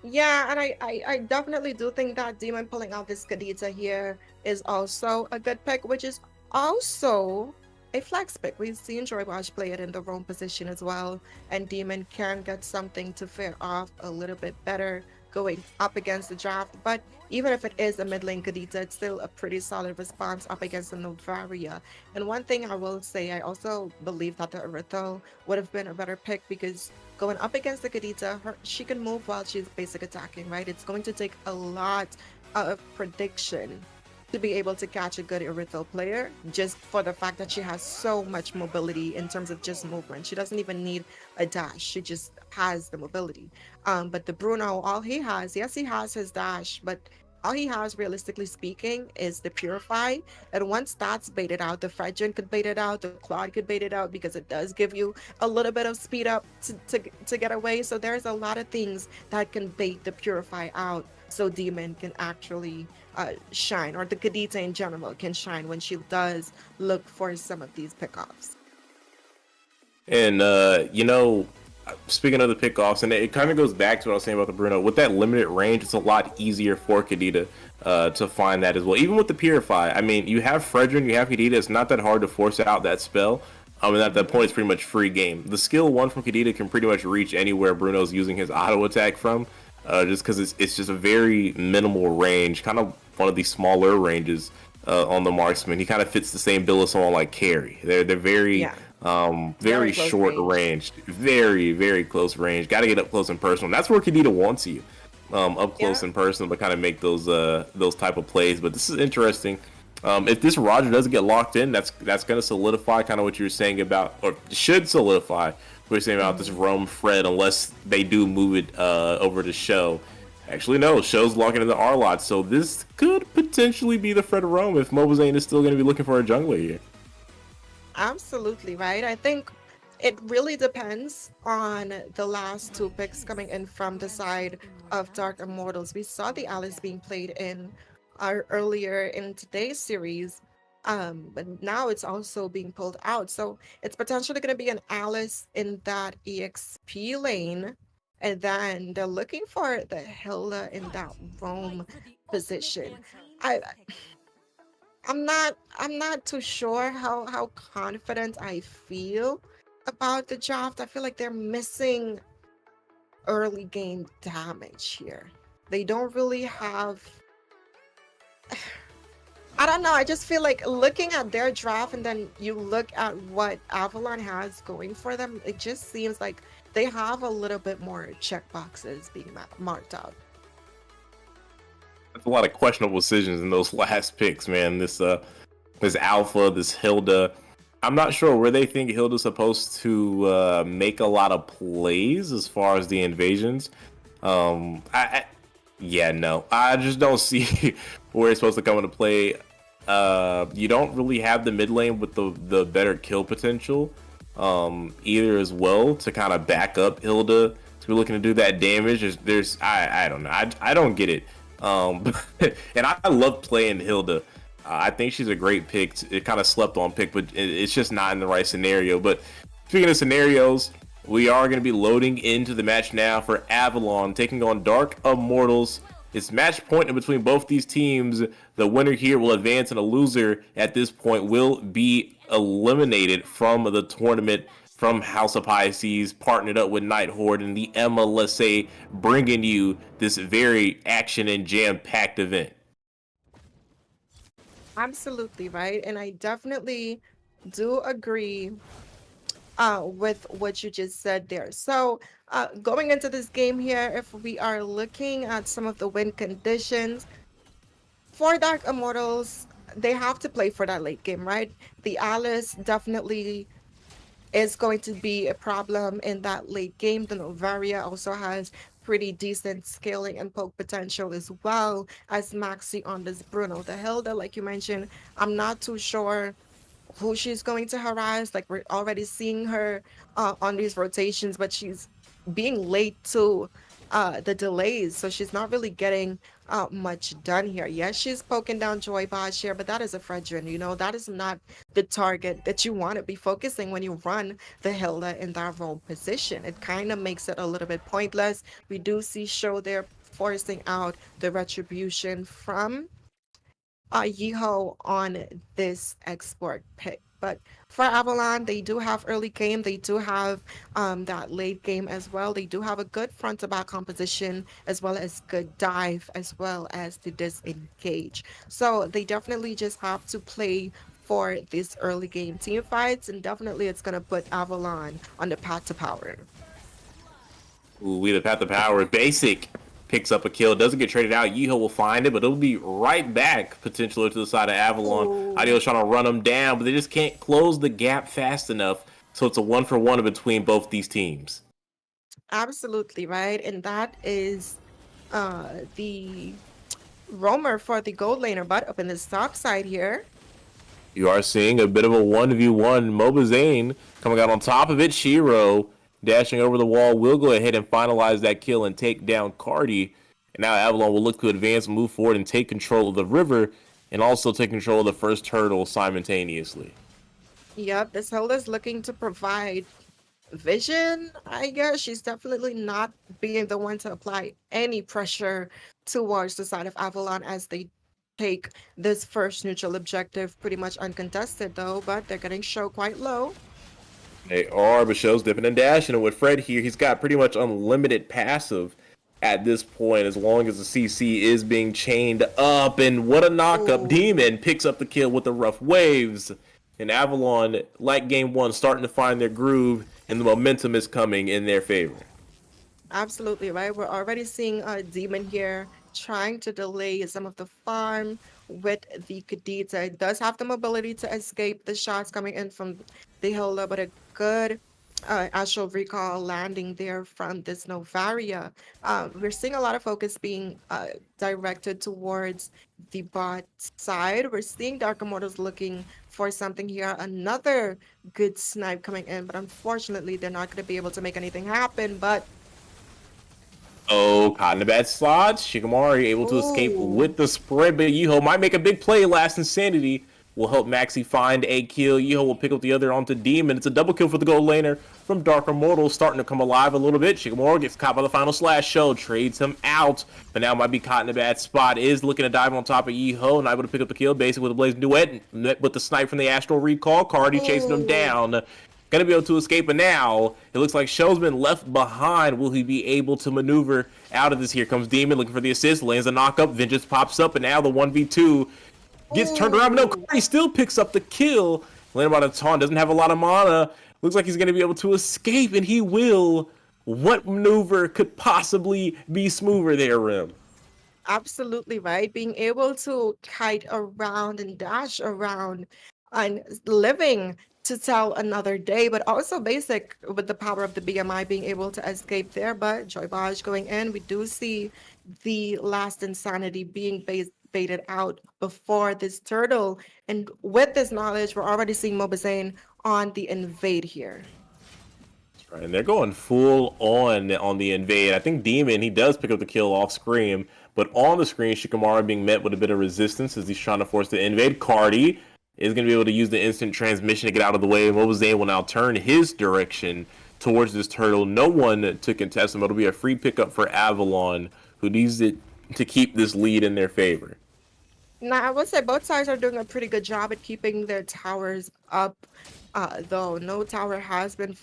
K: Yeah, and I definitely do think that Demon pulling out this Kadita here is also a good pick, which is also a flex pick. We've seen Joybosh play it in the roam position as well, and Demon can get something to fare off a little bit better going up against the draft. But even if it is a mid lane Kadita, it's still a pretty solid response up against the Novaria. And one thing I will say, I also believe that the Arytho would have been a better pick because going up against the Kadita, she can move while she's basic attacking, right? It's going to take a lot of prediction to be able to catch a good Arytho player, just for the fact that she has so much mobility in terms of just movement. She doesn't even need a dash. She just has the mobility. But the Bruno, all he has, yes, he has his dash, but all he has, realistically speaking, is the Purify. And once that's baited out, the Fredrin could bait it out, the Claude could bait it out, because it does give you a little bit of speed up to get away. So there's a lot of things that can bait the Purify out, so Demon can actually shine, or the Kadita in general can shine when she does look for some of these pickoffs.
J: And you know, speaking of the pickoffs, and it kind of goes back to what I was saying about the Bruno. With that limited range, it's a lot easier for Kadita to find that as well. Even with the Purify, I mean, you have Fredrin, you have Kadita. It's not that hard to force out that spell. And at that point, it's pretty much free game. The skill 1 from Kadita can pretty much reach anywhere Bruno's using his auto attack from, just because it's just a very minimal range, kind of one of these smaller ranges on the marksman. He kind of fits the same bill as someone like Carry. They're very very short range, very close range. Got to get up close and personal. That's where Kadita wants you, up close and personal, but kind of make those type of plays. But this is interesting. If this Roger doesn't get locked in, that's going to solidify kind of what you were saying about, or should solidify what you're saying about this Rome Fred, unless they do move it over to Show. Actually, no, Show's locking in the R lot, so this could potentially be the Fred Rome if Mobazane is still going to be looking for a jungler here.
K: Absolutely right. I think it really depends on the last 2 picks coming in from the side of Dark Immortals. We saw the Alice being played in earlier in today's series, but now it's also being pulled out. So it's potentially going to be an Alice in that EXP lane, and then they're looking for the Hilda in that Roam position. I'm not too sure how confident I feel about the draft. I feel like they're missing early game damage here. They don't really have, I don't know, I just feel like looking at their draft and then you look at what Avalon has going for them, it just seems like they have a little bit more checkboxes being marked out.
J: That's a lot of questionable decisions in those last picks, man. This Alpha, this Hilda. I'm not sure where they think Hilda's supposed to make a lot of plays as far as the invasions. I just don't see where it's supposed to come into play. You don't really have the mid lane with the better kill potential either as well to kind of back up Hilda to be looking to do that damage. I don't know. I don't get it. And I love playing Hilda. I think she's a great pick. It kind of slept on pick, but it's just not in the right scenario. But speaking of scenarios, we are going to be loading into the match now for Avalon taking on Dark Immortals. It's match point in between both these teams. The winner here will advance, and a loser at this point will be eliminated from the tournament. From House of Pisces, partnered up with Nighthorde and the MLSA, bringing you this very action and jam-packed event.
K: Absolutely right, and I definitely do agree with what you just said there. So going into this game here, if we are looking at some of the win conditions for Dark Immortals, they have to play for that late game, right? The Alice definitely is going to be a problem in that late game. The Novaria also has pretty decent scaling and poke potential, as well as Maxi on this Bruno. The Hilda, like you mentioned, I'm not too sure who she's going to harass. Like, we're already seeing her on these rotations, but she's being late to the delays, so she's not really getting much done here. Yes, she's poking down Joy Bosh here, but that is a Fredrin, you know, that is not the target that you want to be focusing when you run the Hilda in that role position. It kind of makes it a little bit pointless. We do see Show there forcing out the retribution from Yiho on this export pick. But for Avalon, they do have early game. They do have that late game as well. They do have a good front to back composition as well as good dive as well as to disengage. So they definitely just have to play for these early game team fights, and definitely it's going to put Avalon on the path to power.
J: Ooh, we the path to power. Basic picks up a kill, doesn't get traded out. Yeho will find it, but it'll be right back potentially to the side of Avalon. Ideo's trying to run them down, but they just can't close the gap fast enough. So it's a 1-for-1 between both these teams.
K: Absolutely, right? And that is the roamer for the gold laner, but up in the top side here.
J: You are seeing a bit of a 1v1. Mobazane coming out on top of it. Shiro dashing over the wall will go ahead and finalize that kill and take down Cardi. And now Avalon will look to advance, move forward, and take control of the river, and also take control of the first turtle simultaneously.
K: Yep, this Hilda's looking to provide vision, I guess. She's definitely not being the one to apply any pressure towards the side of Avalon as they take this first neutral objective pretty much uncontested though, but they're getting show quite low.
J: They are, but Show's dipping and dashing. And with Fred here, he's got pretty much unlimited passive at this point, as long as the CC is being chained up. And what a knockup.
K: Ooh.
J: Demon picks up the kill with the rough waves. And Avalon, like game one, starting to find their groove, and the momentum is coming in their favor.
K: Absolutely, right? We're already seeing a Demon here trying to delay some of the farm with the Kadita. It does have the mobility to escape the shots coming in from the Hilda, but a good astral recall landing there from this Novaria. We're seeing a lot of focus being directed towards the bot side. We're seeing Dark Immortals looking for something here. Another good snipe coming in, but unfortunately they're not going to be able to make anything happen. But
J: oh, caught in a bad slot. Shikamaru able to escape with the spread, but Yeho might make a big play. Last Insanity will help Maxi find a kill. Yeho will pick up the other onto Demon. It's a double kill for the gold laner from Dark Immortals, starting to come alive a little bit. Shikamaru gets caught by the final slash. Show trades him out, but now might be caught in a bad spot. Is looking to dive on top of Yeho, not able to pick up the kill. Basically with a Blaze Duet, with the snipe from the Astral Recall. Cardi chasing him down. Gonna be able to escape, but now it looks like Show's been left behind. Will he be able to maneuver out of this? Here comes Demon looking for the assist, lands a knockup, Vengeance pops up, and now the 1v2 gets turned around, but no, Cardi still picks up the kill. Landed by the taunt, doesn't have a lot of mana. Looks like he's gonna be able to escape, and he will. What maneuver could possibly be smoother there, Rim?
K: absolutely right, being able to kite around and dash around and living to tell another day, but also basic with the power of the BMI being able to escape there. But Joy Baj going in, we do see the last Insanity being baited out before this turtle. And with this knowledge, we're already seeing Mobazane on the invade here.
J: That's right, and they're going full on the invade. I think Demon, he does pick up the kill off screen, but on the screen, Shikamaru being met with a bit of resistance as he's trying to force the invade. Cardi is going to be able to use the instant transmission to get out of the way. Mobazane will now turn his direction towards this turtle. No one to contest him. It'll be a free pickup for Avalon, who needs it to keep this lead in their favor.
K: Now, I would say both sides are doing a pretty good job at keeping their towers up, though no tower has been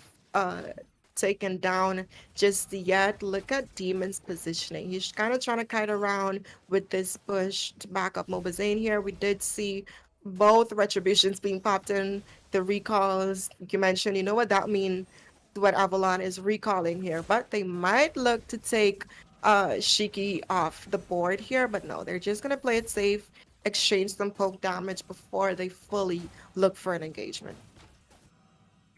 K: taken down just yet. Look at Demon's positioning. He's kind of trying to kite around with this push to back up Mobazane here. We did see both retributions being popped in, the recalls you mentioned. You know what that means, what Avalon is recalling here, but they might look to take Shiki off the board here, but no, they're just gonna play it safe, exchange some poke damage before they fully look for an engagement.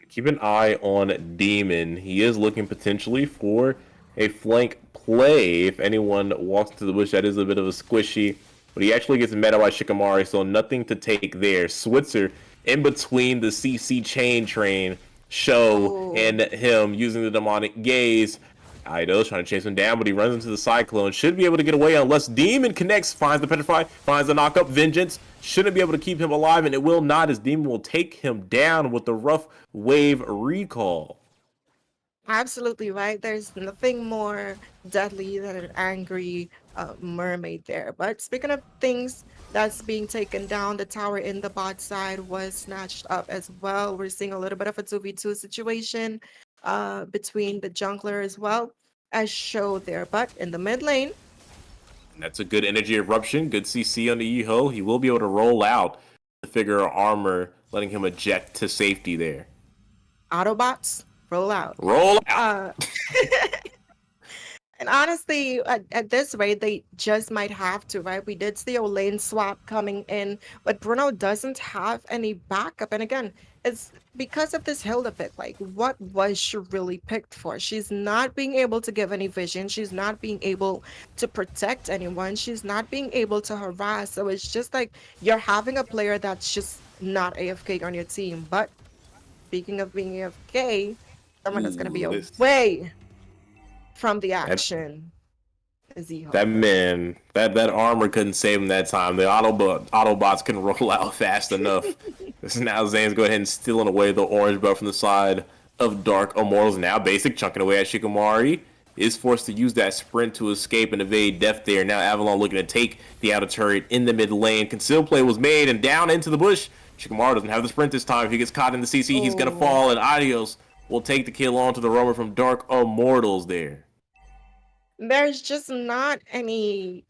J: Keep an eye on Demon. He is looking potentially for a flank play. If anyone walks into the bush, that is a bit of a squishy, but he actually gets meta by Shikamaru, so nothing to take there. Switzer in between the CC chain train, Show and him using the demonic gaze. Ido's trying to chase him down, but he runs into the Cyclone. Should be able to get away unless Demon connects, finds the Petrify, finds the knockup. Vengeance shouldn't be able to keep him alive, and it will not, as Demon will take him down with the rough wave recall.
K: Absolutely right. There's nothing more deadly than an angry mermaid there. But speaking of things that's being taken down, the tower in the bot side was snatched up as well. We're seeing a little bit of a 2v2 situation between the jungler as well as show there. But in the mid lane,
J: That's a good energy eruption. Good CC on the Eho. He will be able to roll out the figure of armor, letting him eject to safety there.
K: Autobots, roll out.
J: Roll out.
K: And honestly, at this rate, they just might have to, right? We did see a lane swap coming in, but Bruno doesn't have any backup. And again, it's because of this Hilda pick. Like, what was she really picked for? She's not being able to give any vision. She's not being able to protect anyone. She's not being able to harass. So it's just like you're having a player that's just not AFK on your team. But speaking of being AFK, someone that's going to be away from the action is Eho.
J: That man, that armor couldn't save him that time. The Autobots couldn't roll out fast enough. This is now Zane's go ahead and stealing away the orange buff from the side of Dark Immortals. Now Basic chunking away at Shikamaru. Is forced to use that sprint to escape and evade death there. Now Avalon looking to take the outer turret in the mid lane. Concealed play was made and down into the bush. Shikamaru doesn't have the sprint this time. If he gets caught in the CC, he's going to fall, and Adios will take the kill on to the roamer from Dark Immortals there.
K: There's just not any.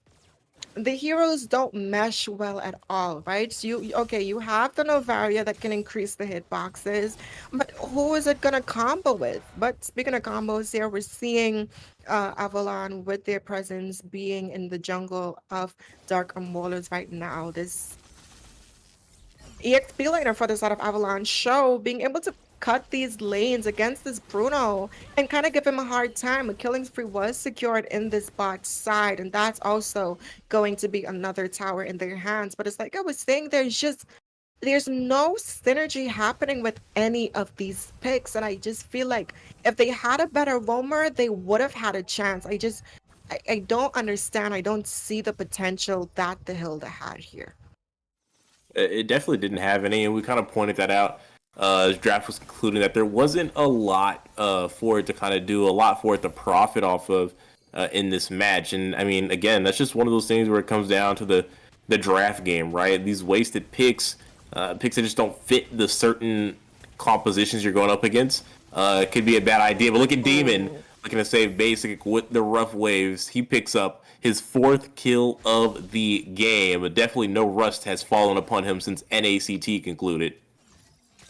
K: The heroes don't mesh well at all, right? So you have the Novaria that can increase the hitboxes, but who is it gonna combo with? But speaking of combos here, we're seeing Avalon with their presence being in the jungle of Dark Immortals right now. This EXP laner for the side of Avalon show being able to cut these lanes against this Bruno and kind of give him a hard time. A killing spree was secured in this bot side, and that's also going to be another tower in their hands. But it's like I was saying, there's no synergy happening with any of these picks, and I just feel like if they had a better roamer, they would have had a chance. I don't understand. I don't see the potential that the Hilda had here.
J: It definitely didn't have any, and we kind of pointed that out. As draft was concluding that there wasn't a lot for it to kind of do, a lot for it to profit off of in this match. And I mean, again, that's just one of those things where it comes down to the draft game, right? These wasted picks, picks that just don't fit the certain compositions you're going up against. It could be a bad idea. But look at Demon looking to save Basic with the rough waves. He picks up his 4th kill of the game. But definitely no rust has fallen upon him since NACT concluded.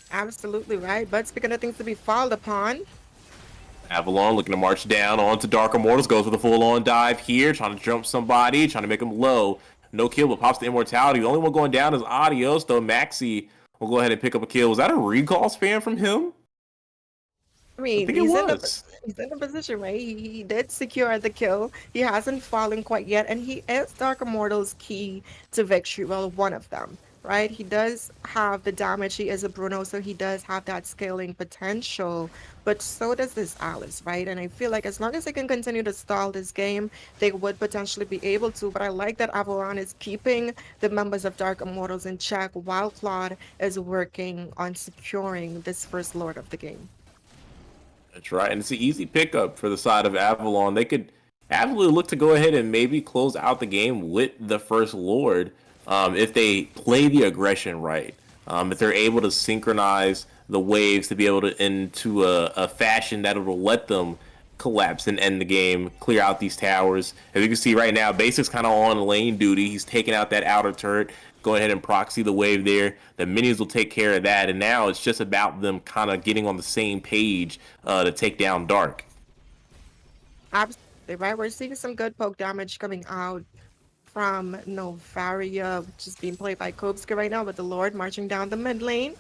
K: Absolutely right. But speaking of things to be followed upon,
J: Avalon looking to march down onto Dark Immortals, goes with a full-on dive here, trying to jump somebody, trying to make him low. No kill, but pops the immortality. The only one going down is Adios, though Maxi will go ahead and pick up a kill. Was that a recall spam from him?
K: I mean,
J: think it
K: he's in a position, right? He did secure the kill. He hasn't fallen quite yet, and he is Dark Immortals' key to victory. Well, one of them. Right, he does have the damage. He is a Bruno, so he does have that scaling potential, but so does this Alice, right? And I feel like as long as they can continue to stall this game, they would potentially be able to. But I like that Avalon is keeping the members of Dark Immortals in check while Claude is working on securing this first Lord of the game.
J: That's right, and it's an easy pickup for the side of Avalon. They could absolutely look to go ahead and maybe close out the game with the first Lord. If they play the aggression right, if they're able to synchronize the waves to be able to into a fashion that will let them collapse and end the game, clear out these towers. As you can see right now, Basic's kind of on lane duty. He's taking out that outer turret, go ahead and proxy the wave there. The minions will take care of that, and now it's just about them kind of getting on the same page to take down Dark.
K: Absolutely right. We're seeing some good poke damage coming out from Novaria, which is being played by Kobska right now, with the Lord marching down the mid lane.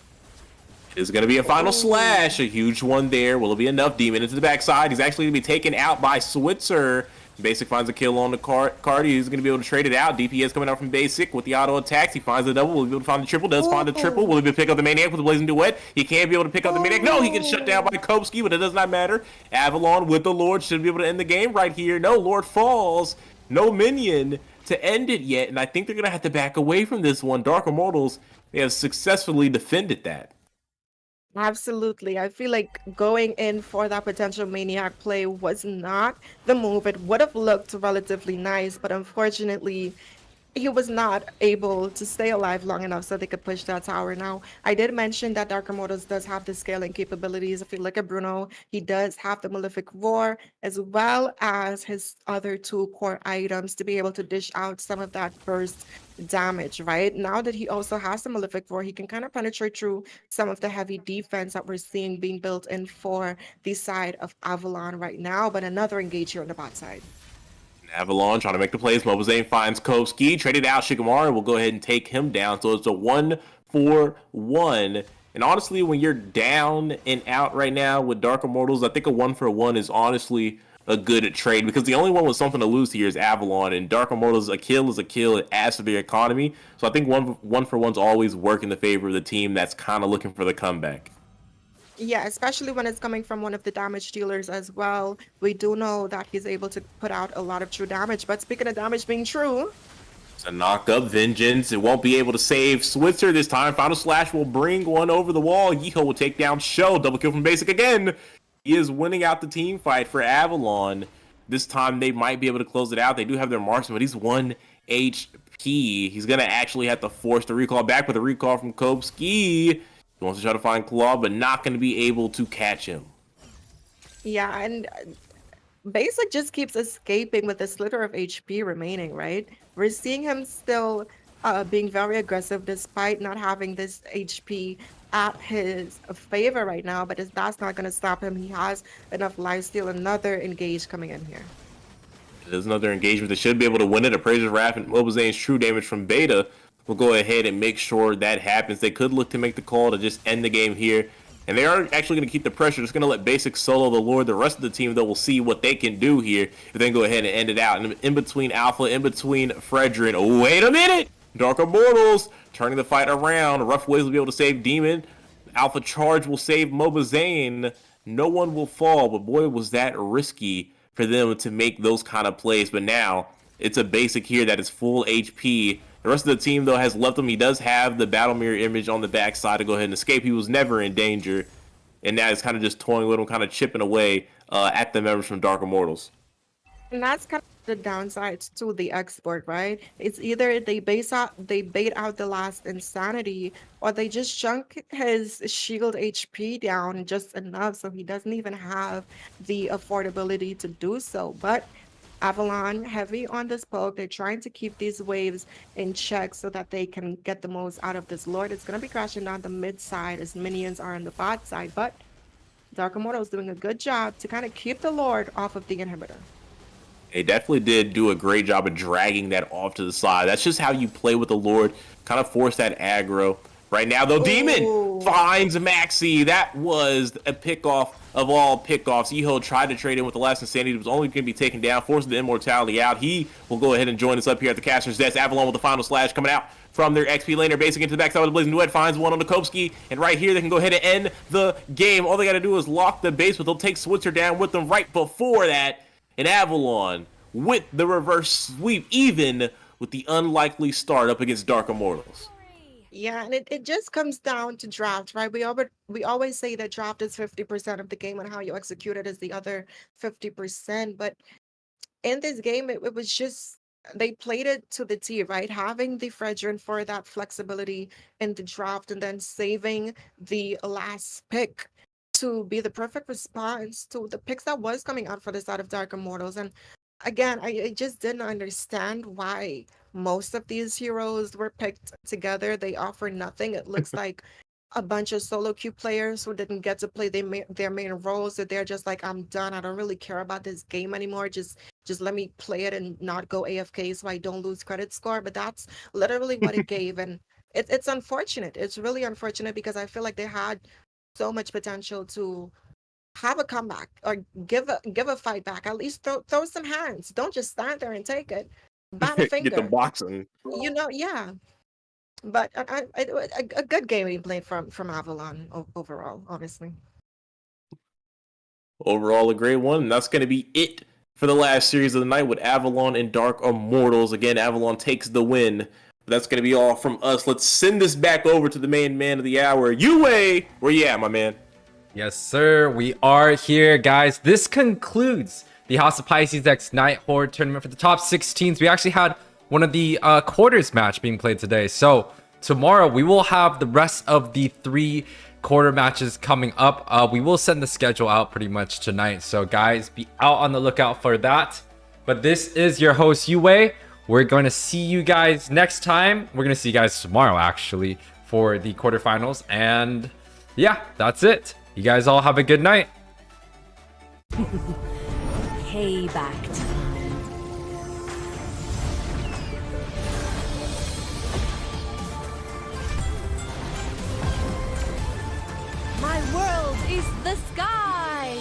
J: It's going to be a final slash, a huge one there. Will it be enough? Demon into the backside. He's actually going to be taken out by Switzer. Basic finds a kill on the Cardi. He's going to be able to trade it out. DPS coming out from Basic with the auto attacks. He finds the double. Will he be able to find the triple? Does find the triple. Will he be able to pick up the Maniac with the Blazing Duet? He can't be able to pick up the Maniac. No, he gets shut down by Kopsky, but it does not matter. Avalon with the Lord should be able to end the game right here. No, Lord falls. No minion to end it yet, and I think they're going to have to back away from this one. Dark Immortals, they have successfully defended that.
K: Absolutely. I feel like going in for that potential maniac play was not the move. It would have looked relatively nice, but unfortunately, he was not able to stay alive long enough so they could push that tower. Now, I did mention that Dark Immortals does have the scaling capabilities. If you look at Bruno, he does have the Malefic Roar as well as his other two core items to be able to dish out some of that burst damage, right? Now that he also has the Malefic Roar, he can kind of penetrate through some of the heavy defense that we're seeing being built in for the side of Avalon right now, but another engage here on the bot side.
J: Avalon trying to make the plays. Mobazane finds Kovsky, traded out Shikamaru, and we'll go ahead and take him down. So it's a 1-for-1. And honestly, when you're down and out right now with Dark Immortals, I think a 1-for-1 is honestly a good trade because the only one with something to lose here is Avalon, and Dark Immortals, a kill is a kill. It adds to their economy. So I think 1-for-1's always work in the favor of the team that's kind of looking for the comeback.
K: Yeah, especially when it's coming from one of the damage dealers as well. We do know that he's able to put out a lot of true damage. But speaking of damage being true,
J: it's a knock up Vengeance. It won't be able to save Switzer this time. Final Slash will bring one over the wall. Yeeho will take down Show. Double kill from Basic again. He is winning out the team fight for Avalon. This time they might be able to close it out. They do have their marksman, but he's 1 HP. He's going to actually have to force the recall back with a recall from Kovsky. He wants to try to find Claw, but not going to be able to catch him.
K: yeah, and Basic just keeps escaping with a slither of HP remaining, right? We're seeing him still being very aggressive despite not having this HP at his favor right now, but that's not going to stop him. He has enough lifesteal. Another engage coming in here.
J: There's another engagement that should be able to win it. Appraiser's Wrath and Mobazane's true damage from Beta will go ahead and make sure that happens. They could look to make the call to just end the game here. And they are actually going to keep the pressure. Just going to let Basic solo the Lord. The rest of the team, though, will see what they can do here. If they can go ahead and end it out. And in between Alpha, in between Fredrin. Oh, wait a minute! Dark Immortals turning the fight around. Rough Ways will be able to save Demon. Alpha Charge will save Mobazane. No one will fall, but boy, was that risky for them to make those kind of plays. But now it's a Basic here that is full HP. The rest of the team, though, has left him. He does have the battle mirror image on the backside to go ahead and escape. He was never in danger. And now he's kind of just toying with him, kind of chipping away at the members from Dark Immortals.
K: And that's kind of the downsides to the export, right? It's either they bait out the last insanity, or they just chunk his shield HP down just enough so he doesn't even have the affordability to do so. But Avalon heavy on this poke. They're trying to keep these waves in check so that they can get the most out of this Lord. It's going to be crashing down the mid side as minions are on the bot side, but Dark Immortal is doing a good job to kind of keep the Lord off of the inhibitor.
J: They definitely did do a great job of dragging that off to the side. That's just how you play with the Lord. Kind of force that aggro. Right now, though, Demon finds Maxi. That was a pickoff of all pickoffs. Yeeho tried to trade in with the last Insanity. It was only going to be taken down, forcing the Immortality out. He will go ahead and join us up here at the caster's desk. Avalon with the Final Slash coming out from their XP laner. Basic into the backside with the Blazing Duet. Finds one on the Kopsky. And right here, they can go ahead and end the game. All they got to do is lock the base, but they'll take Switzer down with them right before that. And Avalon with the reverse sweep, even with the unlikely start up against Dark Immortals.
K: Yeah, and it just comes down to draft, right? We always say that draft is 50% of the game and how you execute it is the other 50%. But in this game, it was just they played it to the T, right? Having the Fredrin for that flexibility in the draft and then saving the last pick to be the perfect response to the picks that was coming out for the side of Dark Immortals. And again, I just didn't understand why most of these heroes were picked together. They offer nothing. It looks like a bunch of solo queue players who didn't get to play their main roles, that they're just like, I'm done. I don't really care about this game anymore. Just let me play it and not go AFK so I don't lose credit score. But that's literally what it gave. And it's unfortunate. It's really unfortunate because I feel like they had so much potential to have a comeback or give a fight back. At least throw some hands. Don't just stand there and take it. Bat a finger.
J: Get the boxing.
K: You know, yeah. But a good game played from Avalon overall, obviously.
J: Overall, a great one. And that's going to be it for the last series of the night with Avalon and Dark Immortals. Again, Avalon takes the win That's going to be all from us. Let's send this back over to the main man of the hour. Yue, where you at, my man?
I: Yes, sir. We are here, guys. This concludes the House of Pisces X Nighthorde tournament for the top 16s. We actually had one of the quarters match being played today. So tomorrow we will have the rest of the 3 quarter matches coming up. We will send the schedule out pretty much tonight. So guys, be out on the lookout for that. But this is your host, Yue. We're going to see you guys next time. We're going to see you guys tomorrow, actually, for the quarterfinals. And yeah, that's it. You guys all have a good night.
A: Payback time. My world is the sky.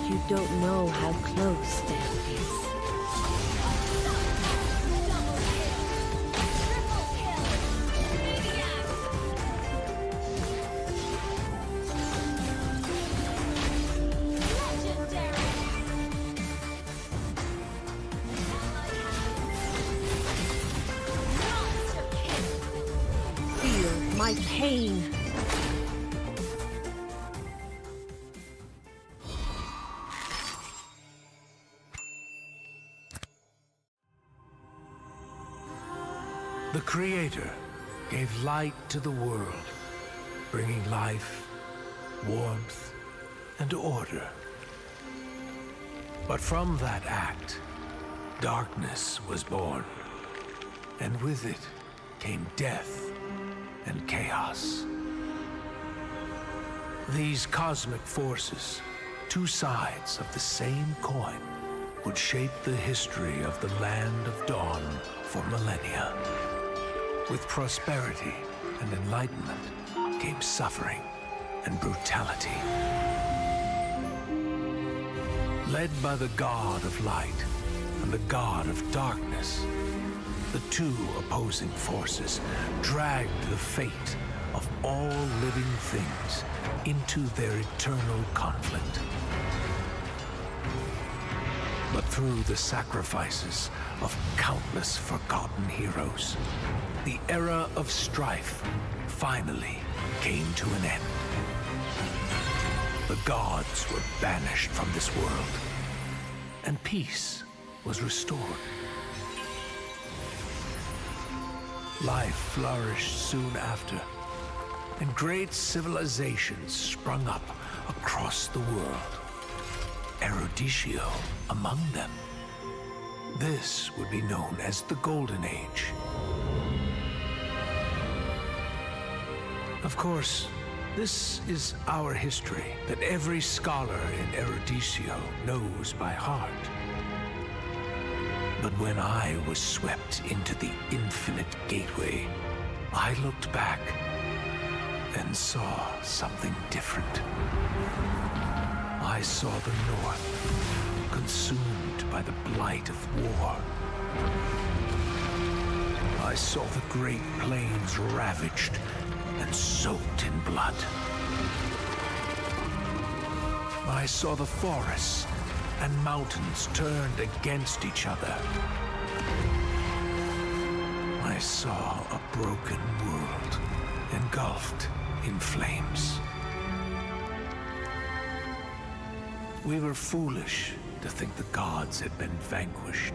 A: You don't know how close death is. Feel my pain.
B: The Creator gave light to the world, bringing life, warmth, and order. But from that act, darkness was born, and with it came death and chaos. These cosmic forces, 2 sides of the same coin, would shape the history of the Land of Dawn for millennia. With prosperity and enlightenment came suffering and brutality. Led by the God of light and the God of darkness, the 2 opposing forces dragged the fate of all living things into their eternal conflict. But through the sacrifices of countless forgotten heroes, the era of strife finally came to an end. The gods were banished from this world, and peace was restored. Life flourished soon after, and great civilizations sprung up across the world. Eruditio among them. This would be known as the Golden Age. Of course, this is our history that every scholar in Eruditio knows by heart. But when I was swept into the infinite gateway, I looked back and saw something different. I saw the North consumed by the blight of war. I saw the Great Plains ravaged and soaked in blood. I saw the forests and mountains turned against each other. I saw a broken world engulfed in flames. We were foolish to think the gods had been vanquished.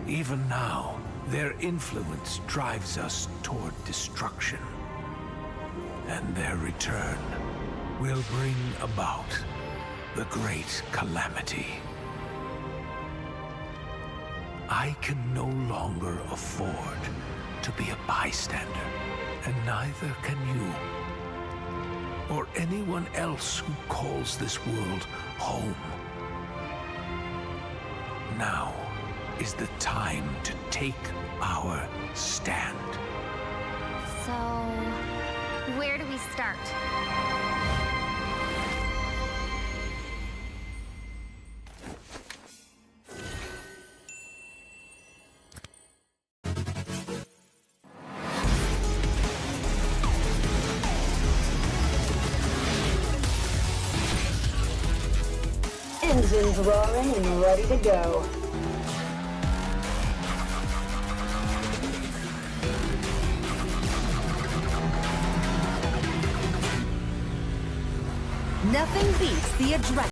B: Even now, their influence drives us toward destruction. And their return will bring about the great calamity. I can no longer afford to be a bystander, and neither can you. Or anyone else who calls this world home. Now is the time to take our stand.
C: So, where do we start?
D: Engines roaring and ready to go.
A: Nothing beats the adrenaline.